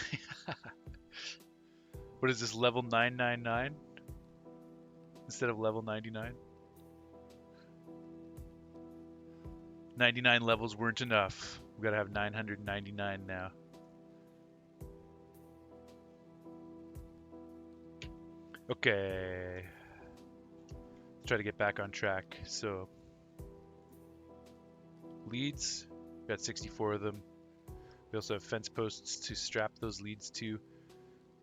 What is this, level 999? Instead of level 99? 99 levels weren't enough. We gotta have 999 now. Okay. Let's try to get back on track. So, leads, we got 64 of them. We also have fence posts to strap those leads to.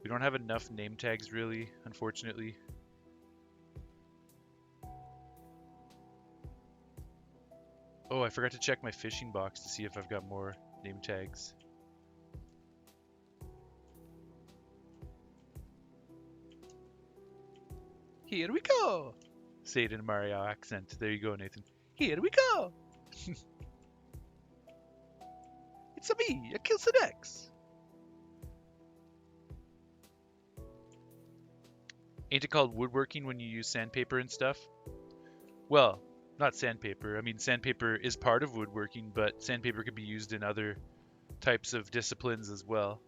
We don't have enough name tags really, unfortunately. Oh, I forgot to check my fishing box to see if I've got more name tags. Here we go! Say it in a Mario accent. There you go, Nathan. Here we go! It's a me, a Kilson X! Ain't it called woodworking when you use sandpaper and stuff? Well, not sandpaper. I mean, sandpaper is part of woodworking, but sandpaper could be used in other types of disciplines as well.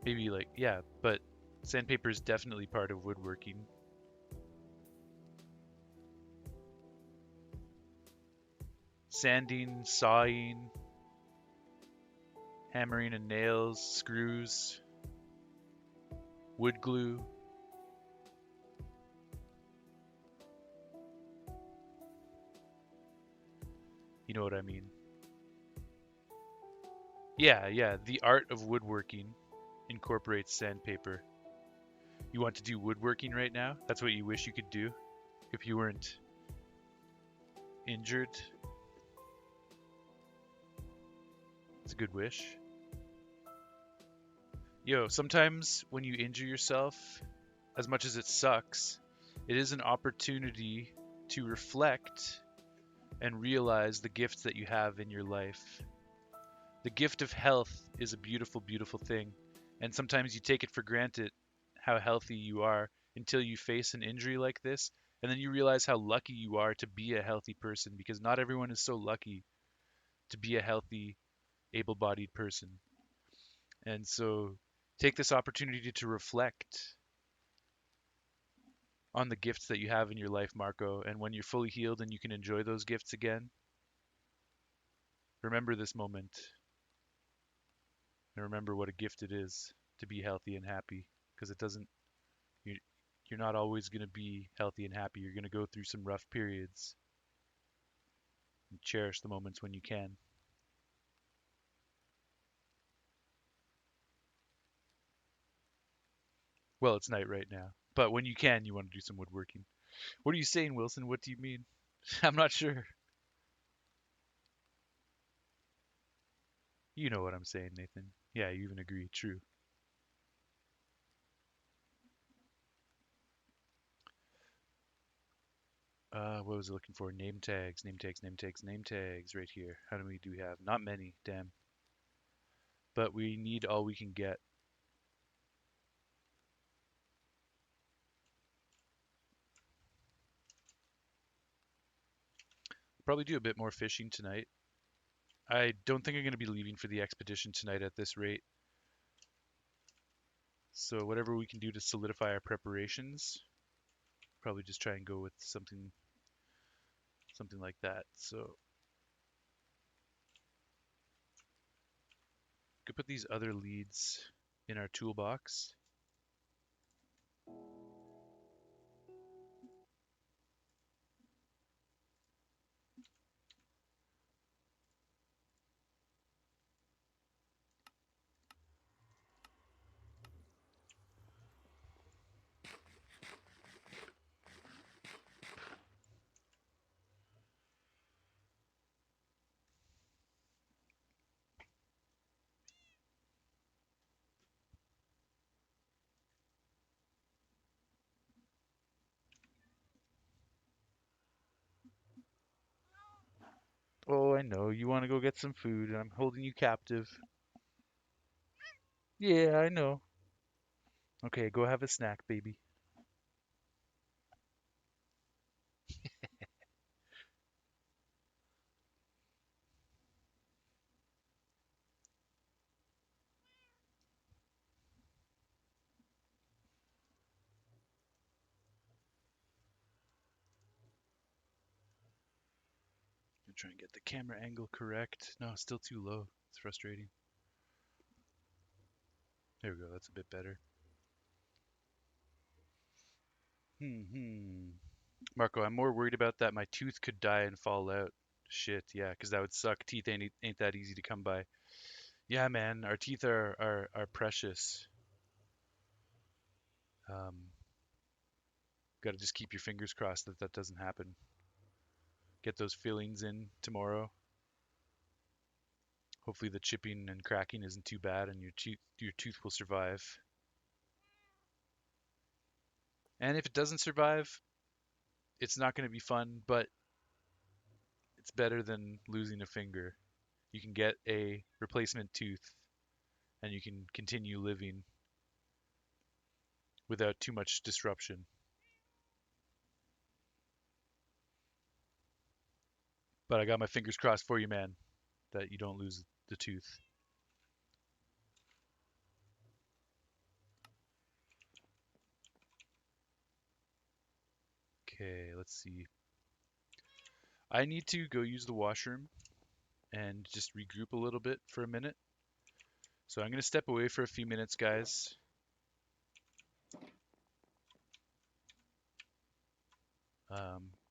Maybe like, yeah, but sandpaper is definitely part of woodworking. Sanding, sawing, hammering and nails, screws, wood glue. You know what I mean? Yeah, the art of woodworking incorporates sandpaper. You want to do woodworking right now? That's what you wish you could do if you weren't injured? It's a good wish. Yo, sometimes when you injure yourself, as much as it sucks, it is an opportunity to reflect and realize the gifts that you have in your life. The gift of health is a beautiful, beautiful thing. And sometimes you take it for granted how healthy you are until you face an injury like this. And then you realize how lucky you are to be a healthy person, because not everyone is so lucky to be a healthy, able bodied person. And so take this opportunity to reflect on the gifts that you have in your life, Marco. And when you're fully healed and you can enjoy those gifts again, remember this moment and remember what a gift it is to be healthy and happy, because it doesn't you, you're not always going to be healthy and happy. You're going to go through some rough periods, and cherish the moments when you can. Well, it's night right now, but when you can, you want to do some woodworking. What are you saying, Wilson? What do you mean? I'm not sure. You know what I'm saying, Nathan. Yeah, you even agree. True. What was I looking for? Name tags, name tags, name tags, name tags right here. How many do we have? Not many, damn. But we need all we can get. Probably do a bit more fishing tonight. I don't think I'm going to be leaving for the expedition tonight at this rate. So whatever we can do to solidify our preparations, probably just try and go with something like that. So could put these other leads in our toolbox. Oh, I know. You want to go get some food, and I'm holding you captive. Yeah, I know. Okay, go have a snack, baby. Try and get the camera angle correct. No, it's still too low. It's frustrating. There we go. That's a bit better. Hmm. Marco, I'm more worried about that my tooth could die and fall out. Shit, yeah, 'cause that would suck. Teeth ain't that easy to come by. Yeah, man, our teeth are precious. Um, Got to just keep your fingers crossed that that doesn't happen. Get those fillings in tomorrow. Hopefully the chipping and cracking isn't too bad and your tooth will survive. And if it doesn't survive, it's not going to be fun, but it's better than losing a finger. You can get a replacement tooth and you can continue living without too much disruption. But I got my fingers crossed for you, man, that you don't lose the tooth. Okay, let's see. I need to go use the washroom and just regroup a little bit for a minute. So I'm going to step away for a few minutes, guys.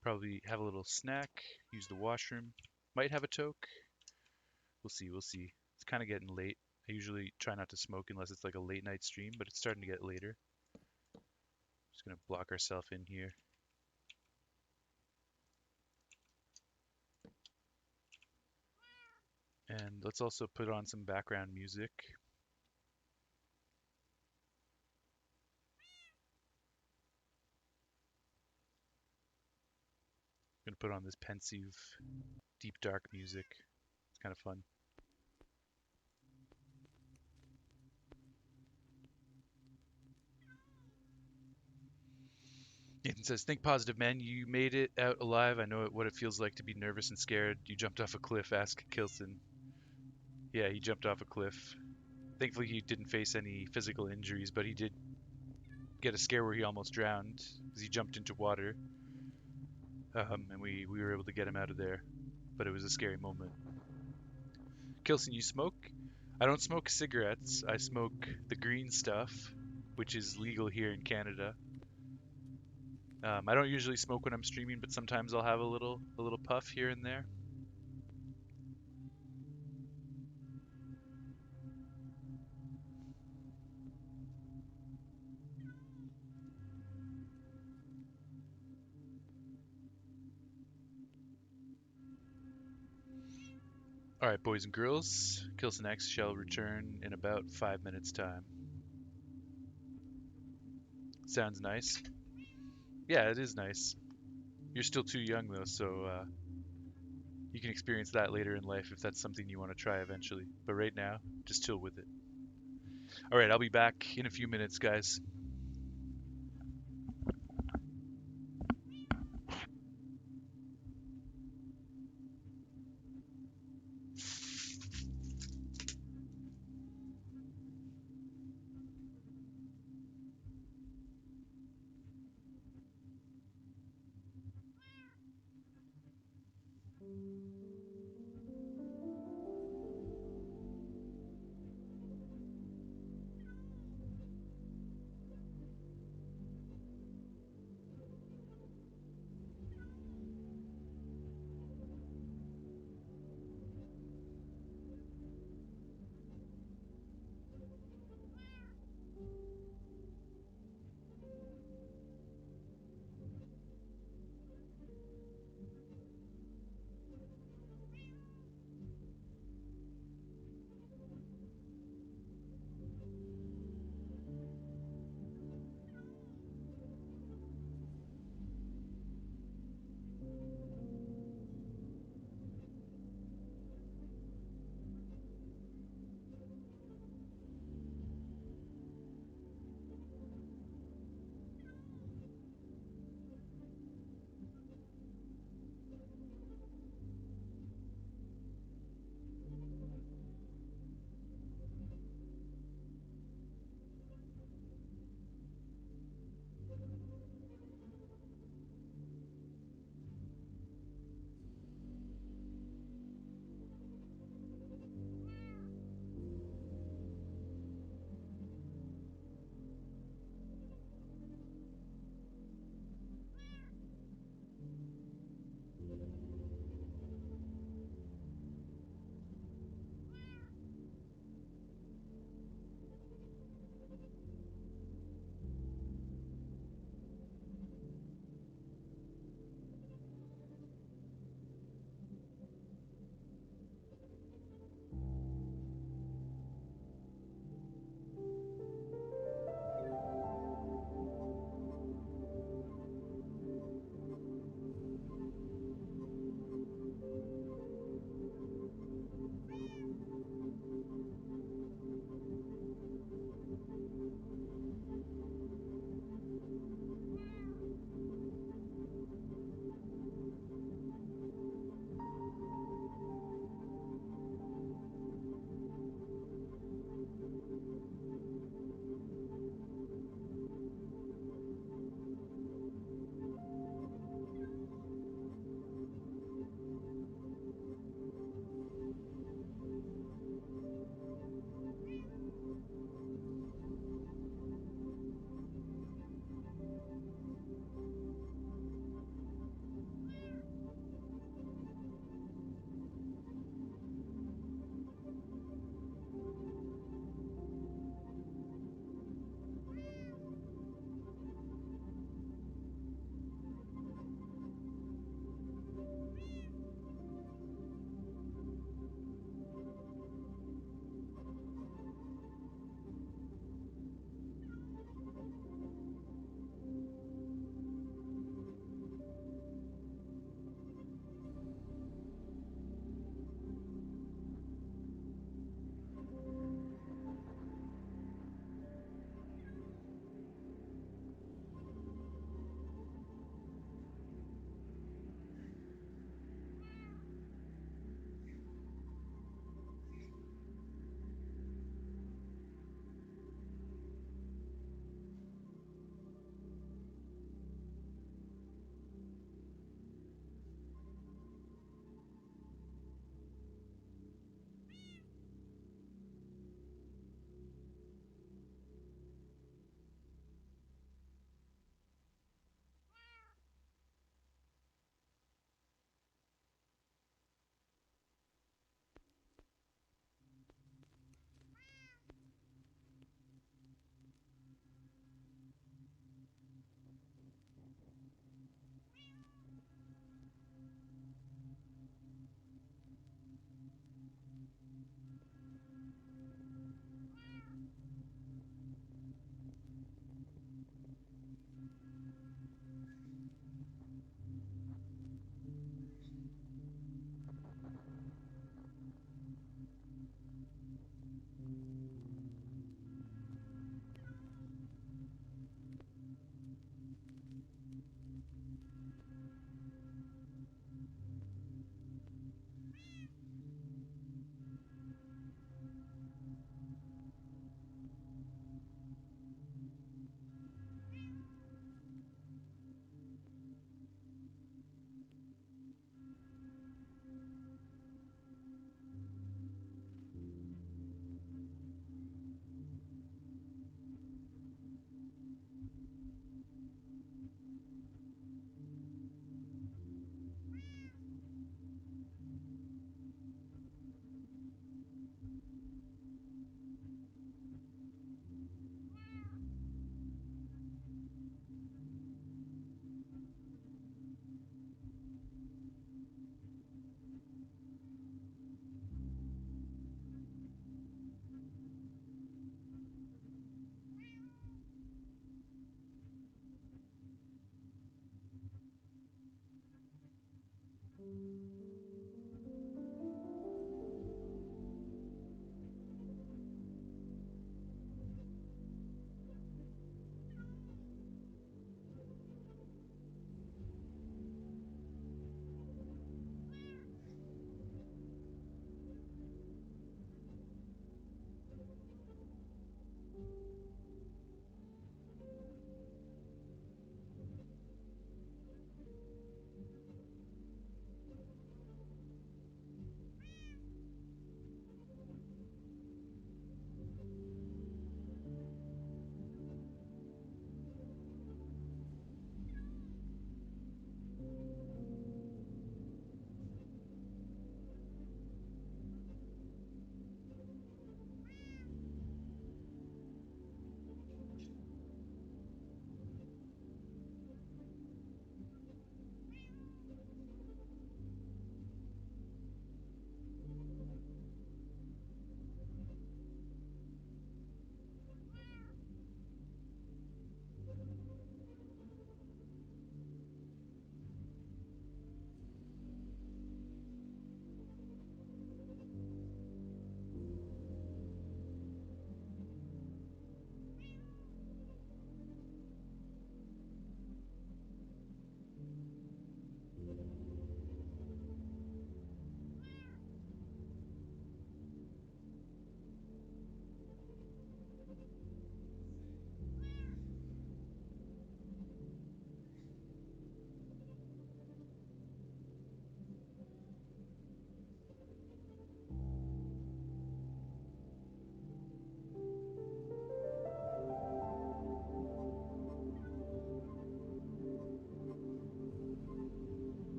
Probably have a little snack, use the washroom, might have a toke. We'll see, we'll see. It's kind of getting late. I usually try not to smoke unless it's like a late night stream, but it's starting to get later. Just gonna block ourselves in here. And let's also put on some background music. I'm gonna put on this pensive, deep dark music. It's kind of fun. Nathan says, "Think positive, man. You made it out alive. I know what it feels like to be nervous and scared. You jumped off a cliff. Ask Kilson." Yeah, he jumped off a cliff. Thankfully, he didn't face any physical injuries, but he did get a scare where he almost drowned as he jumped into water. And we were able to get him out of there, but it was a scary moment. Kilson, you smoke? I don't smoke cigarettes. I smoke the green stuff, which is legal here in Canada. I don't usually smoke when I'm streaming, but sometimes I'll have a little puff here and there. All right, boys and girls, Kilson X shall return in about 5 minutes' time. Sounds nice. Yeah, it is nice. You're still too young though, so you can experience that later in life if that's something you want to try eventually. But right now, just chill with it. All right, I'll be back in a few minutes, guys.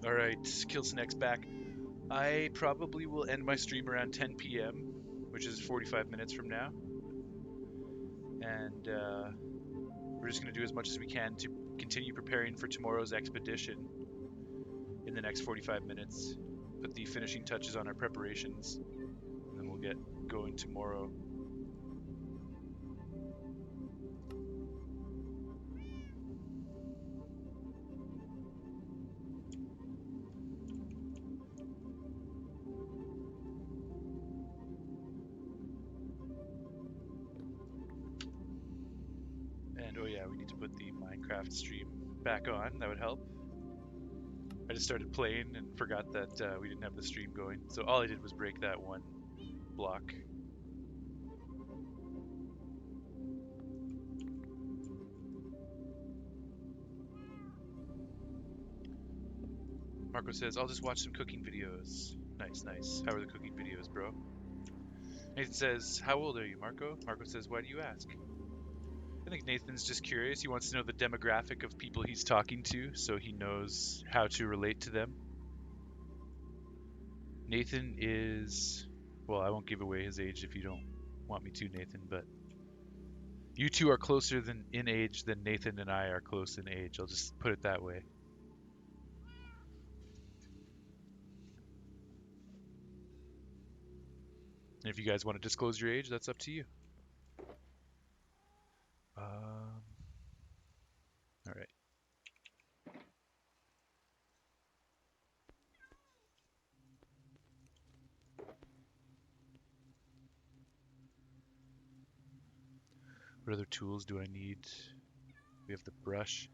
All right, Kilson X back. I probably will end my stream around 10 p.m., which is 45 minutes from now, and we're just going to do as much as we can to continue preparing for tomorrow's expedition in the next 45 minutes. Put the finishing touches on our preparations, and then we'll get going tomorrow. And oh yeah, we need to put the Minecraft stream back on. That would help. I just started playing and forgot that we didn't have the stream going. So all I did was break that one block. Marco says, I'll just watch some cooking videos. Nice, nice. How are the cooking videos, bro? Nathan says, how old are you, Marco? Marco says, why do you ask? I think Nathan's just curious. He wants to know the demographic of people he's talking to so he knows how to relate to them. Nathan is, well, I won't give away his age if you don't want me to, Nathan, but you two are closer than in age than Nathan and I are close in age. I'll just put it that way. And if you guys want to disclose your age, that's up to you. All right. What other tools do I need? We have the brush.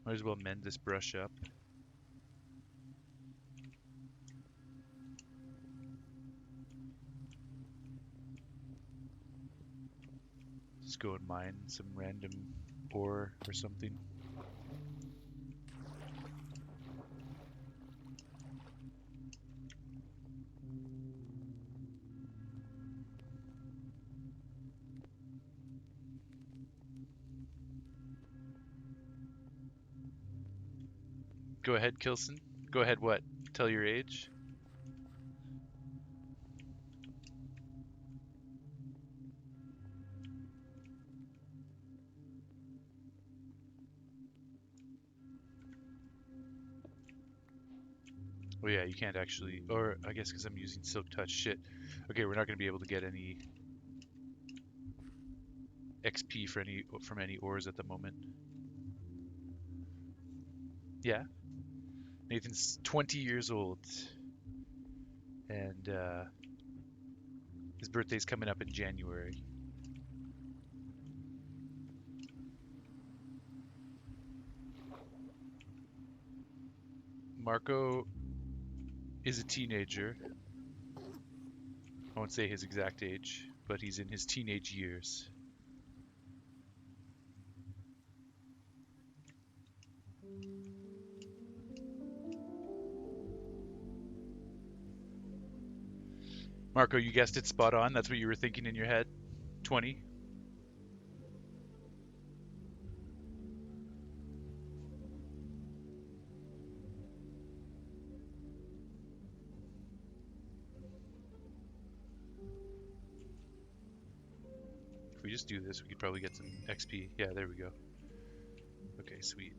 Might as well mend this brush up. Just go and mine some random ore or something. Go ahead, Kilson. Go ahead, what? Tell your age? Oh yeah, you can't actually, or I guess because I'm using Silk Touch. Shit. Okay, we're not going to be able to get any XP from any ores at the moment. Yeah. Nathan's 20 years old, and his birthday's coming up in January. Marco is a teenager. I won't say his exact age, but he's in his teenage years. Marco, you guessed it spot on. That's what you were thinking in your head. 20. If we just do this, we could probably get some XP. Yeah, there we go. Okay, sweet.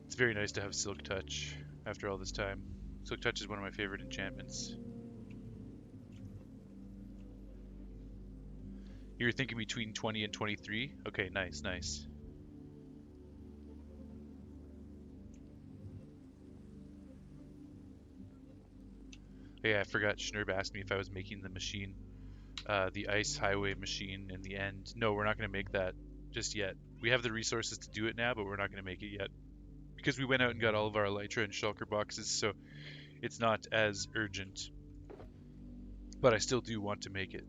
It's very nice to have Silk Touch after all this time. Silk Touch is one of my favorite enchantments. You were thinking between 20 and 23? Okay, nice, nice. Yeah, I forgot Schnurb asked me if I was making the machine, the Ice Highway machine in the end. No, we're not going to make that just yet. We have the resources to do it now, but we're not going to make it yet. Because we went out and got all of our Elytra and Shulker boxes, so it's not as urgent. But I still do want to make it.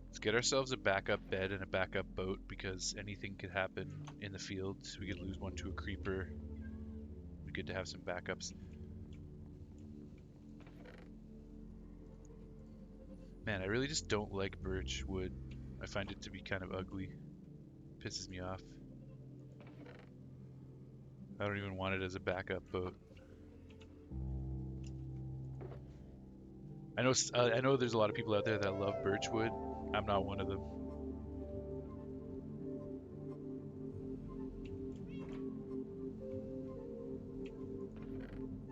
Let's get ourselves a backup bed and a backup boat, because anything could happen in the field. We could lose one to a creeper. be good to have some backups. Man, I really just don't like birch wood. I find it to be kind of ugly. Pisses me off. I don't even want it as a backup boat. I know there's a lot of people out there that love birchwood. I'm not one of them.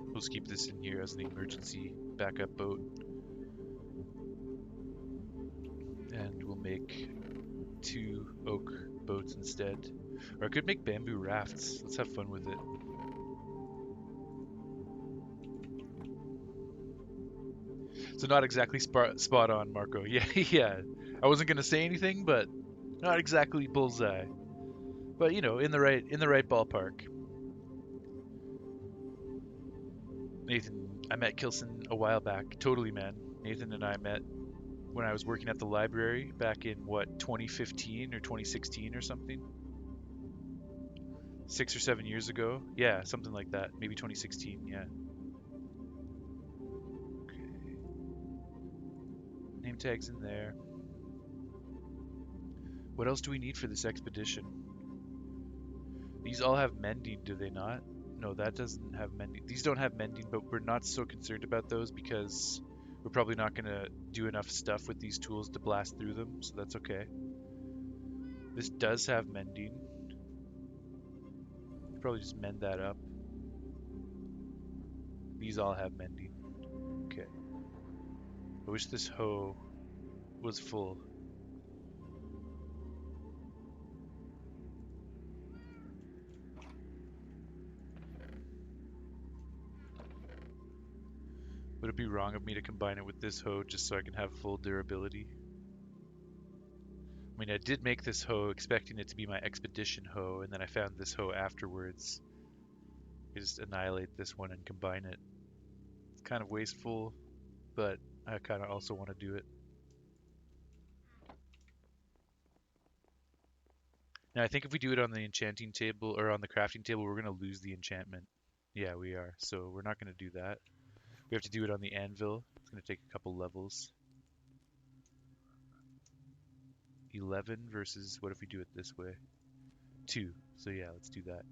We'll just keep this in here as an emergency backup boat. And we'll make 2 oak boats instead. Or I could make bamboo rafts. Let's have fun with it. So not exactly spot on, Marco. Yeah, yeah. I wasn't gonna say anything, but not exactly bullseye. But you know, in the right ballpark. Nathan, I met Kilson a while back. Totally, man. Nathan and I met when I was working at the library back in what 2015 or 2016 or something. 6 or 7 years ago. Yeah, something like that. Maybe 2016. Yeah. Okay. Name tags in there. What else do we need for this expedition? These all have mending, do they not? No, that doesn't have mending. These don't have mending, but we're not so concerned about those because we're probably not going to do enough stuff with these tools to blast through them, so that's okay. This does have mending. Probably just mend that up. These all have mending. Okay. I wish this hoe was full. Would it be wrong of me to combine it with this hoe just so I can have full durability? I mean, I did make this hoe expecting it to be my expedition hoe, and then I found this hoe afterwards. I just annihilate this one and combine it. It's kind of wasteful, but I kind of also want to do it. Now, I think if we do it on the enchanting table or on the crafting table, we're going to lose the enchantment. Yeah, we are. So we're not going to do that. We have to do it on the anvil. It's going to take a couple levels. 11 versus, what if we do it this way? 2. So yeah, let's do that.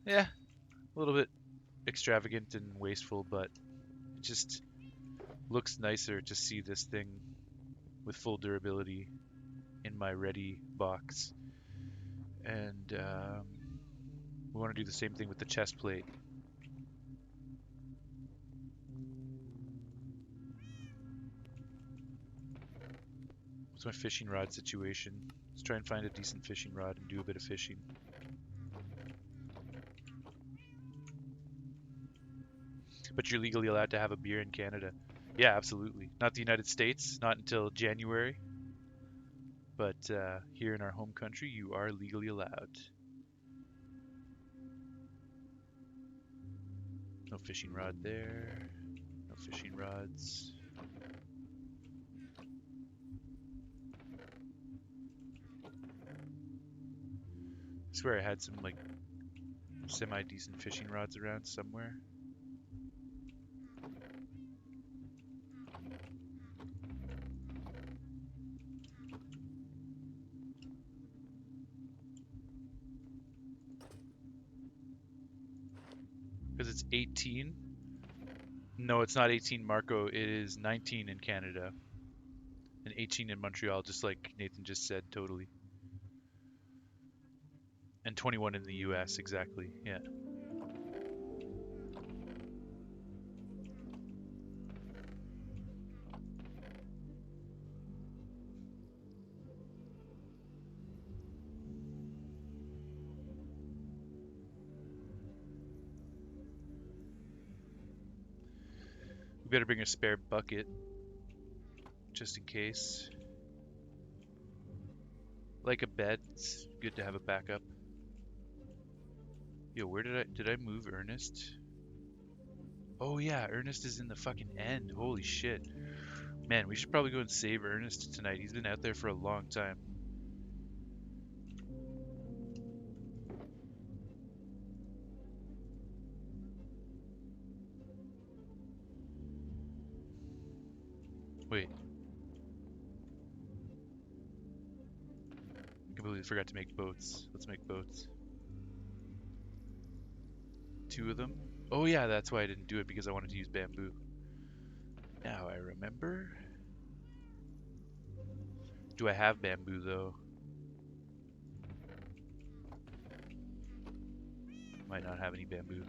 Yeah, a little bit extravagant and wasteful, but it just looks nicer to see this thing with full durability in my ready box. And we want to do the same thing with the chest plate. What's my fishing rod situation? Let's try and find a decent fishing rod and do a bit of fishing. But you're legally allowed to have a beer in Canada. Yeah, absolutely. Not the United States, not until January. But here in our home country, you are legally allowed. No fishing rod there. No fishing rods. I swear I had some like semi-decent fishing rods around somewhere. Because it's 18. No, it's not 18, Marco. It is 19 in Canada. And 18 in Montreal, just like Nathan just said, totally. And 21 in the US, exactly. Yeah. We better bring a spare bucket, just in case. Like a bed, it's good to have a backup. Yo, where did I move Ernest? Oh yeah, Ernest is in the fucking end. Holy shit. Man, we should probably go and save Ernest tonight. He's been out there for a long time. totally forgot to make boats. Let's make boats. 2 of them. Oh yeah, that's why I didn't do it, because I wanted to use bamboo. Now I remember. Do I have bamboo though? Might not have any bamboo.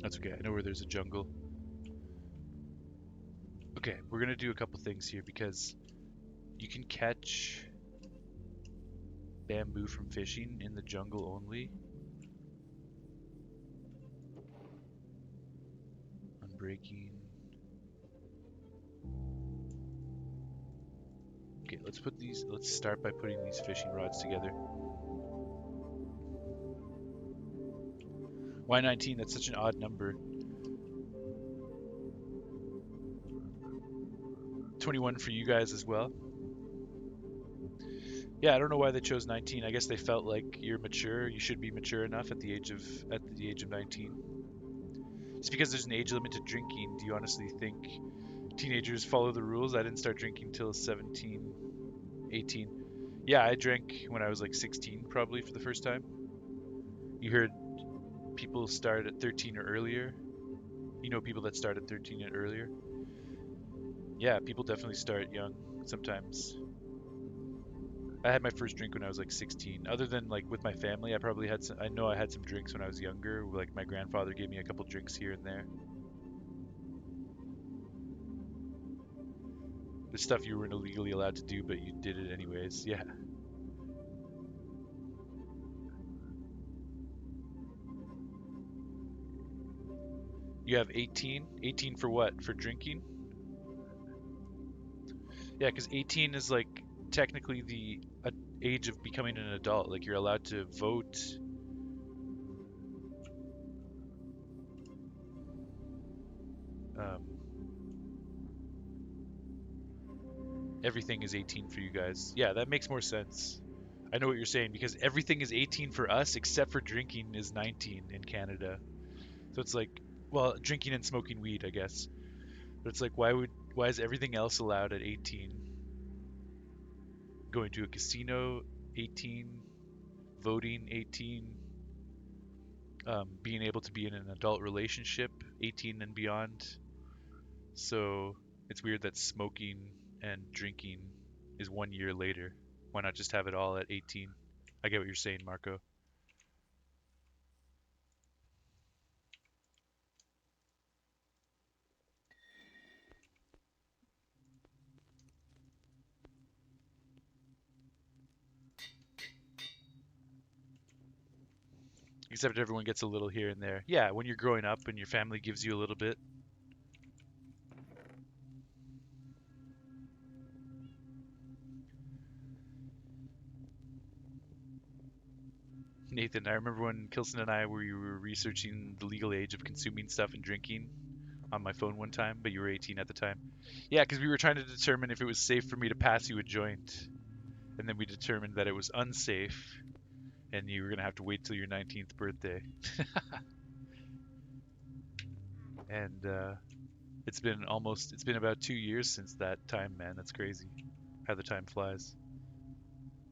That's okay, I know where there's a jungle. Okay, we're gonna do a couple things here, because you can catch bamboo from fishing in the jungle only. Unbreaking. Okay, let's start by putting these fishing rods together. Why 19? That's such an odd number. 21 for you guys as well. Yeah, I don't know why they chose 19. I guess they felt like you're mature. You should be mature enough at the age of 19. Just because there's an age limit to drinking, do you honestly think teenagers follow the rules? I didn't start drinking till 17, 18. Yeah, I drank when I was like 16 probably for the first time. You heard people start at 13 or earlier. You know people that start at 13 and earlier. Yeah, people definitely start young sometimes. I had my first drink when I was like 16. Other than like with my family, I probably had some, I know I had some drinks when I was younger. Like my grandfather gave me a couple drinks here and there. The stuff you weren't illegally allowed to do, but you did it anyways. Yeah. You have 18? 18 for what? For drinking? Yeah, because 18 is like technically the age of becoming an adult. Like you're allowed to vote. Um, everything is 18 for you guys. Yeah, that makes more sense. I know what you're saying, because everything is 18 for us except for drinking is 19 in Canada. So it's like, well, drinking and smoking weed, I guess. But it's like, why is everything else allowed at 18? Going to a casino, 18. Voting, 18. Being able to be in an adult relationship, 18 and beyond. So it's weird that smoking and drinking is 1 year later. Why not just have it all at 18? I get what you're saying, Marco. Except everyone gets a little here and there. Yeah, when you're growing up and your family gives you a little bit. Nathan, I remember when Kilson and I were researching the legal age of consuming stuff and drinking on my phone one time, but you were 18 at the time. Yeah, because we were trying to determine if it was safe for me to pass you a joint, and then we determined that it was unsafe, and you were gonna have to wait till your 19th birthday. And it's been about 2 years since that time, man. That's crazy how the time flies.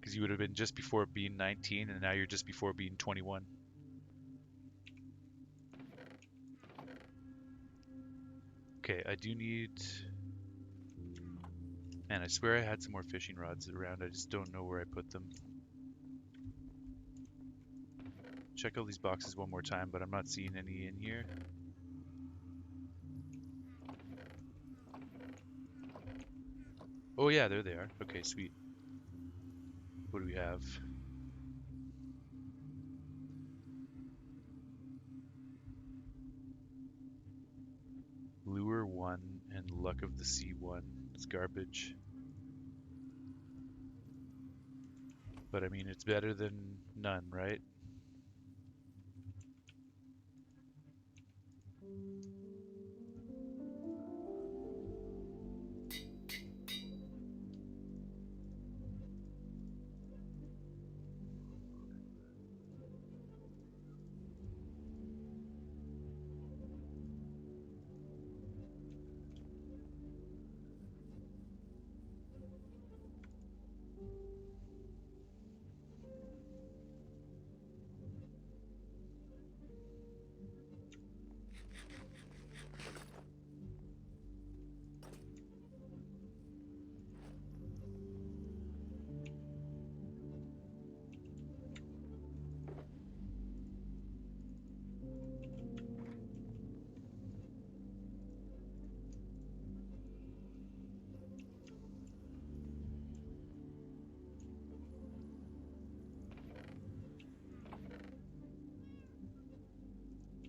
Because you would have been just before being 19, and now you're just before being 21. Okay, I do need. Man, I swear I had some more fishing rods around. I just don't know where I put them. Check all these boxes one more time, but I'm not seeing any in here. Oh yeah, there they are. Okay, sweet. What do we have? Lure 1 and Luck of the Sea 1. It's garbage. But I mean, it's better than none, right?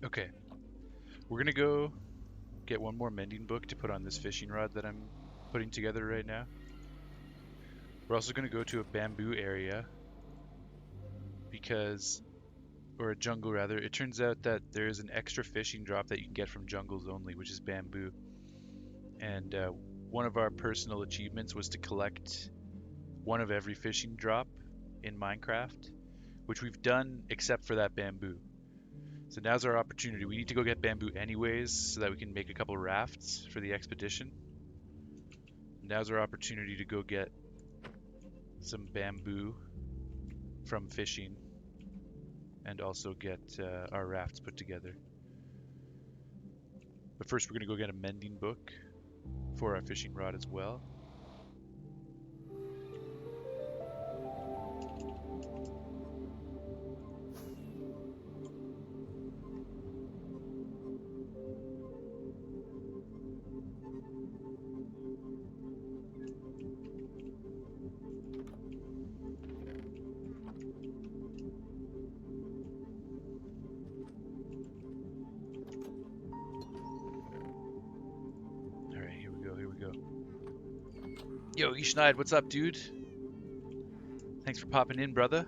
Okay, we're gonna go get one more mending book to put on this fishing rod that I'm putting together right now. We're also gonna go to a bamboo area because, or a jungle rather. It turns out that there is an extra fishing drop that you can get from jungles only, which is bamboo. And one of our personal achievements was to collect one of every fishing drop in Minecraft, which we've done except for that bamboo. So now's our opportunity. We need to go get bamboo anyways so that we can make a couple rafts for the expedition. Now's our opportunity to go get some bamboo from fishing and also get our rafts put together. But first we're going to go get a mending book for our fishing rod as well. Alright, here we go, here we go. Yo, Ishnaid, what's up, dude? Thanks for popping in, brother.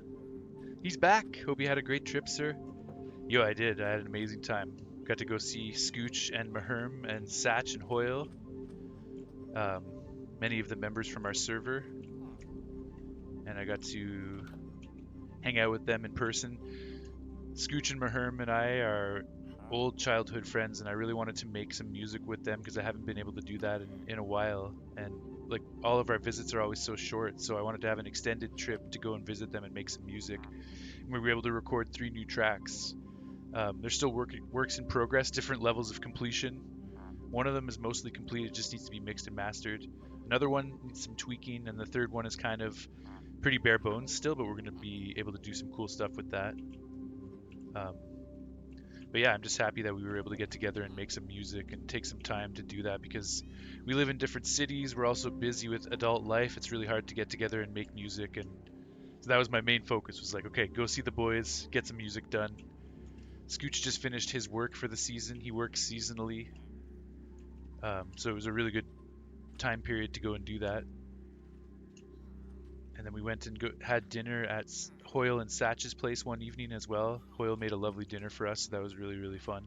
He's back. Hope you had a great trip, sir. Yo, I did. I had an amazing time. Got to go see Scooch and Maherm and Satch and Hoyle. Um, many of the members from our server. And I got to hang out with them in person. Scooch and Maherm and I are old childhood friends, and I really wanted to make some music with them because I haven't been able to do that in a while. And like all of our visits are always so short, so I wanted to have an extended trip to go and visit them and make some music. And we were able to record 3 new tracks. They're still works in progress, different levels of completion. One of them is mostly complete, it just needs to be mixed and mastered. Another one needs some tweaking, and the third one is kind of pretty bare bones still, but we're going to be able to do some cool stuff with that. But yeah, I'm just happy that we were able to get together and make some music and take some time to do that because we live in different cities. We're also busy with adult life. It's really hard to get together and make music. And so that was my main focus was like, okay, go see the boys, get some music done. Scooch just finished his work for the season. He works seasonally. So it was a really good time period to go and do that. And then we went and had dinner at Hoyle and Satch's place one evening as well. Hoyle made a lovely dinner for us, so that was really, really fun.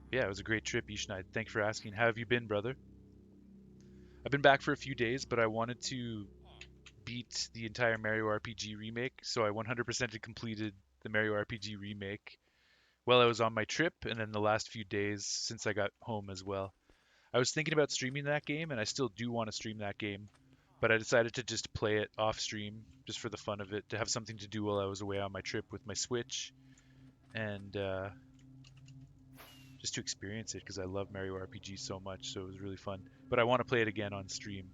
Yeah, it was a great trip, Ishnaid. Thanks for asking. How have you been, brother? I've been back for a few days, but I wanted to beat the entire Mario RPG remake, so I 100% completed the Mario RPG remake while I was on my trip, and then the last few days since I got home as well. I was thinking about streaming that game, and I still do want to stream that game, but I decided to just play it off stream just for the fun of it, to have something to do while I was away on my trip with my Switch, and just to experience it because I love Mario RPG so much, so it was really fun. But I want to play it again on stream,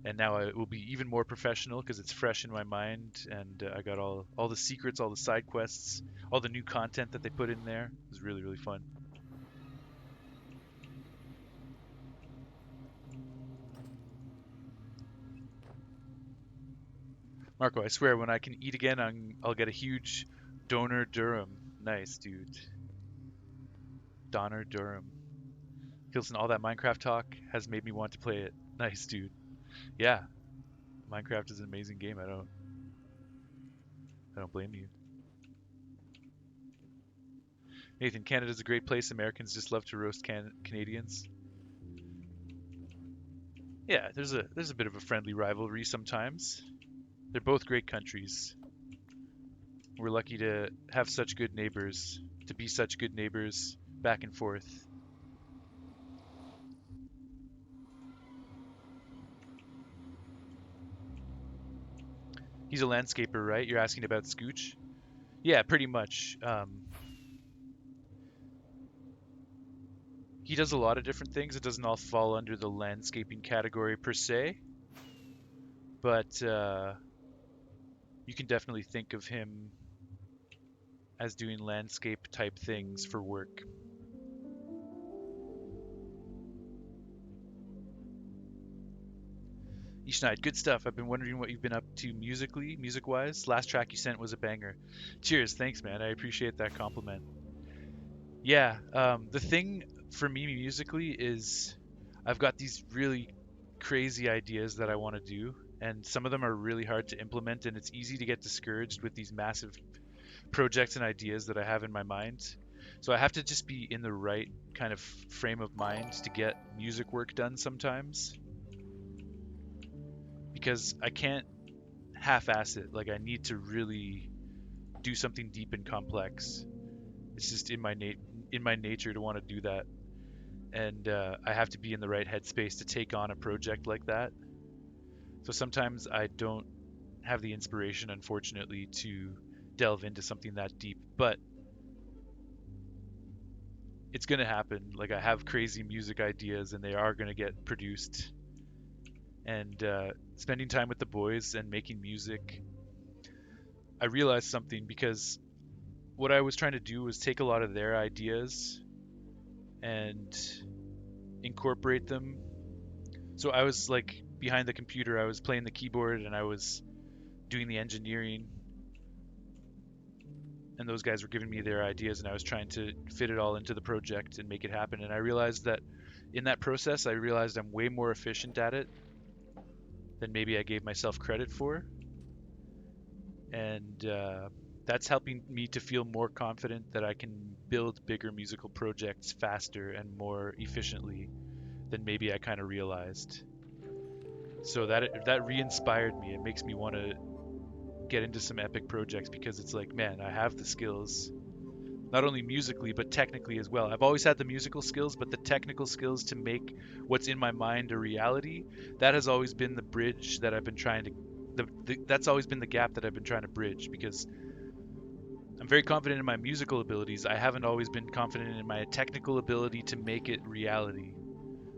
and now it will be even more professional because it's fresh in my mind, and I got all the secrets, all the side quests, all the new content that they put in there. It was really, really fun. Marco, I swear, when I can eat again, I'll get a huge Donor Durham. Nice, dude. Donor Durham. Kilson, all that Minecraft talk has made me want to play it. Nice, dude. Yeah, Minecraft is an amazing game. I don't blame you. Nathan, Canada's a great place. Americans just love to roast Canadians. Yeah, there's a bit of a friendly rivalry sometimes. They're both great countries. We're lucky to have such good neighbors, to be such good neighbors back and forth. He's a landscaper, right? You're asking about Scooch? Yeah, pretty much. He does a lot of different things. It doesn't all fall under the landscaping category per se, but you can definitely think of him as doing landscape type things for work. Ishnaid, good stuff. I've been wondering what you've been up to musically, music-wise. Last track you sent was a banger. Cheers, thanks, man. I appreciate that compliment. Yeah, the thing for me musically is I've got these really crazy ideas that I want to do, and some of them are really hard to implement, and it's easy to get discouraged with these massive projects and ideas that I have in my mind. So I have to just be in the right kind of frame of mind to get music work done sometimes because I can't half-ass it. Like I need to really do something deep and complex. It's just in my nature to want to do that, and I have to be in the right headspace to take on a project like that. So sometimes I don't have the inspiration, unfortunately, to delve into something that deep. But it's gonna happen. Like I have crazy music ideas, and they are gonna get produced. And spending time with the boys and making music, I realized something because what I was trying to do was take a lot of their ideas and incorporate them. So I was like behind the computer, I was playing the keyboard and I was doing the engineering, and those guys were giving me their ideas, and I was trying to fit it all into the project and make it happen. And I realized that in that process, I realized I'm way more efficient at it than maybe I gave myself credit for. And that's helping me to feel more confident that I can build bigger musical projects faster and more efficiently than maybe I kind of realized. So that re-inspired me. It makes me want to get into some epic projects because it's like, man, I have the skills, not only musically but technically as well. I've always had the musical skills, but the technical skills to make what's in my mind a reality, that has always been the bridge that I've been trying to that's always been the gap that I've been trying to bridge because I'm very confident in my musical abilities. I haven't always been confident in my technical ability to make it reality.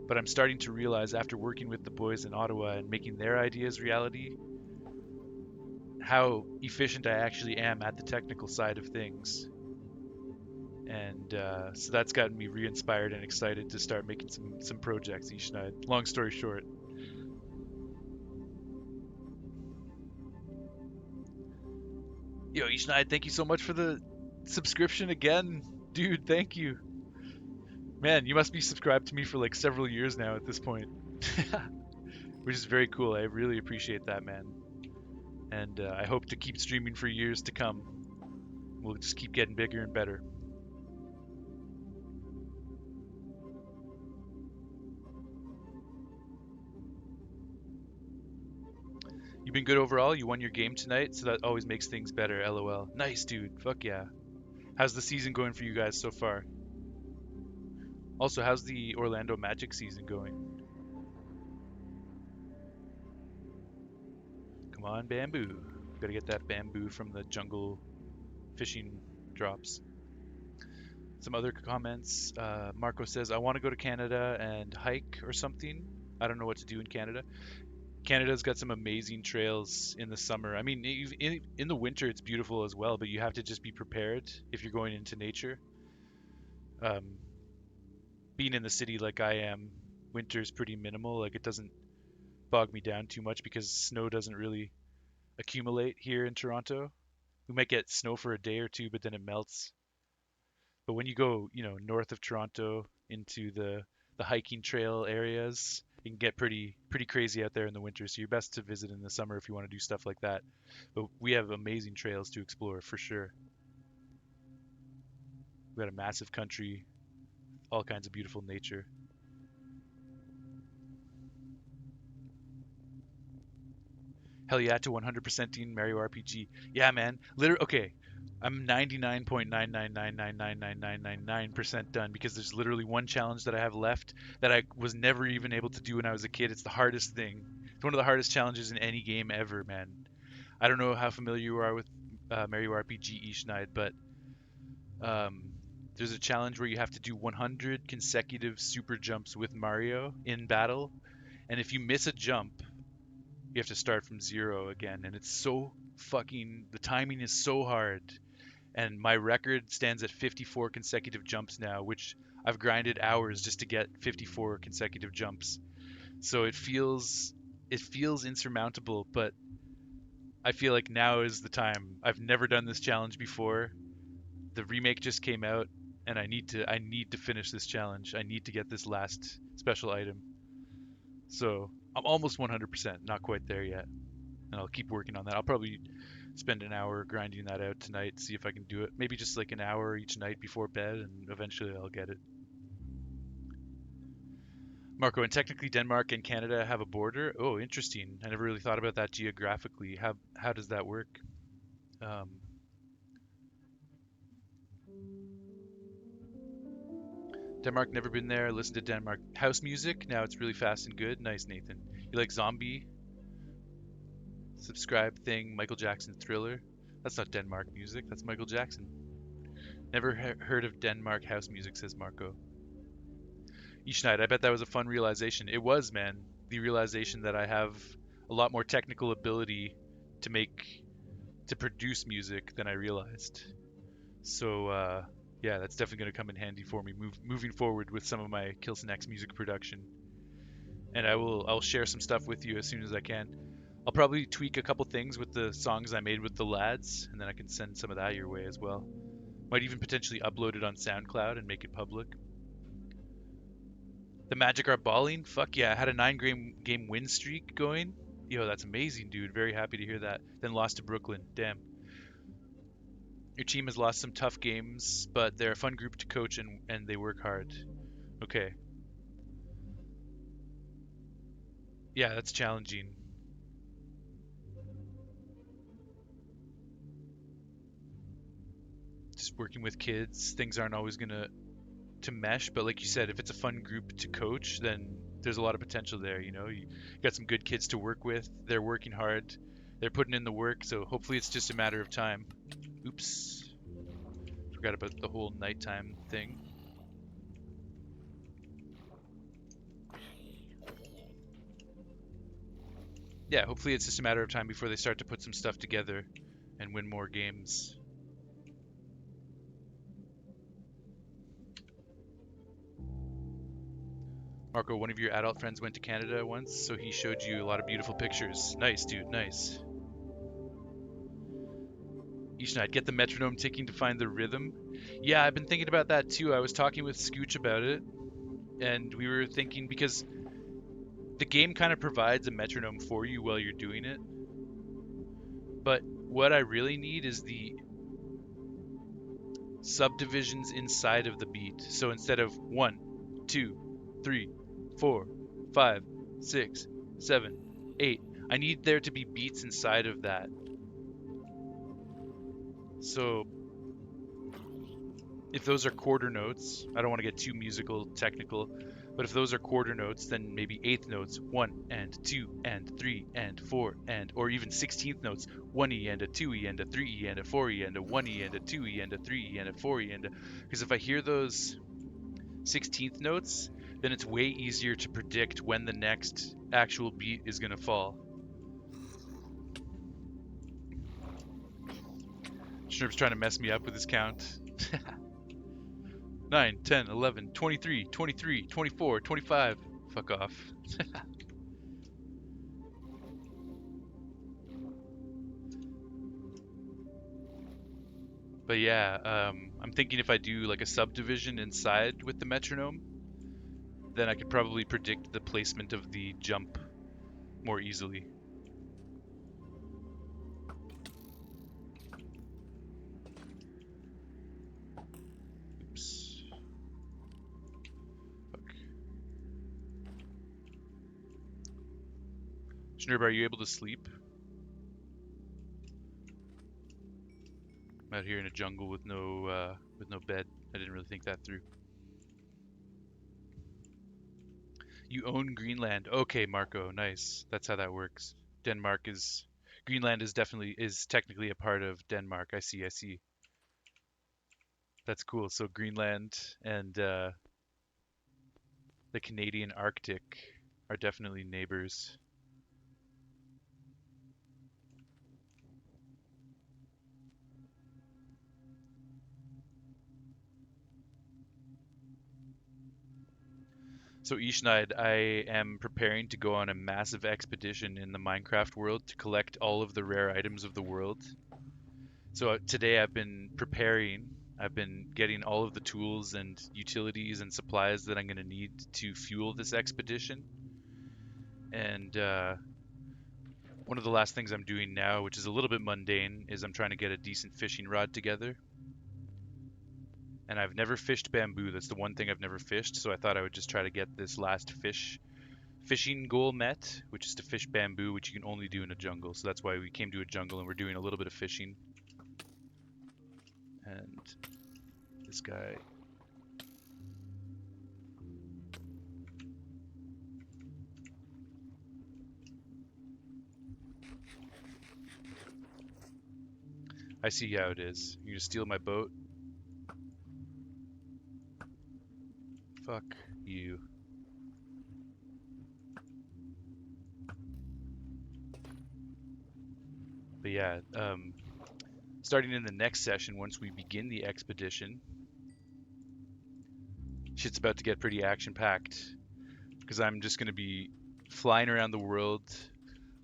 But I'm starting to realize after working with the boys in Ottawa and making their ideas reality, how efficient I actually am at the technical side of things. And so that's gotten me re-inspired and excited to start making some projects each night. Long story short, yo, each night, thank you so much for the subscription again, dude. Thank you, man. You must be subscribed to me for like several years now at this point, which is very cool. I really appreciate that, man. And I hope to keep streaming for years to come. We'll just keep getting bigger and better. You've been good overall. You won your game tonight, so that always makes things better. LOL. Nice, dude. Fuck yeah. How's the season going for you guys so far? Also, how's the Orlando Magic season going? Come on, bamboo. Gotta get that bamboo from the jungle fishing drops. Some other comments. Marco says, I want to go to Canada and hike or something. I don't know what to do in Canada. Canada's got some amazing trails in the summer. I mean, in the winter, it's beautiful as well, but you have to just be prepared if you're going into nature. Um, Being in the city like I am, winter's pretty minimal. Like, it doesn't bog me down too much because snow doesn't really accumulate here in Toronto. We might get snow for a day or two, but then it melts. But when you go, north of Toronto into the hiking trail areas, it can get pretty crazy out there in the winter. So you're best to visit in the summer if you want to do stuff like that. But we have amazing trails to explore for sure. We got a massive country, all kinds of beautiful nature. Hell yeah to 100%ing Mario RPG. Yeah, man. Literally, okay. I'm 99.999999999% done because there's literally one challenge that I have left that I was never even able to do when I was a kid. It's the hardest thing. It's one of the hardest challenges in any game ever, man. I don't know how familiar you are with Mario RPG Each Night, but um, there's a challenge where you have to do 100 consecutive super jumps with Mario in battle, and if you miss a jump, you have to start from zero again, and it's so fucking the timing is so hard, and my record stands at 54 consecutive jumps now, which I've grinded hours just to get 54 consecutive jumps. So it feels it feels insurmountable, but I feel like now is the time. I've never done this challenge before. The remake just came out, and I need to finish this challenge. I need to get this last special item. So I'm almost 100%, not quite there yet, and I'll keep working on that. I'll probably spend an hour grinding that out tonight, see if I can do it. Maybe just like an hour each night before bed, and eventually I'll get it. Marco, and technically Denmark and Canada have a border. Oh, interesting. I never really thought about that geographically. How does that work? Um, Denmark, never been there. Listen to Denmark house music. Now it's really fast and good. Nice, Nathan. You like zombie subscribe thing? Michael Jackson Thriller. That's not Denmark music. That's Michael Jackson. Never heard of Denmark house music, says Marco. Each night, I bet that was a fun realization. It was, man. The realization that I have a lot more technical ability to make to produce music than I realized. So yeah, that's definitely going to come in handy for me moving forward with some of my Kilson X music production. And I'll share some stuff with you as soon as I can. I'll probably tweak a couple things with the songs I made with the lads, and then I can send some of that your way as well. Might even potentially upload it on SoundCloud and make it public. The Magic are balling. Fuck yeah! I had a 9 game win streak going. Yo, that's amazing, dude. Very happy to hear that. Then lost to Brooklyn. Damn. Your team has lost some tough games, but they're a fun group to coach and they work hard. Okay. Yeah, that's challenging. Just working with kids, things aren't always gonna to mesh, but like you said, if it's a fun group to coach, then there's a lot of potential there. You got some good kids to work with. They're working hard. They're putting in the work, so hopefully it's just a matter of time. Oops. Forgot about the whole nighttime thing. Yeah, hopefully it's just a matter of time before they start to put some stuff together and win more games. Marco, one of your adult friends went to Canada once, so he showed you a lot of beautiful pictures. Nice, dude, nice. Each night, get the metronome ticking to find the rhythm. Yeah, I've been thinking about that too. I was talking with Scooch about it, and we were thinking because the game kind of provides a metronome for you while you're doing it. But what I really need is the subdivisions inside of the beat. So instead of 1, 2, 3, 4, 5, 6, 7, 8, I need there to be beats inside of that. So if those are quarter notes, I don't want to get too musical technical, but if those are quarter notes, then maybe eighth notes, 1 and 2 and 3 and 4 and, or even 16th notes, 1E and a 2E and a 3E and a 4E and a 1E and a 2E and a 3E and a 4E and a, because if I hear those 16th notes, then it's way easier to predict when the next actual beat is going to fall. Schnurp's trying to mess me up with his count. 9, 10, 11, 23, 23, 24, 25. Fuck off. But yeah, I'm thinking if I do like a subdivision inside with the metronome, then I could probably predict the placement of the jump more easily. Oops. Fuck. Schnurb, are you able to sleep? I'm out here in a jungle with no bed. I didn't really think that through. You own Greenland. Okay, Marco, nice. That's how that works. Denmark is Greenland is technically a part of Denmark. I see, I see. That's cool. So Greenland and the Canadian Arctic are definitely neighbors. So Ishnaid, I am preparing to go on a massive expedition in the Minecraft world to collect all of the rare items of the world. So today I've been preparing. I've been getting all of the tools and utilities and supplies that I'm going to need to fuel this expedition. And one of the last things I'm doing now, which is a little bit mundane, is I'm trying to get a decent fishing rod together. And I've never fished bamboo. That's the one thing I've never fished. So I thought I would just try to get this last fishing goal met, which is to fish bamboo, which you can only do in a jungle. So that's why we came to a jungle and we're doing a little bit of fishing. And this guy, I see how it is. You're gonna steal my boat? Fuck you. But yeah, starting in the next session, once we begin the expedition, shit's about to get pretty action-packed. Because I'm just gonna be flying around the world,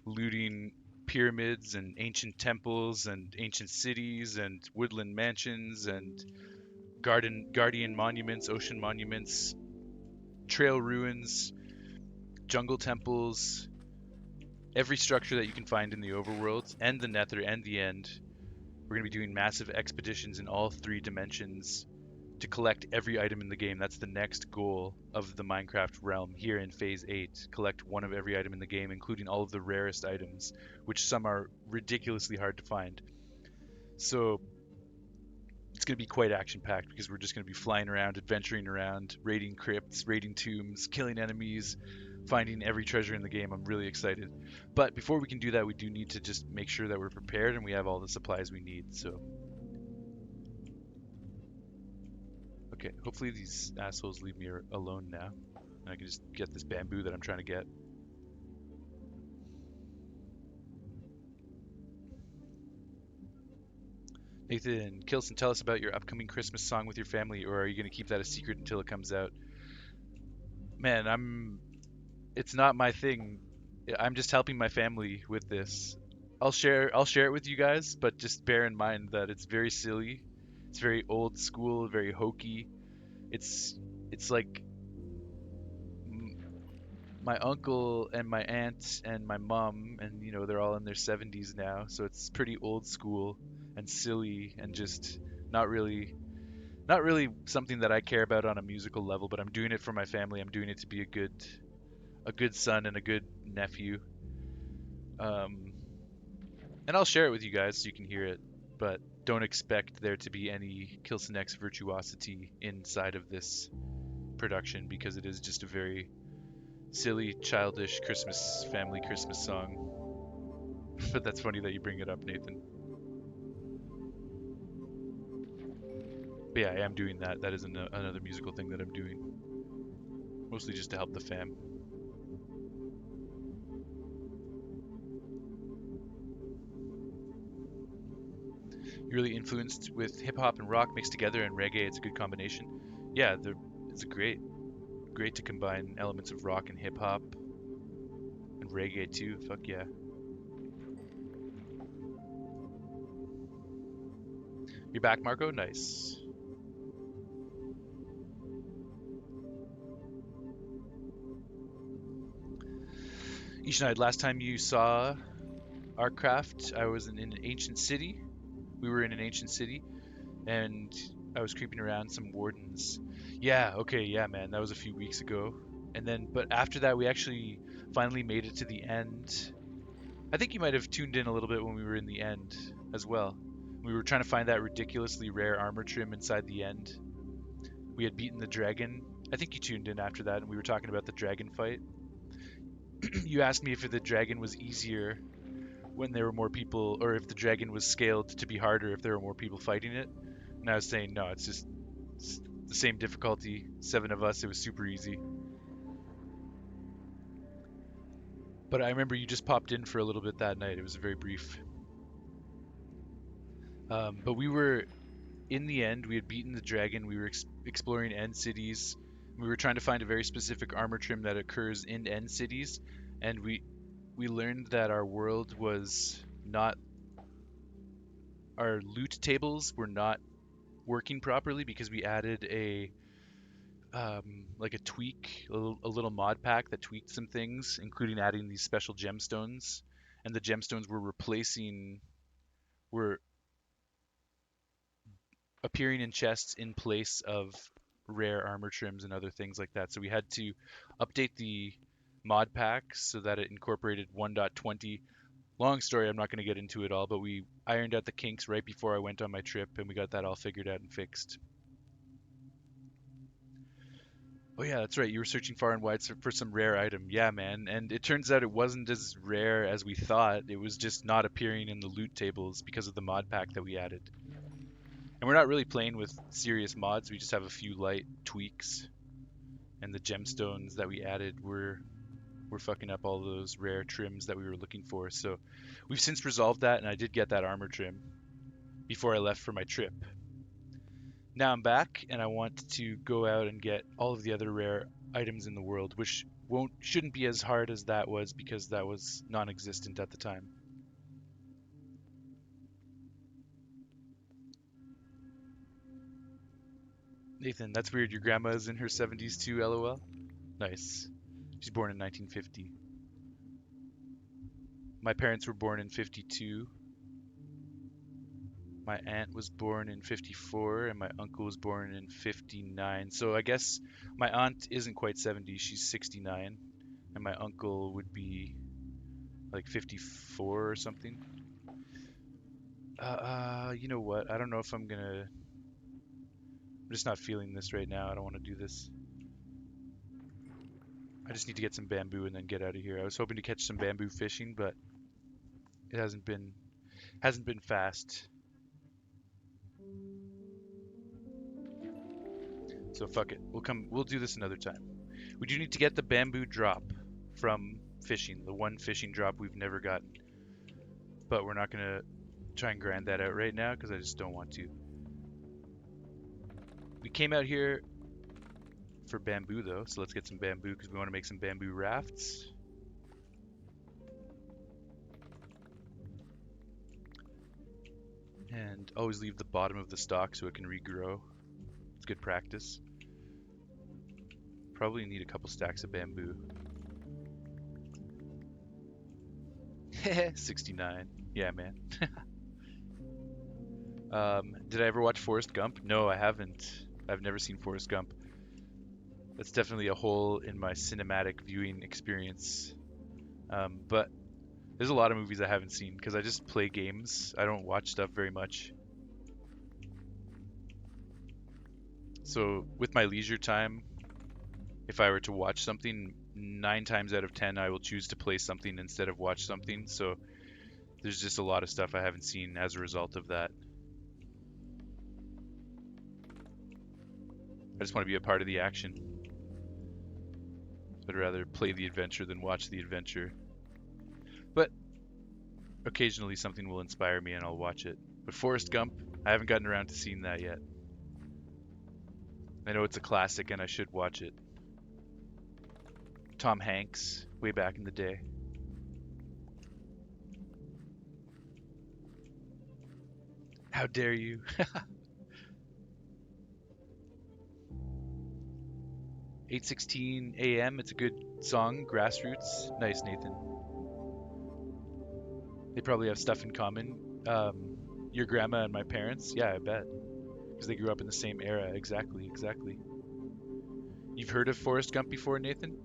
looting pyramids and ancient temples and ancient cities and woodland mansions and guardian monuments, ocean monuments, trail ruins, jungle temples, every structure that you can find in the overworld and the nether and the end. We're going to be doing massive expeditions in all three dimensions to collect every item in the game. That's the next goal of the Minecraft realm here in Phase 8. Collect one of every item in the game, including all of the rarest items, which some are ridiculously hard to find. So it's going to be quite action-packed because we're just going to be flying around, adventuring around, raiding crypts, raiding tombs, killing enemies, finding every treasure in the game. I'm really excited. But before we can do that, we do need to just make sure that we're prepared and we have all the supplies we need. So, okay, hopefully these assholes leave me alone now. And I can just get this bamboo that I'm trying to get. Nathan, Kilson, tell us about your upcoming Christmas song with your family, or are you going to keep that a secret until it comes out? Man, it's not my thing. I'm just helping my family with this. I'll share it with you guys, but just bear in mind that it's very silly. It's very old school, very hokey. It's it's like my uncle and my aunt and my mom, and they're all in their 70s now, so it's pretty old school and silly and just not really not really something that I care about on a musical level, but I'm doing it for my family. I'm doing it to be a good son and a good nephew. Um, and I'll share it with you guys so you can hear it, but don't expect there to be any Kilson X virtuosity inside of this production because it is just a very silly, childish family Christmas song. But that's funny that you bring it up, Nathan. But yeah, I am doing that. That is another musical thing that I'm doing, mostly just to help the fam. You're really influenced with hip hop and rock mixed together and reggae. It's a good combination. Yeah, it's great to combine elements of rock and hip hop and reggae too. Fuck yeah. You're back, Marco? Nice. Ishnide, last time you saw ArcCraft, I was in an ancient city. We were in an ancient city, and I was creeping around some wardens. Yeah, okay, yeah, man, that was a few weeks ago. And then, but after that, we actually finally made it to the end. I think you might have tuned in a little bit when we were in the end as well. We were trying to find that ridiculously rare armor trim inside the end. We had beaten the dragon. I think you tuned in after that, and we were talking about the dragon fight. You asked me if the dragon was easier when there were more people, or if the dragon was scaled to be harder if there were more people fighting it. And I was saying, no, it's the same difficulty. 7 of us, it was super easy. But I remember you just popped in for a little bit that night. It was very brief. But we were in the end. We had beaten the dragon. We were exploring end cities. We were trying to find a very specific armor trim that occurs in end cities, and we learned that our world was not our loot tables were not working properly because we added a like a tweak, a little mod pack that tweaked some things, including adding these special gemstones, and the gemstones were appearing in chests in place of rare armor trims and other things like that. So we had to update the mod pack so that it incorporated 1.20. Long story, I'm not going to get into it all, but we ironed out the kinks right before I went on my trip, and we got that all figured out and fixed. Oh yeah, that's right. You were searching far and wide for some rare item. Yeah, man. And it turns out it wasn't as rare as we thought. It was just not appearing in the loot tables because of the mod pack that we added. And we're not really playing with serious mods. We just have a few light tweaks. And the gemstones that we added were fucking up all those rare trims that we were looking for. So we've since resolved that, and I did get that armor trim before I left for my trip. Now I'm back, and I want to go out and get all of the other rare items in the world, which shouldn't be as hard as that was because that was non-existent at the time. Nathan, that's weird. Your grandma is in her 70s too, lol. Nice. She's born in 1950. My parents were born in 52. My aunt was born in 54, and my uncle was born in 59. So I guess my aunt isn't quite 70, she's 69, and my uncle would be like 54 or something. You know what? I don't know if I'm gonna. I'm just not feeling this right now. I don't want to do this. I just need to get some bamboo and then get out of here. I was hoping to catch some bamboo fishing, but it hasn't been fast. So fuck it. We'll do this another time. We do need to get the bamboo drop from fishing, the one fishing drop we've never gotten. But we're not gonna try and grind that out right now because I just don't want to. We came out here for bamboo though, so let's get some bamboo because we want to make some bamboo rafts. And always leave the bottom of the stalk so it can regrow. It's good practice. Probably need a couple stacks of bamboo. 69. Yeah, man. Did I ever watch Forrest Gump? No, I haven't. I've never seen Forrest Gump. That's definitely a hole in my cinematic viewing experience. But there's a lot of movies I haven't seen because I just play games. I don't watch stuff very much. So with my leisure time, if I were to watch something, 9 times out of 10 I will choose to play something instead of watch something. So there's just a lot of stuff I haven't seen as a result of that. I just want to be a part of the action. I'd rather play the adventure than watch the adventure. But occasionally something will inspire me and I'll watch it. But Forrest Gump, I haven't gotten around to seeing that yet. I know it's a classic and I should watch it. Tom Hanks, way back in the day. How dare you? 8:16 a.m. It's a good song. Grassroots. Nice, Nathan. They probably have stuff in common. Your grandma and my parents. Yeah, I bet. Because they grew up in the same era. Exactly, exactly. You've heard of Forrest Gump before, Nathan?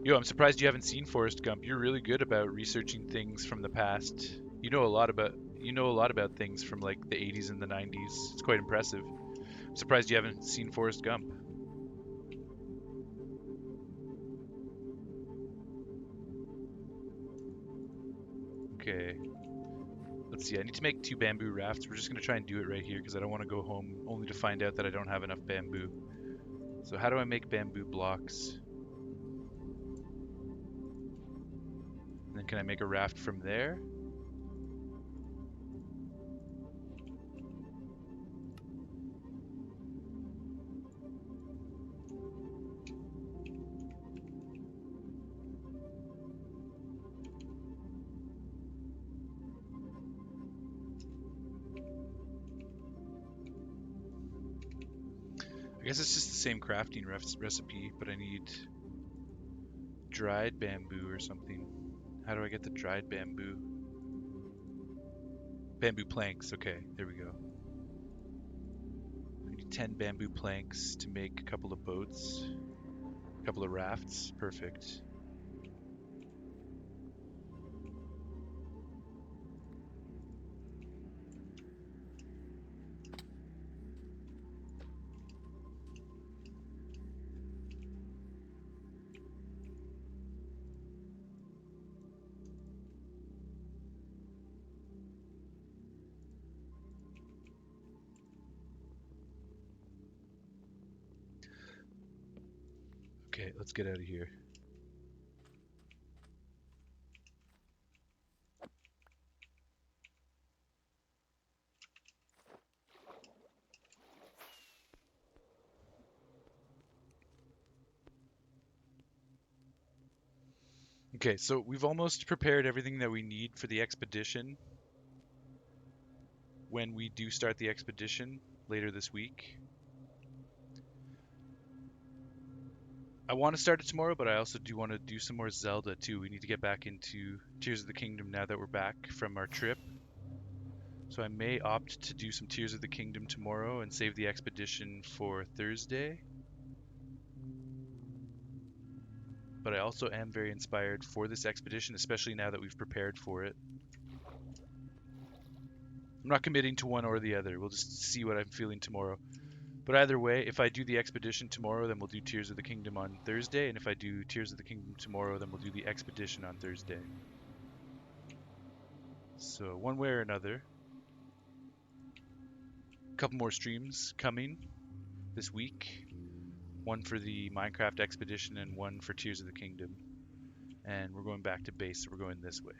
Yo, I'm surprised you haven't seen Forrest Gump. You're really good about researching things from the past. You know a lot about things from like the 80s and the 90s. It's quite impressive. I'm surprised you haven't seen Forrest Gump. Okay. Let's see. I need to make 2 bamboo rafts. We're just going to try and do it right here because I don't want to go home only to find out that I don't have enough bamboo. So how do I make bamboo blocks? And then can I make a raft from there? I guess it's just the same crafting recipe, but I need dried bamboo or something. How do I get the dried bamboo? Bamboo planks. Okay, there we go. I need 10 bamboo planks to make a couple of boats, a couple of rafts. Perfect. Okay, let's get out of here. Okay, so we've almost prepared everything that we need for the expedition when we do start the expedition later this week. I want to start it tomorrow, but I also do want to do some more Zelda too. We need to get back into Tears of the Kingdom now that we're back from our trip. So I may opt to do some Tears of the Kingdom tomorrow and save the expedition for Thursday. But I also am very inspired for this expedition, especially now that we've prepared for it. I'm not committing to one or the other. We'll just see what I'm feeling tomorrow. But either way, if I do the expedition tomorrow, then we'll do Tears of the Kingdom on Thursday. And if I do Tears of the Kingdom tomorrow, then we'll do the expedition on Thursday. So one way or another. A couple more streams coming this week. One for the Minecraft expedition and one for Tears of the Kingdom. And we're going back to base, so we're going this way.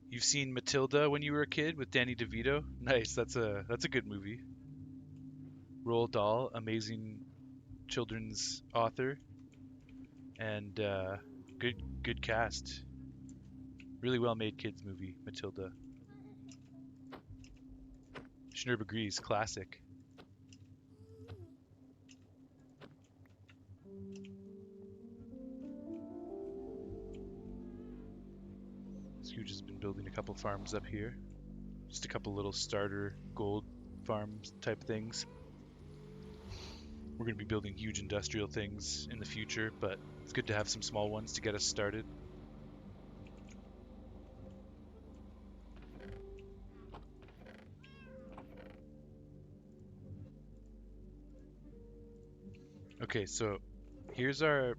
You've seen Matilda when you were a kid with Danny DeVito? Nice, that's a good movie. Roald Dahl, amazing children's author, and good cast. Really well made kids movie, Matilda. Schnurb agrees, classic. Scrooge has been building a couple farms up here. Just a couple little starter gold farms type things. We're going to be building huge industrial things in the future, but it's good to have some small ones to get us started. Okay, so here's our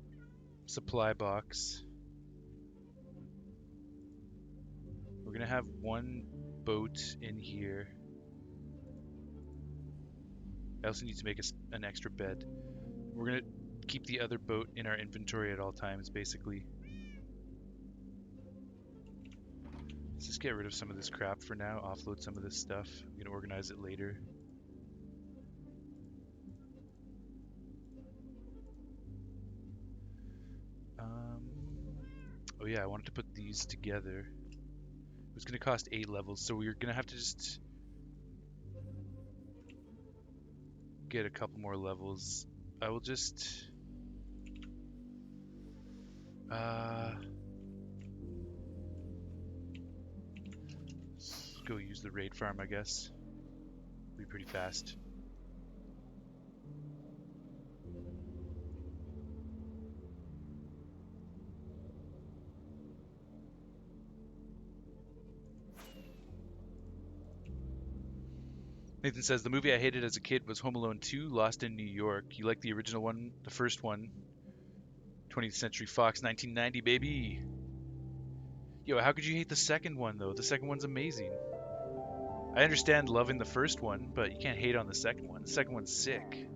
supply box. We're gonna have one boat in here. I also need to make an extra bed. We're gonna keep the other boat in our inventory at all times, basically. Let's just get rid of some of this crap for now, offload some of this stuff. I'm gonna organize it later. Oh yeah, I wanted to put these together. It was gonna cost 8 levels, so we're gonna have to just get a couple more levels. I will just go use the raid farm, I guess. Be pretty fast. Nathan says, the movie I hated as a kid was Home Alone 2, Lost in New York. You like the original one, the first one? 20th Century Fox, 1990, baby. Yo, how could you hate the second one, though? The second one's amazing. I understand loving the first one, but you can't hate on the second one. The second one's sick.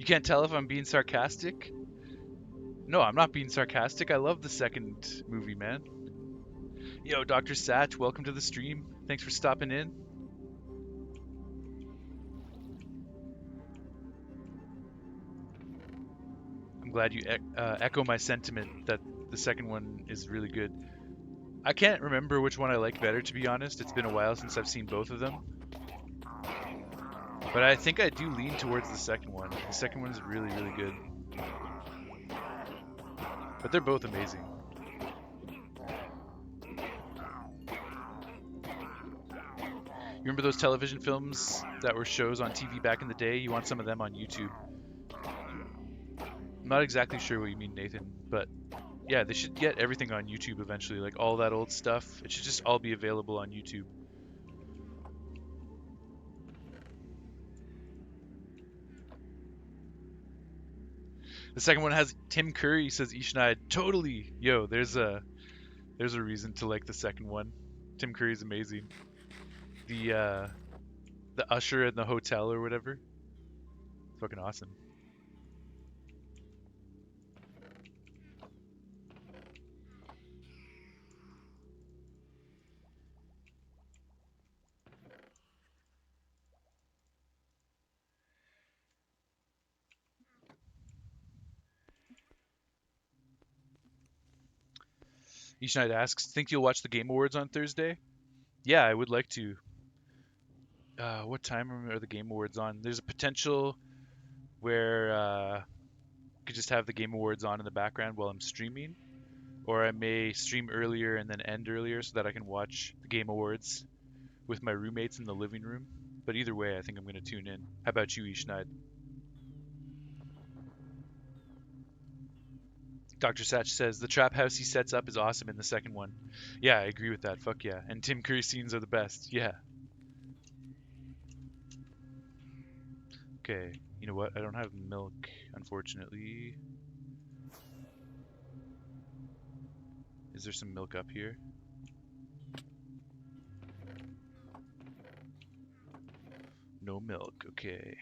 can't tell if I'm being sarcastic? No, I'm not being sarcastic. I love the second movie, man. Yo, Dr. Satch, welcome to the stream. Thanks for stopping in. I'm glad you echo my sentiment that the second one is really good. I can't remember which one I like better, to be honest. It's been a while since I've seen both of them. But I think I do lean towards the second one. The second one is really, really good. But they're both amazing. You remember those television films that were shows on TV back in the day? You want some of them on YouTube. I'm not exactly sure what you mean, Nathan, but yeah, they should get everything on YouTube eventually. Like all that old stuff, it should just all be available on YouTube. The second one has Tim Curry, says Ishnaid. Totally. Yo, there's a reason to like the second one. Tim Curry's amazing. The usher in the hotel or whatever. It's fucking awesome. Ishnaid asks, think you'll watch the Game Awards on Thursday? Yeah, I would like to. What time are the Game Awards on? There's a potential where I could just have the Game Awards on in the background while I'm streaming, or I may stream earlier and then end earlier so that I can watch the Game Awards with my roommates in the living room. But either way, I think I'm going to tune in. How about you, Ishnaid? Dr. Satch says the trap house he sets up is awesome in the second one. Yeah, I agree with that. Fuck yeah. And Tim Curry scenes are the best. Yeah. Okay. You know what? I don't have milk, unfortunately. Is there some milk up here? No milk. Okay.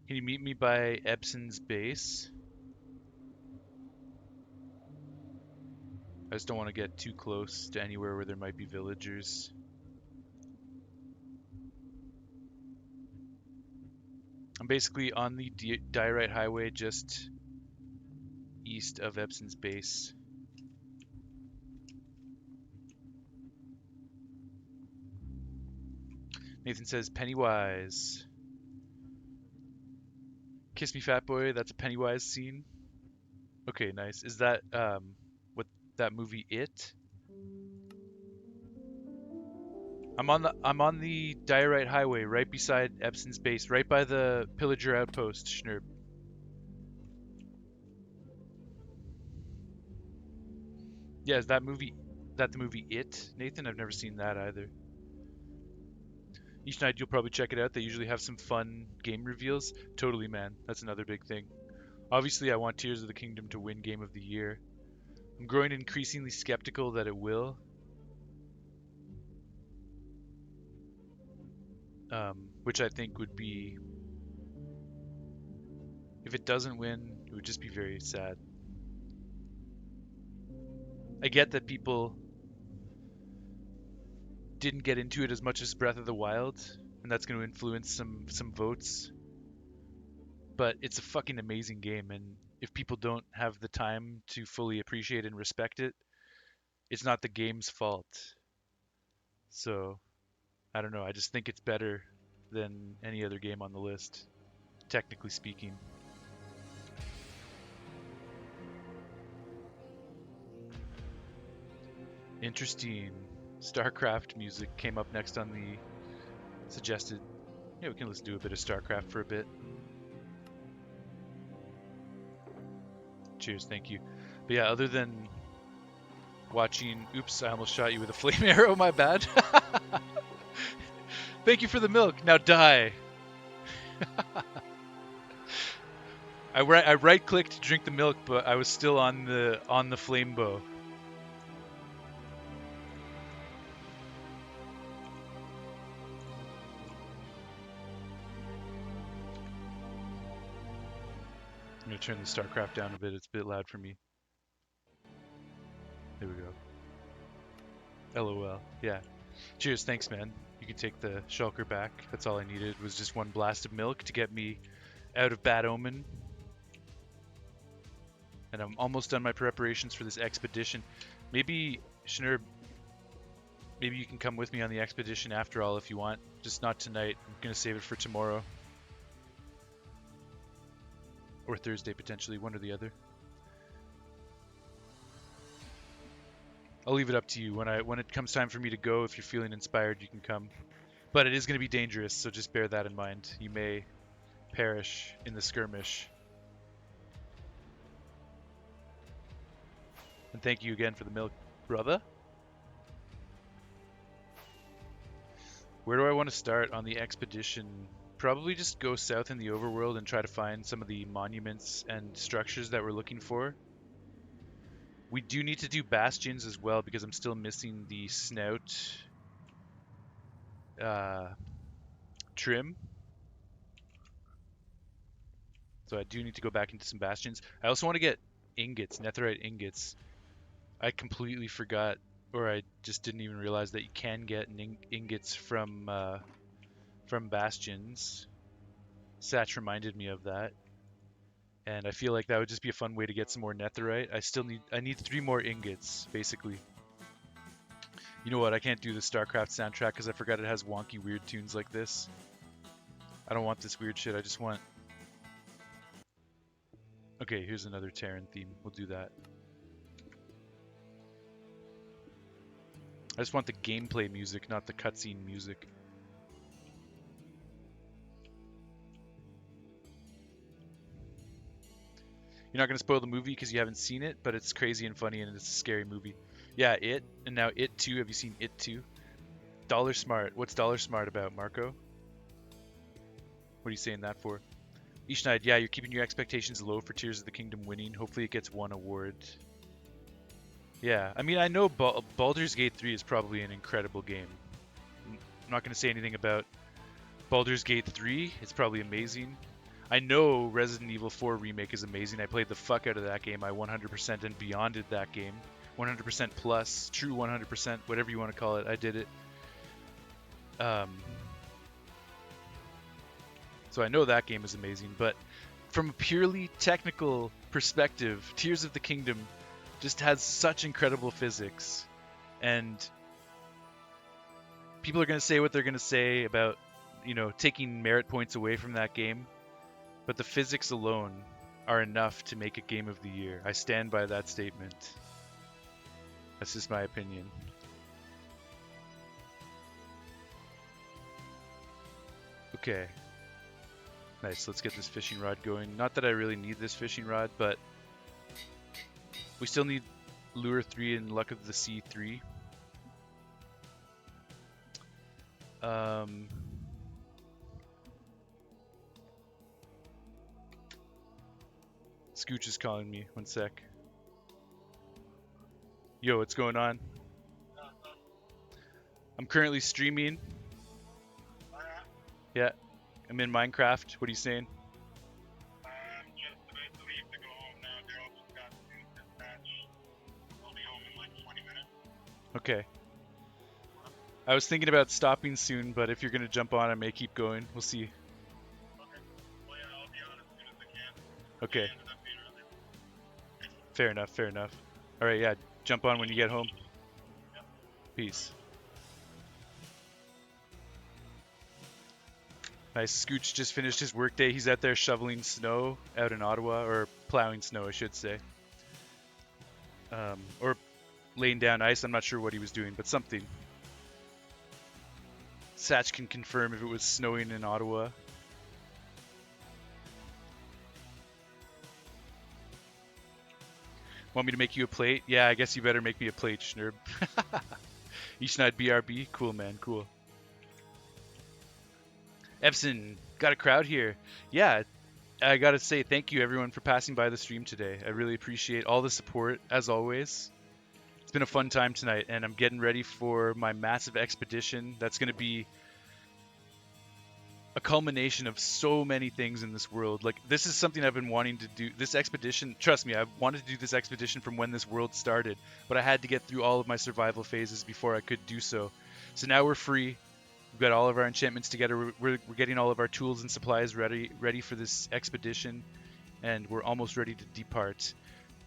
Can you meet me by Epson's base? I just don't want to get too close to anywhere where there might be villagers. I'm basically on the Diorite Highway just east of Epson's base. Nathan says Pennywise. Kiss Me Fat Boy, that's a Pennywise scene. Okay, nice. Is that what that movie It? I'm on the Diorite Highway right beside Epson's base, right by the Pillager Outpost, Schnurp. Yeah, is that the movie It, Nathan? I've never seen that either. Each night you'll probably check it out. They usually have some fun game reveals. Totally, man. That's another big thing. Obviously, I want Tears of the Kingdom to win Game of the Year. I'm growing increasingly skeptical that it will. Which I think would be... If it doesn't win, it would just be very sad. I get that people didn't get into it as much as Breath of the Wild, and that's going to influence some votes. But it's a fucking amazing game, and if people don't have the time to fully appreciate and respect it, it's not the game's fault. So, I don't know. I just think it's better than any other game on the list, technically speaking. Interesting. StarCraft music came up next on the suggested. Yeah, we can listen to a bit of StarCraft for a bit. Cheers, thank you. But yeah, other than watching... Oops, I almost shot you with a flame arrow, my bad. Thank you for the milk, now die. I right-clicked to drink the milk, but I was still on the flame bow. gonna turn the StarCraft down a bit. It's a bit loud for me. There we go. LOL. Yeah. Cheers. Thanks, man. You can take the shulker back. That's all I needed was just one blast of milk to get me out of Bad Omen. And I'm almost done my preparations for this expedition. Maybe, Schnurr, maybe you can come with me on the expedition after all if you want. Just not tonight. I'm going to save it for tomorrow. Or Thursday, potentially. One or the other. I'll leave it up to you. When it comes time for me to go, if you're feeling inspired, you can come. But it is going to be dangerous, so just bear that in mind. You may perish in the skirmish. And thank you again for the milk, brother. Where do I want to start on the expedition? Probably just go south in the overworld and try to find some of the monuments and structures that we're looking for. We do need to do bastions as well because I'm still missing the snout trim. So I do need to go back into some bastions. I also want to get ingots, netherite ingots. I completely forgot, or I just didn't even realize that you can get ingots from bastions. Satch reminded me of that, and I feel like that would just be a fun way to get some more netherite. I need 3 more ingots, basically. You know what? I can't do the StarCraft soundtrack because I forgot it has wonky, weird tunes like this. I don't want this weird shit. I just want. Okay, here's another Terran theme. We'll do that. I just want the gameplay music, not the cutscene music. You're not going to spoil the movie because you haven't seen it, but it's crazy and funny and it's a scary movie. Yeah, It, and now It 2. Have you seen It 2? Dollar Smart. What's Dollar Smart about, Marco? What are you saying that for? Ishnaid, yeah, you're keeping your expectations low for Tears of the Kingdom winning. Hopefully it gets 1 award. Yeah, I mean, I know Baldur's Gate 3 is probably an incredible game. I'm not going to say anything about Baldur's Gate 3. It's probably amazing. I know Resident Evil 4 Remake is amazing. I played the fuck out of that game. I 100% and beyonded that game. 100% plus, true 100%, whatever you want to call it. I did it. So I know that game is amazing, but from a purely technical perspective, Tears of the Kingdom just has such incredible physics, and people are going to say what they're going to say about, taking merit points away from that game, but the physics alone are enough to make it Game of the Year. I stand by that statement. That's just my opinion. Okay. Nice, let's get this fishing rod going. Not that I really need this fishing rod, but we still need Lure 3 and Luck of the Sea 3. Scooch is calling me. One sec. Yo, what's going on? I'm currently streaming. Yeah, I'm in Minecraft. What are you saying? I'm just about to leave to go home now. Daryl just got to dispatch. I'll be home in like 20 minutes. Okay. I was thinking about stopping soon, but if you're going to jump on, I may keep going. We'll see. Okay. Well, yeah, I'll be on as soon as I can. Okay. It ended up being really... Fair enough, fair enough. Alright, yeah, jump on when you get home. Yep. Peace. Nice. Scooch just finished his workday. He's out there shoveling snow out in Ottawa, or plowing snow, I should say. Or laying down ice. I'm not sure what he was doing, but something. Satch can confirm if it was snowing in Ottawa. Want me to make you a plate? Yeah, I guess you better make me a plate, Schnurb. Ishnaid BRB? Cool, man, cool. Epson, got a crowd here. Yeah, I gotta say thank you everyone for passing by the stream today. I really appreciate all the support, as always. It's been a fun time tonight, and I'm getting ready for my massive expedition. That's gonna be a culmination of so many things in this world. Like this is something I've been wanting to do. This expedition, trust me, I've wanted to do this expedition from when this world started, but I had to get through all of my survival phases before I could do so. So now we're free. We've got all of our enchantments together. We're getting all of our tools and supplies ready for this expedition, and we're almost ready to depart.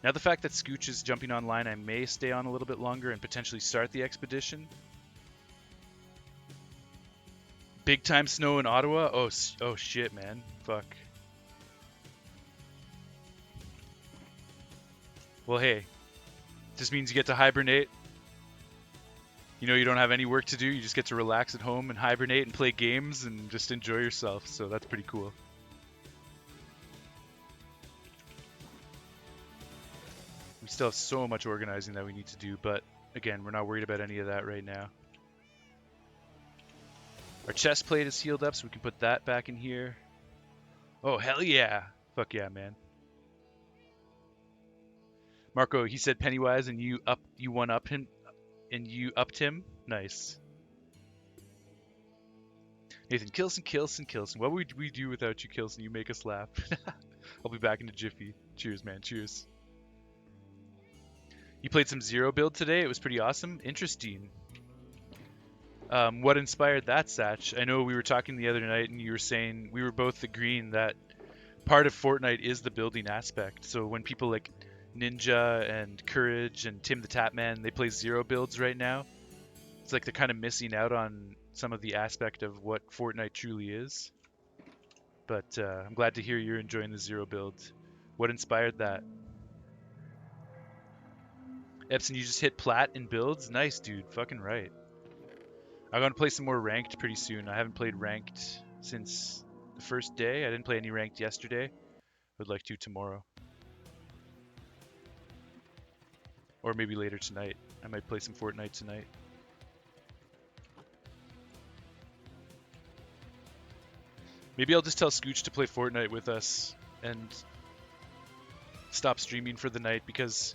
Now the fact that Scooch is jumping online, I may stay on a little bit longer and potentially start the expedition. Big time snow in Ottawa. Oh shit, man. Fuck. Well, hey, just means you get to hibernate. You know, you don't have any work to do. You just get to relax at home and hibernate and play games and just enjoy yourself. So that's pretty cool. We still have so much organizing that we need to do, but again, we're not worried about any of that right now. Our chest plate is healed up, so we can put that back in here. Oh, hell yeah. Fuck yeah, man. Marco, he said Pennywise and you one up him and you upped him. Nice. Nathan, Kilson. What would we do without you, Kilson? You make us laugh. I'll be back in a jiffy. Cheers, man. Cheers. You played some Zero build today. It was pretty awesome. Interesting. What inspired that, Satch? I know we were talking the other night, and you were saying we were both agreeing that part of Fortnite is the building aspect. So when people like Ninja and Courage and Tim the Tapman, they play Zero builds right now. It's like they're kind of missing out on some of the aspect of what Fortnite truly is. But I'm glad to hear you're enjoying the Zero build. What inspired that? Epson, you just hit plat in builds? Nice, dude. Fucking right. I'm going to play some more ranked pretty soon. I haven't played ranked since the first day. I didn't play any ranked yesterday. I would like to tomorrow. Or maybe later tonight. I might play some Fortnite tonight. Maybe I'll just tell Scooch to play Fortnite with us and stop streaming for the night because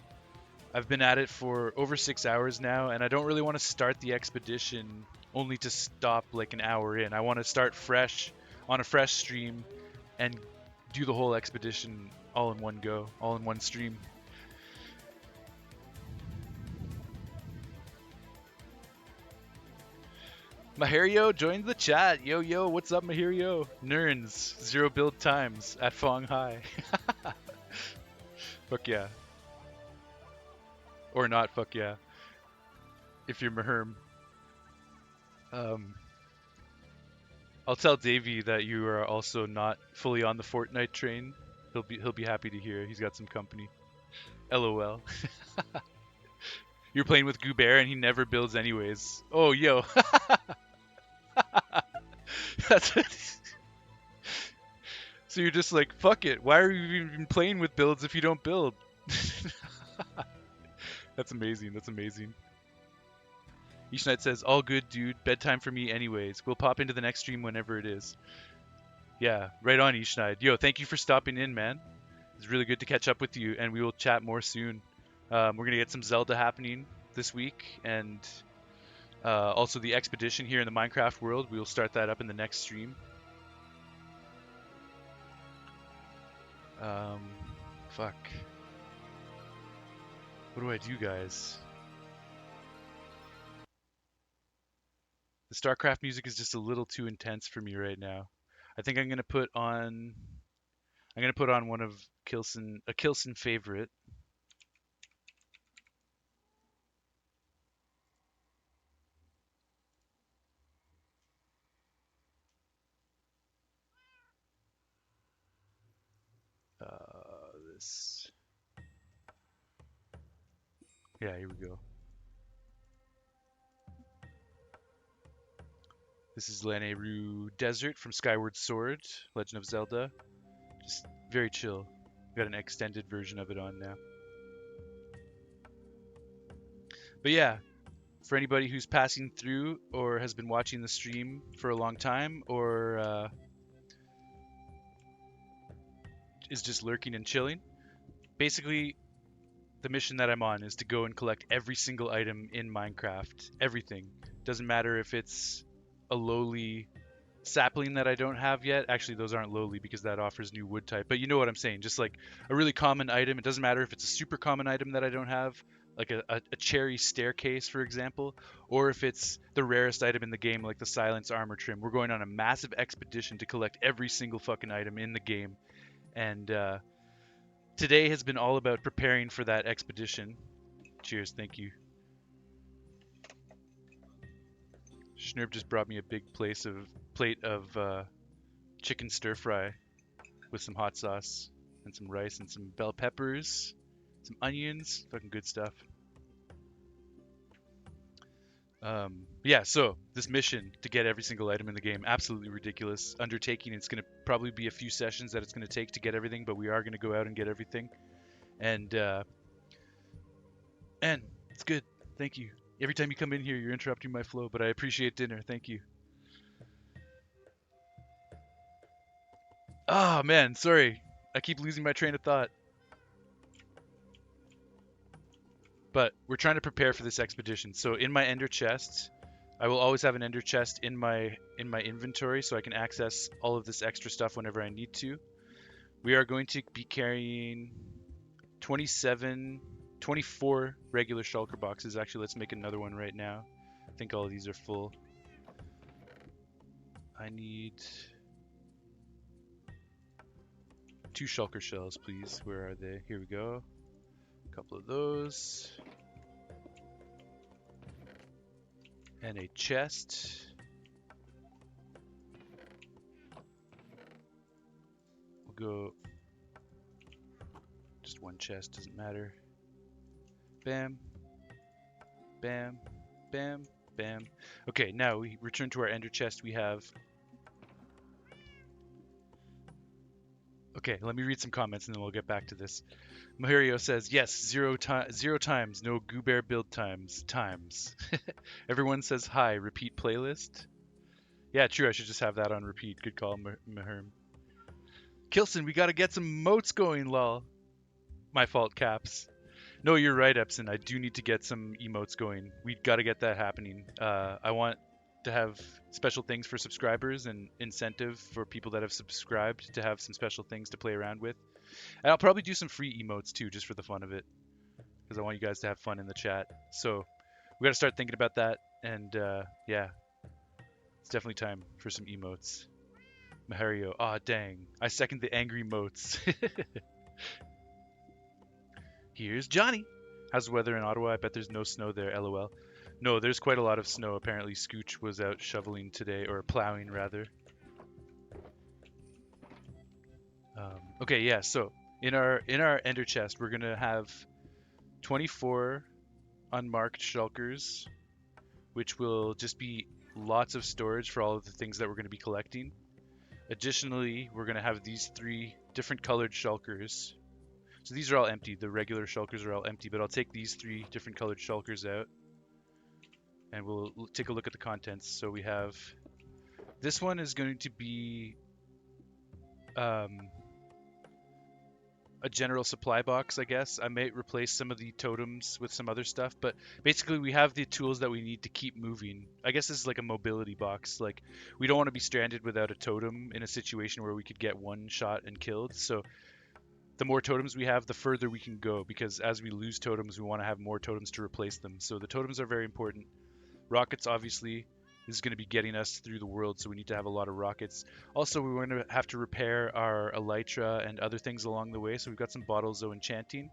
I've been at it for over 6 hours now and I don't really want to start the expedition only to stop like an hour in. I want to start fresh on a fresh stream and do the whole expedition all in one go, all in one stream. Mahario joined the chat. Yo, what's up, Mahario? Nerns, zero build times at Fong Hai. Fuck yeah. Or not, fuck yeah. If you're Maherm. I'll tell Davey that you are also not fully on the Fortnite train. He'll be happy to hear. He's got some company. LOL. You're playing with Goober and he never builds anyways. Oh, yo. That's So you're just like, fuck it. Why are you even playing with builds if you don't build? That's amazing. That's amazing. Each night says, all good, dude. Bedtime for me anyways. We'll pop into the next stream whenever it is. Yeah, right on, Ishnight. Yo, thank you for stopping in, man. It's really good to catch up with you, and we will chat more soon. We're going to get some Zelda happening this week, and also the expedition here in the Minecraft world. We will start that up in the next stream. Fuck. What do I do, guys? The StarCraft music is just a little too intense for me right now. I think I'm gonna put on one of a Kilson favorite. This. Yeah, here we go. This is Lanayru Desert from Skyward Sword, Legend of Zelda. Just very chill. Got an extended version of it on now. But yeah, for anybody who's passing through or has been watching the stream for a long time or is just lurking and chilling, basically the mission that I'm on is to go and collect every single item in Minecraft. Everything. Doesn't matter if it's a lowly sapling that I don't have yet. Actually, those aren't lowly because that offers new wood type. But you know what I'm saying? Just like a really common item. It doesn't matter if it's a super common item that I don't have, like a cherry staircase, for example, or if it's the rarest item in the game, like the silence armor trim. We're going on a massive expedition to collect every single fucking item in the game. And today has been all about preparing for that expedition. Cheers, thank you. Schnurp just brought me a big plate of chicken stir fry with some hot sauce and some rice and some bell peppers, some onions, fucking good stuff. Yeah, so this mission to get every single item in the game, absolutely ridiculous undertaking. It's going to probably be a few sessions that it's going to take to get everything, but we are going to go out and get everything. And it's good. Thank you. Every time you come in here, you're interrupting my flow, but I appreciate dinner. Thank you. Ah, man, sorry. I keep losing my train of thought. But we're trying to prepare for this expedition. So in my ender chest, I will always have an ender chest in my inventory so I can access all of this extra stuff whenever I need to. We are going to be carrying 27, 24 regular shulker boxes. Actually, let's make another one right now. I think all of these are full. I need 2 shulker shells, please. Where are they? Here we go. A couple of those. And a chest. We'll go just one chest, doesn't matter. Bam, bam, bam, bam. Okay, now we return to our ender chest. We have... Okay, let me read some comments and then we'll get back to this. Mahirio says, yes, zero times, no goo bear build times. Everyone says hi, repeat playlist. Yeah, true, I should just have that on repeat. Good call, Maherm. Kilson, we gotta get some moats going, lol. My fault, Caps. No, you're right, Epson. I do need to get some emotes going. We gotta get that happening. I want to have special things for subscribers and incentive for people that have subscribed to have some special things to play around with. And I'll probably do some free emotes too, just for the fun of it, because I want you guys to have fun in the chat. So we got to start thinking about that. And yeah, it's definitely time for some emotes. Mahario, aw dang. I second the angry motes. Here's Johnny. How's the weather in Ottawa? I bet there's no snow there, lol. No, there's quite a lot of snow. Apparently Scooch was out shoveling today, or plowing rather. Okay, yeah, so in our ender chest, we're gonna have 24 unmarked shulkers, which will just be lots of storage for all of the things that we're going to be collecting. Additionally, we're going to have these 3 different colored shulkers. So these are all empty. The regular shulkers are all empty, but I'll take these 3 different colored shulkers out and we'll take a look at the contents. So we have, this one is going to be a general supply box, I guess. I might replace some of the totems with some other stuff, but basically we have the tools that we need to keep moving. I guess this is like a mobility box. Like, we don't want to be stranded without a totem in a situation where we could get one shot and killed. So the more totems we have, the further we can go, because as we lose totems, we want to have more totems to replace them. So the totems are very important. Rockets, obviously, is going to be getting us through the world, so we need to have a lot of rockets. Also, we're going to have to repair our elytra and other things along the way, so we've got some bottles of enchanting.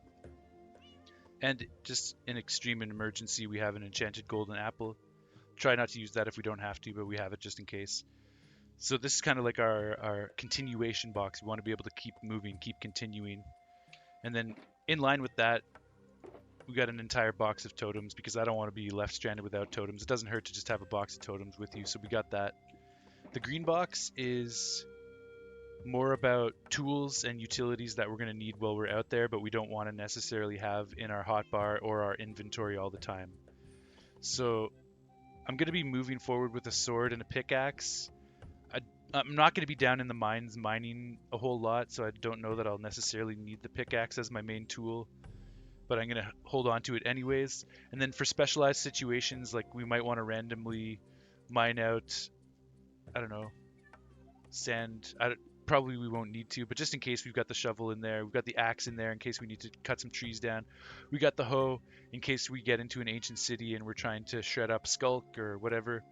And just in extreme emergency, we have an enchanted golden apple. Try not to use that if we don't have to, but we have it just in case. So this is kind of like our continuation box. We want to be able to keep moving, keep continuing. And then in line with that, we got an entire box of totems, because I don't want to be left stranded without totems. It doesn't hurt to just have a box of totems with you, so we got that. The green box is more about tools and utilities that we're going to need while we're out there, but we don't want to necessarily have in our hotbar or our inventory all the time. So I'm going to be moving forward with a sword and a pickaxe. I'm not going to be down in the mines mining a whole lot, so I don't know that I'll necessarily need the pickaxe as my main tool, but I'm going to hold on to it anyways. And then for specialized situations, like we might want to randomly mine out, I don't know, sand. Probably we won't need to, but just in case, we've got the shovel in there. We've got the axe in there in case we need to cut some trees down. We got the hoe in case we get into an ancient city and we're trying to shred up skulk or whatever.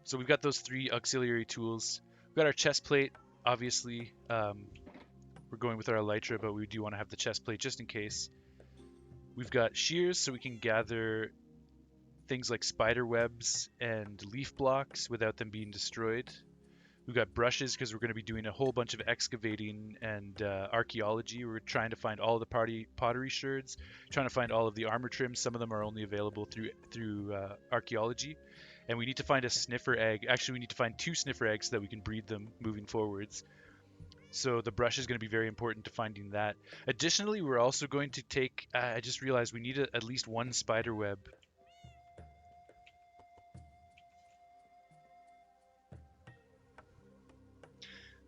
So we've got those 3 auxiliary tools. We've got our chest plate, obviously. We're going with our elytra, but we do want to have the chest plate just in case. We've got shears so we can gather things like spider webs and leaf blocks without them being destroyed. We've got brushes because we're going to be doing a whole bunch of excavating and archaeology. We're trying to find all the pottery sherds, trying to find all of the armor trims. Some of them are only available through archaeology. And we need to find a sniffer egg. Actually, we need to find 2 sniffer eggs so that we can breed them moving forwards. So the brush is going to be very important to finding that. Additionally, we're also going to take, I just realized we need at least 1 spider web.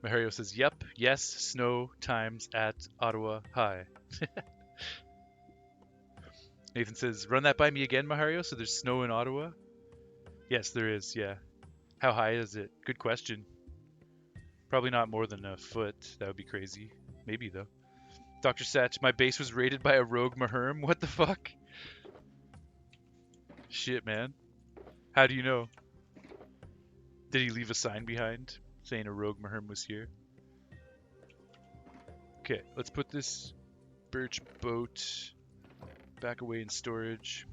Mahario says, yep, yes, snow times at Ottawa High. Nathan says, run that by me again, Mahario. So there's snow in Ottawa? Yes, there is, yeah. How high is it? Good question. Probably not more than a foot. That would be crazy. Maybe, though. Dr. Satch, my base was raided by a rogue Maherm. What the fuck? Shit, man. How do you know? Did he leave a sign behind saying a rogue Maherm was here? Okay, let's put this birch boat back away in storage.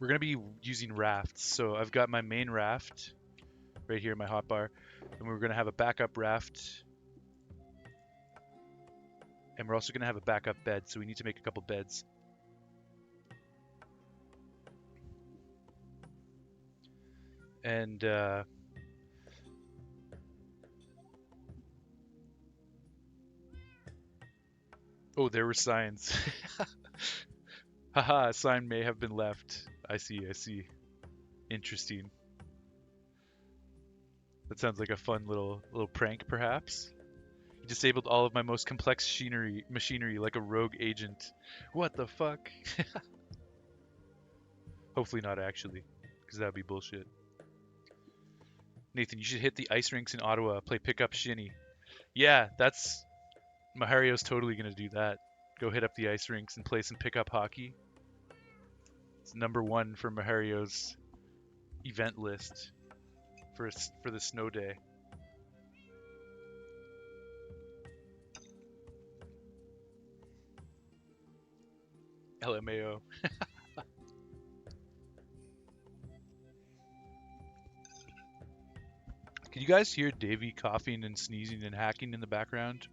We're going to be using rafts. So I've got my main raft right here in my hotbar. And we're going to have a backup raft. And we're also going to have a backup bed. So we need to make a couple beds. And oh, there were signs. Haha, a sign may have been left. I see, I see. Interesting. That sounds like a fun little prank, perhaps. He disabled all of my most complex machinery like a rogue agent. What the fuck? Hopefully not actually, because that would be bullshit. Nathan, you should hit the ice rinks in Ottawa, play pickup shinny. Yeah, that's... Mahario's totally going to do that. Go hit up the ice rinks and play some pickup hockey. It's #1 for Mahario's event list for the snow day. LMAO. Can you guys hear Davey coughing and sneezing and hacking in the background?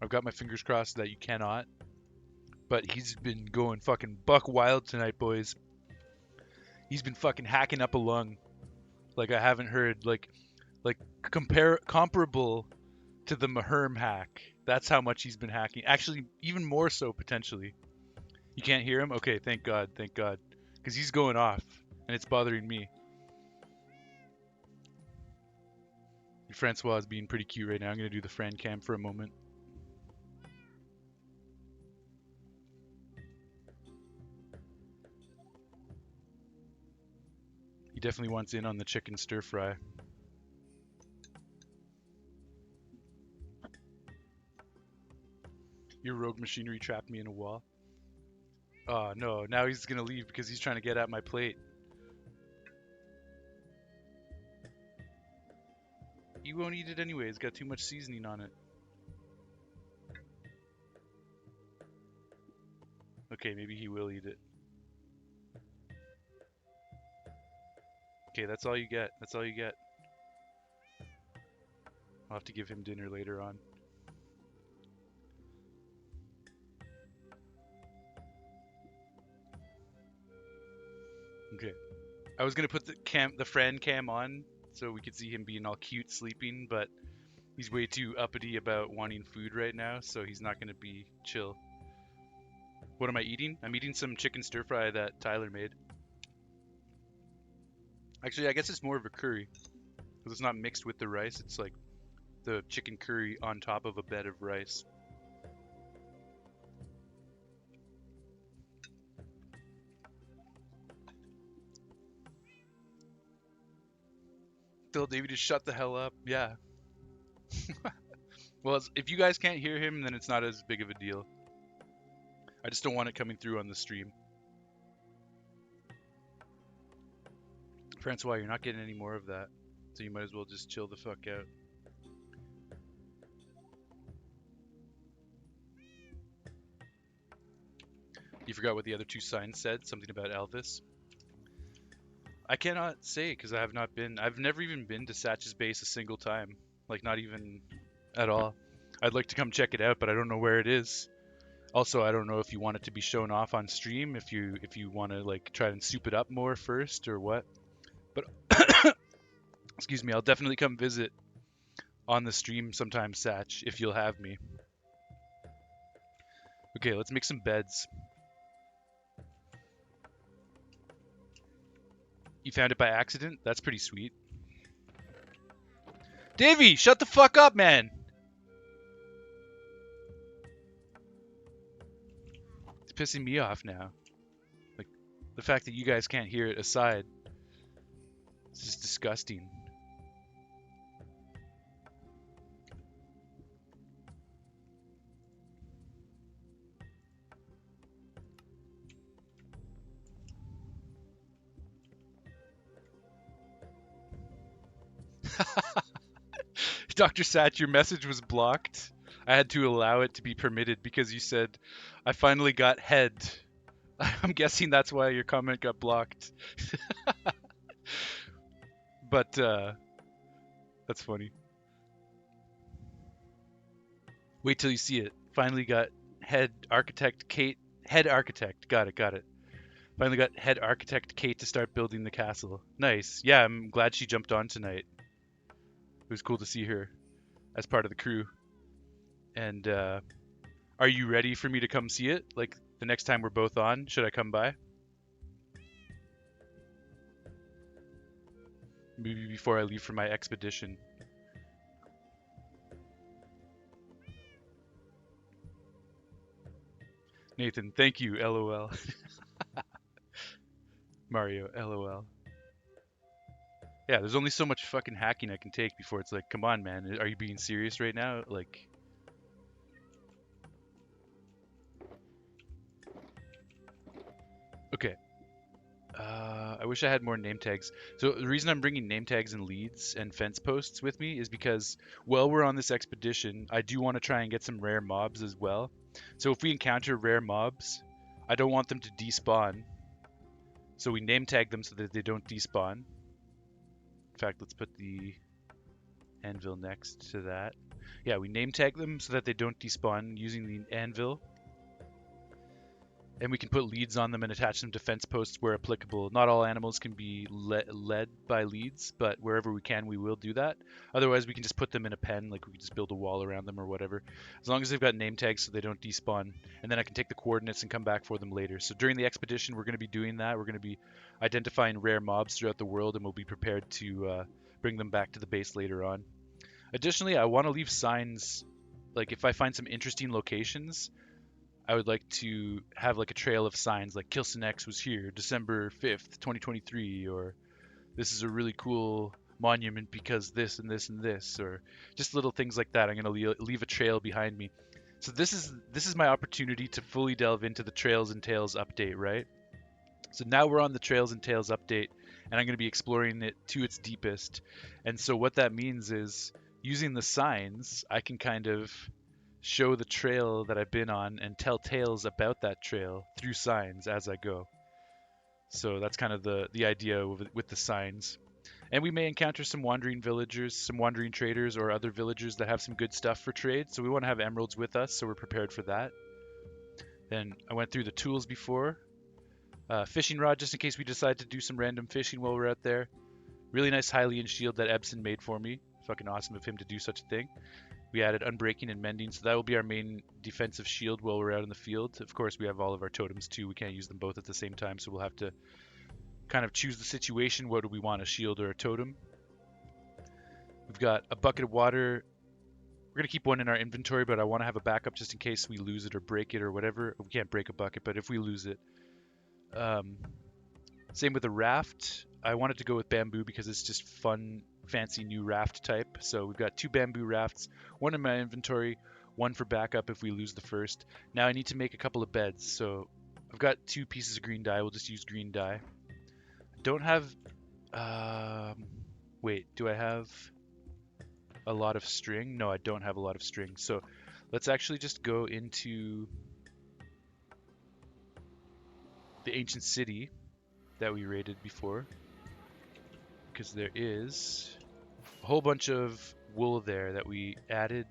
I've got my fingers crossed that you cannot. But he's been going fucking buck wild tonight, boys. He's been fucking hacking up a lung like I haven't heard. Like comparable to the Maherm hack. That's how much he's been hacking. Actually, even more so potentially. You can't hear him? Okay, thank God, thank God. Because he's going off, and it's bothering me. Francois is being pretty cute right now. I'm going to do the Fran cam for a moment. He definitely wants in on the chicken stir fry. Your rogue machinery trapped me in a wall. Oh no, now he's going to leave because he's trying to get at my plate. He won't eat it anyway. It's got too much seasoning on it. Okay, maybe he will eat it. Okay, that's all you get. That's all you get. I'll have to give him dinner later on. Okay. I was gonna put the friend cam on so we could see him being all cute sleeping, but he's way too uppity about wanting food right now, so he's not gonna be chill. What am I eating? I'm eating some chicken stir fry that Tyler made. Actually, I guess it's more of a curry, because it's not mixed with the rice. It's like the chicken curry on top of a bed of rice. Tell Davey to shut the hell up. Yeah. Well, if you guys can't hear him, then it's not as big of a deal. I just don't want it coming through on the stream. Francois, you're not getting any more of that, so you might as well just chill the fuck out. You forgot what the other two signs said? Something about Elvis? I cannot say because I have not been. I've never even been to Satch's base a single time. Like, not even at all. I'd like to come check it out, but I don't know where it is. Also, I don't know if you want it to be shown off on stream, if you want to like try and soup it up more first or what. But excuse me, I'll definitely come visit on the stream sometime, Satch, if you'll have me. Okay, let's make some beds. You found it by accident? That's pretty sweet. Davey, shut the fuck up, man! It's pissing me off now. Like, the fact that you guys can't hear it aside. It's just disgusting. Dr. Satch, your message was blocked. I had to allow it to be permitted because you said, I finally got head. I'm guessing that's why your comment got blocked. But, that's funny. Wait till you see it. Finally got head architect Kate. Head architect. Got it, got it. Finally got head architect Kate to start building the castle. Nice. Yeah, I'm glad she jumped on tonight. It was cool to see her as part of the crew. And, are you ready for me to come see it? Like, the next time we're both on, should I come by? Maybe before I leave for my expedition. Nathan, thank you, LOL. Mario, LOL. Yeah, there's only so much fucking hacking I can take before it's like, come on, man, are you being serious right now? Like, okay. I wish I had more name tags. So the reason I'm bringing name tags and leads and fence posts with me is because while we're on this expedition, I do want to try and get some rare mobs as well. So if we encounter rare mobs, I don't want them to despawn. So we name tag them so that they don't despawn. In fact, let's put the anvil next to that. Yeah, we name tag them so that they don't despawn using the anvil. And we can put leads on them and attach them to fence posts where applicable. Not all animals can be led by leads, but wherever we can, we will do that. Otherwise, we can just put them in a pen, like we can just build a wall around them or whatever. As long as they've got name tags so they don't despawn. And then I can take the coordinates and come back for them later. So during the expedition, we're going to be doing that. We're going to be identifying rare mobs throughout the world, and we'll be prepared to bring them back to the base later on. Additionally, I want to leave signs, like if I find some interesting locations, I would like to have like a trail of signs like Kilson X was here December 5th, 2023, or this is a really cool monument because this and this and this, or just little things like that. I'm going to leave a trail behind me. So this is my opportunity to fully delve into the Trails and Tales update, right? So now we're on the Trails and Tales update, and I'm going to be exploring it to its deepest. And so what that means is using the signs, I can kind of show the trail that I've been on and tell tales about that trail through signs as I go. So that's kind of the idea with the signs. And we may encounter some wandering villagers, some wandering traders, or other villagers that have some good stuff for trade. So we want to have emeralds with us, so we're prepared for that. Then I went through the tools before. Fishing rod, just in case we decide to do some random fishing while we're out there. Really nice Hylian shield that Ebson made for me. Fucking awesome of him to do such a thing. We added unbreaking and mending, so that will be our main defensive shield while we're out in the field. Of course, we have all of our totems too. We can't use them both at the same time, so we'll have to kind of choose the situation. What do we want, a shield or a totem? We've got a bucket of water. We're going to keep one in our inventory, but I want to have a backup just in case we lose it or break it or whatever. We can't break a bucket, but if we lose it. Same with the raft. I wanted to go with bamboo because it's just fun fancy new raft type. So we've got 2 bamboo rafts, one in my inventory, one for backup if we lose the first. Now I need to make a couple of beds. So I've got 2 pieces of green dye. We'll just use green dye. Don't have. Um, Wait, do I have a lot of string? No, I don't have a lot of string. So let's actually just go into the ancient city that we raided before, because there is a whole bunch of wool there that we added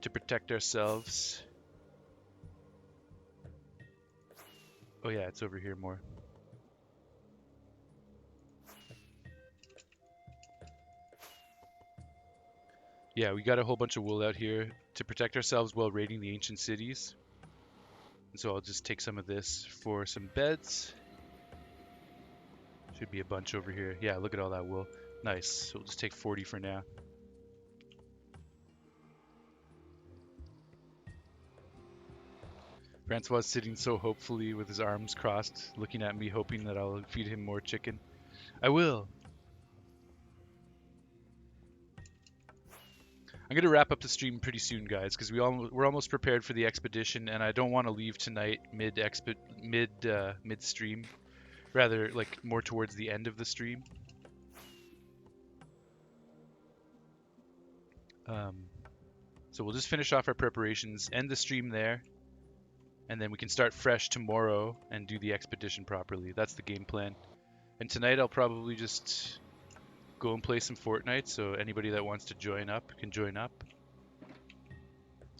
to protect ourselves. Oh yeah, it's over here more. Yeah, we got a whole bunch of wool out here to protect ourselves while raiding the ancient cities. And so I'll just take some of this for some beds. Should be a bunch over here. Yeah, look at all that wool. Nice. So we'll just take 40 for now. Francois is sitting so hopefully with his arms crossed, looking at me, hoping that I'll feed him more chicken. I will. I'm gonna wrap up the stream pretty soon, guys, because we're almost prepared for the expedition, and I don't want to leave tonight mid stream. Rather, like more towards the end of the stream. Um, so we'll just finish off our preparations, end the stream there, and then we can start fresh tomorrow and do the expedition properly. That's the game plan. And tonight I'll probably just go and play some Fortnite, so anybody that wants to join up can join up.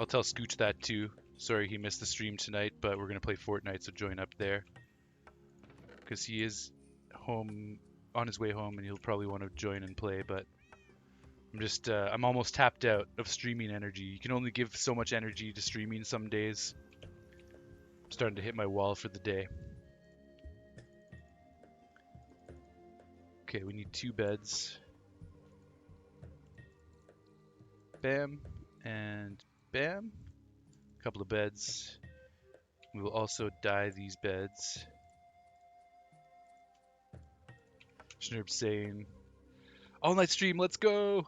I'll tell Scooch that too. Sorry he missed the stream tonight, but we're going to play Fortnite, so join up there. Because he is home, on his way home, and he'll probably want to join and play, but I'm almost tapped out of streaming energy. You can only give so much energy to streaming some days. I'm starting to hit my wall for the day. Okay, we need 2 beds. Bam, and bam. A couple of beds. We will also dye these beds. Schnurp saying, all night stream, let's go!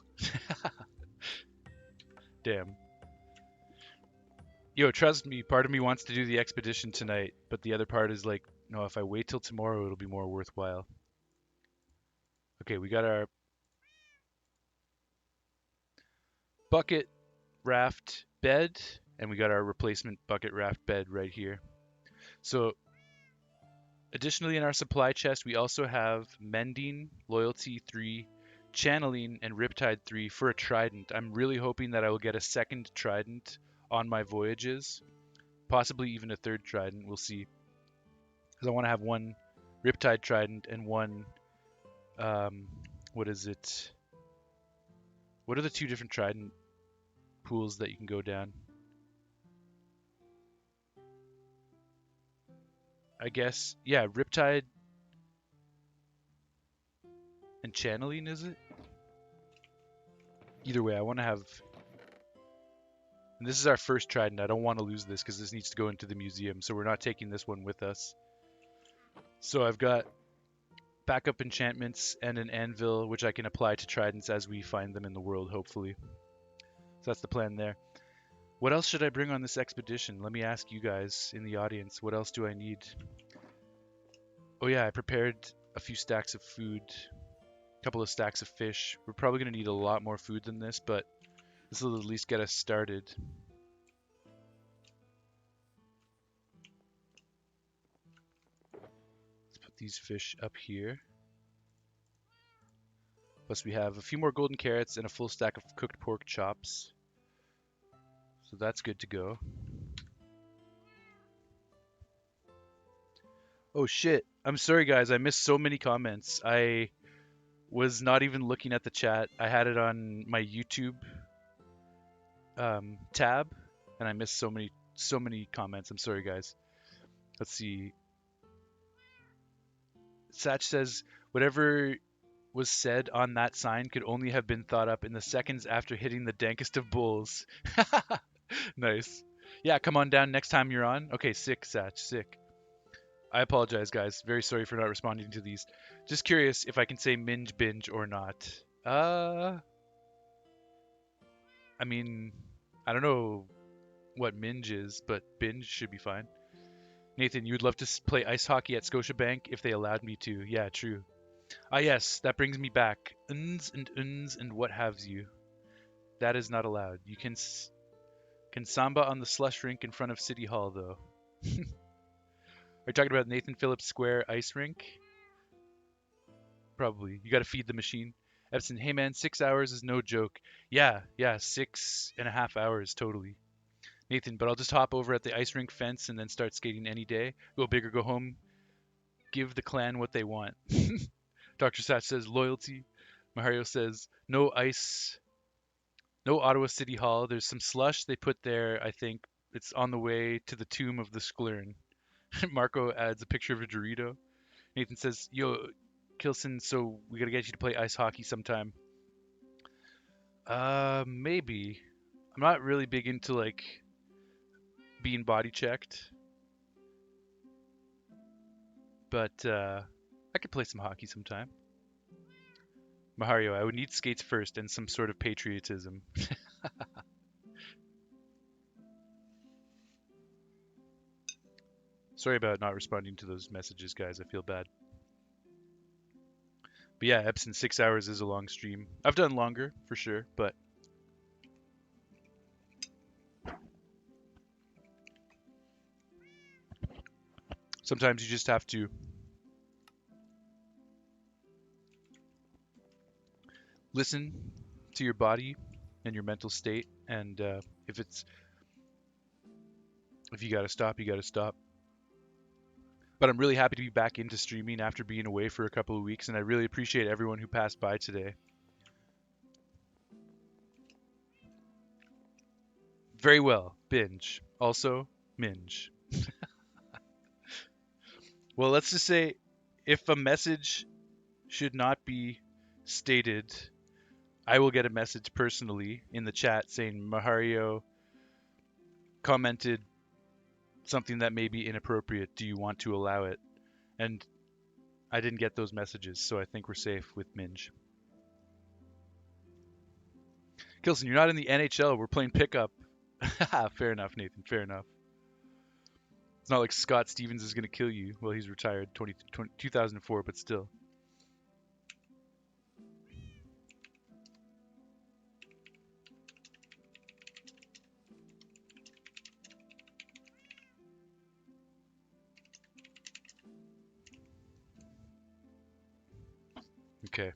Damn. Yo, trust me, part of me wants to do the expedition tonight, but the other part is like, no, if I wait till tomorrow, it'll be more worthwhile. Okay, we got our bucket raft bed, and we got our replacement bucket raft bed right here. So, additionally in our supply chest, we also have mending, loyalty 3, channeling, and riptide 3 for a trident. I'm really hoping that I will get a second trident on my voyages, possibly even a third trident. We'll see. Because I want to have one riptide trident and one, what is it? What are the 2 different trident pools that you can go down? I guess, yeah, riptide and channeling, is it? Either way, I want to have. And this is our first trident. I don't want to lose this because this needs to go into the museum, so we're not taking this one with us. So I've got backup enchantments and an anvil, which I can apply to tridents as we find them in the world, hopefully. So that's the plan there. What else should I bring on this expedition? Let me ask you guys in the audience, what else do I need? Oh yeah, I prepared a few stacks of food, a couple of stacks of fish. We're probably going to need a lot more food than this, but this will at least get us started. Let's put these fish up here. Plus we have a few more golden carrots and a full stack of cooked pork chops. So that's good to go. Oh shit. I'm sorry guys, I missed so many comments. I was not even looking at the chat. I had it on my YouTube tab, and I missed so many comments. I'm sorry guys. Let's see. Satch says, whatever was said on that sign could only have been thought up in the seconds after hitting the dankest of bulls. Nice. Yeah, come on down next time you're on. Okay, sick, Satch, sick. I apologize, guys. Very sorry for not responding to these. Just curious if I can say minge binge or not. Uh, I mean, I don't know what minge is, but binge should be fine. Nathan, you would love to play ice hockey at Scotiabank if they allowed me to. Yeah, true. Ah, yes, that brings me back. Uns and what haves you. That is not allowed. You can samba on the slush rink in front of City Hall, though. Are you talking about Nathan Phillips Square ice rink? Probably. You got to feed the machine. Epson, hey man, 6 hours is no joke. Yeah, yeah, 6.5 hours totally. Nathan, but I'll just hop over at the ice rink fence and then start skating any day. Go big or go home. Give the clan what they want. Dr. Satch says loyalty. Mahario says no ice, no Ottawa City Hall. There's some slush they put there. I think it's on the way to the tomb of the Sklern. Marco adds a picture of a Dorito. Nathan says, "Yo, Kilson, so we gotta get you to play ice hockey sometime." Maybe. I'm not really big into like being body checked, but I could play some hockey sometime. Mahario, I would need skates first and some sort of patriotism. Sorry about not responding to those messages, guys. I feel bad. But yeah, Epson, 6 hours is a long stream. I've done longer for sure, but sometimes you just have to listen to your body and your mental state, and if it's if you gotta stop, you gotta stop. But I'm really happy to be back into streaming after being away for a couple of weeks, and I really appreciate everyone who passed by today. Very well, binge. Also, minge. Well, let's just say if a message should not be stated, I will get a message personally in the chat saying Mahario commented something that may be inappropriate. Do you want to allow it? And I didn't get those messages, so I think we're safe with Minge. Kilson, you're not in the NHL. We're playing pickup. Fair enough, Nathan. Fair enough. It's not like Scott Stevens is going to kill you. Well, he's retired 2004, but still. Okay.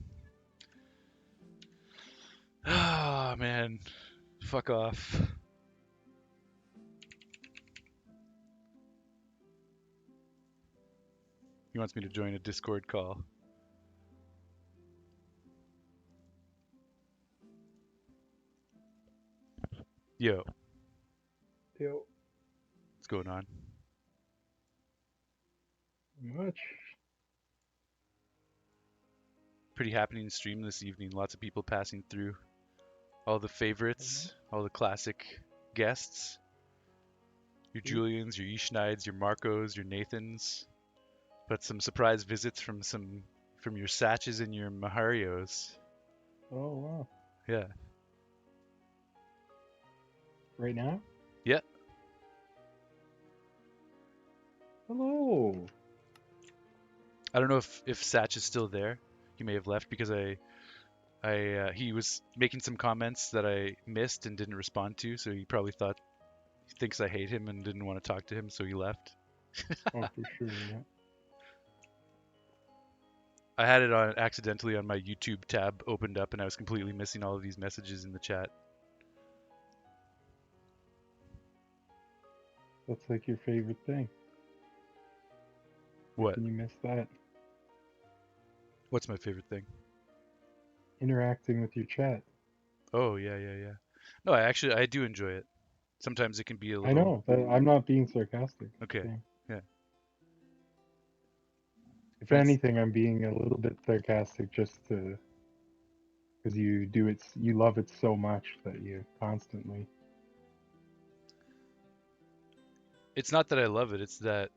Ah, man. Fuck off. He wants me to join a Discord call. Yo, Yo, what's going on? much. Pretty happening stream this evening. Lots of people passing through. All the favorites, all the classic guests. Your Julians, your Ishnides, your Marcos, your Nathans. But some surprise visits from your Satches and your Maharios. Oh, wow. Yeah. Right now? Yeah. Hello. I don't know if Satch is still there. He may have left because he was making some comments that I missed and didn't respond to, so he probably he thinks I hate him and didn't want to talk to him, so he left. Oh, for sure, yeah. I had it on accidentally on my YouTube tab opened up, and I was completely missing all of these messages in the chat. That's like your favorite thing. How What? can you miss that? What's my favorite thing? Interacting with your chat. Oh, yeah, yeah, yeah. No, I do enjoy it. Sometimes it can be a I little know, but I'm not being sarcastic. okay. Yeah. Yeah. If Friends, anything, I'm being a little bit sarcastic just to because you love it so much that you constantly. it's not that I love it, it's that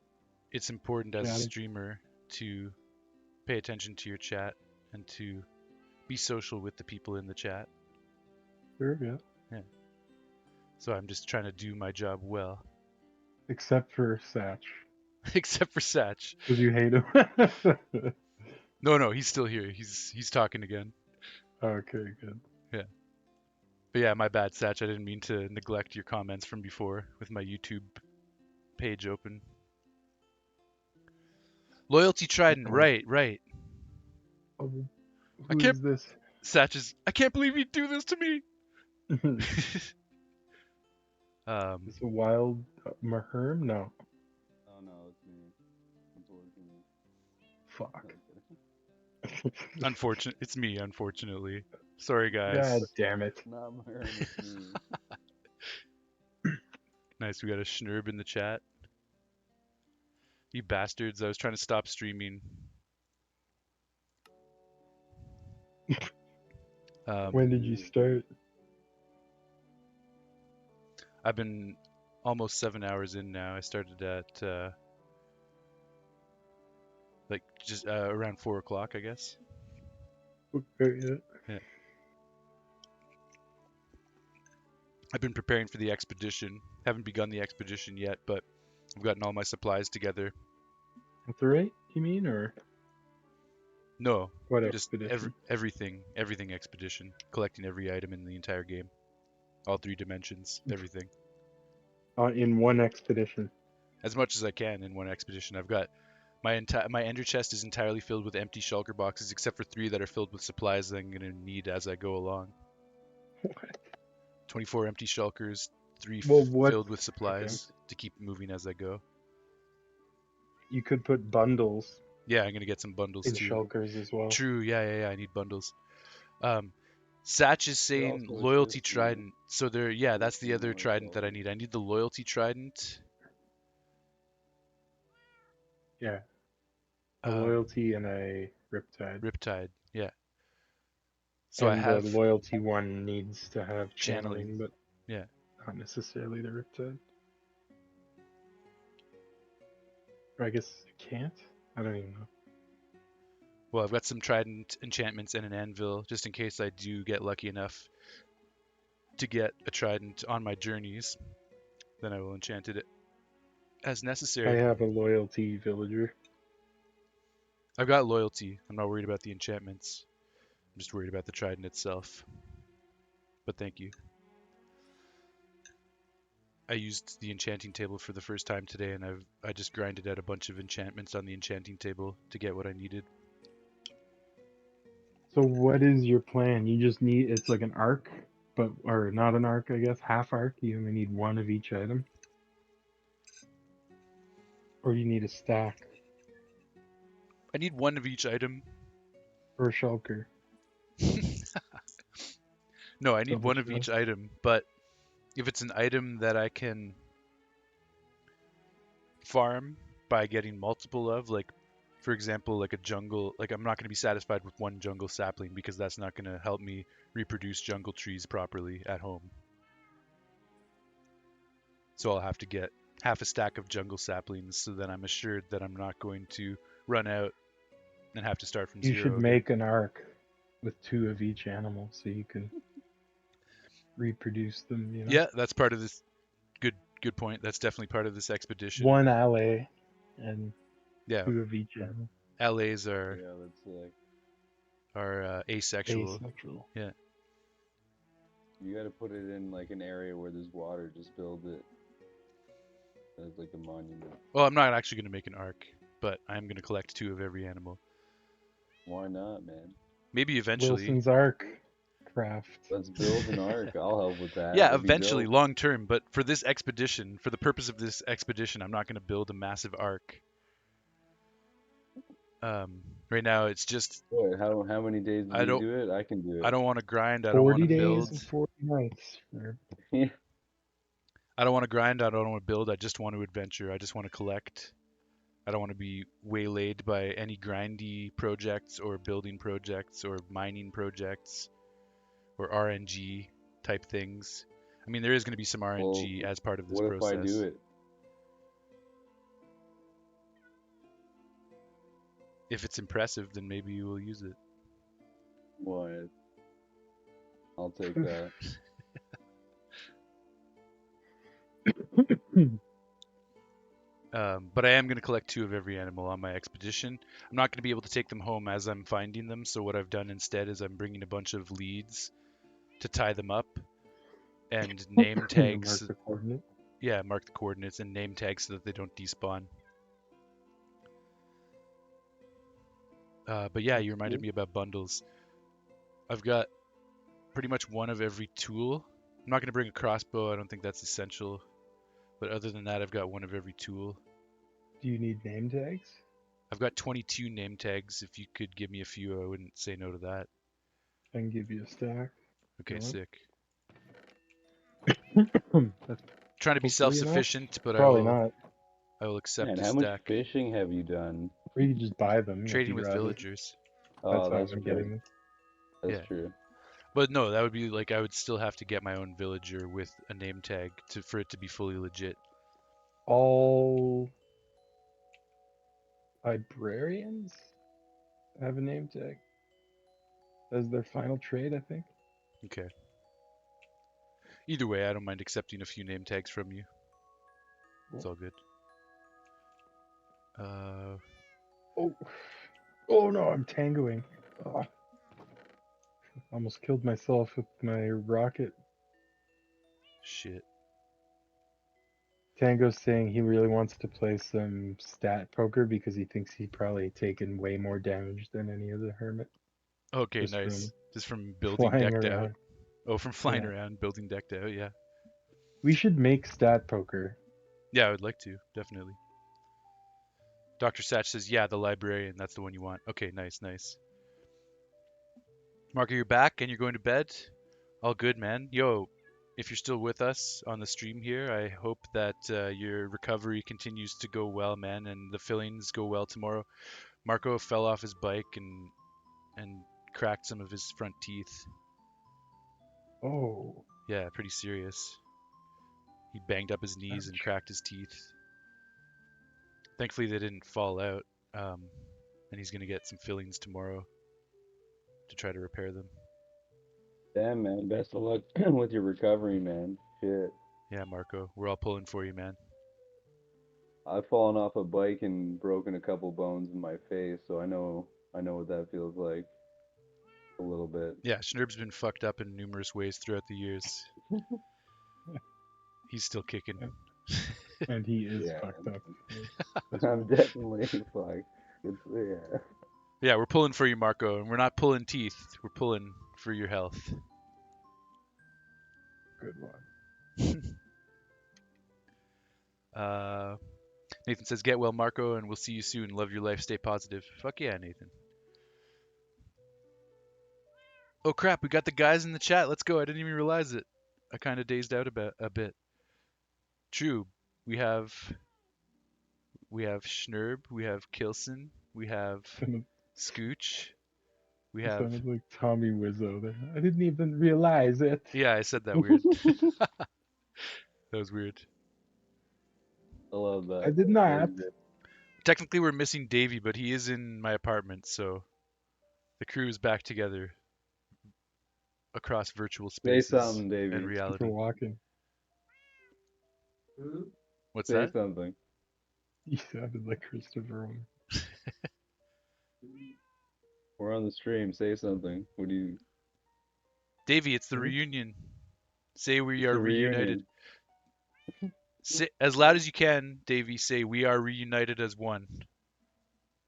it's important as a chatting. streamer to pay attention to your chat and to be social with the people in the chat. Sure, yeah. Yeah. So I'm just trying to do my job well, Except for Satch, except for Satch. because you hate him. No, he's still here. He's talking again. Okay, good. Yeah. But yeah, my bad, Satch. I didn't mean to neglect your comments from before with my YouTube page open. Loyalty Trident, right. Oh, I who can't. is this? Satch is. I can't believe you do this to me. Is um, this a wild Maherm? No. Oh no, it's me. Unfortunately. Fuck. unfortunate. It's me, unfortunately. Sorry, God guys. damn it. Not my own, it's me. Nice. We got a schnurb in the chat. You bastards! I was trying to stop streaming. When did you start? I've been almost 7 hours in now. I started at like just around 4 o'clock, I guess. Okay, yeah. Yeah. I've been preparing for the expedition. Haven't begun the expedition yet, but I've gotten all my supplies together. At the rate, you mean, or No, what just expedition? everything expedition. Collecting every item in the entire game, all 3 dimensions, everything. In one expedition. As much as I can in one expedition. I've got my ender chest is entirely filled with empty shulker boxes, except for 3 that are filled with supplies that I'm gonna need as I go along. What? 24 empty shulkers, 3 Well, what? filled with Okay. supplies to keep moving as I go. You could put bundles Yeah, I'm gonna get some bundles in too. shulkers as well. True, yeah. I need bundles. Satch is They saying also loyalty assist you trident. So yeah, with that's the the other more trident that I quality. need. I need the loyalty trident. Yeah. A Um, loyalty and a riptide. Riptide, yeah. So I And the have loyalty one needs to have channeling, channeling, but yeah. not necessarily the riptide. Or I guess it can't? I don't even know. Well, I've got some trident enchantments and an anvil, just in case I do get lucky enough to get a trident on my journeys. Then I will enchant it as I necessary. have a loyalty villager. I've got loyalty. I'm not worried about the enchantments. I'm just worried about the trident itself. But thank you. I used the enchanting table for the first time today, and I just grinded out a bunch of enchantments on the enchanting table to get what I needed. So what is your plan? You just need, it's like an arc, but, or not an arc, I guess, half arc. You only need one of each item. Or you need a stack I need one of each item. or a shulker. No, I need Double one of chest. each item, but if it's an item that I can farm by getting multiple of, like for example, like a jungle, like I'm not going to be satisfied with one jungle sapling because that's not going to help me reproduce jungle trees properly at home. So I'll have to get half a stack of jungle saplings so that I'm assured that I'm not going to run out and have to start from You should zero again. make an arc with two of each animal so you can reproduce them, you know? Yeah, that's part of this. Good point. That's definitely part of this expedition. One ally and Yeah, two of each animal. LAs are Yeah, that's sick. asexual. Asexual. Yeah. You gotta put it in like an area where there's water, just build it as like a monument. Well, I'm not actually going to make an arc, but I am going to collect 2 of every animal. Why not, man? Maybe eventually. Wilson's ArcCraft. Let's build an arc. I'll help with that. Yeah, That'd be eventually, dope. long term. But for this expedition, for the purpose of this expedition, I'm not going to build a massive arc. Right now, it's just What, how many days do I you don't do it? I can do I it. don't want to grind. I don't want 40 to days build. and 40 nights. Yeah. I don't want to grind. I don't want to build. I just want to adventure. I just want to collect. I don't want to be waylaid by any grindy projects or building projects or mining projects or RNG type things. I mean, there is going to be some Well, RNG as part of this what if I do process. it? If it's impressive, then maybe you will use it. What? I'll take that. But I am going to collect 2 of every animal on my expedition. I'm not going to be able to take them home as I'm finding them, so what I've done instead is I'm bringing a bunch of leads to tie them up and name Mark tags. the coordinate. Yeah, mark the coordinates and name tags so that they don't despawn. But yeah, you reminded me about bundles. I've got pretty much one of every tool. I'm not going to bring a crossbow. I don't think that's essential. But other than that, I've got one of every tool. Do you need name tags? I've got 22 name tags. If you could give me a few, I wouldn't say no to that. I can give you a stack. Okay, sick. That's Trying to be hopefully enough. self-sufficient, but Probably not. I will accept Man, a how much stack. fishing have you done? Or you can just buy them if Trading you'd with rather. villagers. That's Oh, how I've that's been true. getting them. That's Yeah. true. But no, that would be like I would still have to get my own villager with a name tag for it to be fully legit. All librarians have a name tag as their final trade, I think. Okay. Either way, I don't mind accepting a few name tags from you. It's all good. Oh no, I'm tangoing. Oh, almost killed myself with my rocket. Shit. Tango's saying he really wants to play some stat poker because he thinks he'd probably taken way more damage than any other hermit Okay, just nice. from Just from building flying decked out. around. Oh, from flying Yeah. around, building decked out, yeah. We should make stat poker. Yeah, I would like to, definitely. Dr. Satch says, yeah, the librarian, that's the one you want. Okay, nice, nice. Marco, you're back and you're going to bed? All good, man. Yo, if you're still with us on the stream here, I hope that your recovery continues to go well, man, and the fillings go well tomorrow. Marco fell off his bike and cracked some of his front teeth. Oh. Yeah, pretty serious. He banged up his knees and cracked his teeth. Thankfully, they didn't fall out, and he's gonna get some fillings tomorrow to try to repair them. Damn, man. Best of luck with your recovery, man. Shit. Yeah, Marco, we're all pulling for you, man. I've fallen off a bike and broken a couple bones in my face, so I know what that feels like a little bit. Yeah, Schnerb's been fucked up in numerous ways throughout the years. He's still kicking. And he is Yeah, fucked up. I'm definitely fucked. Yeah. Yeah, we're pulling for you, Marco, and we're not pulling teeth. We're pulling for your health. Good one. Nathan says, get well, Marco, and we'll see you soon. Love your life. Stay positive. Fuck yeah, Nathan. Oh, crap. We got the guys in the chat. Let's go. I didn't even realize it. I kind of dazed out a bit. True. We have Schnurb. We have Kilson. We have Scooch. We You have... sounded like Tommy Wiseau there. I didn't even realize it. Yeah, I said that weird. That was weird. I love that. I did not. Technically, we're missing Davey, but he is in my apartment, so the crew is back together across virtual Say spaces something, Davey. and For reality. walking. What's Say that? something. You sounded like Christopher Robin. We're on the stream. Say something. What do you? Davey, it's the reunion. Say we It's are the reunited. reunion. Say, as loud as you can, Davey, say we are reunited as one.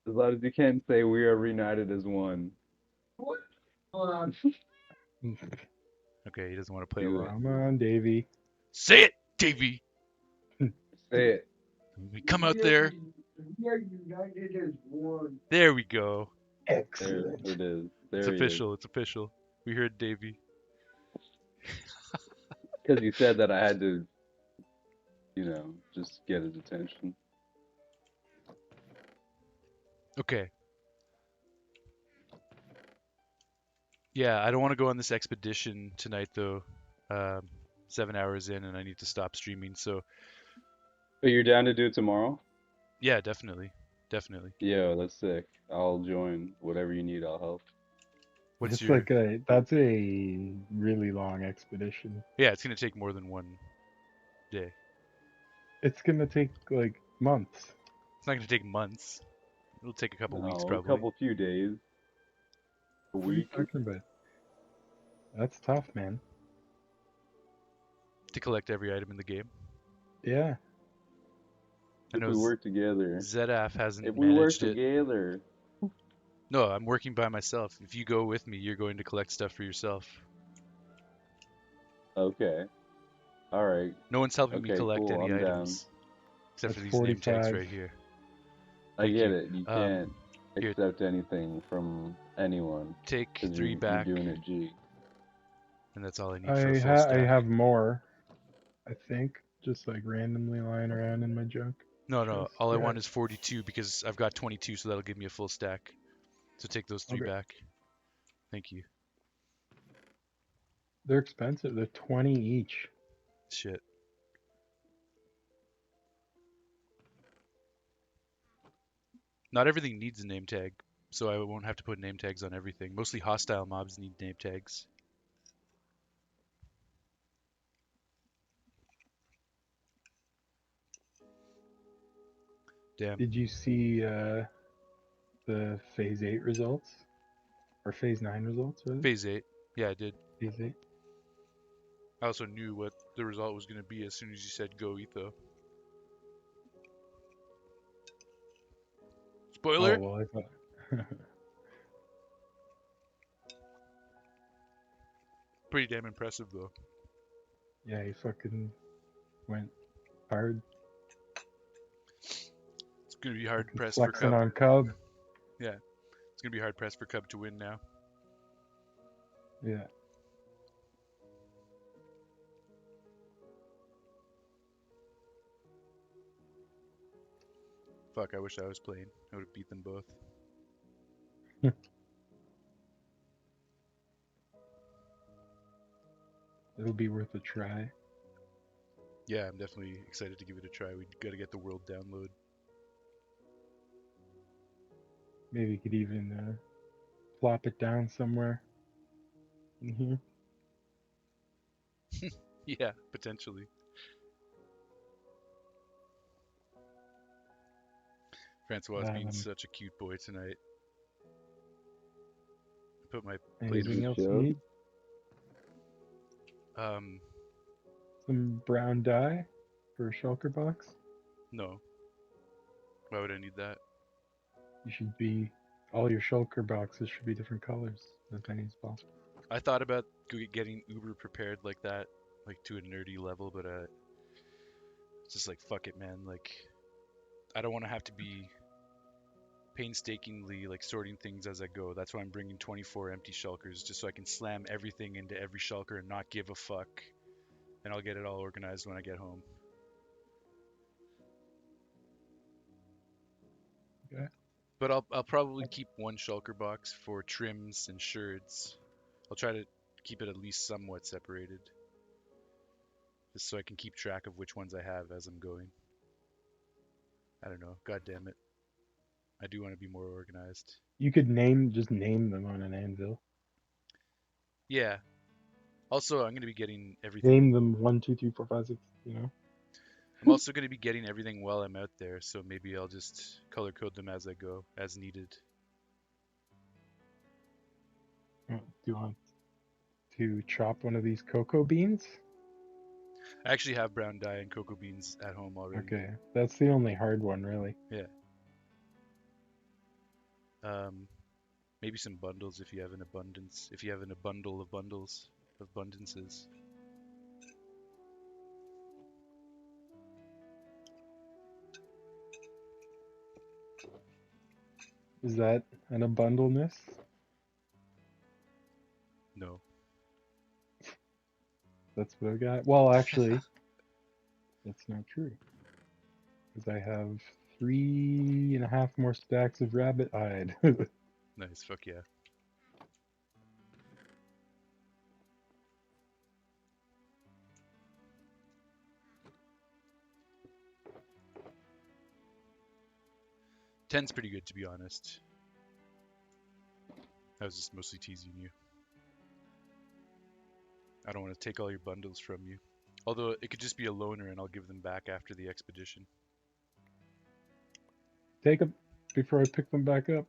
As loud as you can, say we are reunited as one. What? Hold on. Okay, he doesn't want to play Do along. Come on, Davey. Say it, Davey. Say it. We come out there. We are united as one. There we go. Excellent. There it is. There It's he official. It's official. We heard Davey. Because you said that I had to, just get his attention. Okay. Yeah, I don't want to go on this expedition tonight, though. 7 hours in, and I need to stop streaming. So, But you're down to do it tomorrow? yeah, definitely. definitely. Yeah, that's sick. I'll join. Whatever you need, I'll help. What's It's your? like that's a really long expedition. Yeah, it's gonna take more than one day. It's gonna take like months. It's not gonna take months. It'll take a couple weeks No, a probably couple few days, a What are you week. talking about? That's tough, man. to collect every item in the game. Yeah. I If know we work together. Zedaf hasn't If we work managed it. together. No, I'm working by myself. If you go with me, you're going to collect stuff for yourself. Okay. All right. No one's helping me Okay, collect cool. any I'm down. items except That's for these name tags 45. right here. I Thank get you. it. You Um, can't here, accept anything from anyone take because 3 you're back, doing it G. and that's all I need for a full I stack. have more, I think, just like randomly lying around in my junk No, no, chest. all I Go want ahead. is 42 because I've got 22, so that'll give me a full stack. So take those 3 Okay. back. Thank you. They're expensive. They're 20 each. Shit. Not everything needs a name tag, so I won't have to put name tags on everything. Mostly hostile mobs need name tags. Damn. Did you see the Phase 8 results? Or Phase 9 results, was it? Phase 8. Yeah, I did. Phase 8? I also knew what the result was going to be as soon as you said go Etho. Oh, Spoiler? well, I thought. Pretty damn impressive, though. Yeah, he fucking went hard. It's going to be hard Fucking pressed for flexing Cub. on Cub. Yeah, it's going to be hard pressed for Cub to win now. Yeah. Fuck, I wish I was playing. I would have beat them both. It'll be worth a try. Yeah, I'm definitely excited to give it a try. We got to get the world download. Maybe you could even plop it down somewhere in here. Yeah, potentially. Francois is being Um, such a cute boy tonight. I put my plate anything Just else you chill. need? of Some brown dye for a shulker box? no. Why would I need that? You should be. All your shulker boxes should be different colors, as many as possible. I thought about getting uber prepared like that, like to a nerdy level, but it's just like fuck it, man. Like I don't want to have to be painstakingly like sorting things as I go. That's why I'm bringing 24 empty shulkers, just so I can slam everything into every shulker and not give a fuck, and I'll get it all organized when I get home. Okay. But I'll probably keep one shulker box for trims and sherds. I'll try to keep it at least somewhat separated, just so I can keep track of which ones I have as I'm going. I don't know. God damn it. I do want to be more organized. You could just name them on an anvil. Yeah. Also, I'm going to be getting everything. Name them 1, 2, 3, 4, 5, 6. You know. I'm also going to be getting everything while I'm out there, so maybe I'll just color code them as I go, as needed. Do you want to chop one of these cocoa beans? I actually have brown dye and cocoa beans at home already. Okay, that's the only hard one, really. Yeah. Maybe some bundles if you have an abundance. If you have a bundle of bundles of abundances. Is that an abundleness? No. That's what I got. Well, actually, that's not true. Because I have 3.5 more stacks of rabbit hide. Nice. Fuck yeah. 10's pretty good, to be honest. I was just mostly teasing you. I don't want to take all your bundles from you. Although it could just be a loaner and I'll give them back after the expedition. Take them before I pick them back up.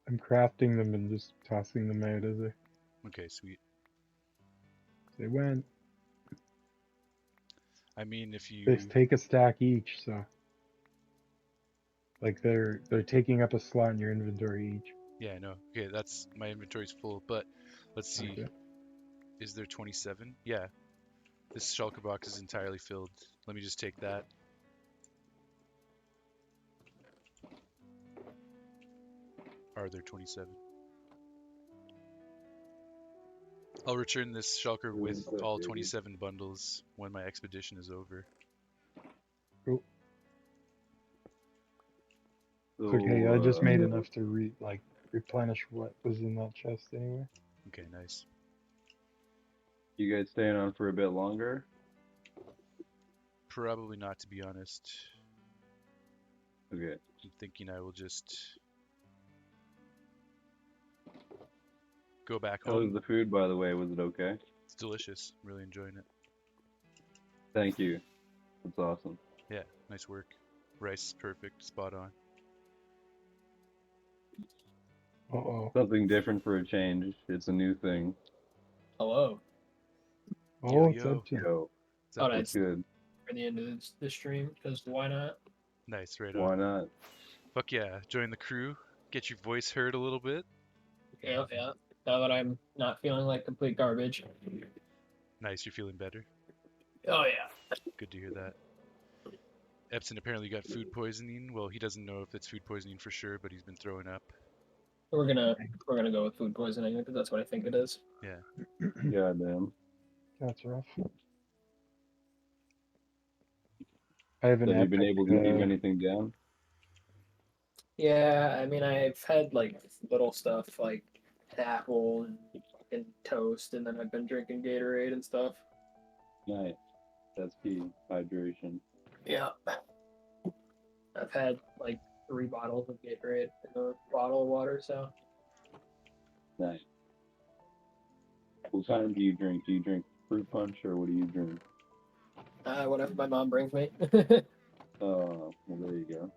I'm crafting them and just tossing them out as Okay, sweet. they went. I mean, if They you... take a stack each, so like they're taking up a slot in your inventory each. Yeah, I know. Okay, that's... My inventory's full, but let's see. Okay. Is there 27? Yeah. This shulker box is entirely filled. Let me just take that. Are there 27? I'll return this shulker with all 27 bundles when my expedition is over. Cool. So, It's okay. I just made enough to replenish what was in that chest anyway. Okay, nice. you guys staying on for a bit longer? Probably not, to be honest. Okay. I'm thinking I will just go back How was home. the food, by the way? Was it okay? It's delicious. I'm really enjoying it. Thank you. That's awesome. Yeah, nice work. Rice is perfect, spot on. Uh-oh. Something different for a change. It's a new thing. Hello. Oh, Yo, it's yo. Epson. Yo, Thought I'd what's good? for the end of the stream because why not? Nice, right Why on. not? Fuck yeah, join the crew. Get your voice heard a little bit. Yeah, yeah. Now that I'm not feeling like complete garbage. Nice, you're feeling better. Oh yeah. Good to hear that. Epson apparently got food poisoning. Well, he doesn't know if it's food poisoning for sure, but he's been throwing up. We're gonna go with food poisoning because that's what I think it is. Yeah. Goddamn. That's rough. I have an Have you been epic. able to keep anything down? Yeah, I mean I've had like little stuff like an apple and toast, and then I've been drinking Gatorade and stuff. Nice. That's key. Hydration. Yeah. I've had like 3 bottles of Gatorade and a bottle of water, so Nice. What kind do you drink? Do you drink fruit punch or what do you drink? whatever my mom brings me. Well, there you go.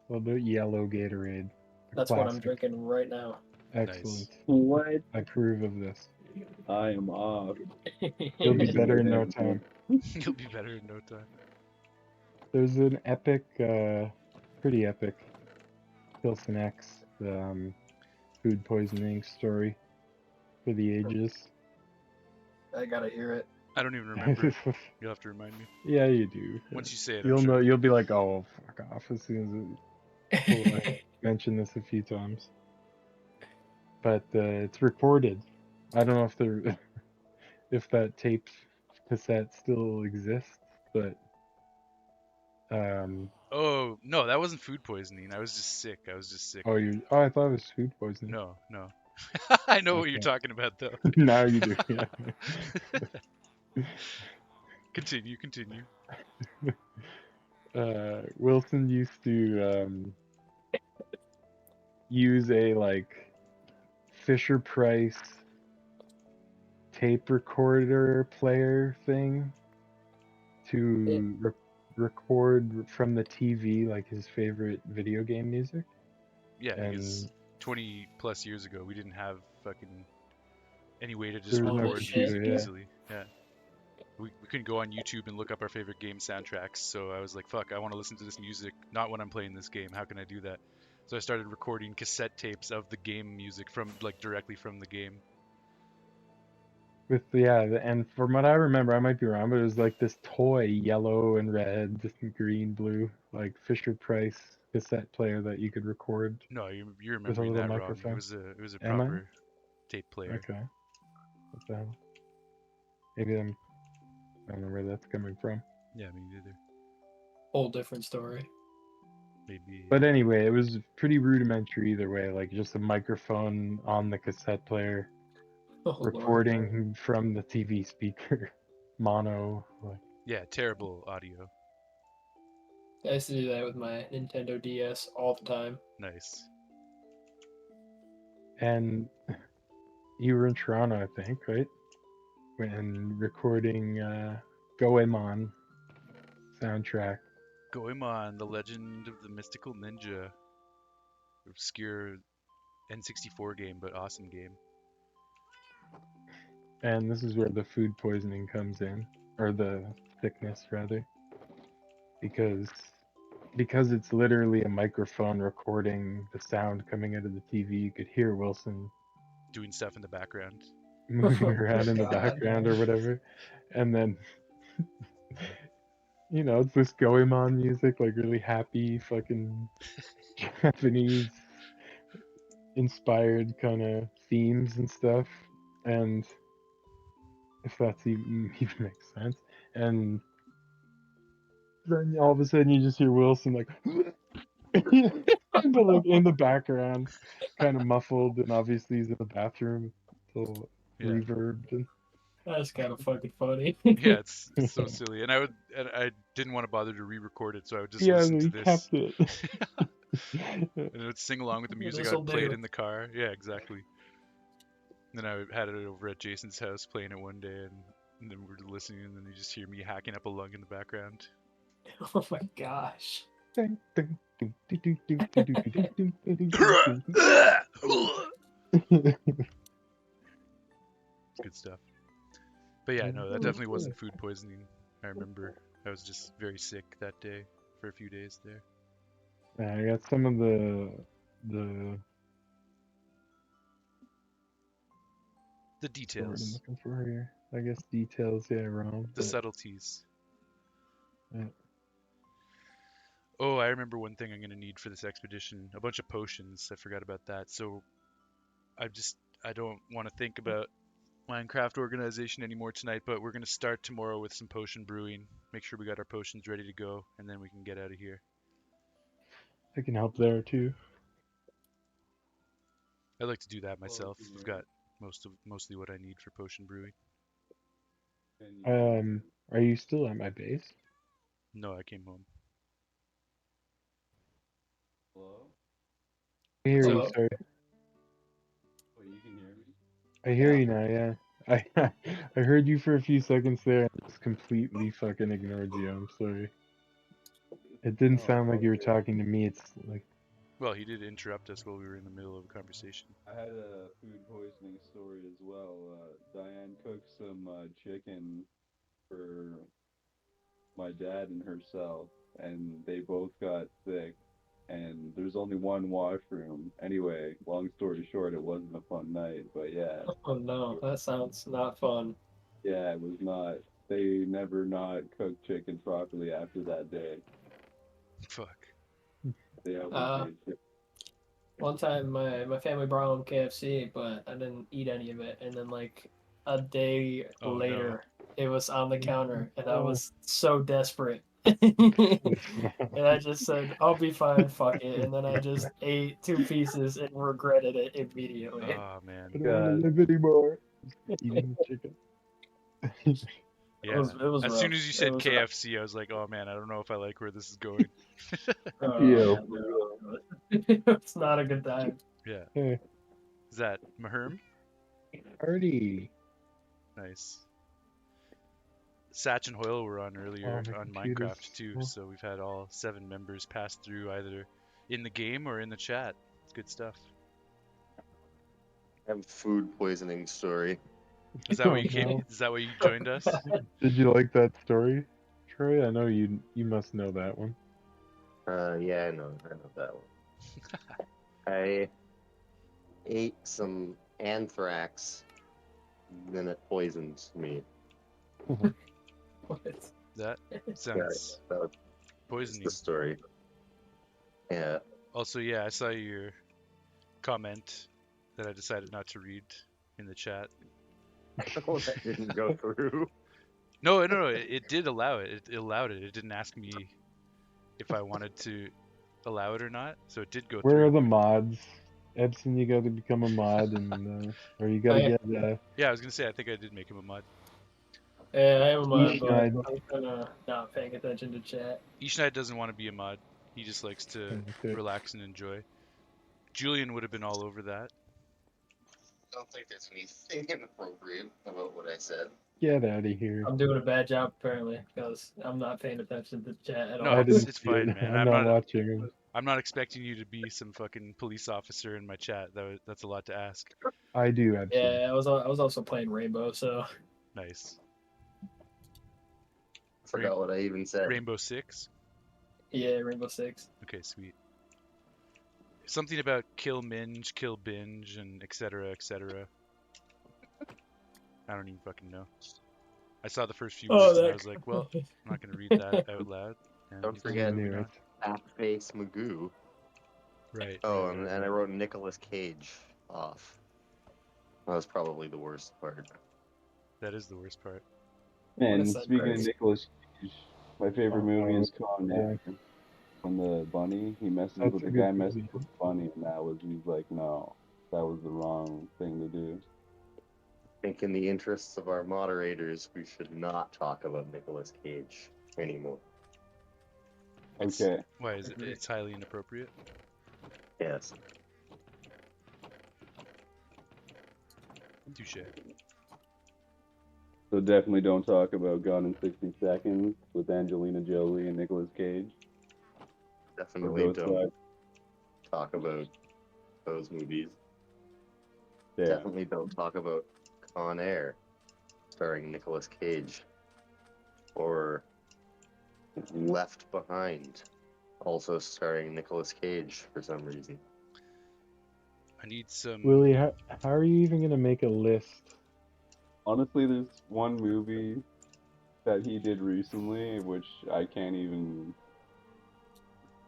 Well, the yellow Gatorade. The That's what I'm classic. drinking right now. Excellent. What? I approve of this. I am off. You'll be Using better my in no hands, time. You'll be better in no time. There's an epic, pretty epic Pilsen X food poisoning story for the ages. I gotta hear it. I don't even remember. You'll have to remind me. Yeah, you do. Once you say it, I'm You'll sure. know. You'll be like, "Oh, fuck off!" As soon as I mentioned this a few times. But it's recorded. I don't know if there, if that tape cassette still exists, but Oh, no, that wasn't food poisoning. I was just sick. oh, I thought it was food poisoning. No, no. I know what you're Okay. talking about, though. Now you do. Yeah. Continue. Wilson used to use a Fisher Price tape recorder player thing to record from the TV like his favorite video game music. Yeah, because And 20 plus years ago, we didn't have fucking any way to just there was no record computer, music yeah. easily. Yeah. We couldn't go on YouTube and look up our favorite game soundtracks, so I was like, fuck, I want to listen to this music, not when I'm playing this game. How can I do that? So I started recording cassette tapes of the game music from, directly from the game. with and from what I remember, I might be wrong, but it was like this toy, yellow and red, green, blue, like Fisher Price cassette player that you could record No, you're with a remembering little that wrong. It microphone. was a Am I? proper tape player. Okay. What the hell? Maybe I don't know where that's coming from. Yeah, me neither. Whole different story. Maybe. But anyway, it was pretty rudimentary either way, like just a microphone on the cassette player Oh, Lord. reporting from the TV speaker, mono. Like, Yeah, terrible audio. I used to do that with my Nintendo DS all the time. Nice. and you were in Toronto, I think, right? When recording Goemon soundtrack. Goemon, the Legend of the Mystical Ninja. Obscure N64 game, but awesome game. And this is where the food poisoning comes in, or the sickness rather, because it's literally a microphone recording the sound coming out of the TV. You could hear Wilson Doing stuff in the background. moving Oh, around in the God. background or whatever, and then it's this Goemon music, like really happy, fucking Japanese inspired kind of themes and stuff, and if that's even makes sense, and then all of a sudden you just hear Wilson like, but like in the background, kind of muffled, and obviously he's in the bathroom, so Yeah. reverbed. And That's kind of fucking funny. Yeah, it's so silly. And I didn't want to bother to re-record it, so I would just yeah, listen to we this. kept it. And I would sing along with the music. I This'll would play it do. in the car. Yeah, exactly. And then I had it over at Jason's house playing it one day, and then we're listening, and then you just hear me hacking up a lung in the background. Oh my gosh. It's good stuff. But yeah, no, that Oh, definitely wasn't food poisoning. I remember I was just very sick that day for a few days there. I got some of the The word I'm details, looking for here. I guess details, yeah, wrong. the But subtleties. yeah. Oh, I remember one thing I'm gonna need for this expedition. A bunch of potions. I forgot about that. So I don't want to think about Minecraft organization anymore tonight, but we're gonna start tomorrow with some potion brewing. Make sure we got our potions ready to go, and then we can get out of here. I can help there too. I'd like to do that Well, myself. can I've you- got mostly what I need for potion brewing. can you- Are you still at my base? No, I came home. Hello? I hear you, hello. sorry. Oh, you can hear me? I hear Yeah. you now, yeah. I I heard you for a few seconds there and just completely fucking ignored you. I'm sorry. It didn't Oh, sound like you were okay. talking to me. It's like Well, he did interrupt us while we were in the middle of a conversation. I had a food poisoning story as well. Diane cooked some chicken for my dad and herself, and they both got sick. And there's only one washroom. Anyway, long story short, it wasn't a fun night. But yeah, Oh no, that sounds not fun. yeah, it was not. They never not cooked chicken properly after that day. Fuck. They always Uh, made chicken. One time my family brought home KFC, but I didn't eat any of it. And then like a day Oh, no. later, it was on the counter, and I Oh. was so desperate. And I just said, "I'll be fine, fuck it." And then I just ate 2 pieces and regretted it immediately. Oh man. I don't want to live anymore. Just eating chicken. Yeah. It was As rough. soon as you said It was rough. KFC, I was like, oh man, I don't know if I like where this is going. Oh, Ew. no. It's not a good time. Yeah. Hey, Is that Maherm? party. Nice. Satch and Hoyle were on earlier Oh, my on computer's Minecraft too, slow. so we've had all 7 members pass through either in the game or in the chat. It's good stuff. I have a food poisoning story. Is that what Oh, you came? no. Is that why you joined us? Did you like that story, Troy? I know you must know that one. Yeah, I know that one. I ate some anthrax, then it poisoned me. What? That Yeah, sounds that's poisoning. the story. Yeah. Also, yeah, I saw your comment that I decided not to read in the chat. Oh, that didn't go through. No, it did allow it. It allowed it. It didn't ask me if I wanted to. allow it or not. So it did go Where through. are the mods? Ebson, you got to become a mod, and or you got to I- get Yeah, I was gonna say I think I did make him a mod. Yeah, I am a mod, but Eastnide. I'm kind of not paying attention to chat. Ishnight doesn't want to be a mod. He just likes to Okay. relax and enjoy. Julian would have been all over that. I don't think there's anything inappropriate about what I said. Get out of here. I'm doing a bad job apparently because I'm not paying attention to chat at No, all. I didn't it's see fine, it. man. I'm not watching. I'm not expecting you to be some fucking police officer in my chat. That's a lot to ask. I do, Ebson. Yeah, I was also playing Rainbow, so Nice. I forgot what I even said. Rainbow Six. yeah, Rainbow Six. Okay, sweet. Something about kill minge, kill binge, and etc. etc. I don't even fucking know. I saw the first few words and I was like, well, I'm not gonna read that out loud. And Don't he's forget- moving Knew on. it. Backface Magoo. Right. Oh, right, and right. I wrote Nicolas Cage off. That was probably the worst part. That is the worst part. And West Side speaking of Crimes. Nicolas Cage, my favorite movie is Con yeah. Air. When the bunny, he messes That's with a the good guy, messes movie. with the bunny, and he's like, no, that was the wrong thing to do. I think in the interests of our moderators, we should not talk about Nicolas Cage anymore. It's, Okay. Why is it? It's highly inappropriate. Yes. Touche. So definitely don't talk about Gone in 60 Seconds with Angelina Jolie and Nicolas Cage. Or Definitely Ghost don't Rider. talk about those movies. Yeah. Definitely don't talk about Con Air, starring Nicolas Cage, or Left Behind, also starring Nicolas Cage for some reason. I need some. Willie, how are you even gonna make a list? Honestly, there's one movie that he did recently, which I can't even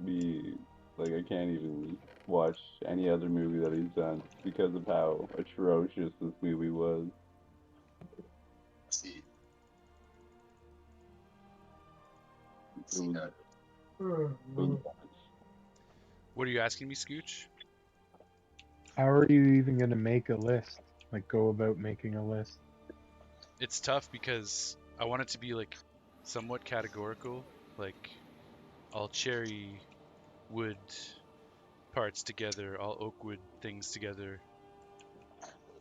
I can't even watch any other movie that he's done because of how atrocious this movie was. Let's see. Let's It see was, how it was What are you asking me, Scooch? How are you even gonna make a list? Like, go about making a list? It's tough because I want it to be like somewhat categorical, like all cherry wood parts together, all oak wood things together.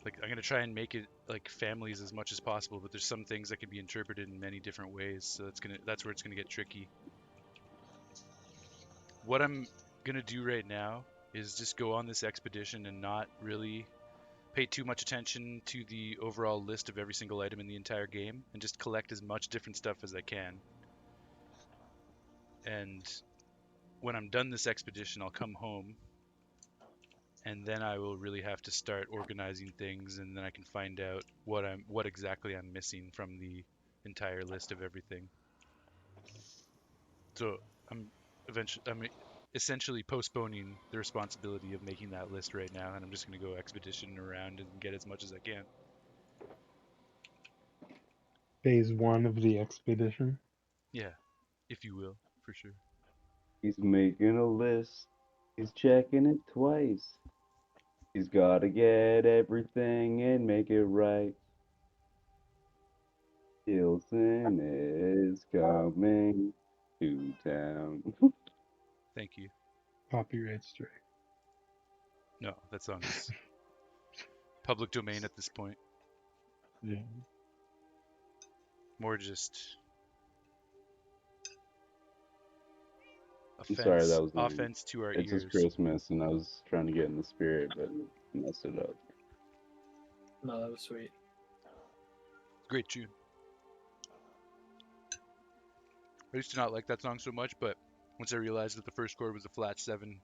Like I'm gonna try and make it like families as much as possible, but there's some things that can be interpreted in many different ways, so that's where it's gonna get tricky. What I'm gonna do right now is just go on this expedition and not really pay too much attention to the overall list of every single item in the entire game and just collect as much different stuff as I can. And when I'm done this expedition, I'll come home and then I will really have to start organizing things, and then I can find out what exactly I'm missing from the entire list of everything. So I'm essentially postponing the responsibility of making that list right now, and I'm just going to go expedition around and get as much as I can. Phase 1 of the expedition. Yeah, if you will, for sure. He's making a list. He's checking it twice. He's gotta get everything and make it right. Gilson is coming to town. Thank you. Copyright strike. No, that song is public domain at this point. Yeah. More just I'm sorry, offense, that was lame. offense to our It's ears. just Christmas, and I was trying to get in the spirit, but messed it up. No, that was sweet. Great tune. I used to not like that song so much, but once I realized that the first chord was a flat 7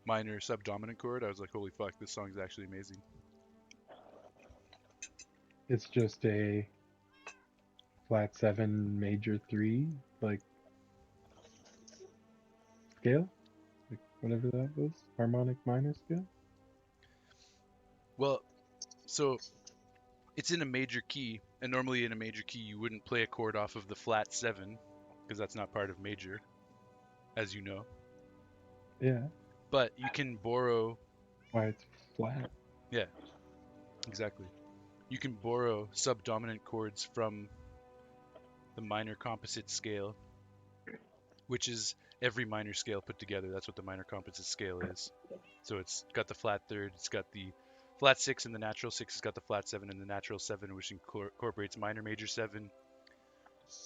minor subdominant chord, I was like, holy fuck, this song is actually amazing. It's just a flat 7 major 3, like, scale? Like, whatever that was? Harmonic minor scale? Well, so it's in a major key, and normally in a major key you wouldn't play a chord off of the flat 7, because that's not part of major. as you know. Yeah. But you can borrow. Why it's flat. Yeah, exactly. You can borrow subdominant chords from the minor composite scale, which is every minor scale put together. That's what the minor composite scale is. So it's got the flat third, it's got the flat six and the natural six, it's got the flat seven and the natural seven, which incorporates minor major seven,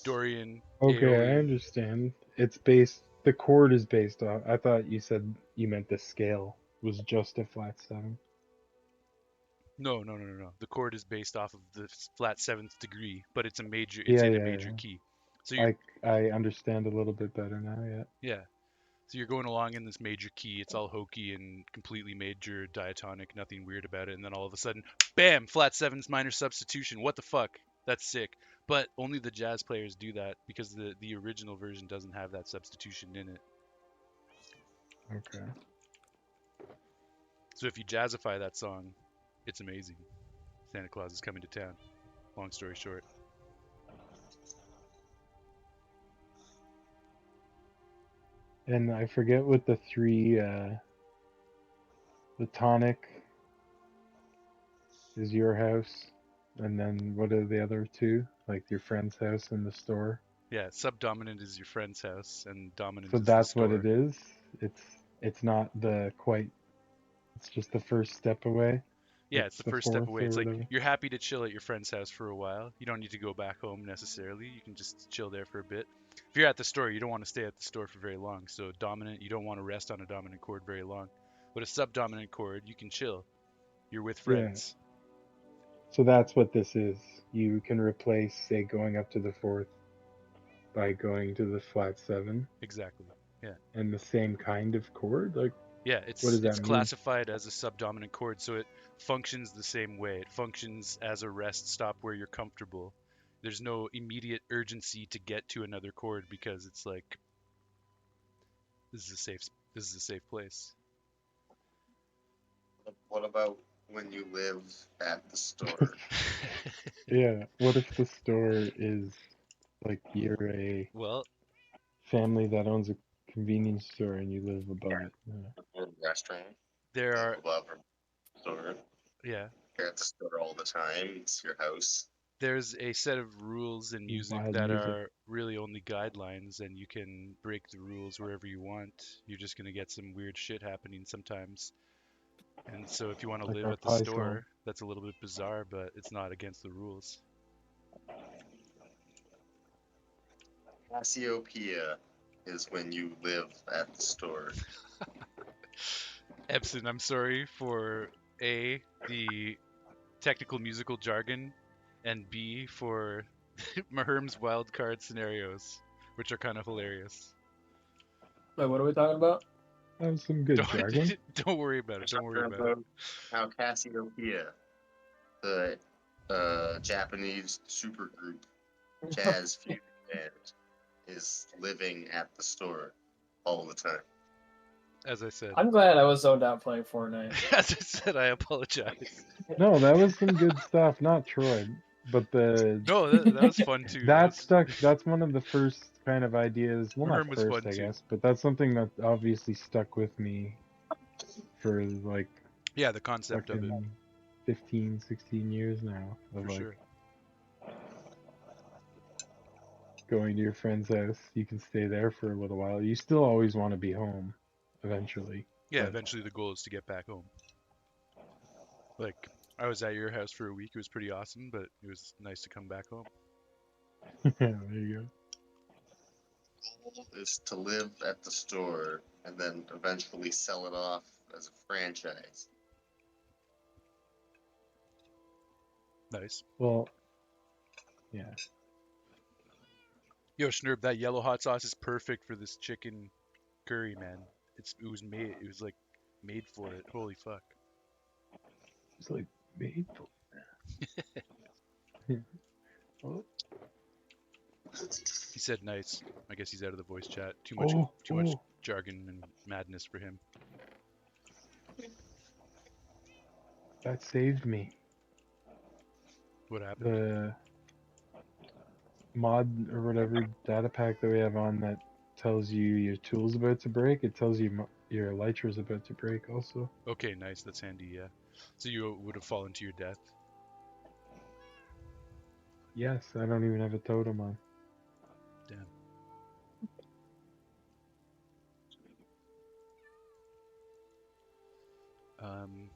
Dorian, Okay, I Aeolian. understand. It's based. The chord is based off. I thought you said you meant the scale was just a flat seven. No. The chord is based off of the flat seventh degree, but it's a major. It's Yeah, in a yeah, major yeah. key. So you're I understand a little bit better now. Yeah. yeah. So you're going along in this major key. It's all hokey and completely major, diatonic, nothing weird about it. And then all of a sudden, bam, flat seventh minor substitution. What the fuck? That's sick. But only the jazz players do that because the original version doesn't have that substitution in it. Okay. So if you jazzify that song, it's amazing. Santa Claus is coming to town. Long story short. And I forget what the three. The tonic is your house, and then what are the other two? Like your friend's house and the store. Yeah, subdominant is your friend's house, and dominant So is the that's what it store. is. It's it's not the quite. It's just the first step away. Yeah, Like it's the the first step fourth away. or It's like whatever. you're happy to chill at your friend's house for a while. You don't need to go back home necessarily. You can just chill there for a bit. If you're at the store, you don't want to stay at the store for very long. So dominant, you don't want to rest on a dominant chord very long. But a subdominant chord, you can chill. You're with Yeah. friends. So that's what this is. You can replace, say, going up to the fourth by going to the flat seven Exactly. Yeah. and the same kind of chord. Like, Yeah, what does it's that mean? classified as a subdominant chord, so it functions the same way. It functions as a rest stop where you're comfortable. There's no immediate urgency to get to another chord because it's like this is a safe this is a safe place. What about when you live at the store? Yeah. What if the store is like you're a Well, family that owns a convenience store and you live above it? Or restaurant? there Live are above a store? yeah, You're at the store all the time. It's your house. there's a set of rules in music Wild that music. are really only guidelines and you can break the rules wherever you want. You're just going to get some weird shit happening sometimes. And so if you want to Like live our at the pie song. store, that's a little bit bizarre, but it's not against the rules. Cassiopeia is when you live at the store. Epson, I'm sorry for A, the technical musical jargon, and B, for Maherm's wildcard scenarios, which are kind of hilarious. Wait, what are we talking about? That was some good jargon. Don't worry about it. Don't worry Talking about it. about how Cassiopeia, the Japanese supergroup jazz fusion band, is living at the store all the time. As I said, I'm glad I was zoned out playing Fortnite. as I said, I apologize. No, that was some good stuff. Not Troy, but the No, that was fun too. That that was stuck. That's one of the first kind of ideas. Well, not Maherm was first, fun I too. guess, but that's something that obviously stuck with me for like Yeah, the concept of it, fucking 15, 16 years now. Of for like sure. going to your friend's house, you can stay there for a little while. You still always want to be home eventually, Yeah, but eventually the goal is to get back home. Like, I was at your house for a week. It was pretty awesome, but it was nice to come back home. yeah, there you go. Goal is to live at the store and then eventually sell it off as a franchise. Nice. Well, yeah. Yo, Schnurb, that yellow hot sauce is perfect for this chicken curry, man. It was made. It was like made for it. Holy fuck. It's like made for. Oh, He said nice. I guess he's out of the voice chat. Too much oh, jargon and madness for him. that saved me. What happened? The mod or whatever data pack that we have on that tells you your tool's about to break. It tells you your elytra's about to break also. Okay, nice. That's handy. Yeah. So you would have fallen to your death. Yes, I don't even have a totem on. Damn. Um.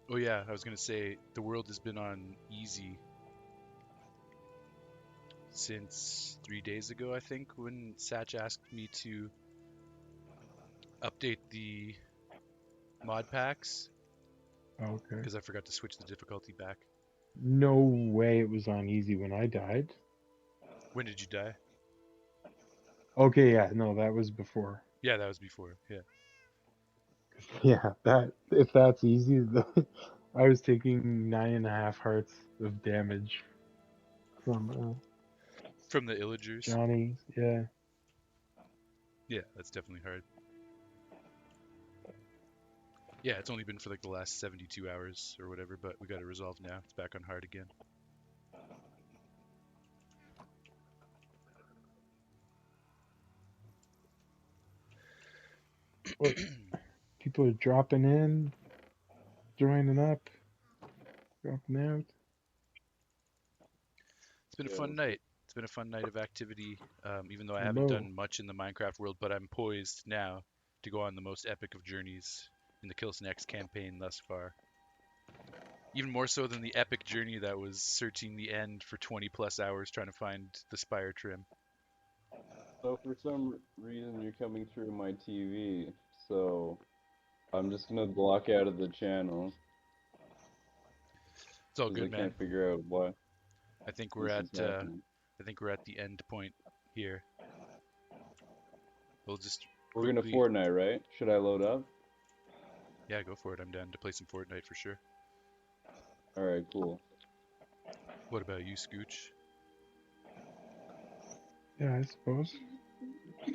Oh yeah, I was gonna say the world has been on easy since 3 days ago, I think, when Satch asked me to update the mod packs Okay. because I forgot to switch the difficulty back. No way it was on easy when I died. When did you die? Okay, yeah, no, that was before. Yeah, that was before. Yeah. Yeah, that if that's easy, I was taking 9.5 hearts of damage from From the illagers. Johnny. Yeah, Yeah, that's definitely hard. Yeah, it's only been for like the last 72 hours or whatever, but we got it resolved now. It's back on hard again. what people are dropping in, joining up, dropping out. It's been a Yeah, fun night. It's been a fun night of activity, even though I haven't Hello. done much in the Minecraft world, but I'm poised now to go on the most epic of journeys in the Kills Next campaign thus far. Even more so than the epic journey that was searching the end for 20 plus hours trying to find the spire trim. so for some reason you're coming through my TV, so I'm just gonna block out of the channel It's all because I good, man. can't figure out why I think we're this at is happening. the end point here. We'll just We're gonna quickly, Fortnite, right? Should I load up? yeah, go for it. I'm down to play some Fortnite for sure. All right, cool. What about you, Scooch? Yeah, I suppose.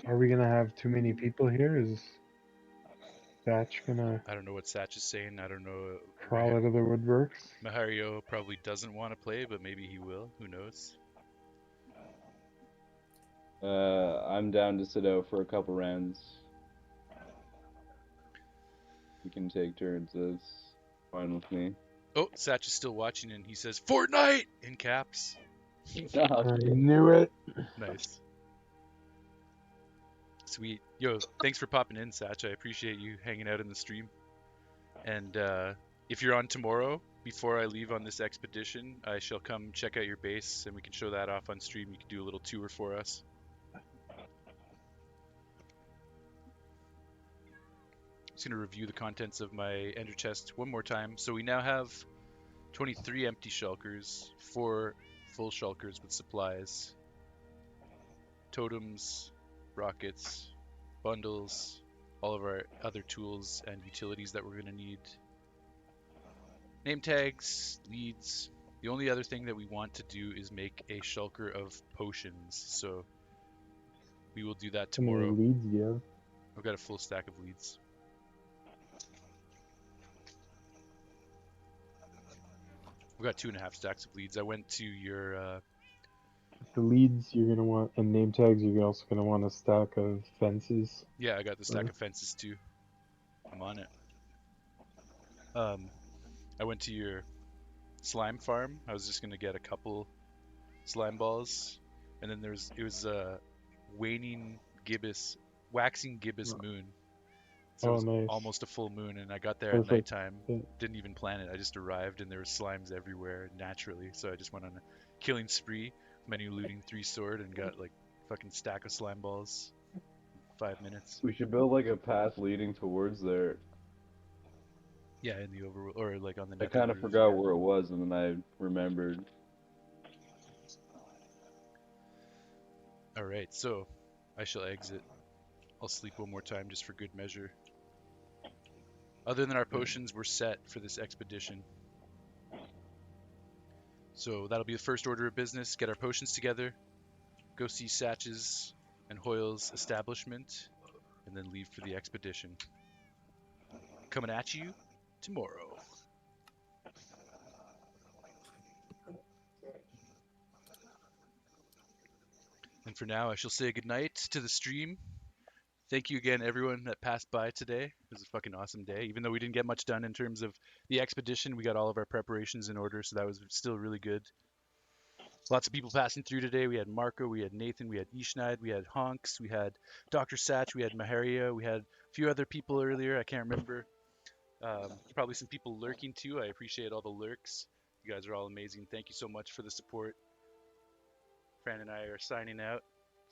Are we gonna have too many people here? Is Thatch gonna I don't know what Satch is saying. I don't know. crawl out of the woodworks? Mahario probably doesn't want to play, but maybe he will. Who knows? I'm down to sit out for a couple rounds. We can take turns. It's fine with me. Oh, Satch is still watching and he says Fortnite in caps. Oh, I shit. knew it. Nice. Sweet. Yo, thanks for popping in, Satch. I appreciate you hanging out in the stream. And if you're on tomorrow, before I leave on this expedition, I shall come check out your base and we can show that off on stream. You can do a little tour for us. Just going to review the contents of my ender chest one more time. So we now have 23 empty shulkers, 4 full shulkers with supplies, totems, rockets, bundles, all of our other tools and utilities that we're going to need, name tags, leads. The only other thing that we want to do is make a shulker of potions, so we will do that How many tomorrow. leads do you have? I've got a full stack of leads. I've got 2.5 stacks of leads. I went to your The leads you're gonna want, and name tags you're also gonna want a stack of fences. yeah, I got the stack of fences too. I'm on it. I went to your slime farm. I was just gonna get a couple slime balls, and then it was a waning gibbous, waxing gibbous moon. So it Oh, was nice. almost a full moon, and I got there at Perfect. nighttime. Yeah. Didn't even plan it. I just arrived, and there were slimes everywhere naturally. So I just went on a killing spree, menu looting 3 sword, and got like fucking stack of slime balls. In 5 minutes. We should build like a path leading towards there. Yeah, in the over or like on the I neck of kind the of roof. forgot Yeah. where it was, and then I remembered. All right, so I shall exit. I'll sleep one more time just for good measure. Other than our potions, we're set for this expedition. So that'll be the first order of business. Get our potions together, go see Satch's and Hoyle's establishment, and then leave for the expedition. Coming at you tomorrow. for now, I shall say goodnight to the stream. Thank you again, everyone that passed by today. It was a fucking awesome day. Even though we didn't get much done in terms of the expedition, we got all of our preparations in order, so that was still really good. Lots of people passing through today. We had Marco, we had Nathan, we had Ishnaid, we had Honks, we had Dr. Satch, we had Maharia, we had a few other people earlier. I can't remember. Probably some people lurking too. I appreciate all the lurks. You guys are all amazing. Thank you so much for the support. Fran and I are signing out.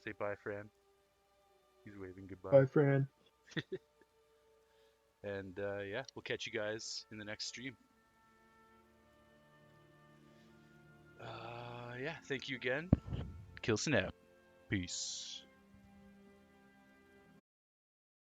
Say bye, Fran. He's waving goodbye. Bye, Fran. And yeah, we'll catch you guys in the next stream. Yeah, thank you again. Kilson out. Peace.